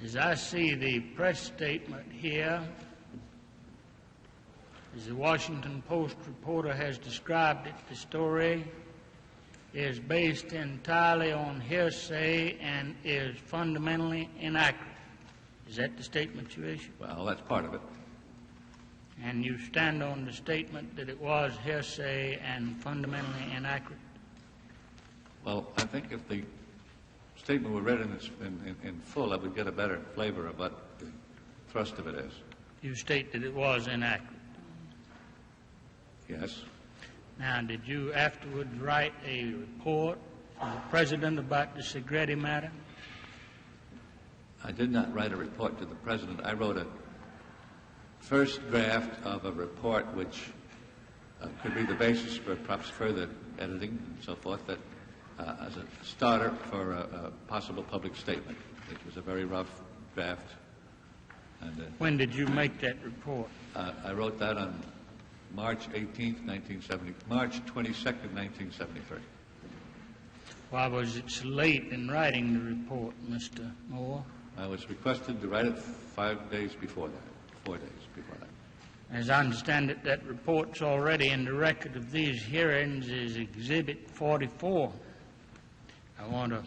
Speaker 17: As I see the press statement here, as the Washington Post reporter has described it, the story is based entirely on hearsay and is fundamentally inaccurate. Is that the statement you issued?
Speaker 1: Well, that's part of it.
Speaker 17: And you stand on the statement that it was hearsay and fundamentally inaccurate?
Speaker 1: Well, I think if the statement were read in full, I would get a better flavor of what the thrust of it is.
Speaker 17: You state that it was inaccurate?
Speaker 1: Yes.
Speaker 17: Now, did you afterwards write a report to the President about the Segretti matter?
Speaker 1: I did not write a report to the President. I wrote a first draft of a report which could be the basis for perhaps further editing and so forth, that as a starter for a possible public statement. It was a very rough draft. And,
Speaker 17: when did you make that report?
Speaker 1: I wrote that on March 18th, March 22nd, 1973.
Speaker 17: Why was it so late in writing the report, Mr. Moore?
Speaker 1: I was requested to write it 5 days before that, 4 days before that.
Speaker 17: As I understand it, that report's already in the record of these hearings is Exhibit 44. I want to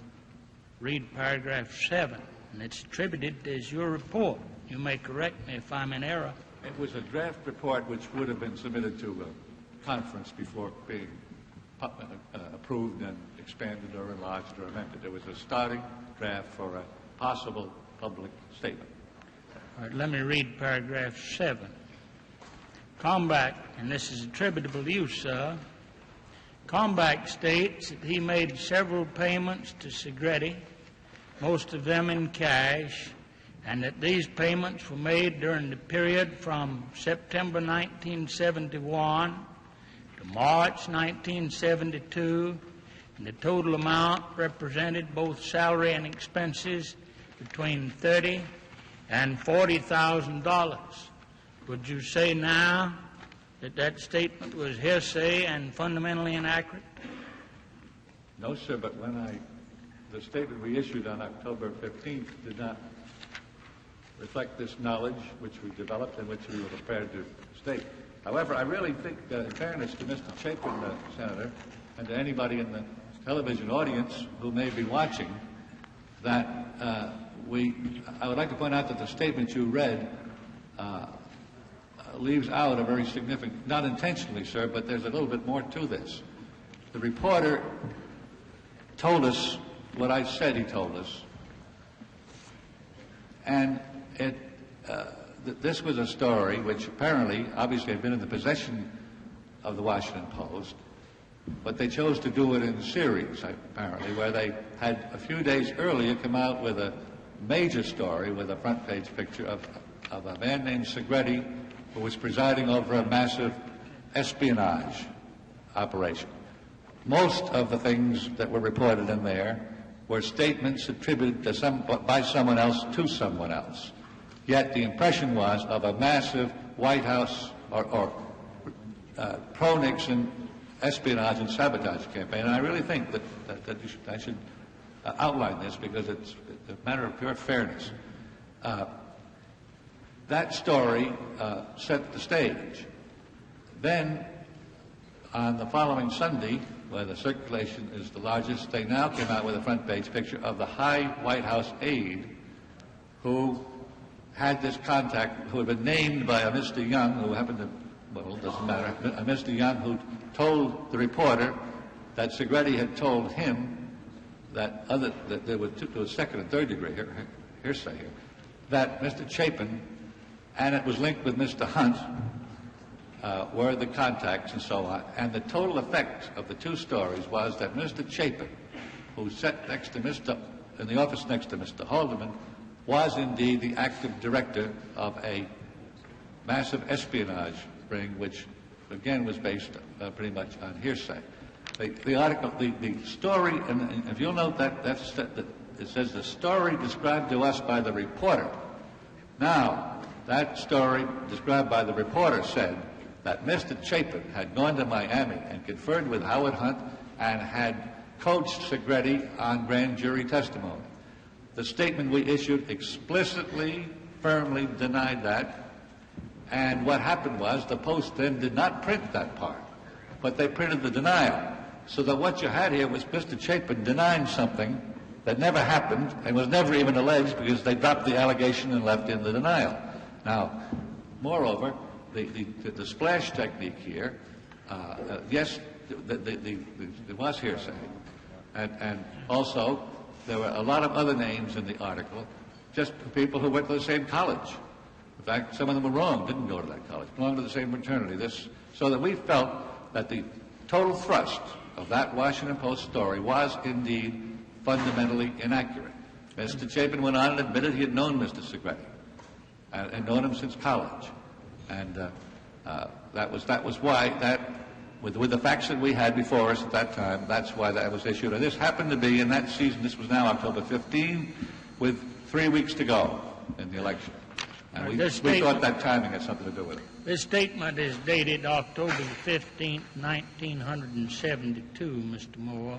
Speaker 17: read paragraph 7, and it's attributed as your report. You may correct me if I'm in error.
Speaker 1: It was a draft report which would have been submitted to a conference before being approved and expanded or enlarged or amended. It was a starting draft for a possible public statement.
Speaker 17: All right, let me read paragraph 7. Comback, and this is attributable to you, sir. Comback states that he made several payments to Segretti, most of them in cash, and that these payments were made during the period from September 1971 to March 1972, and the total amount represented both salary and expenses between $30,000 and $40,000. Would you say now that that statement was hearsay and fundamentally inaccurate?
Speaker 1: No, sir, but the statement we issued on October 15th did not reflect this knowledge which we developed and which we were prepared to state. However, I really think, in fairness to Mr. Chapin, Senator, and to anybody in the television audience who may be watching, that I would like to point out that the statement you read leaves out a very significant, not intentionally, sir, but there's a little bit more to this. The reporter told us what I said he told us, and this was a story which apparently, obviously, had been in the possession of the Washington Post, but they chose to do it in series, apparently, where they had a few days earlier come out with a major story with a front-page picture of a man named Segretti who was presiding over a massive espionage operation. Most of the things that were reported in there were statements attributed to by someone else to someone else. Yet the impression was of a massive White House or pro-Nixon espionage and sabotage campaign. And I really think that I should outline this because it's a matter of pure fairness. That story set the stage. Then, on the following Sunday, where the circulation is the largest, they now came out with a front-page picture of the high White House aide who had this contact, who had been named by a Mr. Young, who happened to, well, it doesn't matter, a Mr. Young who told the reporter that Segretti had told him that there was second and third degree hearsay here, that Mr. Chapin, and it was linked with Mr. Hunt, were the contacts and so on. And the total effect of the two stories was that Mr. Chapin, who sat next to in the office next to Mr. Haldeman, was indeed the active director of a massive espionage ring, which again was based pretty much on hearsay. The article, the story, and if you'll note that it says the story described to us by the reporter. Now, that story described by the reporter said that Mr. Chapin had gone to Miami and conferred with Howard Hunt and had coached Segretti on grand jury testimony. The statement we issued explicitly, firmly denied that, and what happened was the Post then did not print that part, but they printed the denial. So that what you had here was Mr. Chapin denying something that never happened and was never even alleged because they dropped the allegation and left in the denial. Now, moreover, the splash technique here, yes, there was hearsay, and also there were a lot of other names in the article, just people who went to the same college. In fact, some of them were wrong, didn't go to that college, belonged to the same fraternity. So that we felt that the total thrust of that Washington Post story was indeed fundamentally inaccurate. Mr. Chapin went on and admitted he had known Mr. Segretti and known him since college. And that was why with the facts that we had before us at that time, that's why that was issued. And this happened to be in that season, this was now October 15, with 3 weeks to go in the election. And we thought that timing had something to do with it.
Speaker 17: This statement is dated October the 15th, 1972, Mr. Moore.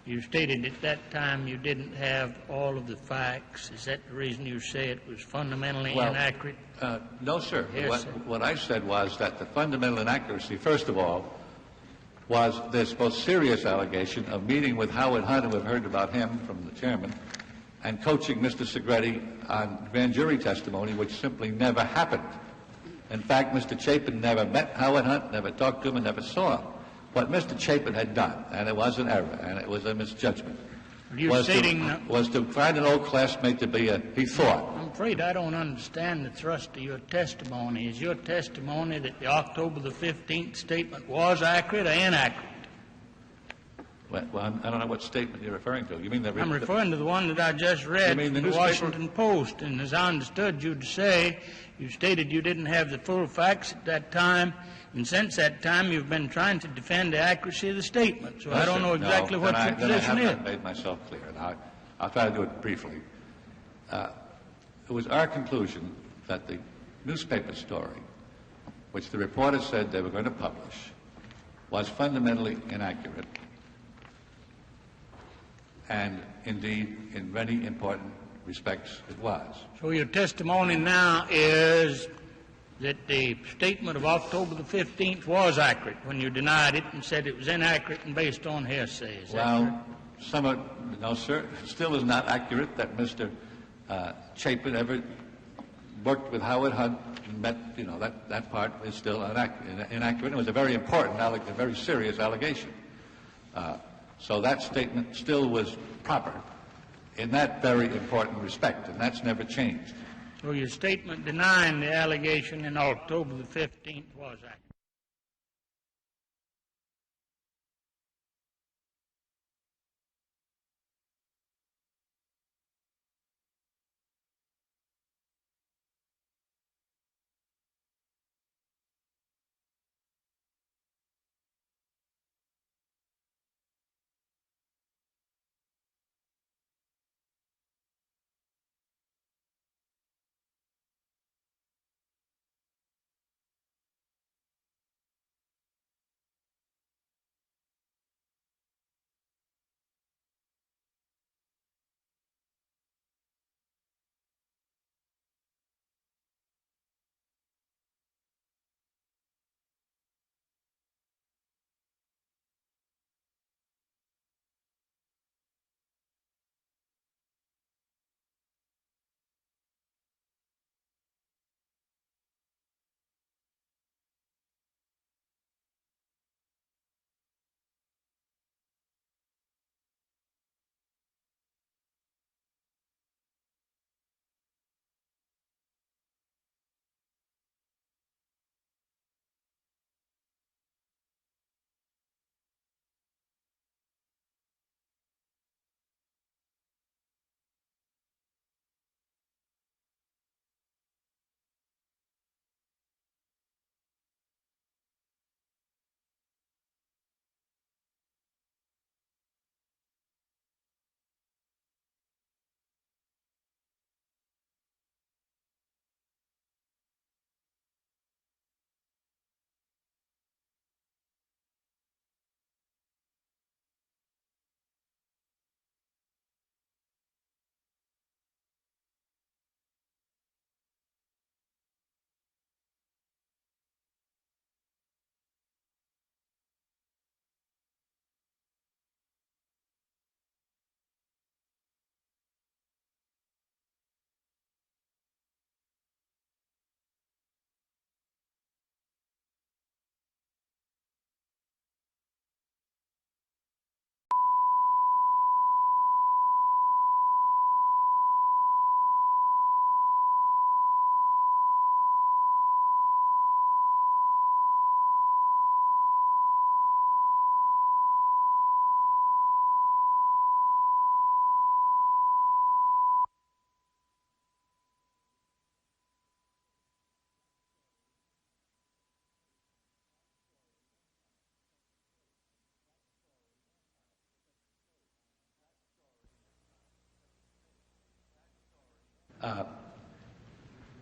Speaker 17: You stated at that time you didn't have all of the facts. Is that the reason you say it was fundamentally inaccurate?
Speaker 1: No, sir. What I said was that the fundamental inaccuracy, first of all, was this most serious allegation of meeting with Howard Hunt, and we've heard about him from the chairman, and coaching Mr. Segretti on grand jury testimony, which simply never happened. In fact, Mr. Chapin never met Howard Hunt, never talked to him, and never saw him. What Mr. Chapin had done, and it was an error, and it was a misjudgment, was to find an old classmate to be he thought.
Speaker 17: I'm afraid I don't understand the thrust of your testimony. Is your testimony that the October the 15th statement was accurate or inaccurate?
Speaker 1: Well, I don't know what statement you're referring to. You mean
Speaker 17: I'm referring to the one that I just read from the Washington Post. And as I understood you to say, you stated you didn't have the full facts at that time, and since that time you've been trying to defend the accuracy of the statement. So I don't know exactly what your position is.
Speaker 1: I haven't made myself clear, and I'll try to do it briefly. It was our conclusion that the newspaper story, which the reporter said they were going to publish, was fundamentally inaccurate. And indeed, in many important respects, it was.
Speaker 17: So your testimony now is that the statement of October the 15th was accurate when you denied it and said it was inaccurate and based on hearsay. Is that correct?
Speaker 1: No, sir. It still is not accurate that Mr. Chapin ever worked with Howard Hunt and met, that part is still inaccurate. It was a very important, a very serious allegation. So that statement still was proper in that very important respect, and that's never changed.
Speaker 17: So your statement denying the allegation in October the 15th was accurate?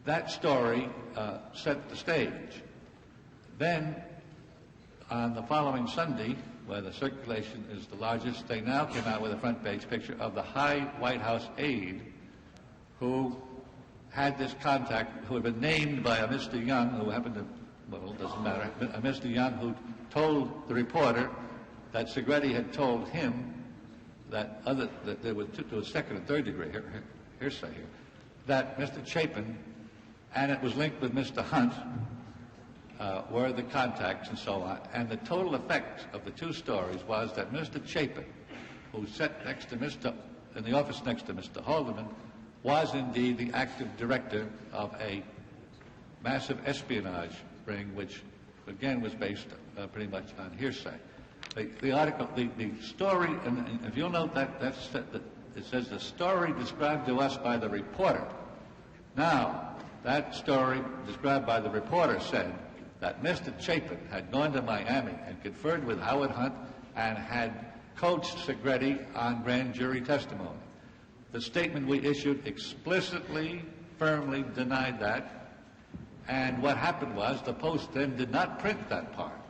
Speaker 1: That story set the stage. Then, on the following Sunday, where the circulation is the largest, they now came out with a front page picture of the high White House aide who had this contact, who had been named by a Mr. Young, who happened to, well, it doesn't matter, a Mr. Young who told the reporter that Segretti had told him that there was second and third degree hearsay here, that Mr. Chapin, and it was linked with Mr. Hunt, were the contacts and so on. And the total effect of the two stories was that Mr. Chapin, who sat next to in the office next to Mr. Haldeman, was indeed the active director of a massive espionage ring, which again was based pretty much on hearsay. The article, the story, and if you'll note that it says the story described to us by the reporter. Now, that story described by the reporter said that Mr. Chapin had gone to Miami and conferred with Howard Hunt and had coached Segretti on grand jury testimony. The statement we issued explicitly, firmly denied that, and what happened was the Post then did not print that part,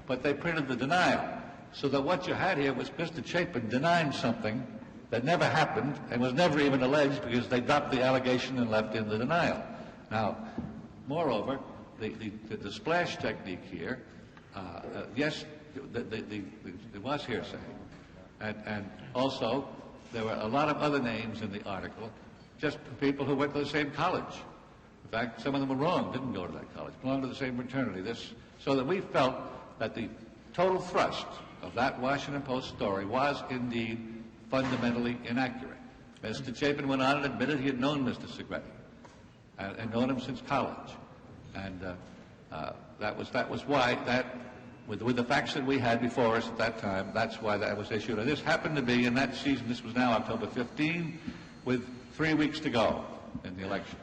Speaker 1: but they printed the denial, so that what you had here was Mr. Chapin denying something that never happened and was never even alleged because they dropped the allegation and left in the denial. Now, moreover, the splash technique here, yes, there was hearsay, and also there were a lot of other names in the article, just people who went to the same college. In fact, some of them were wrong, didn't go to that college, belonged to the same fraternity. So that we felt that the total thrust of that Washington Post story was indeed fundamentally inaccurate. Mr. Chapin went on and admitted he had known Mr. Segretti and known him since college. And that was why with the facts that we had before us at that time, that's why that was issued. And this happened to be in that season, this was now October 15, with 3 weeks to go in the election.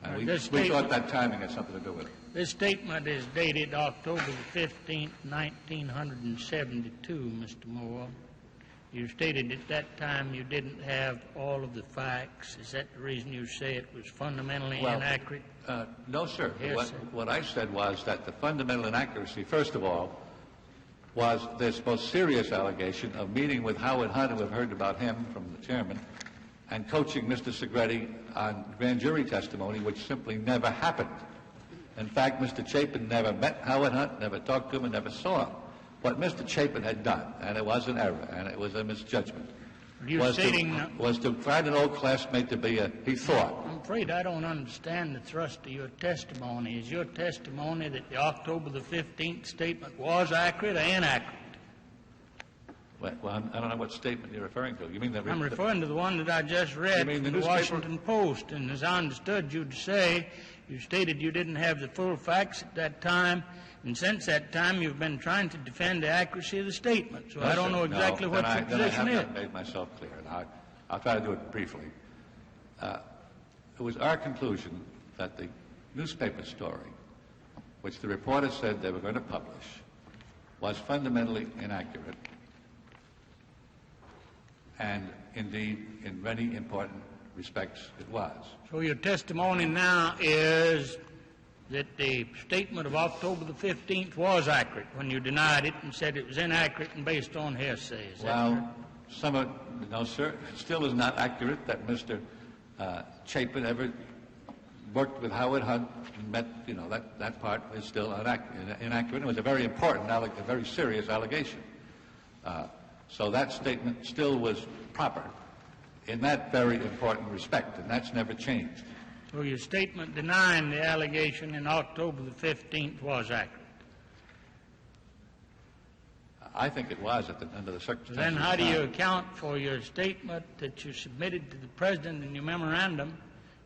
Speaker 1: And we thought that timing had something to do with it.
Speaker 17: This statement is dated October the 15th, 1972, Mr. Moore. You stated at that time you didn't have all of the facts. Is that the reason you say it was fundamentally inaccurate?
Speaker 1: No, sir. What I said was that the fundamental inaccuracy, first of all, was this most serious allegation of meeting with Howard Hunt, who had heard about him from the chairman, and coaching Mr. Segretti on grand jury testimony, which simply never happened. In fact, Mr. Chapin never met Howard Hunt, never talked to him, and never saw him. What Mr. Chapin had done, and it was an error, and it was a misjudgment, was to find an old classmate to be he thought.
Speaker 17: I'm afraid I don't understand the thrust of your testimony. Is your testimony that the October the 15th statement was accurate or inaccurate?
Speaker 1: Well, I don't know what statement you're referring to. You mean
Speaker 17: I'm referring to the one that I just read from the Washington Post, and as I understood you to say, you stated you didn't have the full facts at that time, and since that time you've been trying to defend the accuracy of the statement. So I don't know exactly what your position is.
Speaker 1: I have not made myself clear, and I'll try to do it briefly. It was our conclusion that the newspaper story, which the reporter said they were going to publish, was fundamentally inaccurate, and indeed, in many important respects, it was.
Speaker 17: So your testimony now is that the statement of October the 15th was accurate when you denied it and said it was inaccurate and based on hearsay. Is that
Speaker 1: correct? No, sir. It still is not accurate that Mr. Chapin ever worked with Howard Hunt and met, that part is still inaccurate. It was a very important, a very serious allegation. So that statement still was proper in that very important respect, and that's never changed.
Speaker 17: So your statement denying the allegation in October the 15th was accurate?
Speaker 1: I think it was under the circumstances.
Speaker 17: Then how do you account for your statement that you submitted to the President in your memorandum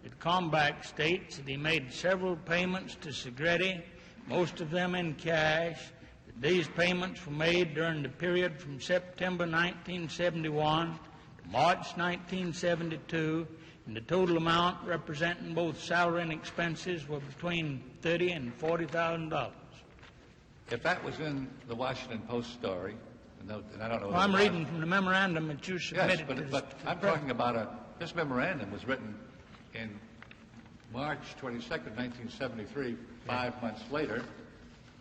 Speaker 17: that Kalmbach states that he made several payments to Segretti, most of them in cash, that these payments were made during the period from September 1971 to March 1972, and the total amount representing both salary and expenses were between $30,000 and $40,000.
Speaker 1: If that was in the Washington Post story, and I don't know.
Speaker 17: Well, I'm reading from the memorandum that you submitted.
Speaker 1: Yes, but I'm talking about this memorandum was written in March 22nd, 1973, 5 months later,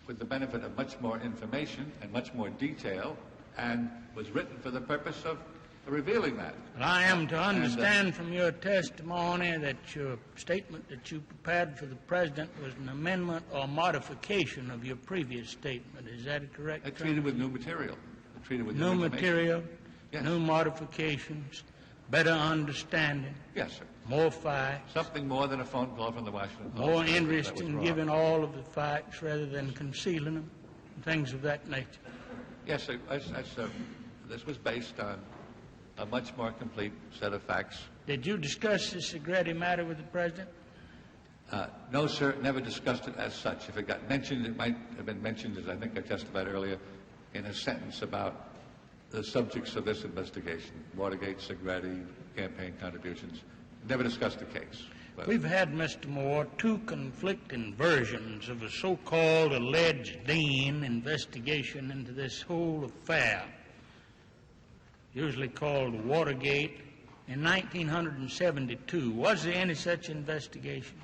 Speaker 1: with the benefit of much more information and much more detail, and was written for the purpose of revealing that.
Speaker 17: But I am to understand from your testimony that your statement that you prepared for the President was an amendment or modification of your previous statement. Is that correct?
Speaker 1: Treated with new material. Treated with
Speaker 17: new material, yes. New modifications, better understanding.
Speaker 1: Yes, sir.
Speaker 17: More facts.
Speaker 1: Something more than a phone call from the Washington Post.
Speaker 17: More interest in giving all of the facts rather than concealing them, things of that nature.
Speaker 1: Yes, sir. This was based on a much more complete set of facts.
Speaker 17: Did you discuss the Segretti matter with the President?
Speaker 1: No, sir. Never discussed it as such. If it got mentioned, it might have been mentioned, as I think I testified earlier, in a sentence about the subjects of this investigation: Watergate, Segretti, campaign contributions. Never discussed the case. But
Speaker 17: we've had, Mr. Moore, two conflicting versions of a so-called alleged Dean investigation into this whole affair, usually called Watergate, in 1972. Was there any such investigation?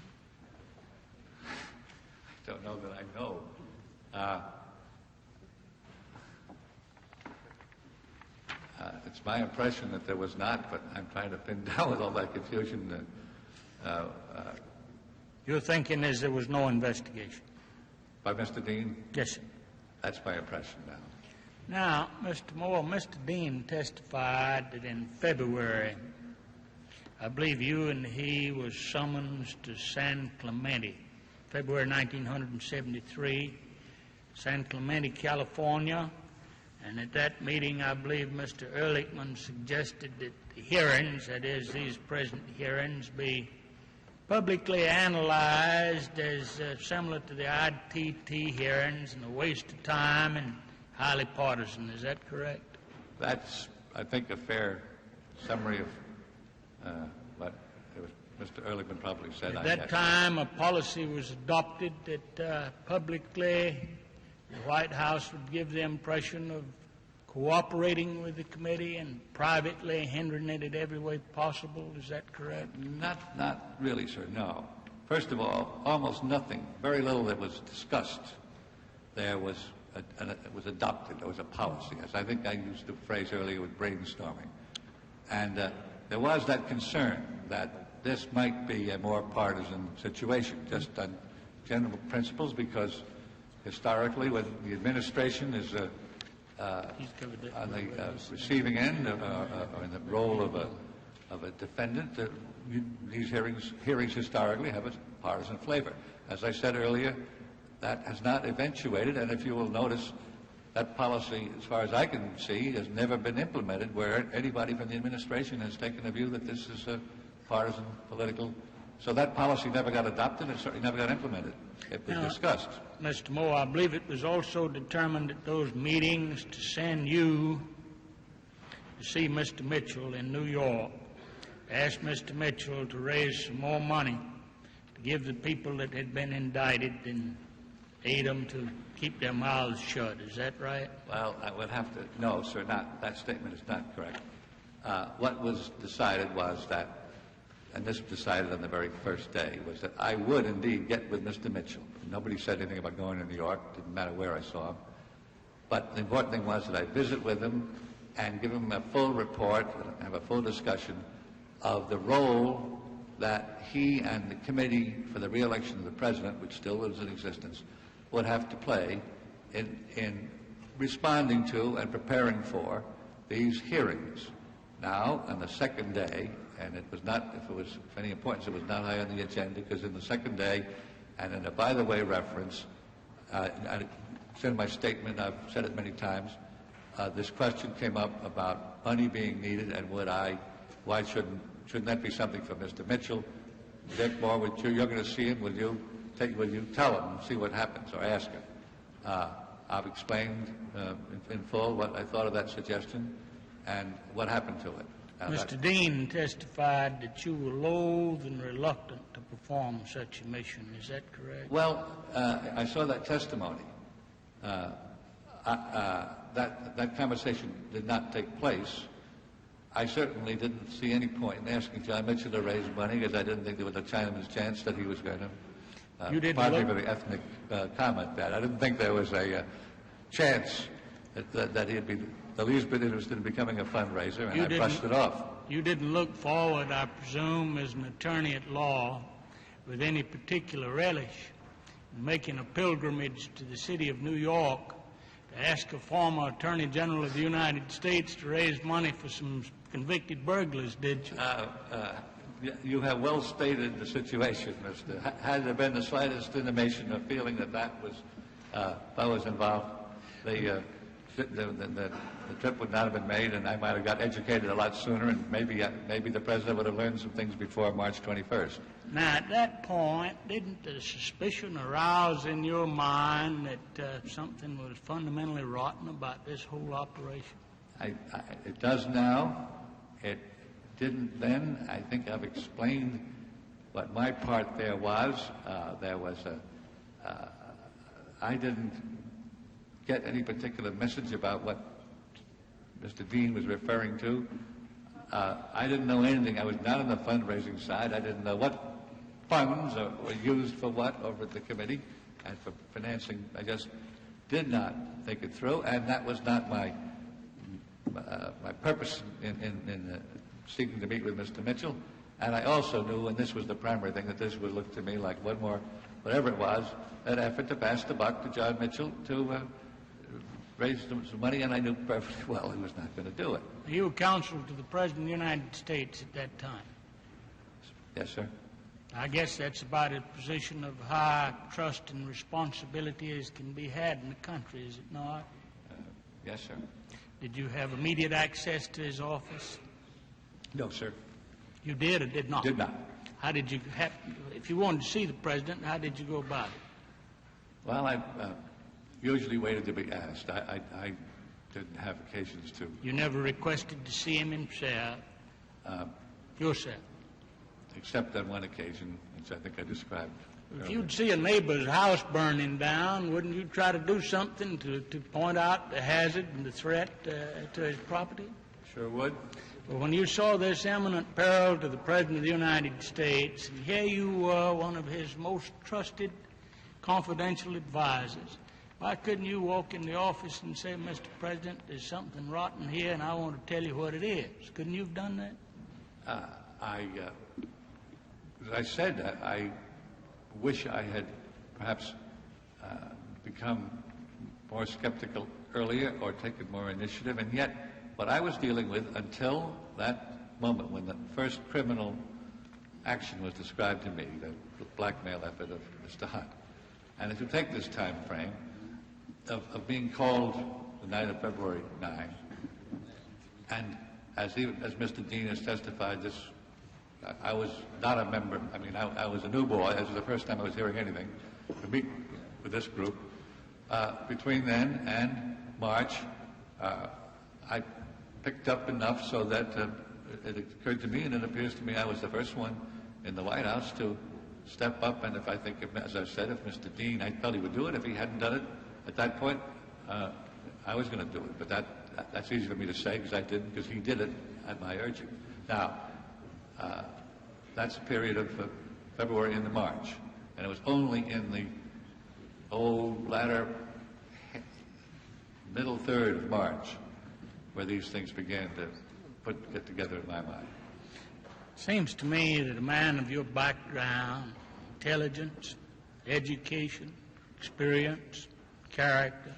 Speaker 1: I don't know that I know. It's my impression that there was not, but I'm trying to pin down with all that confusion.
Speaker 17: Your thinking is there was no investigation?
Speaker 1: By Mr. Dean?
Speaker 17: Yes, sir.
Speaker 1: That's my impression now.
Speaker 17: Now, Mr. Moore, Mr. Dean testified that in February, I believe you and he was summoned to San Clemente, February 1973, San Clemente, California. And at that meeting, I believe Mr. Ehrlichman suggested that the hearings, that is, these present hearings, be publicly analyzed as similar to the ITT hearings and a waste of time and highly partisan. Is that correct?
Speaker 1: That's, I think, a fair summary of what Mr. Ehrlichman probably said.
Speaker 17: At that time, a policy was adopted that publicly the White House would give the impression of cooperating with the committee and privately hindering it in every way possible. Is that correct?
Speaker 1: Not really, sir, no. First of all, almost nothing, very little that was discussed there was adopted. There was a policy. As I think I used the phrase earlier with brainstorming. And there was that concern that this might be a more partisan situation, just on general principles, because historically, when the administration is on the receiving end or in the role of a defendant, these hearings historically have a partisan flavor. As I said earlier, that has not eventuated, and if you will notice, that policy, as far as I can see, has never been implemented where anybody from the administration has taken a view that this is a partisan political. So that policy never got adopted and certainly never got implemented. It was discussed.
Speaker 17: Mr. Moore, I believe it was also determined at those meetings to send you to see Mr. Mitchell in New York, ask Mr. Mitchell to raise some more money to give the people that had been indicted and aid them to keep their mouths shut. Is that right?
Speaker 1: Well, I would have to, no, sir, that statement is not correct. What was decided was that, and this was decided on the very first day, was that I would indeed get with Mr. Mitchell. Nobody said anything about going to New York. Didn't matter where I saw him. But the important thing was that I visit with him and give him a full report, have a full discussion of the role that he and the committee for the re-election of the president, which still is in existence, would have to play in responding to and preparing for these hearings. Now, on the second day, and it was not, if it was of any importance, it was not high on the agenda, because in the second day, and in a by-the-way reference, it's in my statement, I've said it many times, this question came up about money being needed, and why shouldn't that be something for Mr. Mitchell? Dick Moore, you're going to see him, will you tell him and see what happens, or ask him? I've explained in full what I thought of that suggestion and what happened to it.
Speaker 17: Mr. Dean testified that you were loath and reluctant to perform such a mission. Is that correct?
Speaker 1: Well, I saw that testimony. That conversation did not take place, I certainly didn't see any point in asking John Mitchell to raise money because I didn't think there was a Chinaman's chance that he was going to. Pardon me for the ethnic comment there. I didn't think there was a chance that he'd be the least bit interested in becoming a fundraiser, and I brushed it off.
Speaker 17: You didn't look forward, I presume, as an attorney at law, with any particular relish in making a pilgrimage to the city of New York to ask a former Attorney General of the United States to raise money for some convicted burglars, did you?
Speaker 1: You have well stated the situation, Mr. Had there been the slightest intimation or feeling that I was involved, the trip would not have been made, and I might have got educated a lot sooner, and maybe the president would have learned some things before March 21st.
Speaker 17: Now, at that point, didn't the suspicion arouse in your mind that something was fundamentally rotten about this whole operation?
Speaker 1: It does now. It didn't then. I think I've explained what my part there was. I didn't get any particular message about what Mr. Dean was referring to. I didn't know anything. I was not on the fundraising side. I didn't know what funds were used for what over at the committee and for financing. I just did not think it through, and that was not my purpose in seeking to meet with Mr. Mitchell. And I also knew, and this was the primary thing, that this would look to me like one more, whatever it was, an effort to pass the buck to John Mitchell to raise some money, and I knew perfectly well he was not going to do it.
Speaker 17: You were counsel to the President of the United States at that time.
Speaker 1: Yes, sir.
Speaker 17: I guess that's about a position of high trust and responsibility as can be had in the country, is it not?
Speaker 1: Yes, sir.
Speaker 17: Did you have immediate access to his office?
Speaker 1: No, sir.
Speaker 17: You did or did not?
Speaker 1: Did not.
Speaker 17: How did you have, if you wanted to see the president, how did you go about it?
Speaker 1: Well, I usually waited to be asked. I didn't have occasions to.
Speaker 17: You never requested to see him himself? Yourself?
Speaker 1: Except on one occasion, which I think I described
Speaker 17: If
Speaker 1: earlier.
Speaker 17: you'd see a neighbor's house burning down, wouldn't you try to do something to point out the hazard and the threat to his property?
Speaker 1: Sure would.
Speaker 17: Well, when you saw this imminent peril to the President of the United States, and here you were, one of his most trusted confidential advisors, why couldn't you walk in the office and say, Mr. President, there's something rotten here and I want to tell you what it is? Couldn't you have done that?
Speaker 1: As I said, I wish I had perhaps become more skeptical earlier or taken more initiative, and yet what I was dealing with until that moment when the first criminal action was described to me, the blackmail effort of Mr. Hunt. And if you take this time frame of being called the night of February 9, and as Mr. Dean has testified, I was not a member. I mean, I was a new boy. This was the first time I was hearing anything to meet with this group. Between then and March, I picked up enough so that it occurred to me, and it appears to me I was the first one in the White House to step up. And as I said, if Mr. Dean, I felt he would do it. If he hadn't done it at that point, I was going to do it. But that's easy for me to say because I didn't, because he did it at my urging. Now, that's a period of February into March, and it was only in the latter middle third of March where these things began to get together in my mind.
Speaker 17: Seems to me that a man of your background, intelligence, education, experience, character,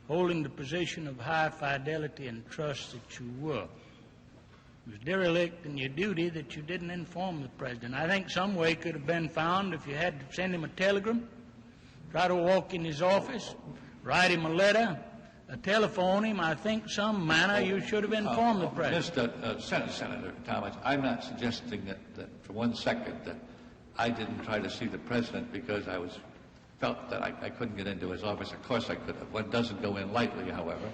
Speaker 17: holding the position of high fidelity and trust that you were, it was derelict in your duty that you didn't inform the president. I think some way could have been found if you had to send him a telegram, try to walk in his office, write him a letter, telephone him. I think some manner you should have informed the president.
Speaker 1: Senator Talmadge, I'm not suggesting that for one second that I didn't try to see the president because I felt that I couldn't get into his office. Of course I could have. One doesn't go in lightly, however.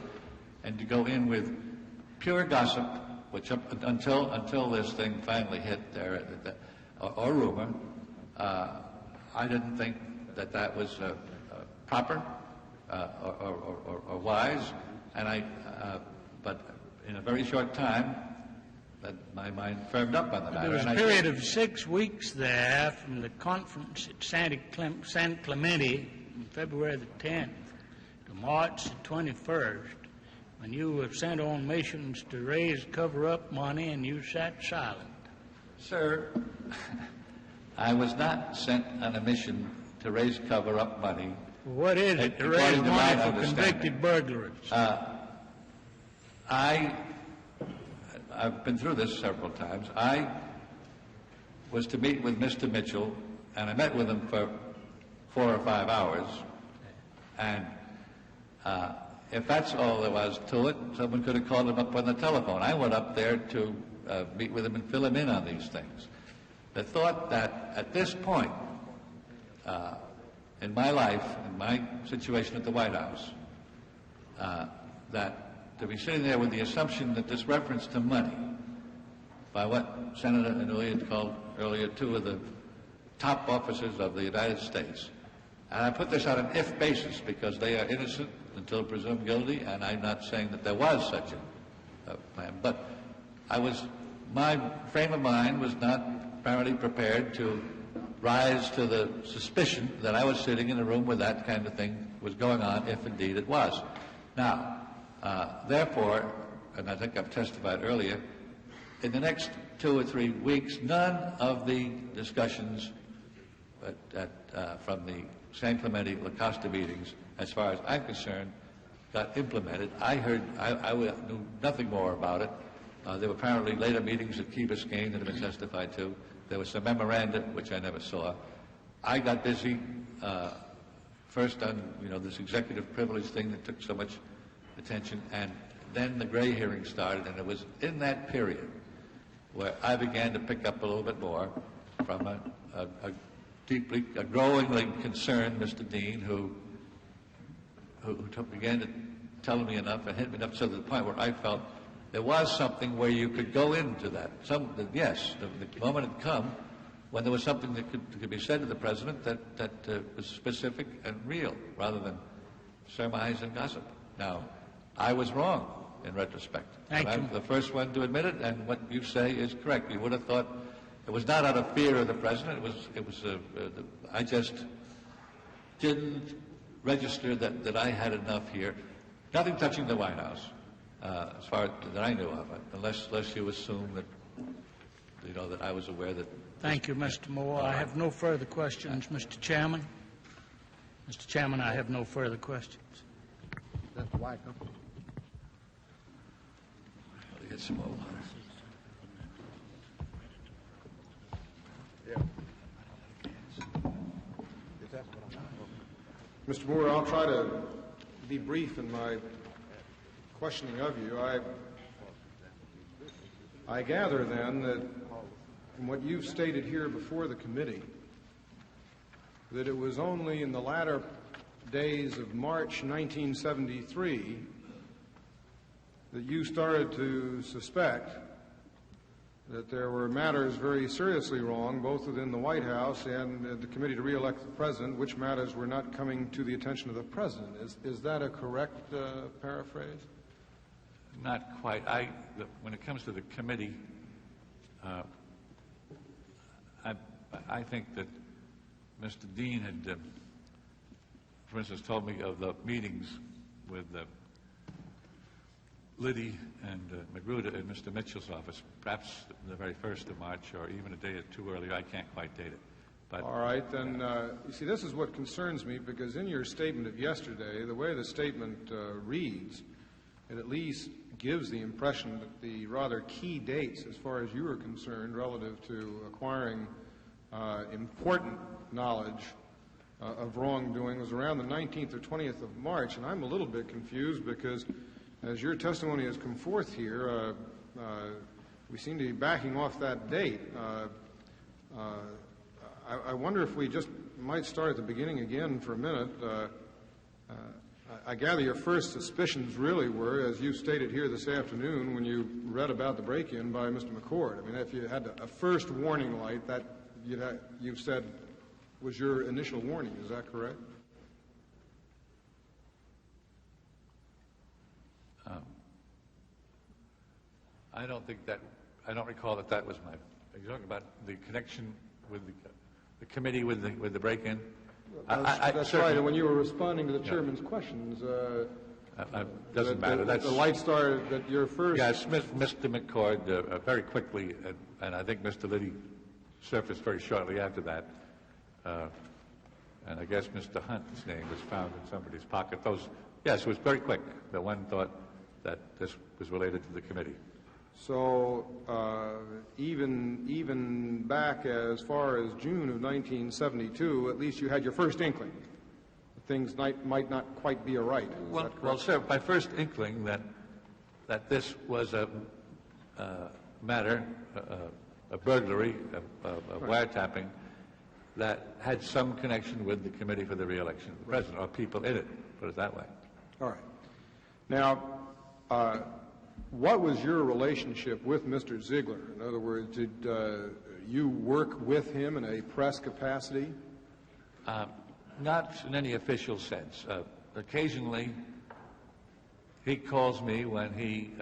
Speaker 1: And to go in with pure gossip, which until this thing finally hit there, or rumor, I didn't think that was proper or wise. And but in a very short time, my mind firmed up on the matter.
Speaker 17: There was a period of 6 weeks there from the conference at San Clemente on February the 10th to March the 21st when you were sent on missions to raise cover-up money and you sat silent.
Speaker 1: Sir, I was not sent on a mission to raise cover-up money.
Speaker 17: What is it to raise money for convicted burglars?
Speaker 1: I've been through this several times. I was to meet with Mr. Mitchell, and I met with him for 4 or 5 hours. And if that's all there was to it, someone could have called him up on the telephone. I went up there to meet with him and fill him in on these things. The thought that at this point in my life, in my situation at the White House, that to be sitting there with the assumption that this reference to money by what Senator Inouye had called earlier 2 of the top officers of the United States, and I put this on an if basis because they are innocent until presumed guilty, and I'm not saying that there was such a plan, but my frame of mind was not apparently prepared to rise to the suspicion that I was sitting in a room where that kind of thing was going on, if indeed it was. Now, therefore, and I think I've testified earlier, in the next 2 or 3 weeks, none of the discussions from the San Clemente La Costa meetings, as far as I'm concerned, got implemented. I knew nothing more about it. There were apparently later meetings at Key Biscayne that have been testified to. There was some memoranda, which I never saw. I got busy first on this executive privilege thing that took so much attention, and then the Gray hearing started, and it was in that period where I began to pick up a little bit more from a growingly concerned Mr. Dean, who began to tell me enough and hit me enough so to the point where I felt there was something where you could go into that. Yes, the moment had come when there was something that could be said to the president that was specific and real, rather than surmise and gossip. Now, I was wrong in retrospect.
Speaker 17: Thank you.
Speaker 1: I'm the first one to admit it, and what you say is correct. You would have thought it was not out of fear of the president. I just didn't register that I had enough here. Nothing touching the White House, as far that I knew of it, unless you assume that that I was aware that.
Speaker 17: Thank you, Mr. Moore. I have no further questions, Mr. Chairman. Mr. Chairman, I have no further questions.
Speaker 5: Mr. Wycombe.
Speaker 1: I'll get some more water.
Speaker 18: Mr. Moore, I'll try to be brief in my questioning of you. I gather then that from what you've stated here before the committee, that it was only in the latter days of March 1973 that you started to suspect that there were matters very seriously wrong, both within the White House and the Committee to Re-elect the President, which matters were not coming to the attention of the President. Is that a correct paraphrase?
Speaker 1: Not quite. When it comes to the committee, I think that Mr. Dean had, for instance, told me of the meetings with Liddy and Magruder in Mr. Mitchell's office, perhaps the very 1st of March or even a day or two earlier. I can't quite date it. But
Speaker 18: all right, then, you see, this is what concerns me, because in your statement of yesterday, the way the statement reads, it at least gives the impression that the rather key dates, as far as you are concerned, relative to acquiring important knowledge of wrongdoing was around the 19th or 20th of March, and I'm a little bit confused because as your testimony has come forth here, we seem to be backing off that date. I wonder if we just might start at the beginning again for a minute. I gather your first suspicions really were, as you stated here this afternoon when you read about the break-in by Mr. McCord. I mean, if you had a first warning light, that you've said was your initial warning. Is that correct?
Speaker 1: I don't think that I don't recall that that was my... Are you talking about the connection with the committee with the break-in?
Speaker 18: That's right. And when you were responding to the chairman's questions,
Speaker 1: doesn't matter.
Speaker 18: The light star that you're first.
Speaker 1: Yes, Mr. McCord very quickly, and I think Mr. Liddy surfaced very shortly after that. And I guess Mr. Hunt's name was found in somebody's pocket. Yes, it was very quick. The one thought that this was related to the committee.
Speaker 18: So even back as far as June of 1972, at least you had your first inkling. Things might not quite be right.
Speaker 1: Well, sir, my first inkling that this was a matter, a burglary, a wiretapping, that had some connection with the committee for the re-election of the president, or people in it, put it that way.
Speaker 18: All right. Now, what was your relationship with Mr. Ziegler? In other words, did you work with him in a press capacity?
Speaker 1: Not in any official sense. Occasionally, he calls me when he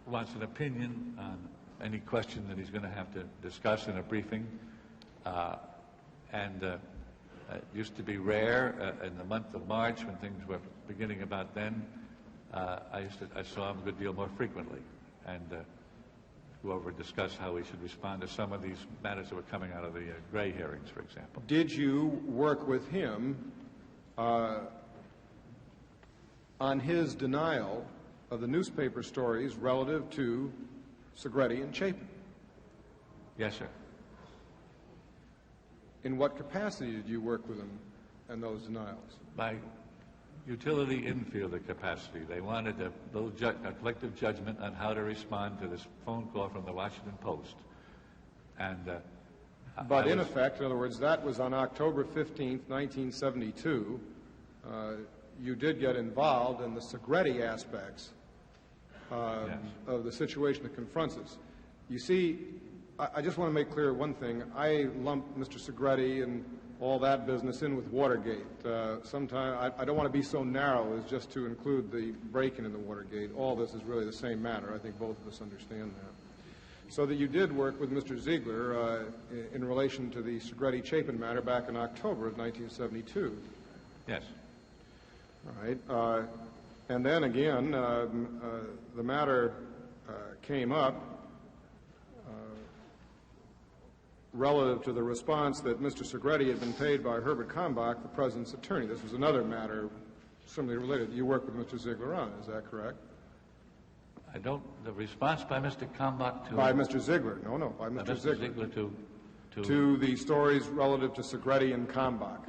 Speaker 1: wants an opinion on any question that he's going to have to discuss in a briefing. And it used to be rare in the month of March when things were beginning about then. I saw him a good deal more frequently, and go over and discuss how we should respond to some of these matters that were coming out of the Gray hearings, for example.
Speaker 18: Did you work with him on his denial of the newspaper stories relative to Segretti and Chapin?
Speaker 1: Yes, sir.
Speaker 18: In what capacity did you work with him in those denials?
Speaker 1: By utility infielder capacity. They wanted a collective judgment on how to respond to this phone call from the Washington Post. And
Speaker 18: but in effect, in other words, that was on October 15th, 1972. You did get involved in the Segretti aspects
Speaker 1: yes.
Speaker 18: of the situation that confronts us. You see, I just want to make clear one thing. I lumped Mr. Segretti and all that business in with Watergate. Sometimes I don't want to be so narrow as just to include the break-in in the Watergate. All this is really the same matter. I think both of us understand that. So that you did work with Mr. Ziegler in relation to the Segretti-Chapin matter back in October of 1972.
Speaker 1: Yes.
Speaker 18: All right. And then again, the matter came up relative to the response that Mr. Segretti had been paid by Herbert Kalmbach, the president's attorney. This was another matter similarly related. You worked with Mr. Ziegler on, is that correct?
Speaker 1: The response by Mr. Kalmbach to...
Speaker 18: By Mr. Ziegler. No, by Mr. Ziegler to the stories relative to Segretti and Kalmbach.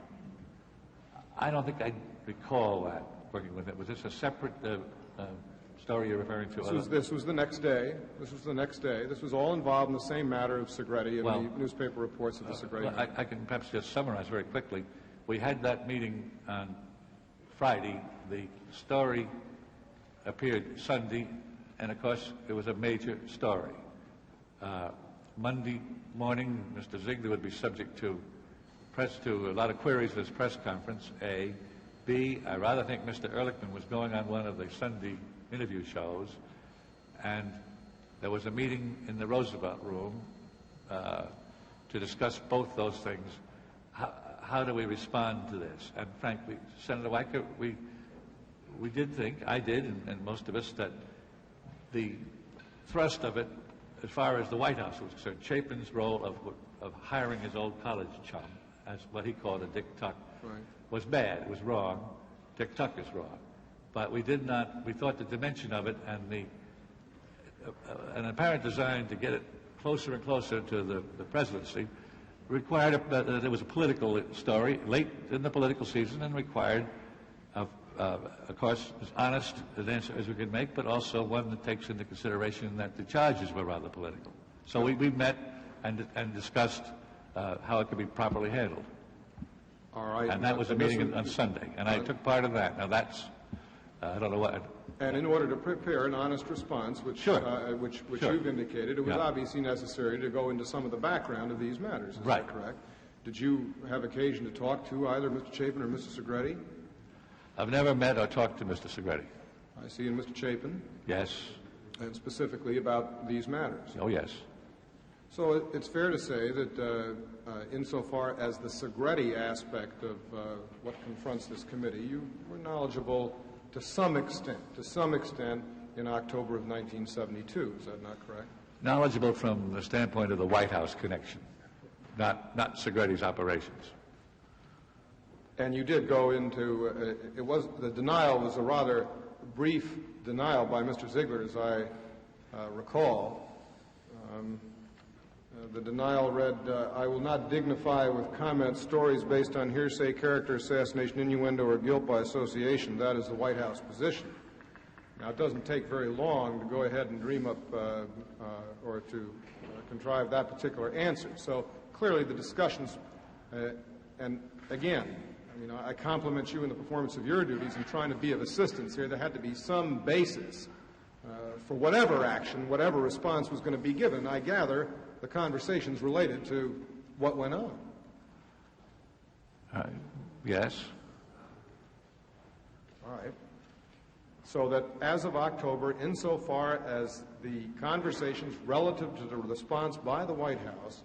Speaker 1: I don't think I recall that, working with it. Was this a separate story you're referring to?
Speaker 18: This was the next day. This was all involved in the same matter of Segretti and the newspaper reports of the Segretti.
Speaker 1: I can perhaps just summarize very quickly. We had that meeting on Friday. The story appeared Sunday, and of course it was a major story. Monday morning, Mr. Ziegler would be subject to a lot of queries at his press conference, A. B, I rather think Mr. Ehrlichman was going on one of the Sunday interview shows, and there was a meeting in the Roosevelt Room to discuss both those things. How do we respond to this? And frankly, Senator Weicker, we did think, I did, and most of us, that the thrust of it, as far as the White House was concerned, Chapin's role of hiring his old college chum as what he called a Dick Tuck, was bad. It was wrong. Dick Tuck is wrong. But we thought the dimension of it and an apparent design to get it closer and closer to the presidency required that it was a political story, late in the political season, and required, of course, as honest an answer as we could make, but also one that takes into consideration that the charges were rather political. So we met and discussed how it could be properly handled.
Speaker 18: All right.
Speaker 1: And that was a meeting on Sunday, and I took part of that. Now that's, I don't know what.
Speaker 18: And in order to prepare an honest response, which you've indicated, it was obviously necessary to go into some of the background of these matters. Is that correct? Did you have occasion to talk to either Mr. Chapin or Mr. Segretti?
Speaker 1: I've never met or talked to Mr. Segretti.
Speaker 18: I see. And Mr. Chapin?
Speaker 1: Yes.
Speaker 18: and specifically about these matters.
Speaker 1: Oh, yes.
Speaker 18: So it's fair to say that insofar as the Segretti aspect of what confronts this committee, you were knowledgeable to some extent in October of 1972. Is that not correct?
Speaker 1: Knowledgeable from the standpoint of the White House connection, not Segretti's operations.
Speaker 18: And you did go into, the denial was a rather brief denial by Mr. Ziegler, as I recall. The denial read, I will not dignify with comments stories based on hearsay, character assassination, innuendo, or guilt by association. That is the White House position. Now, it doesn't take very long to go ahead and dream up or to contrive that particular answer. So clearly the discussions, and again, I compliment you in the performance of your duties in trying to be of assistance here. There had to be some basis for whatever action, whatever response was going to be given. I gather the conversations related to what went on.
Speaker 1: Yes.
Speaker 18: All right. So that as of October, insofar as the conversations relative to the response by the White House,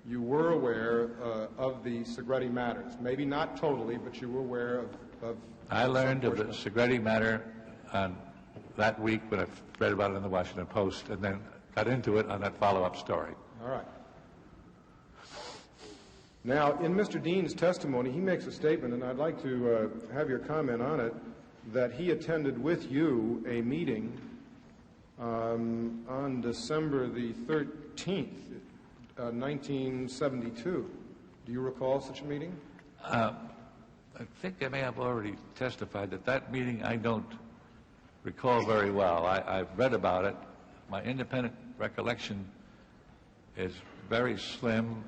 Speaker 18: you were aware of the Segretti matters. Maybe not totally, but you were aware of
Speaker 1: I learned of the Segretti matter that week when I read about it in the Washington Post, and then got into it on that follow-up story.
Speaker 18: All right. Now, in Mr. Dean's testimony, he makes a statement, and I'd like to have your comment on it, that he attended with you a meeting on December the 13th, 1972. Do you recall such a meeting?
Speaker 1: I think I may have already testified that meeting I don't recall very well. I've read about it. My independent recollection is very slim,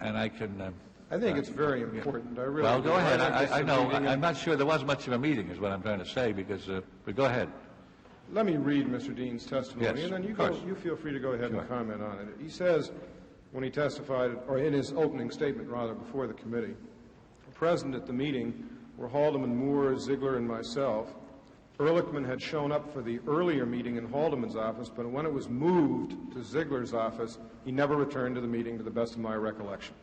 Speaker 1: and I can...
Speaker 18: I think it's very important. I really
Speaker 1: well, go ahead. I know.
Speaker 18: I'm
Speaker 1: not sure there was much of a meeting, is what I'm trying to say, because... but go ahead.
Speaker 18: Let me read Mr. Dean's testimony,
Speaker 1: yes,
Speaker 18: and then you feel free to go ahead and comment on it. He says, when he testified, or in his opening statement, rather, before the committee, present at the meeting were Haldeman, Moore, Ziegler, and myself. Ehrlichman had shown up for the earlier meeting in Haldeman's office, but when it was moved to Ziegler's office, he never returned to the meeting, to the best of my recollection.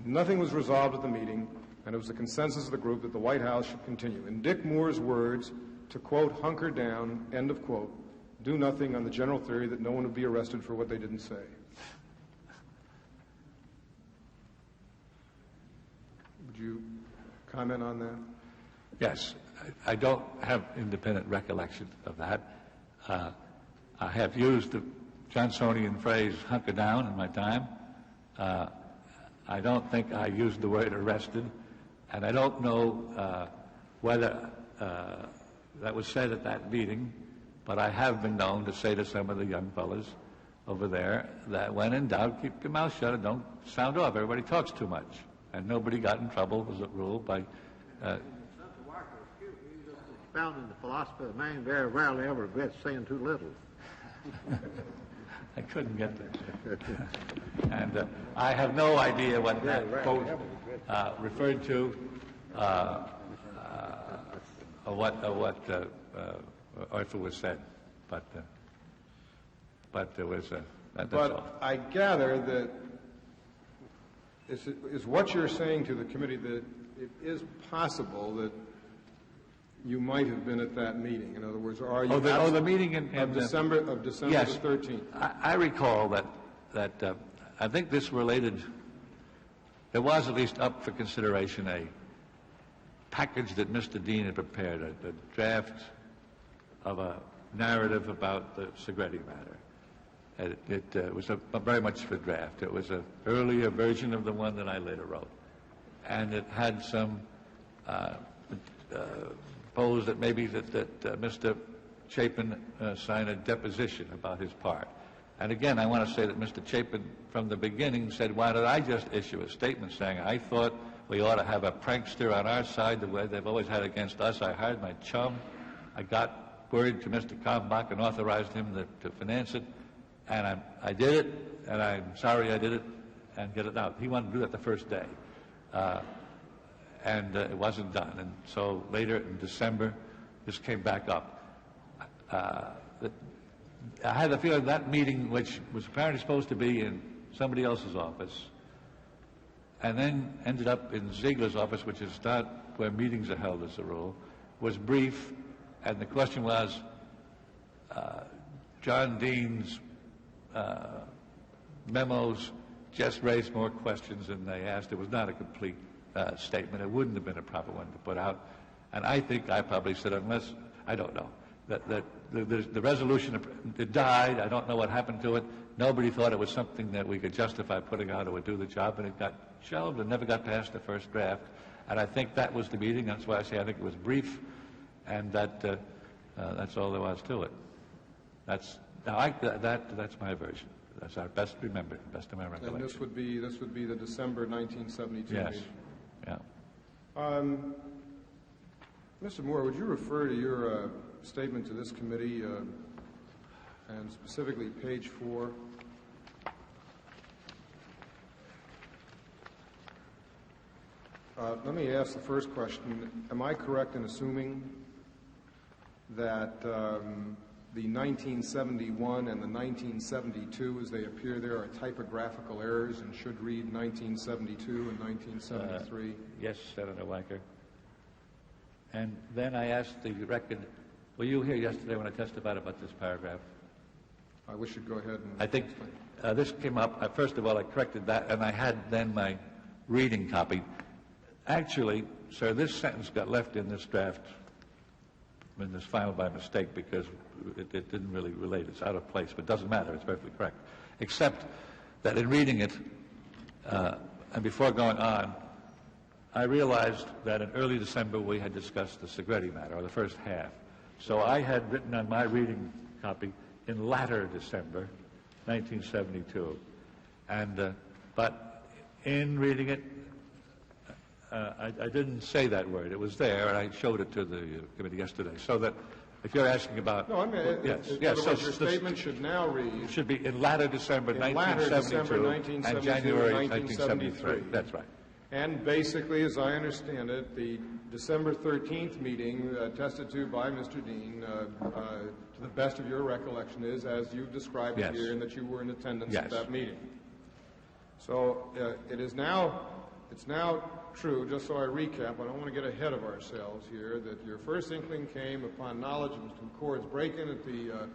Speaker 18: Nothing was resolved at the meeting, and it was the consensus of the group that the White House should continue. In Dick Moore's words, to, quote, hunker down, end of quote, do nothing on the general theory that no one would be arrested for what they didn't say. Would you comment on that?
Speaker 1: Yes. I don't have independent recollection of that. I have used the Johnsonian phrase hunker down in my time. I don't think I used the word arrested, and I don't know whether that was said at that meeting, but I have been known to say to some of the young fellas over there that when in doubt, keep your mouth shut and don't sound off. Everybody talks too much, and nobody got in trouble, as a rule, by...
Speaker 5: Found in the philosophy of man very rarely ever regrets saying too little.
Speaker 1: I couldn't get there. And I have no idea what that quote referred to, or if it was said. But there was that's
Speaker 18: but
Speaker 1: all.
Speaker 18: I gather that is what you're saying to the committee, that it is possible that you might have been at that meeting. In other words, are you
Speaker 1: the meeting in
Speaker 18: December
Speaker 1: yes,
Speaker 18: the 13th?
Speaker 1: I recall that I think this related. There was at least up for consideration a package that Mr. Dean had prepared, a draft of a narrative about the Segretti matter. It was very much for draft. It was an earlier version of the one that I later wrote, and it had some. Proposed that maybe that Mr. Chapin sign a deposition about his part. And again, I want to say that Mr. Chapin, from the beginning, said, why don't I just issue a statement saying, I thought we ought to have a prankster on our side the way they've always had against us. I hired my chum. I got word to Mr. Kalmbach and authorized him to finance it. And I did it, and I'm sorry I did it, and get it out. He wanted to do that the first day. And it wasn't done. And so later in December, this came back up. I had the feeling that meeting, which was apparently supposed to be in somebody else's office, and then ended up in Ziegler's office, which is not where meetings are held as a rule, was brief, and the question was, John Dean's memos just raised more questions than they asked. It was not a complete statement. It wouldn't have been a proper one to put out. And I think I probably said, unless, I don't know, that the resolution, it died. I don't know what happened to it. Nobody thought it was something that we could justify putting out or would do the job, and it got shelved and never got past the first draft. And I think that was the meeting. That's why I say I think it was brief, and that's all there was to it. That's my version. That's our best remembered, best of my recollection.
Speaker 18: And this would be the December 1972
Speaker 1: yes.
Speaker 18: meeting.
Speaker 1: Yeah.
Speaker 18: Mr. Moore, would you refer to your statement to this committee, and specifically page 4? Let me ask the first question. Am I correct in assuming that the 1971 and the 1972, as they appear there, are typographical errors and should read 1972 and 1973?
Speaker 1: Yes, Senator Weicker. And then I asked the record, were you here yesterday when I testified about this paragraph?
Speaker 18: I wish you'd go ahead and...
Speaker 1: I think this came up, first of all, I corrected that, and I had then my reading copy. Actually, sir, this sentence got left in this draft, in this final by mistake, because it didn't really relate. It's out of place, but it doesn't matter. It's perfectly correct. Except that in reading it, and before going on, I realized that in early December we had discussed the Segretti matter, or the first half. So I had written on my reading copy in latter December, 1972. And, but in reading it, I didn't say that word. It was there, and I showed it to the committee yesterday. So that if you're asking about...
Speaker 18: No, I mean,
Speaker 1: yes.
Speaker 18: So your statement should now read...
Speaker 1: It should be in latter December, 1972, and January 1973. That's right.
Speaker 18: And basically, as I understand it, the December 13th meeting attested to by Mr. Dean, to the best of your recollection, is as you've described it here, and that you were in attendance at that meeting. So it's now true, just so I recap, I don't want to get ahead of ourselves here, that your first inkling came upon knowledge of Mr. McCord's break-in at the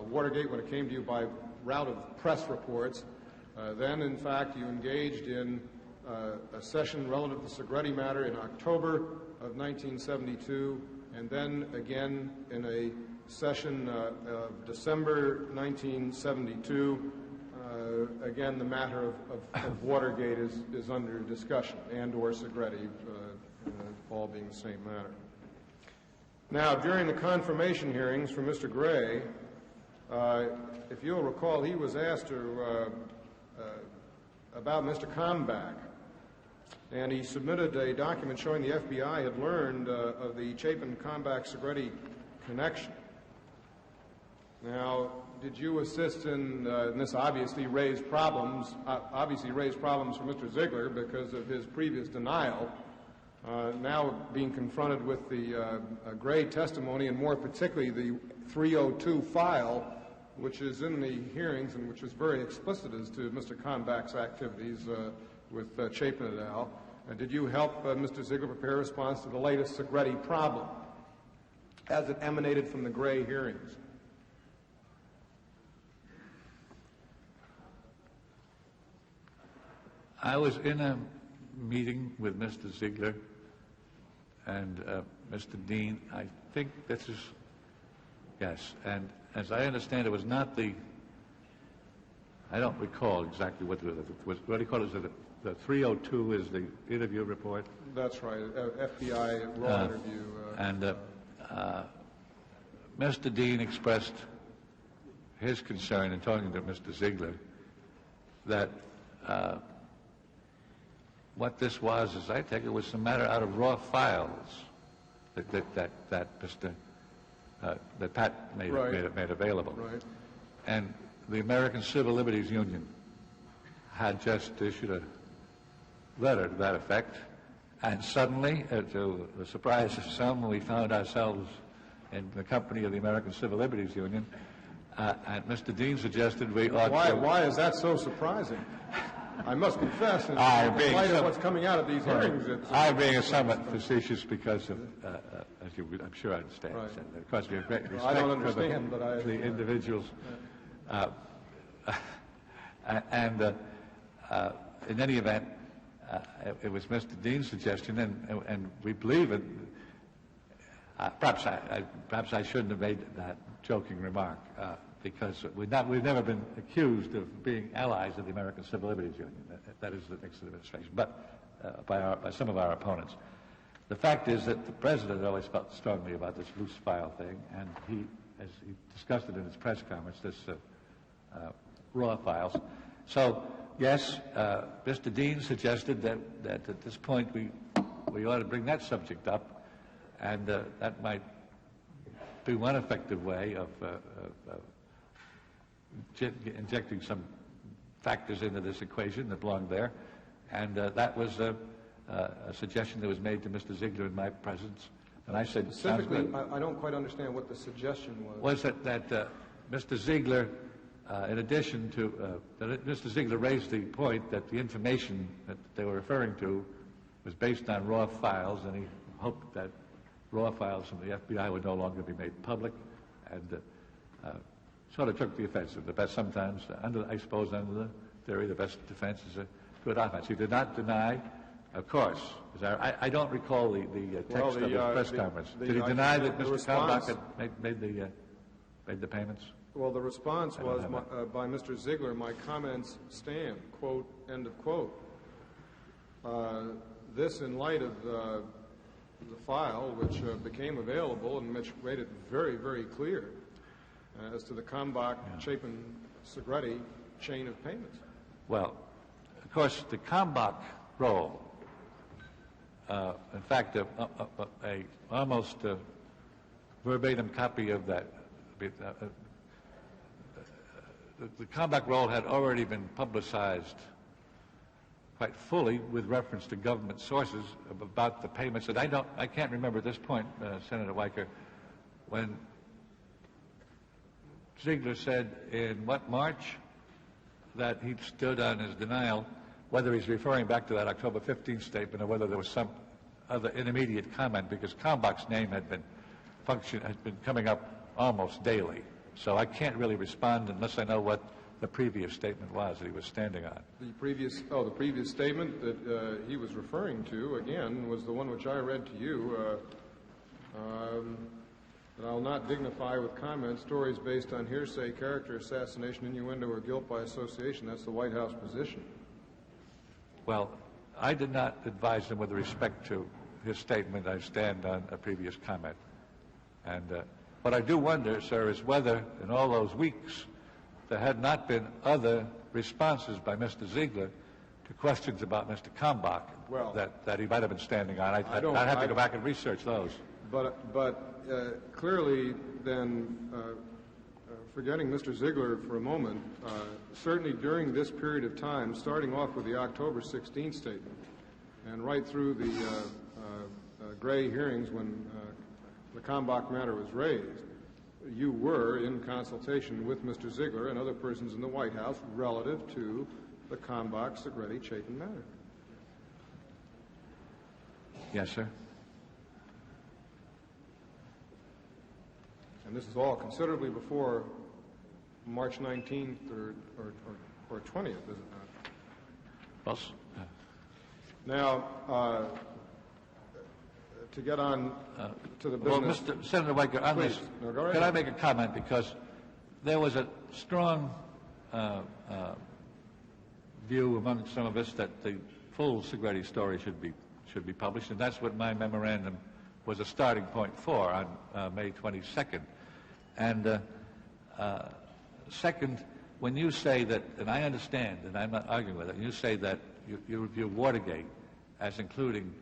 Speaker 18: Watergate when it came to you by route of press reports. Then, in fact, you engaged in a session relative to the Segretti matter in October of 1972, and then again in a session of December 1972. Again, the matter of Watergate is under discussion, and or Segretti, all being the same matter. Now, during the confirmation hearings for Mr. Gray, if you'll recall, he was asked about Mr. Kalmbach, and he submitted a document showing the FBI had learned of the Chapin-Kalmbach-Segretti connection. Now, did you assist in, and this obviously raised problems for Mr. Ziegler because of his previous denial, now being confronted with the Gray testimony, and more particularly the 302 file, which is in the hearings and which is very explicit as to Mr. Kalmbach's activities with Chapin et al. Did you help Mr. Ziegler prepare a response to the latest Segretti problem as it emanated from the Gray hearings?
Speaker 1: I was in a meeting with Mr. Ziegler and Mr. Dean. I think this is, yes, and as I understand it was not the, I don't recall exactly what do you call it? The 302 is the interview report?
Speaker 18: That's right, FBI raw interview.
Speaker 1: And Mr. Dean expressed his concern in talking to Mr. Ziegler that what this was, as I take it, was some matter out of raw files that Pat made available.
Speaker 18: Right.
Speaker 1: And the American Civil Liberties Union had just issued a letter to that effect, and suddenly, to the surprise of some, we found ourselves in the company of the American Civil Liberties Union, and Mr. Dean suggested we ought to...
Speaker 18: Why is that so surprising? I must confess, in light of what's coming out of these hearings...
Speaker 1: I'm being somewhat facetious because of, as you I'm sure I understand,
Speaker 18: right.
Speaker 1: Of course we have great respect
Speaker 18: I don't understand,
Speaker 1: for
Speaker 18: but
Speaker 1: the individuals. In any event, it was Mr. Dean's suggestion, and we believe it. Perhaps I shouldn't have made that joking remark, because we've never been accused of being allies of the American Civil Liberties Union. That is the Nixon administration, but by some of our opponents. The fact is that the president always felt strongly about this loose file thing, and he, as he discussed it in his press conference, this raw files. So, yes, Mr. Dean suggested that at this point we ought to bring that subject up, and that might be one effective way of injecting some factors into this equation that belong there. And that was a suggestion that was made to Mr. Ziegler in my presence. And I said,
Speaker 18: specifically, I don't quite understand what the suggestion was.
Speaker 1: Was that Mr. Ziegler, in addition to, Mr. Ziegler raised the point that the information that they were referring to was based on raw files, and he hoped that raw files from the FBI would no longer be made public, and sort of took the offensive. The best sometimes, I suppose, under the theory, the best defense is a good offense. He did not deny, of course. I don't recall the text of the press conference. Did he deny that Mr. Kalmbach had made the payments?
Speaker 18: Well, the response was by Mr. Ziegler, my comments stand, quote, end of quote. This in light of the file, which became available and which made it very, very clear as to the Kalmbach, Chapin, Segretti chain of payments.
Speaker 1: Well, of course, the Kalmbach role, in fact, a almost verbatim copy of that, the Kalmbach role had already been publicized quite fully with reference to government sources about the payments. And I can't remember at this point, Senator Weicker, when Ziegler said in March, that he stood on his denial, whether he's referring back to that October 15th statement or whether there was some other intermediate comment, because Kalmbach's name had been coming up almost daily. So I can't really respond unless I know what the previous statement was that he was standing on.
Speaker 18: The previous statement that he was referring to, again, was the one which I read to you, that I'll not dignify with comment stories based on hearsay, character assassination, innuendo, or guilt by association. That's the White House position.
Speaker 1: Well, I did not advise him with respect to his statement. I stand on a previous comment. And what I do wonder, sir, is whether in all those weeks there had not been other responses by Mr. Ziegler to questions about Mr. Kalmbach that he might have been standing on. I'd have to go back and research those.
Speaker 18: But clearly, then, forgetting Mr. Ziegler for a moment, certainly during this period of time, starting off with the October 16th statement and right through the Gray hearings when the Kalmbach matter was raised, you were in consultation with Mr. Ziegler and other persons in the White House relative to the Kalmbach-Segretti-Chapin matter.
Speaker 1: Yes, sir.
Speaker 18: And this is all considerably before March 19th or 20th, is it not?
Speaker 1: Yes.
Speaker 18: Now, to get on to the business...
Speaker 1: Well, Senator Weicker, on this, can I make a comment? Because there was a strong view among some of us that the full Segretti story should be published, and that's what my memorandum was a starting point for on May 22nd. And second, when you say that, and I understand, and I'm not arguing with it, you say that you view Watergate as including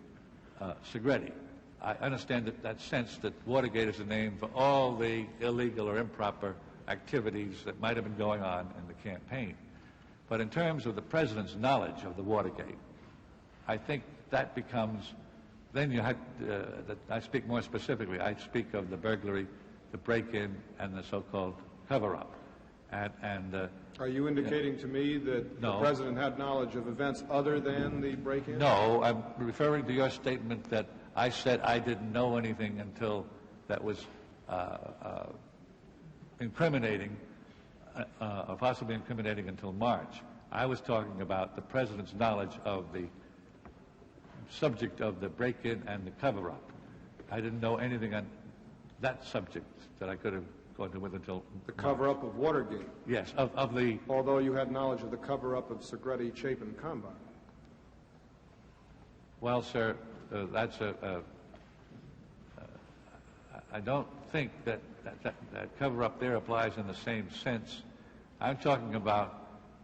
Speaker 1: Segretti. I understand that sense that Watergate is a name for all the illegal or improper activities that might have been going on in the campaign. But in terms of the president's knowledge of the Watergate, I think that becomes then you had, I speak more specifically, I speak of the burglary, the break-in, and the so-called cover-up.
Speaker 18: Are you indicating to me that the President had knowledge of events other than the break-in?
Speaker 1: No, I'm referring to your statement that I said I didn't know anything until that was incriminating, or possibly incriminating until March. I was talking about the President's knowledge of the subject of the break-in and the cover-up. I didn't know anything on that subject that I could have gone to with until
Speaker 18: the cover-up of Watergate.
Speaker 1: Yes, of the.
Speaker 18: Although you had knowledge of the cover-up of Segretti, Chapin, Combine.
Speaker 1: Well, sir, that's I don't think that cover-up there applies in the same sense. I'm talking about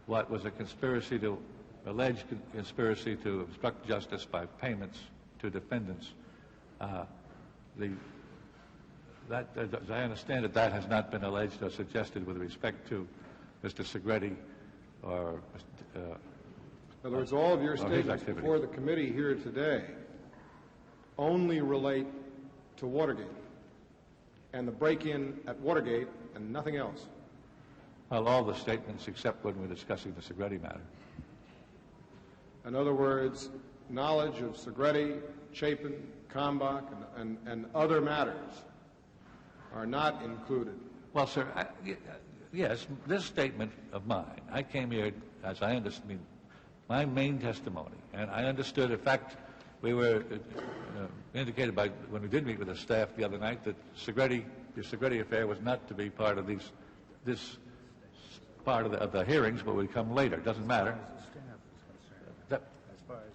Speaker 1: what was a conspiracy to, alleged conspiracy to obstruct justice by payments to defendants. That, as I understand it, that has not been alleged or suggested with respect to Mr. Segretti or
Speaker 18: in other words, all of your statements before the committee here today only relate to Watergate and the break-in at Watergate and nothing else.
Speaker 1: Well, all the statements except when we're discussing the Segretti matter.
Speaker 18: In other words, knowledge of Segretti, Chapin, Kalmbach, and other matters are not included.
Speaker 1: Well, sir, yes, this statement of mine, I came here, as I understand, my main testimony, and I understood, in fact, we were indicated by, when we did meet with the staff the other night, that the Segretti affair was not to be part of this part of the hearings, but would come later. It doesn't matter.
Speaker 8: As far as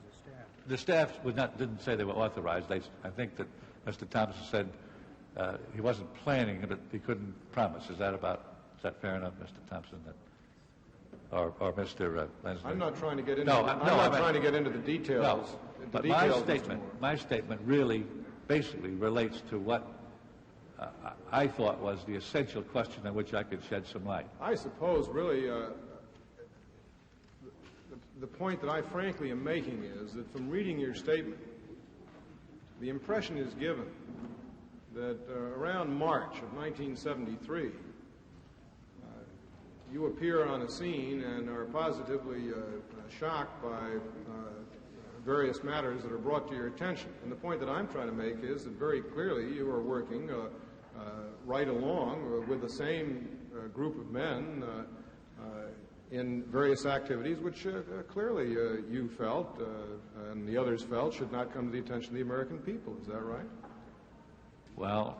Speaker 8: the staff.
Speaker 1: The staff didn't say they were authorized. I think that Mr. Thompson said he wasn't planning, but he couldn't promise. Is that fair enough, Mr. Thompson? Or Mr. Lensman?
Speaker 18: I'm not trying to get into. I'm not trying to get into the details.
Speaker 1: No, but my statement really, basically, relates to what I thought was the essential question on which I could shed some light.
Speaker 18: I suppose, really, the point that I frankly am making is that from reading your statement, the impression is given that around March of 1973, you appear on a scene and are positively shocked by various matters that are brought to your attention. And the point that I'm trying to make is that very clearly you are working right along with the same group of men in various activities which clearly you felt and the others felt should not come to the attention of the American people. Is that right?
Speaker 1: Well,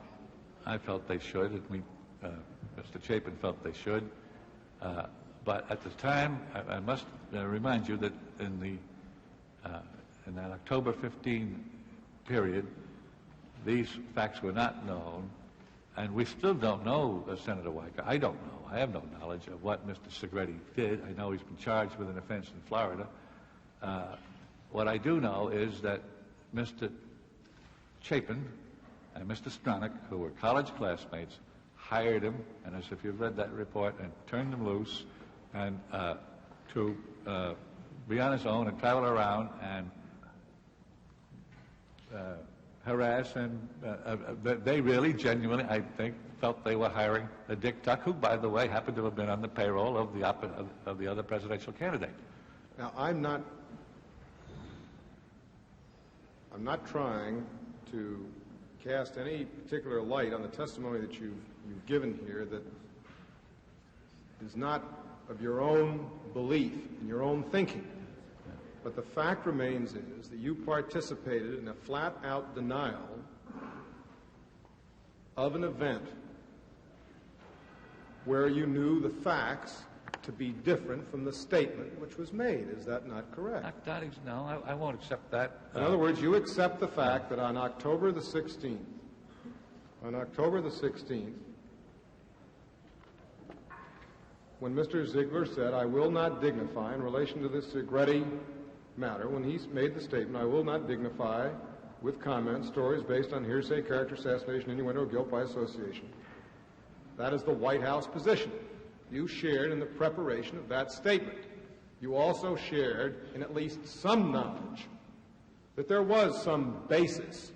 Speaker 1: I felt they should, and Mr. Chapin felt they should. But at the time, I must remind you that in that October 15 period, these facts were not known, and we still don't know, Senator Weicker. I don't know. I have no knowledge of what Mr. Segretti did. I know he's been charged with an offense in Florida. What I do know is that Mr. Chapin and Mr. Stronach, who were college classmates, hired him, and as if you've read that report, and turned him loose, and to be on his own and travel around and harass, and they really, genuinely, I think, felt they were hiring a Dick Tuck, who, by the way, happened to have been on the payroll of the other presidential candidate.
Speaker 18: Now, I'm not trying to cast any particular light on the testimony that you've given here that is not of your own belief and your own thinking. But the fact remains is that you participated in a flat-out denial of an event where you knew the facts to be different from the statement which was made. Is that not correct?
Speaker 1: No, I won't accept that.
Speaker 18: In other words, you accept the fact that on October the 16th, when Mr. Ziegler said, I will not dignify, in relation to this Segretti matter, when he made the statement, I will not dignify with comments, stories based on hearsay, character assassination, innuendo, or guilt by association. That is the White House position. You shared in the preparation of that statement. You also shared in at least some knowledge that there was some basis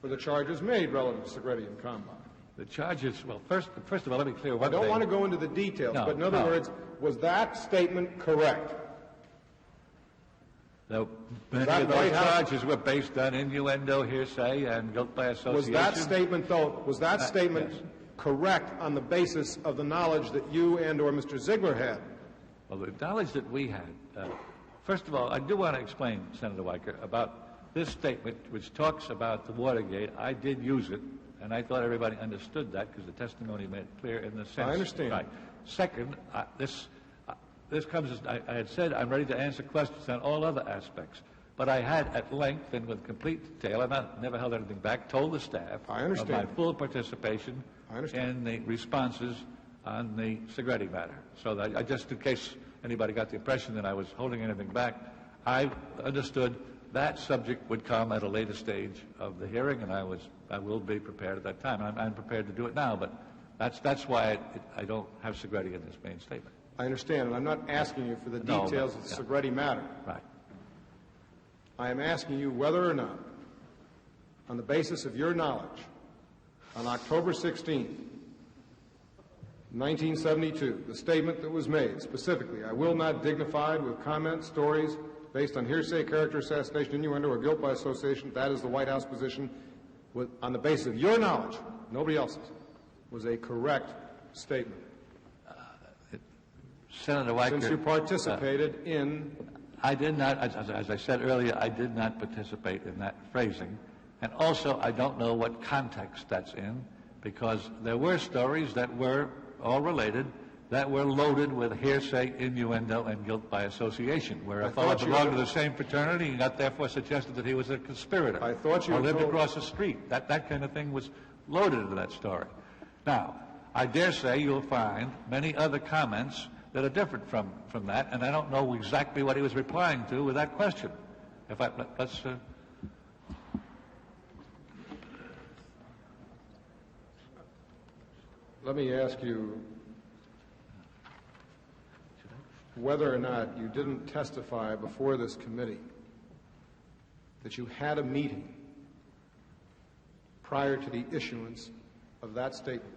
Speaker 18: for the charges made relative to Segretti and Kalmbach.
Speaker 1: The charges, well, first of all, let me clear
Speaker 18: I
Speaker 1: one thing.
Speaker 18: don't want to go into the details,
Speaker 1: No,
Speaker 18: but in other
Speaker 1: no.
Speaker 18: words, was that statement correct?
Speaker 1: Many of those charges were based on innuendo, hearsay, and guilt by association.
Speaker 18: Was that statement, though,
Speaker 1: Yes.
Speaker 18: correct on the basis of the knowledge that you and or Mr. Ziegler had?
Speaker 1: Well, the knowledge that we had, first of all, I do want to explain, Senator Weicker, about this statement, which talks about the Watergate. I did use it, and I thought everybody understood that because the testimony made it clear in the sense.
Speaker 18: I understand.
Speaker 1: Right. Second, this comes as I had said, I'm ready to answer questions on all other aspects. But I had at length and with complete detail, and I never held anything back, told the staff of my full participation in the responses on the Segretti matter. So that just in case anybody got the impression that I was holding anything back, I understood that subject would come at a later stage of the hearing, and I will be prepared at that time. I'm prepared to do it now, but that's why I don't have Segretti in this main statement.
Speaker 18: I understand, and I'm not asking you for the details of the Segretti matter.
Speaker 1: Right.
Speaker 18: I am asking you whether or not, on the basis of your knowledge, on October 16th, 1972, the statement that was made, specifically, I will not dignify with comments, stories, based on hearsay, character assassination, innuendo, or guilt by association, that is the White House position, on the basis of your knowledge, nobody else's, was a correct statement.
Speaker 1: Senator Weicker,
Speaker 18: since you participated in...
Speaker 1: I did not, as I said earlier, I did not participate in that phrasing. And also, I don't know what context that's in, because there were stories that were all related that were loaded with hearsay, innuendo, and guilt by association, where a fellow belonged to the same fraternity and got therefore suggested that he was a conspirator or lived across the street. That kind of thing was loaded into that story. Now, I dare say you'll find many other comments that are different from that, and I don't know exactly what he was replying to with that question. Let's...
Speaker 18: Let me ask you whether or not you didn't testify before this committee that you had a meeting prior to the issuance of that statement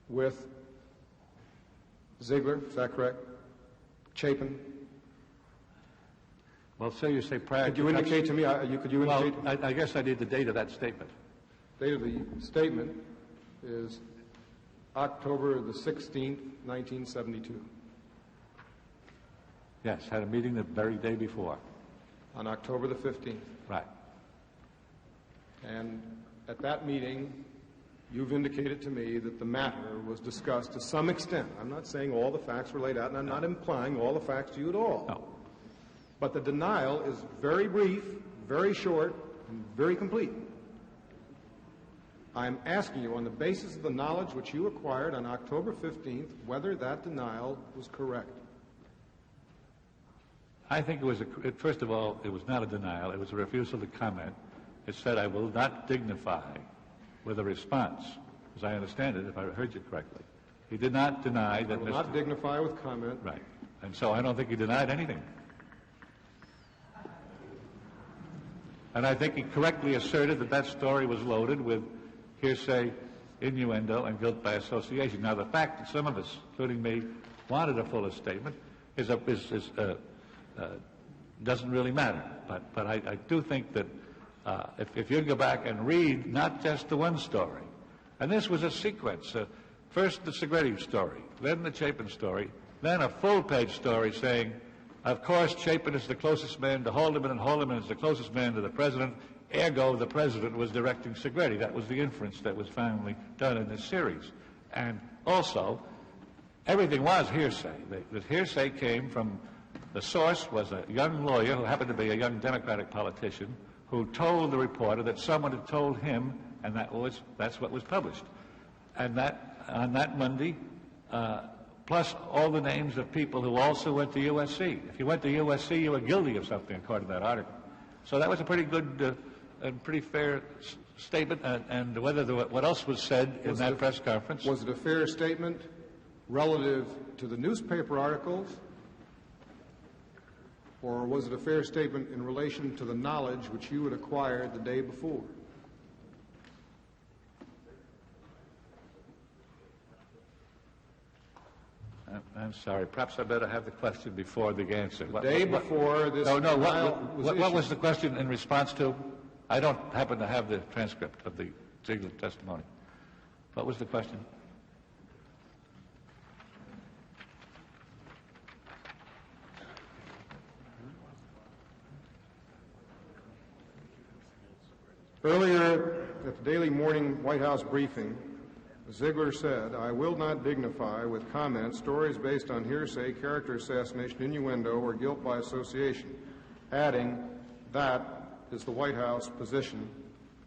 Speaker 18: with Ziegler, is that correct? Chapin?
Speaker 1: Well, so you say prior.
Speaker 18: Could you indicate to me, could you indicate?
Speaker 1: Well, I guess I need the date of that statement.
Speaker 18: The date of the statement is October the 16th, 1972.
Speaker 1: Yes, had a meeting the very day before.
Speaker 18: On October the 15th.
Speaker 1: Right.
Speaker 18: And at that meeting, you've indicated to me that the matter was discussed to some extent. I'm not saying all the facts were laid out, and I'm not implying all the facts to you at all.
Speaker 1: No.
Speaker 18: But the denial is very brief, very short, and very complete. I'm asking you, on the basis of the knowledge which you acquired on October 15th, whether that denial was correct.
Speaker 1: I think it was, first of all, it was not a denial. It was a refusal to comment. It said, I will not dignify with a response, as I understand it, if I heard you correctly. He did not deny that...
Speaker 18: I will not dignify with comment.
Speaker 1: Right. And so I don't think he denied anything. And I think he correctly asserted that that story was loaded with hearsay, innuendo, and guilt by association. Now, the fact that some of us, including me, wanted a fuller statement doesn't really matter. But I do think that if you go back and read not just the one story, and this was a sequence, first the Segretti story, then the Chapin story, then a full-page story saying, of course, Chapin is the closest man to Haldeman, and Haldeman is the closest man to the president, ergo the president was directing Segretti. That was the inference that was finally done in this series. And also, everything was hearsay. The hearsay came from, the source was a young lawyer who happened to be a young Democratic politician who told the reporter that someone had told him, and that's what was published. And that on that Monday, plus all the names of people who also went to USC. If you went to USC, you were guilty of something, according to that article. So that was a pretty good and pretty fair statement. And whether what else was said in that press conference.
Speaker 18: Was it a fair statement relative to the newspaper articles or was it a fair statement in relation to the knowledge which you had acquired the day before?
Speaker 1: I'm sorry. Perhaps I better have the question before the answer.
Speaker 18: The day before this denial was
Speaker 1: what was
Speaker 18: issued.
Speaker 1: the question in response to? I don't happen to have the transcript of the Ziegler testimony. What was the question?
Speaker 18: Earlier at the daily morning White House briefing, Ziegler said, "I will not dignify with comments stories based on hearsay, character assassination, innuendo, or guilt by association," adding, "That is the White House position.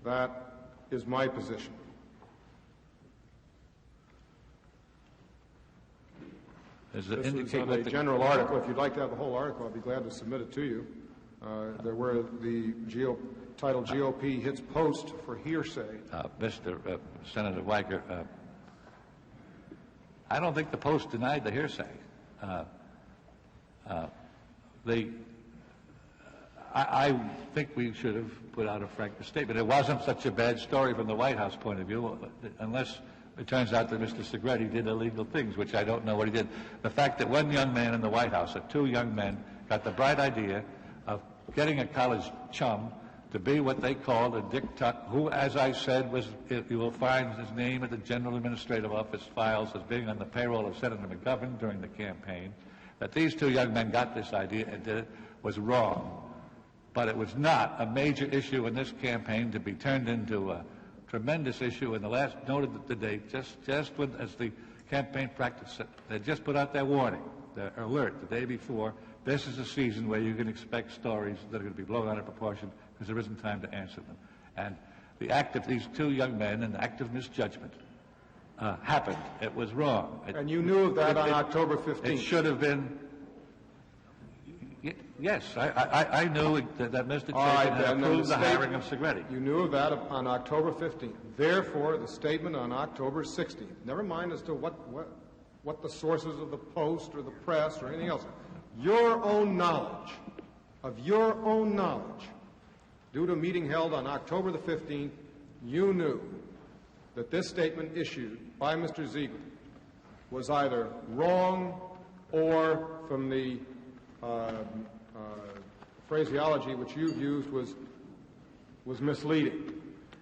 Speaker 18: That is my position."
Speaker 1: Does it
Speaker 18: This is
Speaker 1: indicate
Speaker 18: on
Speaker 1: what
Speaker 18: a
Speaker 1: the
Speaker 18: general article. If you'd like to have the whole article, I'd be glad to submit it to you. There where the title GOP hits post for hearsay.
Speaker 1: Mr. Senator Weicker, I don't think the Post denied the hearsay. I think we should have put out a frank statement. It wasn't such a bad story from the White House point of view, unless it turns out that Mr. Segretti did illegal things, which I don't know what he did. The fact that one young man in the White House, or two young men, got the bright idea of getting a college chum to be what they called a Dick Tuck, who, as I said, you will find his name at the General Administrative Office files as being on the payroll of Senator McGovern during the campaign, that these two young men got this idea and did it, was wrong. But it was not a major issue in this campaign to be turned into a tremendous issue in the last note of the date, just when, as the campaign practice said, they just put out their warning, their alert the day before. This is a season where you can expect stories that are going to be blown out of proportion because there isn't time to answer them. And the act of these two young men, an act of misjudgment, happened. It was wrong.
Speaker 18: And you knew of that on October 15th?
Speaker 1: It should have been. Yes, I knew that Mr. Chapin had approved the hiring of Segretti.
Speaker 18: You knew of that on October 15th. Therefore, the statement on October 16th, never mind as to what the sources of the Post or the press or anything else, your own knowledge, due to a meeting held on October the 15th, you knew that this statement issued by Mr. Ziegler was either wrong or, from the phraseology which you've used, was misleading,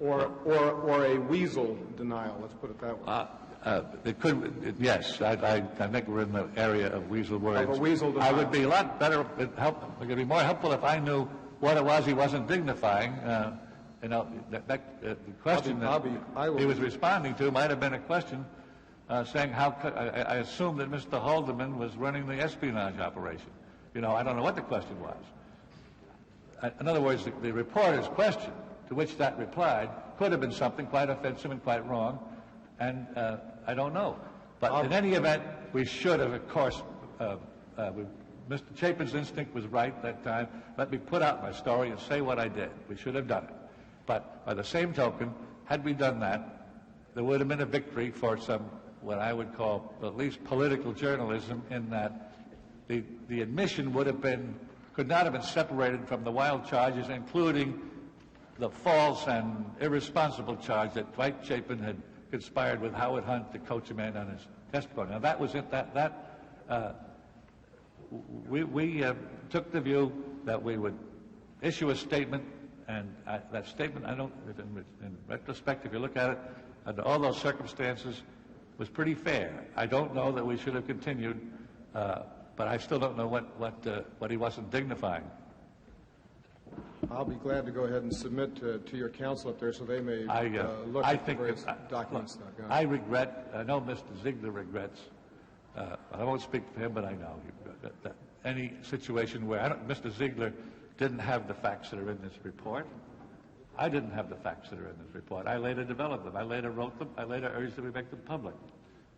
Speaker 18: or a weasel denial. Let's put it that way.
Speaker 1: It could, yes. I think we're in the area of weasel words.
Speaker 18: Of a weasel denial.
Speaker 1: I would be a lot better. It would be more helpful if I knew what it was he wasn't dignifying. The question that he was responding to might have been a question saying how I assumed that Mr. Haldeman was running the espionage operation. I don't know what the question was. In other words, the reporter's question, to which that replied, could have been something quite offensive and quite wrong, and I don't know. But in any event, we should have, of course, Mr. Chapin's instinct was right that time. Let me put out my story and say what I did. We should have done it. But by the same token, had we done that, there would have been a victory for some, what I would call at least political journalism, in that the admission could not have been separated from the wild charges, including the false and irresponsible charge that Dwight Chapin had conspired with Howard Hunt to coach a man on his testimony. Now, that was it. We took the view that we would issue a statement, and that statement, in retrospect, if you look at it, under all those circumstances, was pretty fair. I don't know that we should have continued, but I still don't know what he wasn't dignifying.
Speaker 18: I'll be glad to go ahead and submit to your counsel up there so they may look at the various documents.
Speaker 1: I know Mr. Ziegler regrets, I won't speak for him, but I know that any situation where Mr. Ziegler didn't have the facts that are in this report. I didn't have the facts that are in this report. I later developed them. I later wrote them. I later urged that we make them public.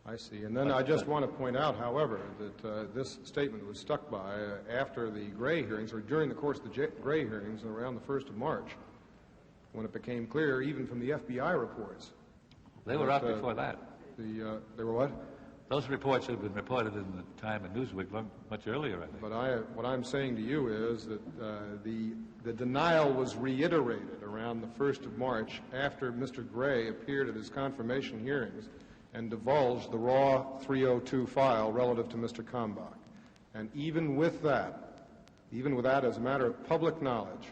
Speaker 18: I see. And then I just want to point out, however, that this statement was stuck by after the Gray hearings, or during the course of the Gray hearings around the 1st of March, when it became clear, even from the FBI reports.
Speaker 1: They were out before that.
Speaker 18: They were what?
Speaker 1: Those reports had been reported in the Time and Newsweek much earlier, I think.
Speaker 18: But what I'm saying to you is that the denial was reiterated around the 1st of March after Mr. Gray appeared at his confirmation hearings and divulged the raw 302 file relative to Mr. Kalmbach. And even with that as a matter of public knowledge,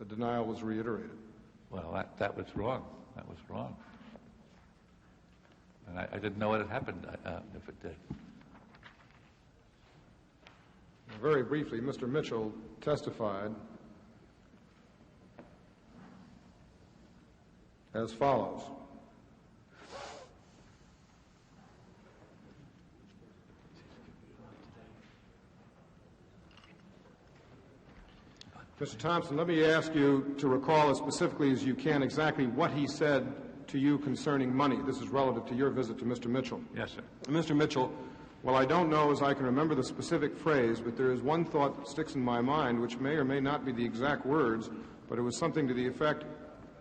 Speaker 18: the denial was reiterated.
Speaker 1: Well, that was wrong. That was wrong. And I didn't know what had happened if it did.
Speaker 18: Very briefly, Mr. Mitchell testified as follows. Mr. Thompson, let me ask you to recall as specifically as you can exactly what he said to you concerning money. This is relative to your visit to Mr. Mitchell.
Speaker 1: Yes, sir.
Speaker 18: Mr. Mitchell, well, I don't know as I can remember the specific phrase, but there is one thought that sticks in my mind, which may or may not be the exact words, but it was something to the effect,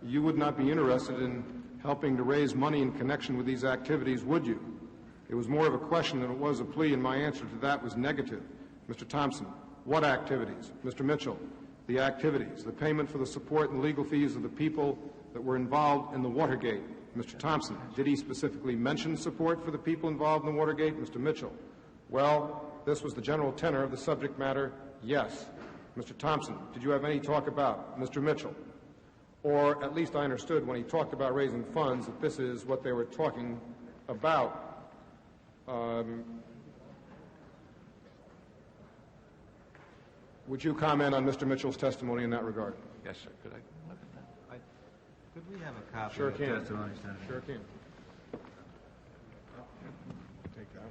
Speaker 18: you would not be interested in helping to raise money in connection with these activities, would you? It was more of a question than it was a plea, and my answer to that was negative. Mr. Thompson, what activities? Mr. Mitchell, the activities, the payment for the support and legal fees of the people that were involved in the Watergate. Mr. Thompson, did he specifically mention support for the people involved in the Watergate? Mr. Mitchell, well, this was the general tenor of the subject matter, yes. Mr. Thompson, did you have any talk about Mr. Mitchell? Or at least I understood when he talked about raising funds that this is what they were talking about. Would you comment on Mr. Mitchell's testimony in that regard?
Speaker 1: Yes, sir. Could I look at that?
Speaker 12: Could we have a copy
Speaker 18: Sure
Speaker 12: of the
Speaker 18: can.
Speaker 12: testimony, Senator?
Speaker 18: Sure can. Take that.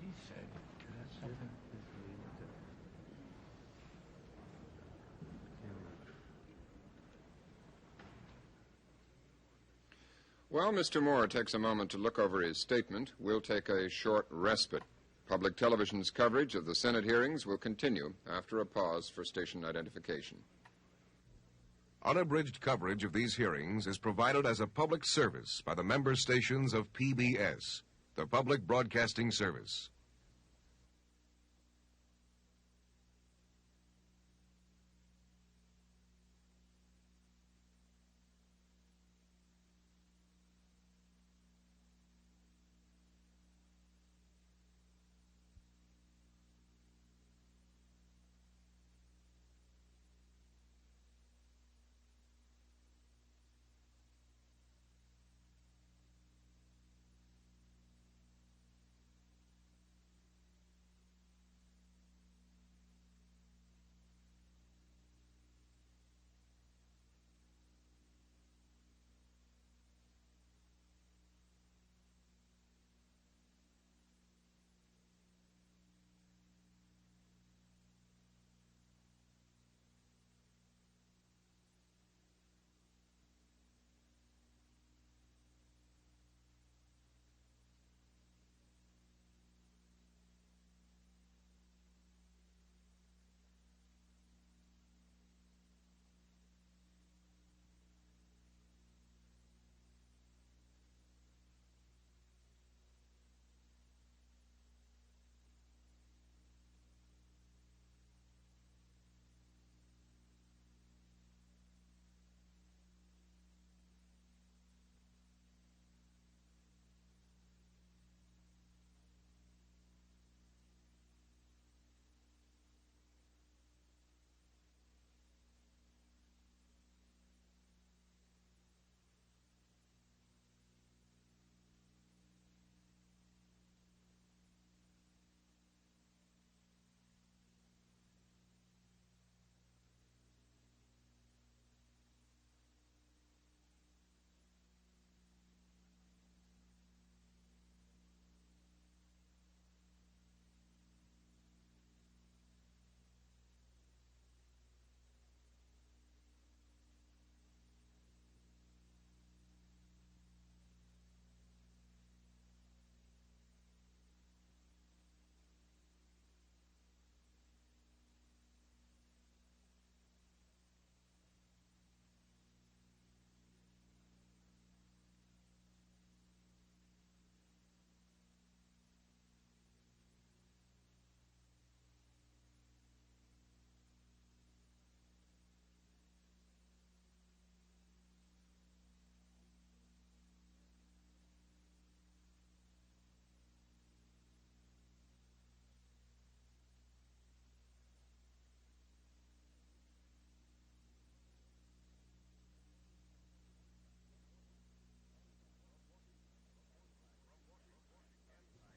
Speaker 1: He said, that's something.
Speaker 2: While Mr. Moore takes a moment to look over his statement, we'll take a short respite. Public television's coverage of the Senate hearings will continue after a pause for station identification.
Speaker 3: Unabridged coverage of these hearings is provided as a public service by the member stations of PBS, the Public Broadcasting Service.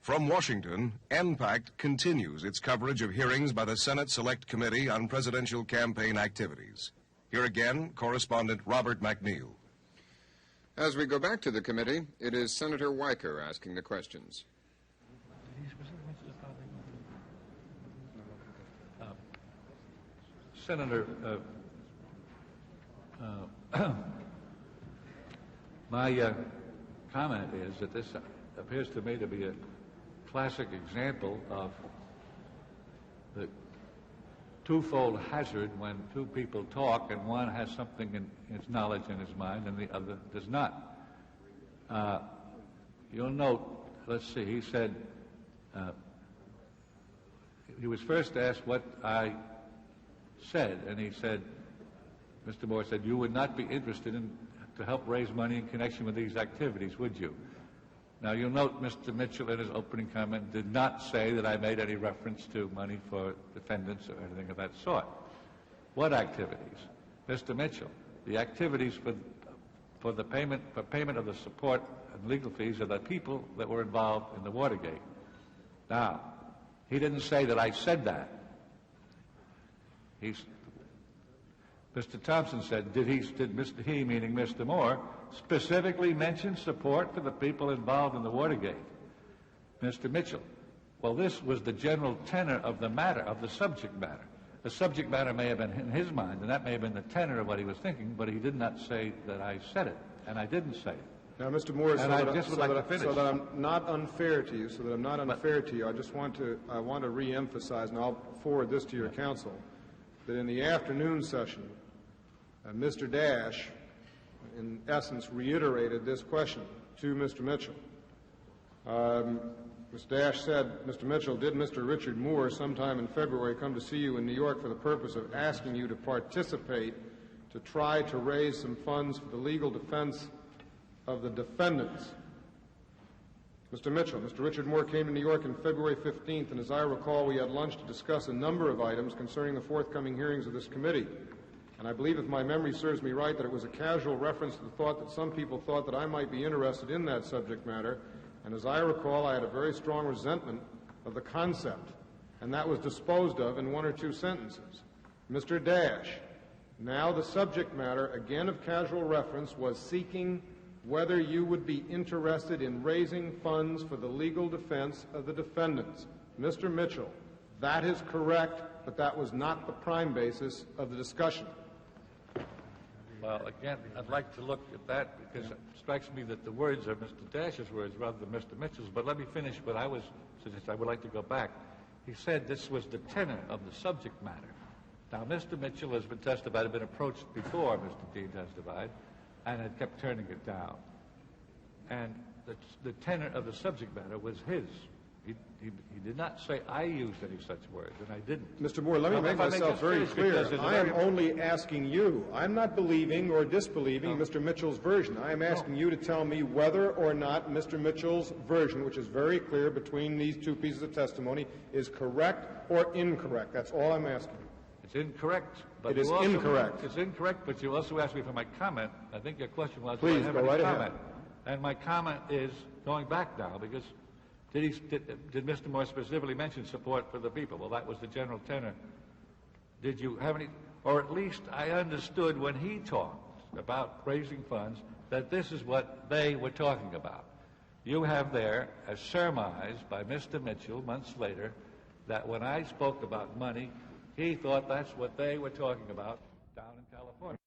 Speaker 3: From Washington, NPAC continues its coverage of hearings by the Senate Select Committee on Presidential Campaign Activities. Here again, correspondent Robert McNeil.
Speaker 2: As we go back to the committee, it is Senator Weicker asking the questions.
Speaker 1: Senator, my comment is that this appears to me to be a classic example of the twofold hazard when two people talk and one has something in his knowledge in his mind and the other does not. You'll note, let's see, he said, he was first asked what I said, and he said, Mr. Moore said, you would not be interested to help raise money in connection with these activities, would you? Now, you'll note Mr. Mitchell in his opening comment did not say that I made any reference to money for defendants or anything of that sort. What activities? Mr. Mitchell, the activities for payment of the support and legal fees of the people that were involved in the Watergate. Now, he didn't say that I said that. Mr. Thompson said, did Mr. He, meaning Mr. Moore, specifically mention support for the people involved in the Watergate? Mr. Mitchell, well, this was the general tenor of the matter, of the subject matter. The subject matter may have been in his mind, and that may have been the tenor of what he was thinking, but he did not say that I said it, and I didn't say it.
Speaker 18: Now, Mr. Moore,
Speaker 1: so that
Speaker 18: I'm not unfair to you, I want to re-emphasize, and I'll forward this to your counsel, that in the afternoon session, Mr. Dash, in essence, reiterated this question to Mr. Mitchell. Mr. Dash said, Mr. Mitchell, did Mr. Richard Moore sometime in February come to see you in New York for the purpose of asking you to participate to try to raise some funds for the legal defense of the defendants? Mr. Mitchell, Mr. Richard Moore came to New York on February 15th, and as I recall, we had lunch to discuss a number of items concerning the forthcoming hearings of this committee. And I believe, if my memory serves me right, that it was a casual reference to the thought that some people thought that I might be interested in that subject matter. And as I recall, I had a very strong resentment of the concept, and that was disposed of in one or two sentences. Mr. Dash, now the subject matter, again of casual reference, was seeking whether you would be interested in raising funds for the legal defense of the defendants. Mr. Mitchell, that is correct, but that was not the prime basis of the discussion.
Speaker 1: Well, again, I'd like to look at that because it strikes me that the words are Mr. Dash's words rather than Mr. Mitchell's. But let me finish what I was suggesting. I would like to go back. He said this was the tenor of the subject matter. Now, Mr. Mitchell has been testified, had been approached before Mr. Dean testified, and had kept turning it down. And the tenor of the subject matter was his. He did not say I used any such words, and I didn't.
Speaker 18: Mr. Moore, let me make myself very clear. I am only asking you. I'm not believing or disbelieving Mr. Mitchell's version. I am asking you to tell me whether or not Mr. Mitchell's version, which is very clear between these two pieces of testimony, is correct or incorrect. That's all I'm asking.
Speaker 1: It's incorrect. But
Speaker 18: it is incorrect.
Speaker 1: It's incorrect, but you also asked me for my comment. I think your question was,
Speaker 18: please,
Speaker 1: do I have
Speaker 18: go
Speaker 1: any
Speaker 18: right
Speaker 1: comment?
Speaker 18: ahead.
Speaker 1: And my comment is going back now, because did Mr. Moore specifically mention support for the people? Well, that was the general tenor. Did you have any, or at least I understood when he talked about raising funds that this is what they were talking about. You have there a surmise by Mr. Mitchell months later that when I spoke about money, he thought that's what they were talking about down in California.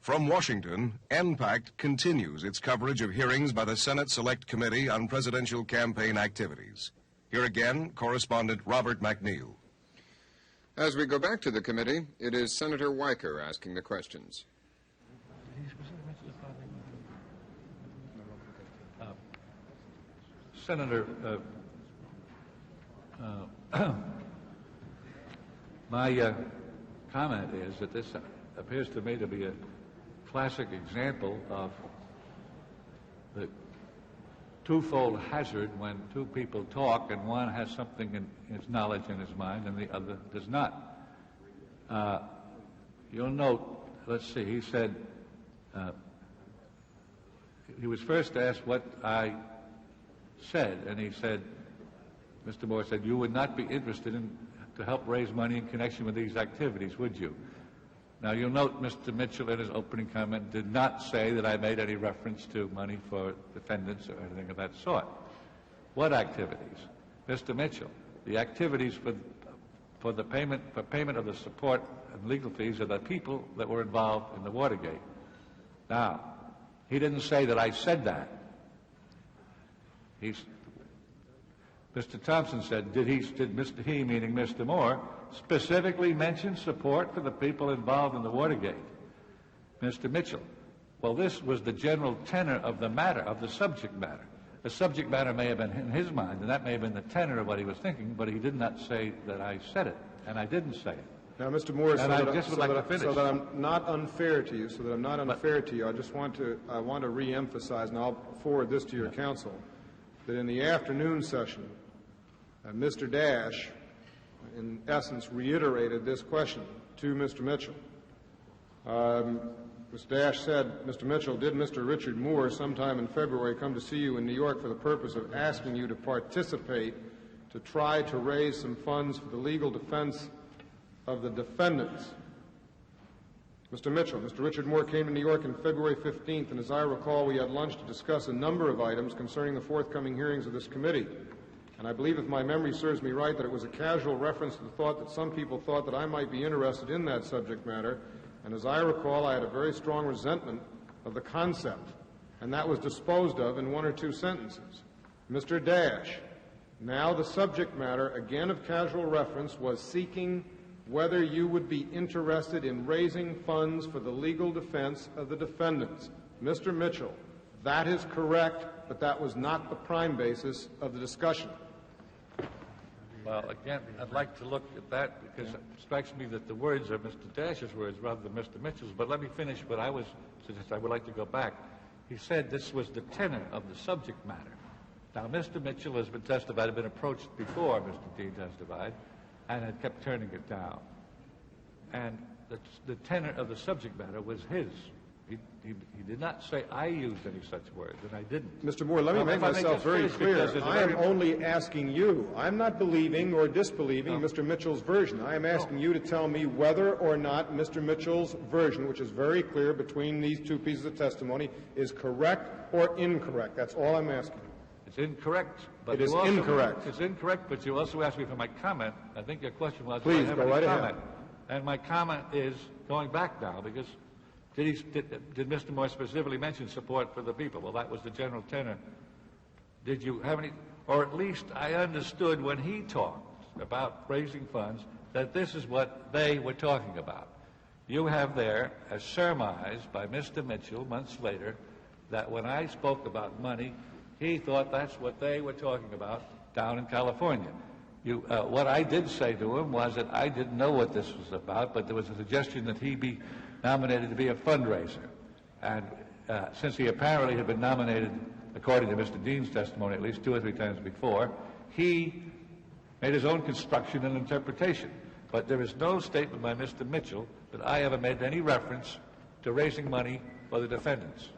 Speaker 3: From Washington, NPACT continues its coverage of hearings by the Senate Select Committee on Presidential Campaign Activities. Here again, correspondent Robert McNeil.
Speaker 2: As we go back to the committee, it is Senator Weicker asking the questions.
Speaker 1: Senator, my comment is that this appears to me to be a classic example of the twofold hazard when two people talk and one has something in his knowledge in his mind and the other does not. You'll note, let's see, he said, he was first asked what I said, and he said, Mr. Moore said, you would not be interested to help raise money in connection with these activities, would you? Now, you'll note Mr. Mitchell in his opening comment did not say that I made any reference to money for defendants or anything of that sort. What activities? Mr. Mitchell, the activities for payment of the support and legal fees of the people that were involved in the Watergate. Now, he didn't say that I said that. Mr. Thompson said, did Mr. He, meaning Mr. Moore, specifically mention support for the people involved in the Watergate? Mr. Mitchell, well, this was the general tenor of the matter, of the subject matter. The subject matter may have been in his mind, and that may have been the tenor of what he was thinking, but he did not say that I said it, and I didn't say it.
Speaker 18: Now, Mr. Moore, so
Speaker 1: that
Speaker 18: I'm not unfair to you, I just want to reemphasize, and I'll forward this to your counsel, that in the afternoon session, Mr. Dash, in essence, reiterated this question to Mr. Mitchell. Mr. Dash said, Mr. Mitchell, did Mr. Richard Moore sometime in February come to see you in New York for the purpose of asking you to participate to try to raise some funds for the legal defense of the defendants? Mr. Mitchell, Mr. Richard Moore came to New York on February 15th, and as I recall, we had lunch to discuss a number of items concerning the forthcoming hearings of this committee. And I believe, if my memory serves me right, that it was a casual reference to the thought that some people thought that I might be interested in that subject matter. And as I recall, I had a very strong resentment of the concept, and that was disposed of in one or two sentences. Mr. Dash, now the subject matter, again of casual reference, was seeking whether you would be interested in raising funds for the legal defense of the defendants. Mr. Mitchell, that is correct, but that was not the prime basis of the discussion.
Speaker 1: Well, again, I'd like to look at that because it strikes me that the words are Mr. Dash's words rather than Mr. Mitchell's. But let me finish what I was suggesting. I would like to go back. He said this was the tenor of the subject matter. Now, Mr. Mitchell has been testified, had been approached before Mr. Dean testified, and had kept turning it down. And the tenor of the subject matter was his. He did not say I used any such words, and I didn't.
Speaker 18: Mr. Moore, let me make myself very clear. I am only asking you. I'm not believing or disbelieving Mr. Mitchell's version. I am asking you to tell me whether or not Mr. Mitchell's version, which is very clear between these two pieces of testimony, is correct or incorrect. That's all I'm asking.
Speaker 1: It's incorrect. But
Speaker 18: it is incorrect.
Speaker 1: It's incorrect, but you also asked me for my comment. I think your question was,
Speaker 18: please,
Speaker 1: go right ahead. And my comment is going back now because did Mr. Moore specifically mention support for the people? Well, that was the general tenor. Did you have any, or at least I understood when he talked about raising funds that this is what they were talking about. You have there a surmise by Mr. Mitchell months later that when I spoke about money, he thought that's what they were talking about down in California. What I did say to him was that I didn't know what this was about, but there was a suggestion that he be nominated to be a fundraiser. And since he apparently had been nominated, according to Mr. Dean's testimony, at least 2 or 3 times before, he made his own construction and interpretation. But there is no statement by Mr. Mitchell that I ever made any reference to raising money for the defendants.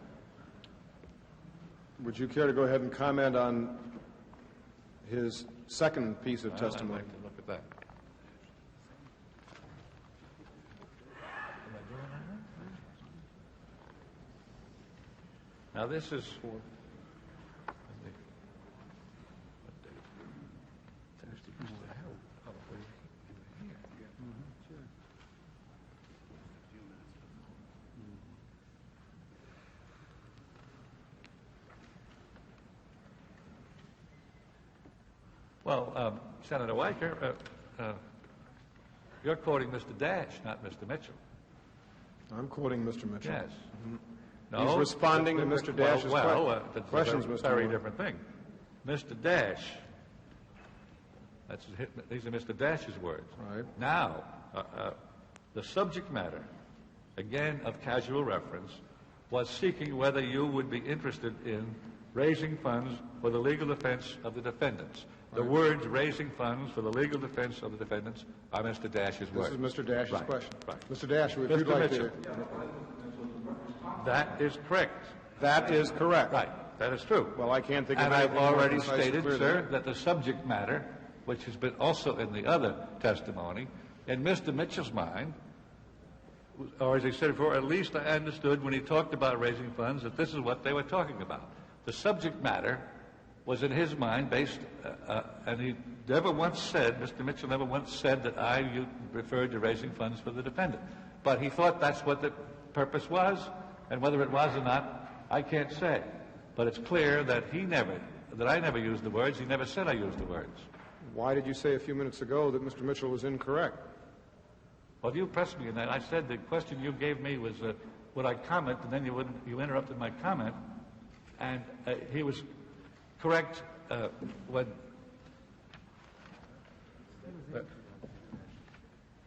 Speaker 18: Would you care to go ahead and comment on his second piece of testimony?
Speaker 1: I'd like to look at that. Now, this is for Well, Senator Weicker, you're quoting Mr. Dash, not Mr. Mitchell.
Speaker 18: I'm quoting Mr. Mitchell.
Speaker 1: Yes.
Speaker 18: No, he's responding to Mr. Dash's questions,
Speaker 1: Mr. Very different thing. Mr. Dash, these are Mr. Dash's words.
Speaker 18: Right.
Speaker 1: Now, the subject matter, again of casual reference, was seeking whether you would be interested in raising funds for the legal defense of the defendants. The words raising funds for the legal defense of the defendants are Mr. Dash's words.
Speaker 18: This is Mr. Dash's question.
Speaker 1: Right.
Speaker 18: Mr. Dash, if
Speaker 1: Mr.
Speaker 18: you'd like
Speaker 1: Mitchell. That is correct.
Speaker 18: That is correct.
Speaker 1: Right. That is true.
Speaker 18: Well, I can't think of
Speaker 1: and
Speaker 18: anything
Speaker 1: I've already
Speaker 18: more concise
Speaker 1: stated,
Speaker 18: clear
Speaker 1: sir,
Speaker 18: than
Speaker 1: that the subject matter, which has been also in the other testimony, in Mr. Mitchell's mind, or as I said before, at least I understood when he talked about raising funds that this is what they were talking about. The subject matter was in his mind based, and he never once said, Mr. Mitchell never once said that I referred to raising funds for the defendant. But he thought that's what the purpose was, and whether it was or not, I can't say. But it's clear that I never used the words. He never said I used the words.
Speaker 18: Why did you say a few minutes ago that Mr. Mitchell was incorrect?
Speaker 1: Well, you pressed me on that. I said the question you gave me was, would I comment, and then you interrupted my comment, and he was correct when...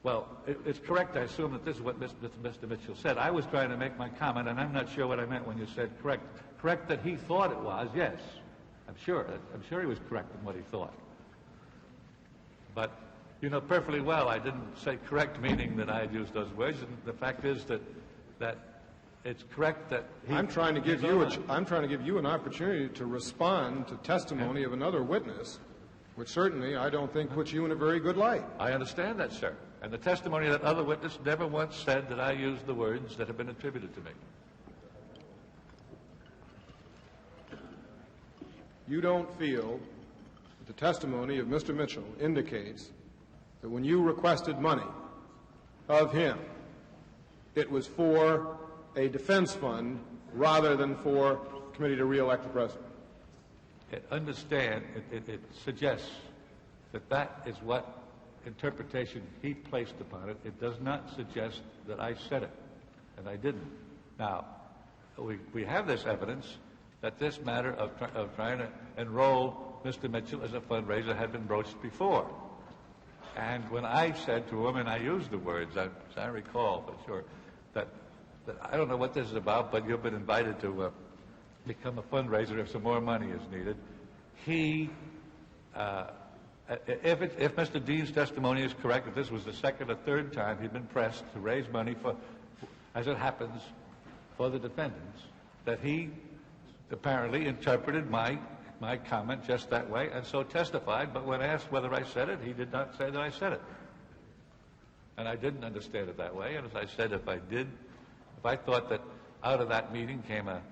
Speaker 1: Well, it's correct, I assume, that this is what Mr. Mitchell said. I was trying to make my comment, and I'm not sure what I meant when you said correct. Correct that he thought it was, yes. I'm sure he was correct in what he thought. But you know perfectly well I didn't say correct meaning that I had used those words, and the fact is that it's correct that he...
Speaker 18: I'm trying to give you an opportunity to respond to testimony of another witness, which certainly I don't think puts you in a very good light.
Speaker 1: I understand that, sir. And the testimony of that other witness never once said that I used the words that have been attributed to me.
Speaker 18: You don't feel that the testimony of Mr. Mitchell indicates that when you requested money of him, it was for a defense fund rather than for a committee to re-elect the president?
Speaker 1: It suggests that is what interpretation he placed upon it. It does not suggest that I said it, and I didn't. Now, we have this evidence that this matter of trying to enroll Mr. Mitchell as a fundraiser had been broached before. And when I said to him, and I used the words, as I recall, for sure, that I don't know what this is about, but you've been invited to become a fundraiser if some more money is needed. He, if Mr. Dean's testimony is correct, that this was the second or third time he'd been pressed to raise money for, as it happens, for the defendants, that he apparently interpreted my comment just that way and so testified, but when asked whether I said it, he did not say that I said it. And I didn't understand it that way, and as I said, if I thought that out of that meeting came an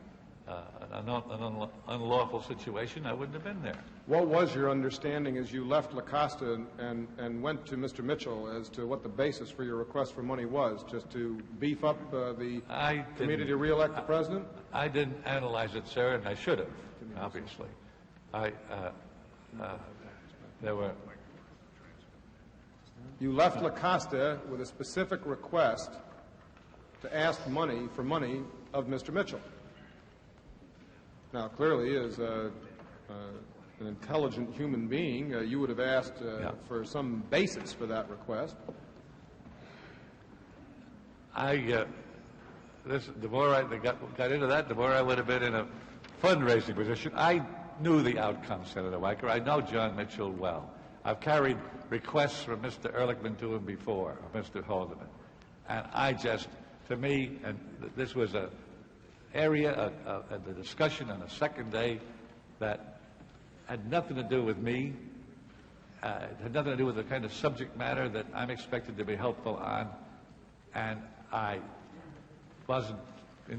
Speaker 1: unlawful situation, I wouldn't have been there.
Speaker 18: What was your understanding as you left La Costa and went to Mr. Mitchell as to what the basis for your request for money was, just to beef up the committee to re-elect the president?
Speaker 1: I didn't analyze it, sir, and I should have, obviously.
Speaker 18: You left La Costa with a specific request to ask for money of Mr. Mitchell. Now, clearly, as an intelligent human being, you would have asked for some basis for that request.
Speaker 1: The more I got into that, the more I would have been in a fundraising position. I knew the outcome, Senator Weicker. I know John Mitchell well. I've carried requests from Mr. Ehrlichman to him before, or Mr. Haldeman. And to me, and this was an area of the discussion on the second day that had nothing to do with me. It had nothing to do with the kind of subject matter that I'm expected to be helpful on. And I wasn't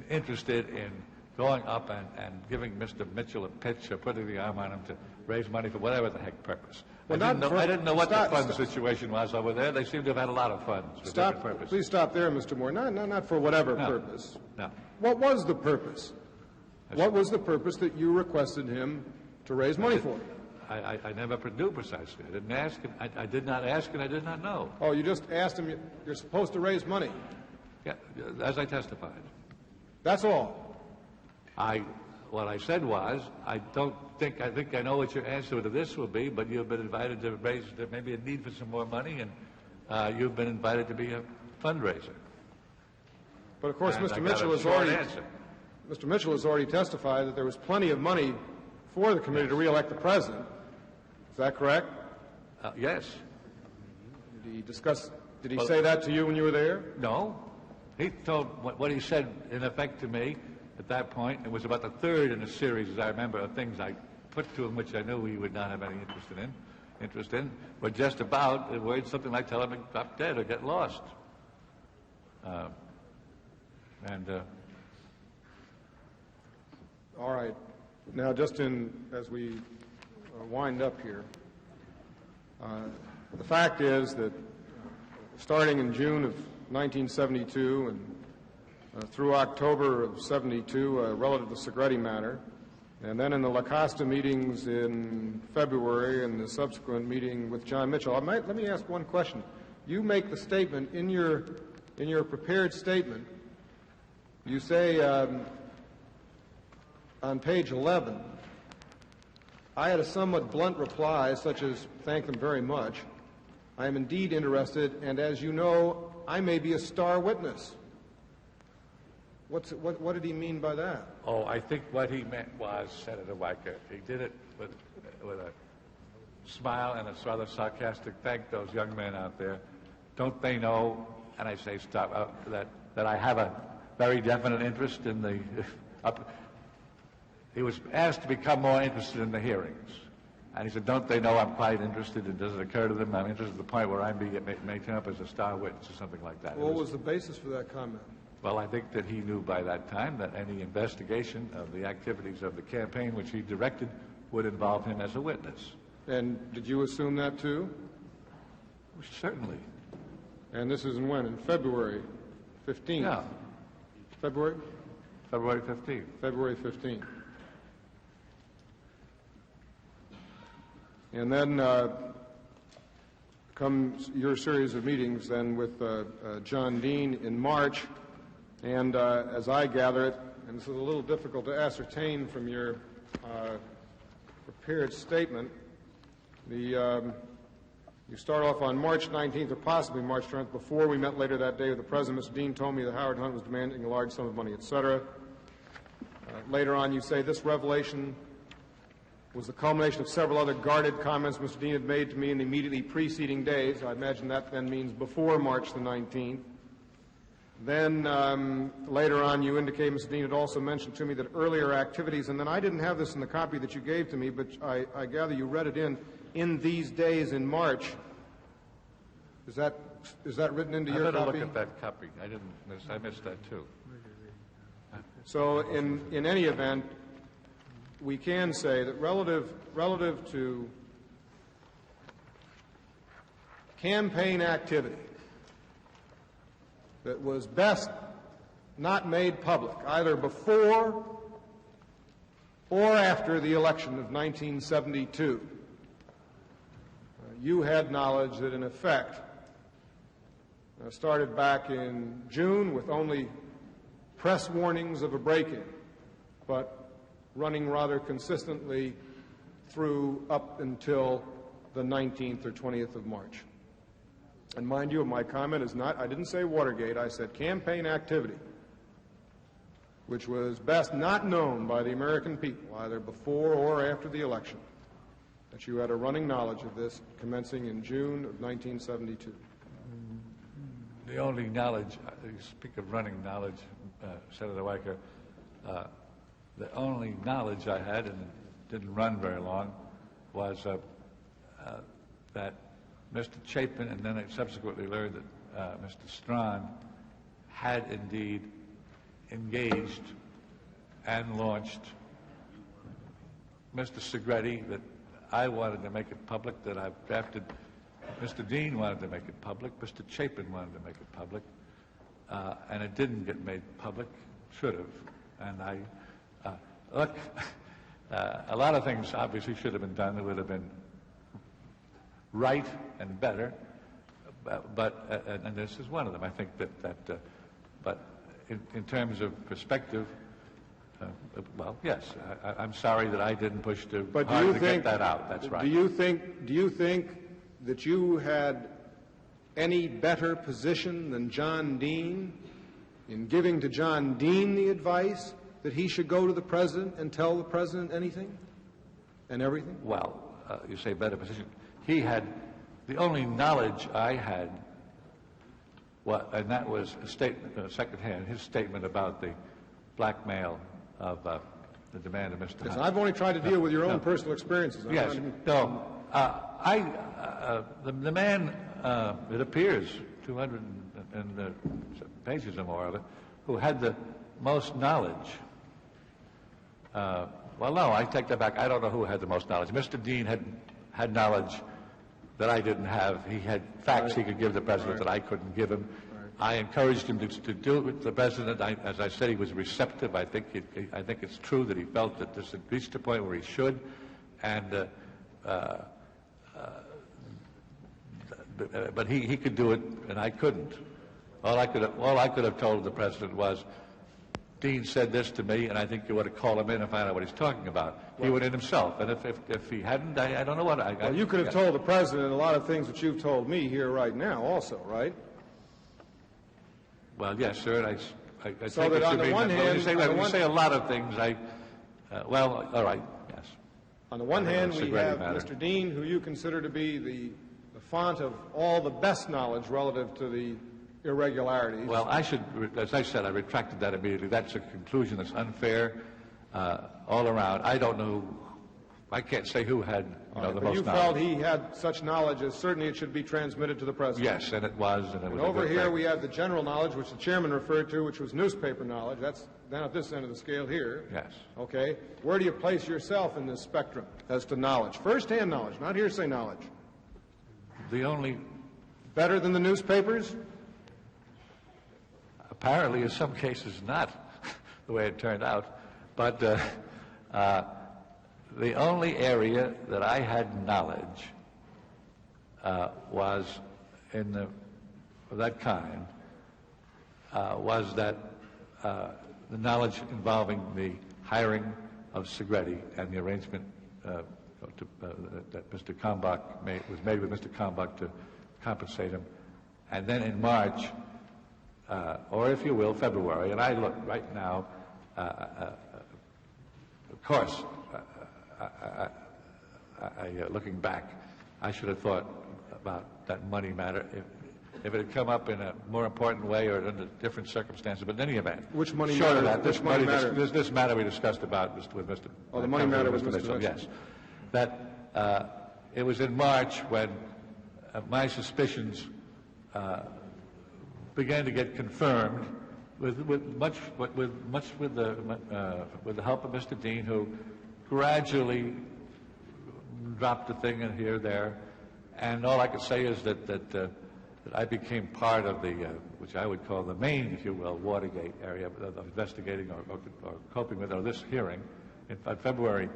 Speaker 1: interested in going up and giving Mr. Mitchell a pitch or putting the arm on him to raise money for whatever the heck purpose. I didn't know what the fund situation was over there. They seem to have had a lot of funds for different purposes.
Speaker 18: Please stop there, Mr. Moore. Not for whatever purpose.
Speaker 1: No.
Speaker 18: What was the purpose? What was the purpose that you requested him to raise money for?
Speaker 1: I never knew precisely. I didn't ask, and I did not ask, and I did not know.
Speaker 18: Oh, you just asked him, you're supposed to raise money.
Speaker 1: Yeah, as I testified.
Speaker 18: That's all.
Speaker 1: What I said was, I think I know what your answer to this will be, but you've been invited to raise, there may be a need for some more money, and you've been invited to be a fundraiser.
Speaker 18: But of course,
Speaker 1: And
Speaker 18: Mr. Mitchell has already testified that there was plenty of money for the committee to re-elect the president. Is that correct?
Speaker 1: Yes.
Speaker 18: Did he say that to you when you were there?
Speaker 1: No. He told what he said, in effect, to me at that point. It was about the third in a series, as I remember, of things I put to him which I knew he would not have any interest in, but just about the words, something like tell him to drop dead or get lost.
Speaker 18: All right. Now, just as we wind up here, the fact is that starting in June of 1972 and through October of 72, relative to the Segretti matter, and then in the La Costa meetings in February and the subsequent meeting with John Mitchell, let me ask one question. You make the statement in your prepared statement. You say on page 11, I had a somewhat blunt reply, such as, thank them very much. I am indeed interested, and as you know, I may be a star witness. What did he mean by that?
Speaker 1: Oh, I think what he meant was, Senator Weicker, he did it with a smile and a rather sarcastic thank those young men out there. Don't they know, and I say stop, that I have a very definite interest in the... He was asked to become more interested in the hearings. And he said, don't they know I'm quite interested? And does it occur to them I'm interested to the point where I may turn up as a star witness or something like that?
Speaker 18: What was the basis for that comment?
Speaker 1: Well, I think that he knew by that time that any investigation of the activities of the campaign which he directed would involve him as a witness.
Speaker 18: And did you assume that too?
Speaker 1: Certainly.
Speaker 18: And this is in when? In February 15th?
Speaker 1: Yeah.
Speaker 18: February?
Speaker 1: February 15th.
Speaker 18: February 15th. And then comes your series of meetings then with John Dean in March. And as I gather it, and this is a little difficult to ascertain from your prepared statement, you start off on March 19th or possibly March 20th. Before we met later that day with the President, Mr. Dean told me that Howard Hunt was demanding a large sum of money, etc. Later on, you say this revelation was the culmination of several other guarded comments Mr. Dean had made to me in the immediately preceding days. I imagine that then means before March the 19th. Then later on, you indicate Mr. Dean had also mentioned to me that earlier activities, and then I didn't have this in the copy that you gave to me, but I gather you read it in these days in March. Is that written into your copy?
Speaker 1: I better look at that copy. I missed that too.
Speaker 18: So in any event, we can say that relative to campaign activity that was best not made public, either before or after the election of 1972, you had knowledge that, in effect, started back in June with only press warnings of a break-in, but running rather consistently through up until the 19th or 20th of March. And mind you, my comment is not, I didn't say Watergate, I said campaign activity, which was best not known by the American people, either before or after the election, that you had a running knowledge of this commencing in June of 1972.
Speaker 1: The only knowledge, you speak of running knowledge, Senator Weicker, the only knowledge I had, and it didn't run very long, was that Mr. Chapin, and then I subsequently learned that Mr. Strawn had indeed engaged and launched Mr. Segretti, that I wanted to make it public, that I've drafted. Mr. Dean wanted to make it public. Mr. Chapin wanted to make it public. And it didn't get made public. Should have. And look, A lot of things obviously should have been done that would have been right and better, and this is one of them. I think but in terms of perspective, well, yes, I'm sorry that I didn't push too hard to get that out. That's right.
Speaker 18: Do you think that you had any better position than John Dean in giving to John Dean the advice that he should go to the president and tell the president anything and everything?
Speaker 1: Well, you say better position. He had the only knowledge I had, and that was a statement, secondhand, his statement about the blackmail of the demand of Mr.
Speaker 18: Yes, I've only tried to deal with your own personal experiences.
Speaker 1: Yes. No. The man, it appears, 200 pages or more of it, who had the most knowledge. Well, no, I take that back. I don't know who had the most knowledge. Mr. Dean had knowledge that I didn't have. He had facts he could give the president that I couldn't give him. I encouraged him to do it with the president. As I said, he was receptive. I think it's true that he felt that this had reached a point where he should, and but he could do it, and I couldn't. All I could have told the president was, Dean said this to me, and I think you ought to call him in and find out what he's talking about. He went in himself, and if he hadn't, I don't know what I...
Speaker 18: Well, you could have told the president a lot of things that you've told me here right now also, right?
Speaker 1: Well, yes, sir, and I
Speaker 18: so
Speaker 1: take
Speaker 18: that
Speaker 1: it
Speaker 18: on
Speaker 1: to
Speaker 18: the
Speaker 1: mean
Speaker 18: one
Speaker 1: that
Speaker 18: hand...
Speaker 1: When you say a lot of things, well, all right, yes.
Speaker 18: On the one hand, we have Mr. Dean, who you consider to be the font of all the best knowledge relative to the irregularities.
Speaker 1: Well, as I said, I retracted that immediately. That's a conclusion that's unfair all around. I don't know. I can't say who had the most knowledge.
Speaker 18: You felt he had such knowledge as certainly it should be transmitted to the president.
Speaker 1: Yes, and it was. And
Speaker 18: over here we have the general knowledge, which the chairman referred to, which was newspaper knowledge. That's down at this end of the scale here.
Speaker 1: Yes.
Speaker 18: Okay. Where do you place yourself in this spectrum as to knowledge? First-hand knowledge, not hearsay knowledge.
Speaker 1: The only...
Speaker 18: Better than the newspapers?
Speaker 1: Apparently, in some cases, not the way it turned out. But the only area that I had knowledge was of that kind was that the knowledge involving the hiring of Segretti and the arrangement that Mr. Kalmbach was made with Mr. Kalmbach to compensate him. And then in March, or if you will, February, and I look right now, of course, looking back, I should have thought about that money matter if it had come up in a more important way or under different circumstances. But in any event,
Speaker 18: which money
Speaker 1: short
Speaker 18: matter?
Speaker 1: Of that, this money matter? This matter we discussed about with Mr.
Speaker 18: Oh, the money matter with Mr. Nixon.
Speaker 1: Yes, that it was in March when my suspicions began to get confirmed with the help of Mr. Dean, who gradually dropped a thing in here, there, and all I could say is that I became part of the, which I would call the main, if you will, Watergate area of investigating or coping with, or this hearing, on February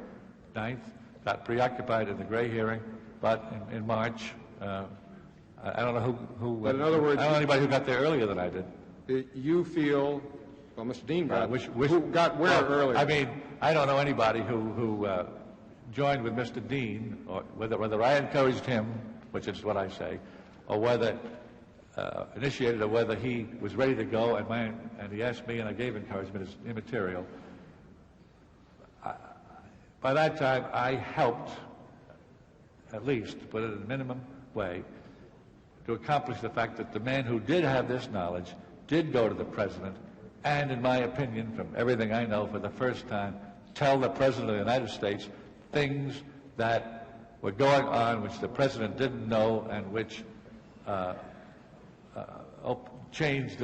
Speaker 1: 9th, got preoccupied in the Gray hearing, but in March, I don't know who
Speaker 18: but in other words,
Speaker 1: I don't know anybody who got there earlier than I did.
Speaker 18: You feel, well, Mr. Dean got, who got where earlier?
Speaker 1: I mean, I don't know anybody who joined with Mr. Dean, or whether I encouraged him, which is what I say, or whether initiated, or whether he was ready to go, and he asked me, and I gave encouragement. It's immaterial. By that time, I helped, at least, to put it in a minimum way, to accomplish the fact that the man who did have this knowledge did go to the president, and in my opinion, from everything I know, for the first time, tell the president of the United States things that were going on which the president didn't know, and which changed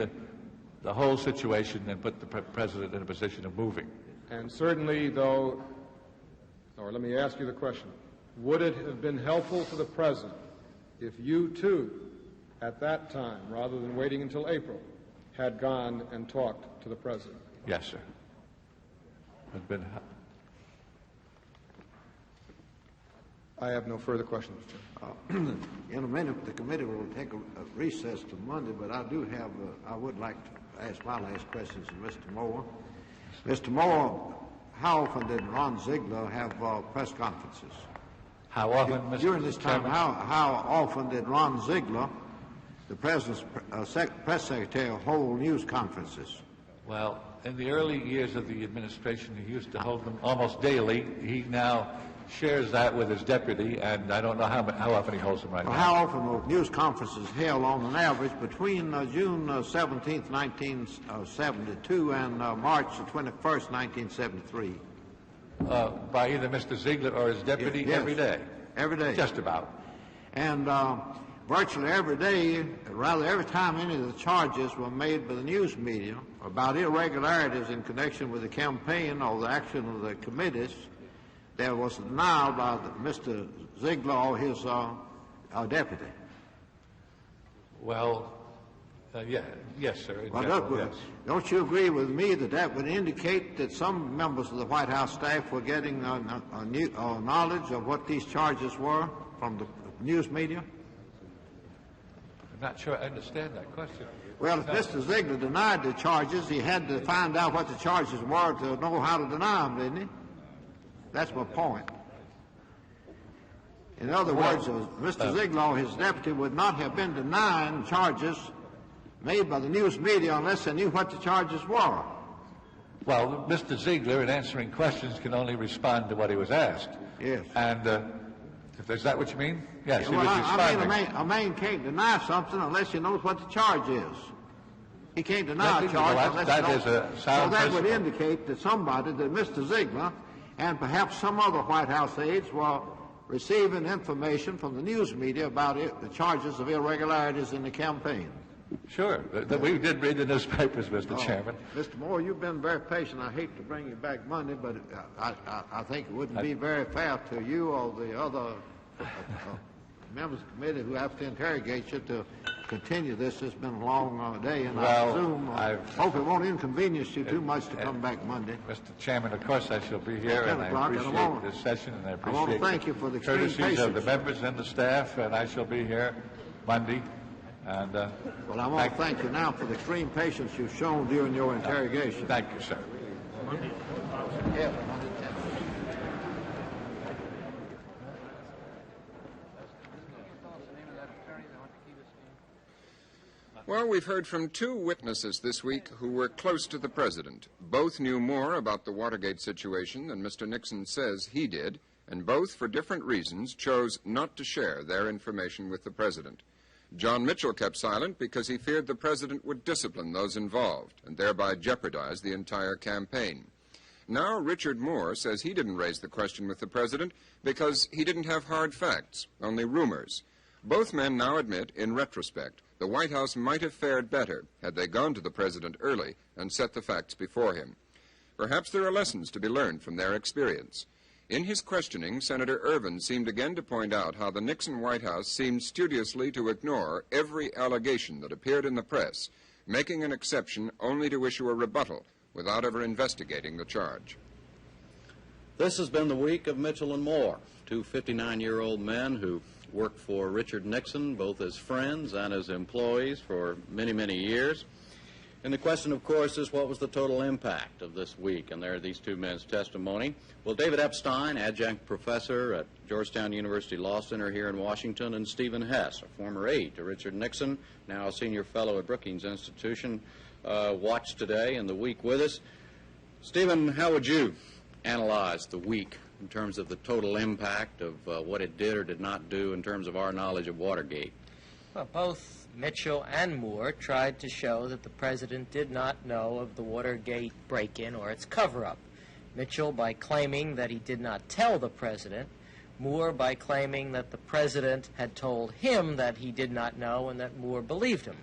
Speaker 1: the whole situation and put the president in a position of moving.
Speaker 18: And certainly, though, or let me ask you the question, would it have been helpful to the president if you, too, at that time, rather than waiting until April, had gone and talked to the president?
Speaker 1: Yes, sir.
Speaker 18: I have no further questions, Mr. Chairman.
Speaker 10: In a minute, the committee will take a recess to Monday, but I do have, I would like to ask my last questions to Mr. Moore. Mr. Moore, how often did Ron Ziegler have press conferences?
Speaker 1: How often, Mr.
Speaker 10: During this time,
Speaker 1: Chairman?
Speaker 10: how often did Ron Ziegler, the President's press secretary, hold news conferences?
Speaker 1: Well, in the early years of the administration, he used to hold them almost daily. He now shares that with his deputy, and I don't know how often he holds them right now.
Speaker 10: How often were news conferences held on an average between June 17th, 1972 and March 21st, 1973?
Speaker 1: By either Mr. Ziegler or his deputy?
Speaker 10: Yes.
Speaker 1: Every day.
Speaker 10: Every day.
Speaker 1: Just about.
Speaker 10: And virtually every day, rather every time any of the charges were made by the news media about irregularities in connection with the campaign or the action of the committees, there was a denial by Mr. Ziegler or his deputy.
Speaker 1: Well, yes, sir.
Speaker 10: Well, don't you agree with me that that would indicate that some members of the White House staff were getting knowledge of what these charges were from the news media?
Speaker 1: I'm not sure I understand that question.
Speaker 10: Well, if Mr. Ziegler denied the charges, he had to find out what the charges were to know how to deny them, didn't he? That's my point. In other words, Mr. Ziegler or his deputy would not have been denying charges made by the news media unless they knew what the charges were.
Speaker 1: Well, Mr. Ziegler, in answering questions, can only respond to what he was asked.
Speaker 10: Yes.
Speaker 1: And is that what you mean? Yes, he
Speaker 10: well,
Speaker 1: was responding.
Speaker 10: I mean, a man can't deny something unless he knows what the charge is. He can't deny a charge unless he knows. So that would indicate that somebody, that Mr. Ziegler and perhaps some other White House aides were receiving information from the news media about the charges of irregularities in the campaign.
Speaker 1: Sure. We did read the newspapers, Mr. Chairman.
Speaker 10: Mr. Moore, you've been very patient. I hate to bring you back Monday, but I think it wouldn't be very fair to you or the other members of the committee who have to interrogate you to continue this. It's been a long day, and I hope it won't inconvenience you too much to come back Monday.
Speaker 1: Mr. Chairman, of course I shall be here, and I appreciate this session, and I appreciate
Speaker 10: thank you for the
Speaker 1: courtesies of the members and the staff, and I shall be here Monday. And,
Speaker 10: well, I want to thank you now for the extreme patience you've shown during your interrogation.
Speaker 1: Thank you, sir.
Speaker 2: Well, we've heard from two witnesses this week who were close to the president. Both knew more about the Watergate situation than Mr. Nixon says he did, and both, for different reasons, chose not to share their information with the president. John Mitchell kept silent because he feared the president would discipline those involved and thereby jeopardize the entire campaign. Now Richard Moore says he didn't raise the question with the president because he didn't have hard facts, only rumors. Both men now admit, in retrospect, the White House might have fared better had they gone to the president early and set the facts before him. Perhaps there are lessons to be learned from their experience. In his questioning, Senator Ervin seemed again to point out how the Nixon White House seemed studiously to ignore every allegation that appeared in the press, making an exception only to issue a rebuttal without ever investigating the charge.
Speaker 4: This has been the week of Mitchell and Moore, two 59-year-old men who worked for Richard Nixon, both as friends and as employees for many, many years. And the question, of course, is what was the total impact of this week? And there are these two men's testimony. Well, David Epstein, adjunct professor at Georgetown University Law Center here in Washington, and Stephen Hess, a former aide to Richard Nixon, now a senior fellow at Brookings Institution, watched today and the week with us. Stephen, how would you analyze the week in terms of the total impact of what it did or did not do in terms of our knowledge of Watergate?
Speaker 19: Well, both Mitchell and Moore tried to show that the president did not know of the Watergate break-in or its cover-up. Mitchell by claiming that he did not tell the president, Moore by claiming that the president had told him that he did not know and that Moore believed him.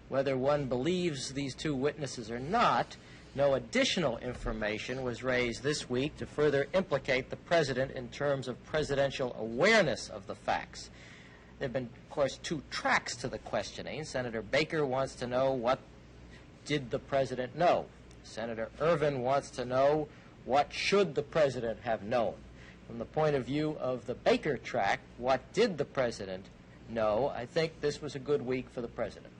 Speaker 19: Whether one believes these two witnesses or not, no additional information was raised this week to further implicate the president in terms of presidential awareness of the facts. There have been, of course, two tracks to the questioning. Senator Baker wants to know what did the president know. Senator Ervin wants to know what should the president have known. from the point of view of the Baker tract, what did the President know, I think this was a good week for the President.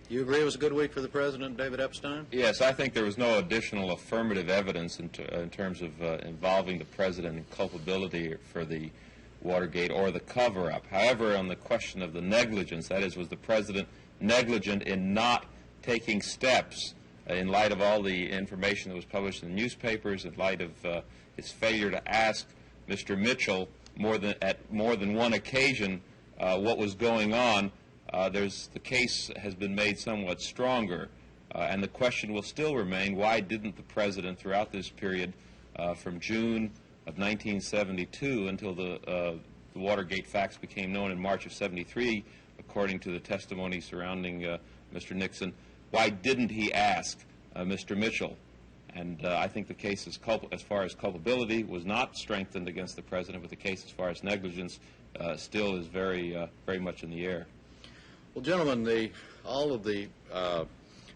Speaker 4: Do you agree it was a good week for the President, David Epstein?
Speaker 20: Yes, I think there was no additional affirmative evidence in terms of involving the President in culpability for the Watergate or the cover-up. However, on the question of the negligence, that is, was the President negligent in not taking steps in light of all the information that was published in the newspapers, in light of his failure to ask Mr. Mitchell at more than one occasion what was going on, the case has been made somewhat stronger, and the question will still remain, why didn't the President throughout this period from June of 1972 until the Watergate facts became known in March of 73, according to the testimony surrounding Mr. Nixon, why didn't he ask Mr. Mitchell? And I think the case as far as culpability was not strengthened against the President, but the case as far as negligence still is very much in the air.
Speaker 4: Well, gentlemen, all of the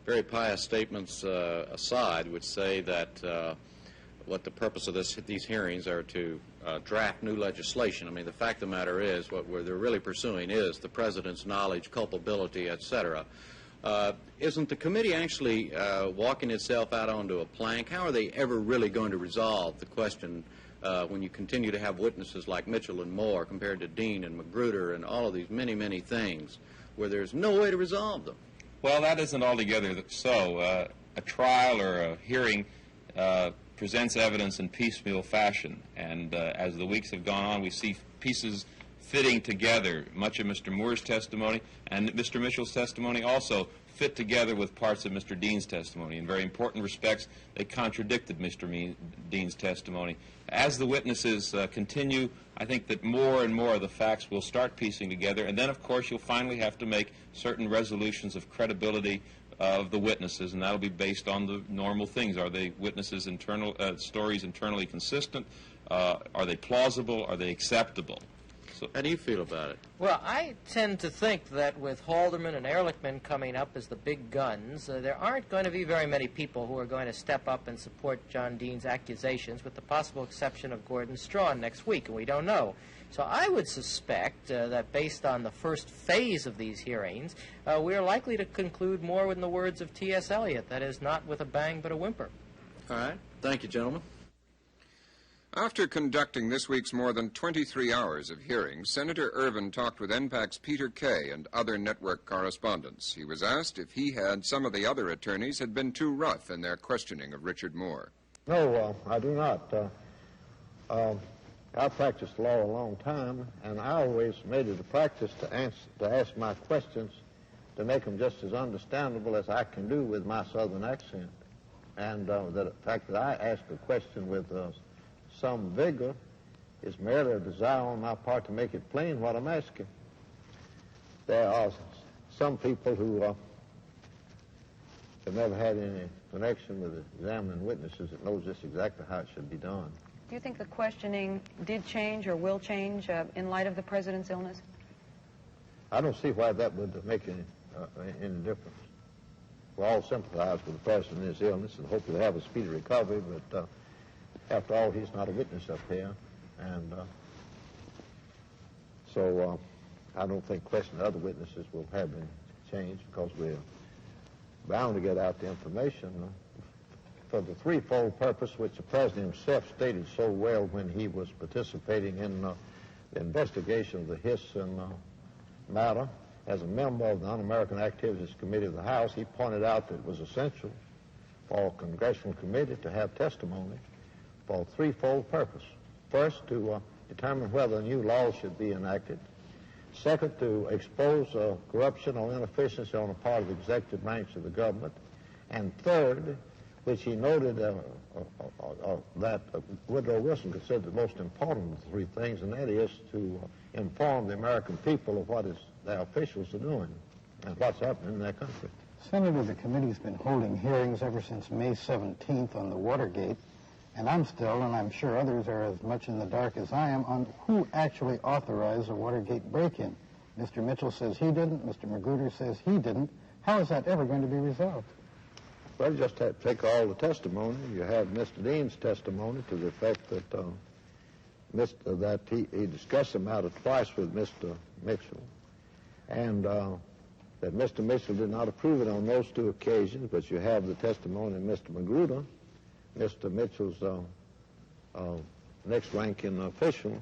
Speaker 4: very pious statements aside would say that what the purpose of these hearings are to draft new legislation. I mean, the fact of the matter is what they're really pursuing is the President's knowledge, culpability, etc. Isn't the committee actually walking itself out onto a plank? How are they ever really going to resolve the question when you continue to have witnesses like Mitchell and Moore compared to Dean and Magruder and all of these many, many things where there's no way to resolve them?
Speaker 20: Well, that isn't altogether so. A trial or a hearing presents evidence in piecemeal fashion, and as the weeks have gone on, we see pieces fitting together. Much of Mr. Moore's testimony and Mr. Mitchell's testimony also fit together with parts of Mr. Dean's testimony. In very important respects, they contradicted Mr. Dean's testimony. As the witnesses continue, I think that more and more of the facts will start piecing together, and then, of course, you'll finally have to make certain resolutions of credibility of the witnesses, and that'll be based on the normal things. Are the witnesses' stories internally consistent? Are they plausible? Are they acceptable? So,
Speaker 4: how do you feel about it?
Speaker 19: Well, I tend to think that with Haldeman and Ehrlichman coming up as the big guns, there aren't going to be very many people who are going to step up and support John Dean's accusations, with the possible exception of Gordon Strachan next week, and we don't know. So I would suspect that based on the first phase of these hearings, we are likely to conclude more in the words of T.S. Eliot, that is, not with a bang but a whimper.
Speaker 4: All right. Thank you, gentlemen.
Speaker 2: After conducting this week's more than 23 hours of hearings, Senator Ervin talked with NPAC's Peter Kay and other network correspondents. He was asked if he and some of the other attorneys had been too rough in their questioning of Richard Moore.
Speaker 5: No, I do not. I practiced law a long time, and I always made it a practice to ask my questions to make them just as understandable as I can do with my southern accent. And the fact that I ask a question with some vigor is merely a desire on my part to make it plain what I'm asking. There are some people who have never had any connection with examining witnesses that knows just exactly how it should be done.
Speaker 6: Do you think the questioning did change or will change in light of the President's illness?
Speaker 5: I don't see why that would make any difference. We all sympathize with the President and his illness and hope he'll have a speedy recovery, but after all, he's not a witness up here, and so I don't think questioning other witnesses will have any change, because we're bound to get out the information for the threefold purpose which the President himself stated so well when he was participating in the investigation of the Hisson matter. As a member of the Un-American Activities Committee of the House, he pointed out that it was essential for a congressional committee to have testimony for a threefold purpose. First, to determine whether new laws should be enacted. Second, to expose corruption or inefficiency on the part of the executive branch of the government. And third, which he noted that Woodrow Wilson considered the most important of the three things, and that is to inform the American people of what their officials are doing and what's happening in their country.
Speaker 8: Senator, the committee's been holding hearings ever since May 17th on the Watergate, and I'm still, and I'm sure others are as much in the dark as I am, on who actually authorized the Watergate break-in. Mr. Mitchell says he didn't. Mr. Magruder says he didn't. How is that ever going to be resolved?
Speaker 5: Well, you just have to take all the testimony. You have Mr. Dean's testimony to the effect that that he discussed the matter twice with Mr. Mitchell, and that Mr. Mitchell did not approve it on those two occasions, but you have the testimony of Mr. Magruder, Mr. Mitchell's next ranking official,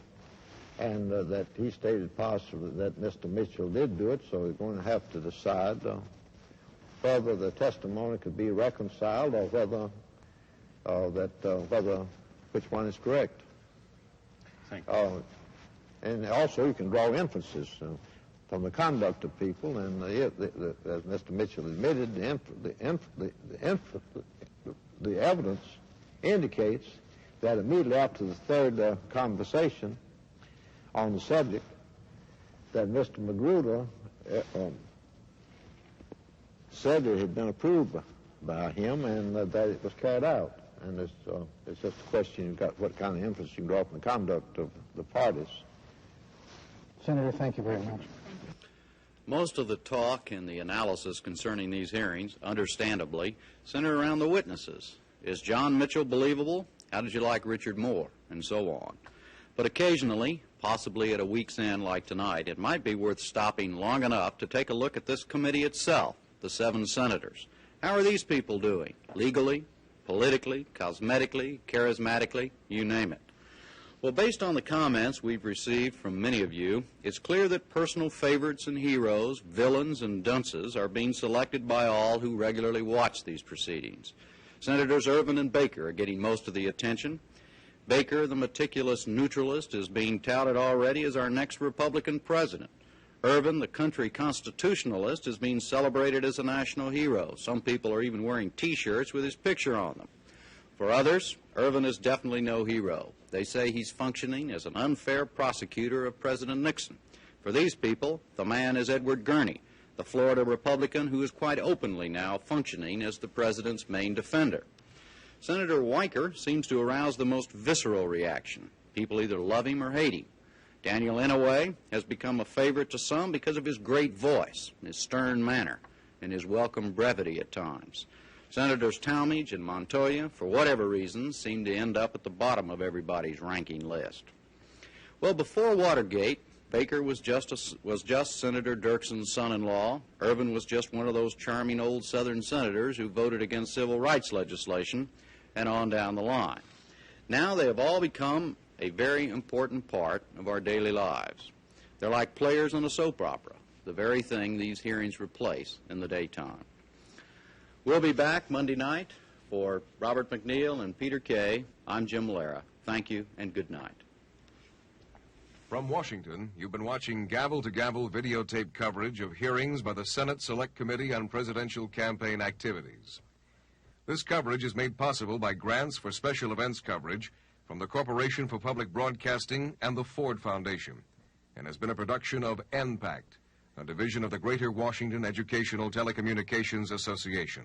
Speaker 5: and that he stated positively that Mr. Mitchell did do it, so we're going to have to decide whether the testimony could be reconciled or whether which one is correct.
Speaker 15: Thank you.
Speaker 5: And also you can draw inferences from the conduct of people, and as Mr. Mitchell admitted, the evidence indicates that immediately after the third conversation on the subject, that Mr. Magruder said it had been approved by him and that it was carried out. And it's just a question you've got what kind of inference you can draw from the conduct of the parties.
Speaker 8: Senator, thank you very much.
Speaker 4: Most of the talk and the analysis concerning these hearings, understandably, center around the witnesses. Is John Mitchell believable? How did you like Richard Moore? And so on. But occasionally, possibly at a week's end like tonight, it might be worth stopping long enough to take a look at this committee itself, the 7 senators. How are these people doing? Legally, politically, cosmetically, charismatically, you name it. Well, based on the comments we've received from many of you, it's clear that personal favorites and heroes, villains and dunces are being selected by all who regularly watch these proceedings. Senators Ervin and Baker are getting most of the attention. Baker, the meticulous neutralist, is being touted already as our next Republican president. Ervin, the country constitutionalist, is being celebrated as a national hero. Some people are even wearing T-shirts with his picture on them. For others, Ervin is definitely no hero. They say he's functioning as an unfair prosecutor of President Nixon. For these people, the man is Edward Gurney, the Florida Republican who is quite openly now functioning as the president's main defender. Senator Weicker seems to arouse the most visceral reaction. People either love him or hate him. Daniel Inouye has become a favorite to some because of his great voice, his stern manner, and his welcome brevity at times. Senators Talmadge and Montoya, for whatever reasons, seem to end up at the bottom of everybody's ranking list. Well, before Watergate, Baker was just Senator Dirkson's son-in-law. Ervin was just one of those charming old Southern senators who voted against civil rights legislation, and on down the line. Now they have all become a very important part of our daily lives. They're like players in a soap opera, the very thing these hearings replace in the daytime. We'll be back Monday night. For Robert McNeil and Peter Kay, I'm Jim Lara. Thank you and good night.
Speaker 3: From Washington, you've been watching gavel-to-gavel videotape coverage of hearings by the Senate Select Committee on Presidential Campaign Activities. This coverage is made possible by grants for special events coverage from the Corporation for Public Broadcasting and the Ford Foundation, and has been a production of NPACT, a division of the Greater Washington Educational Telecommunications Association.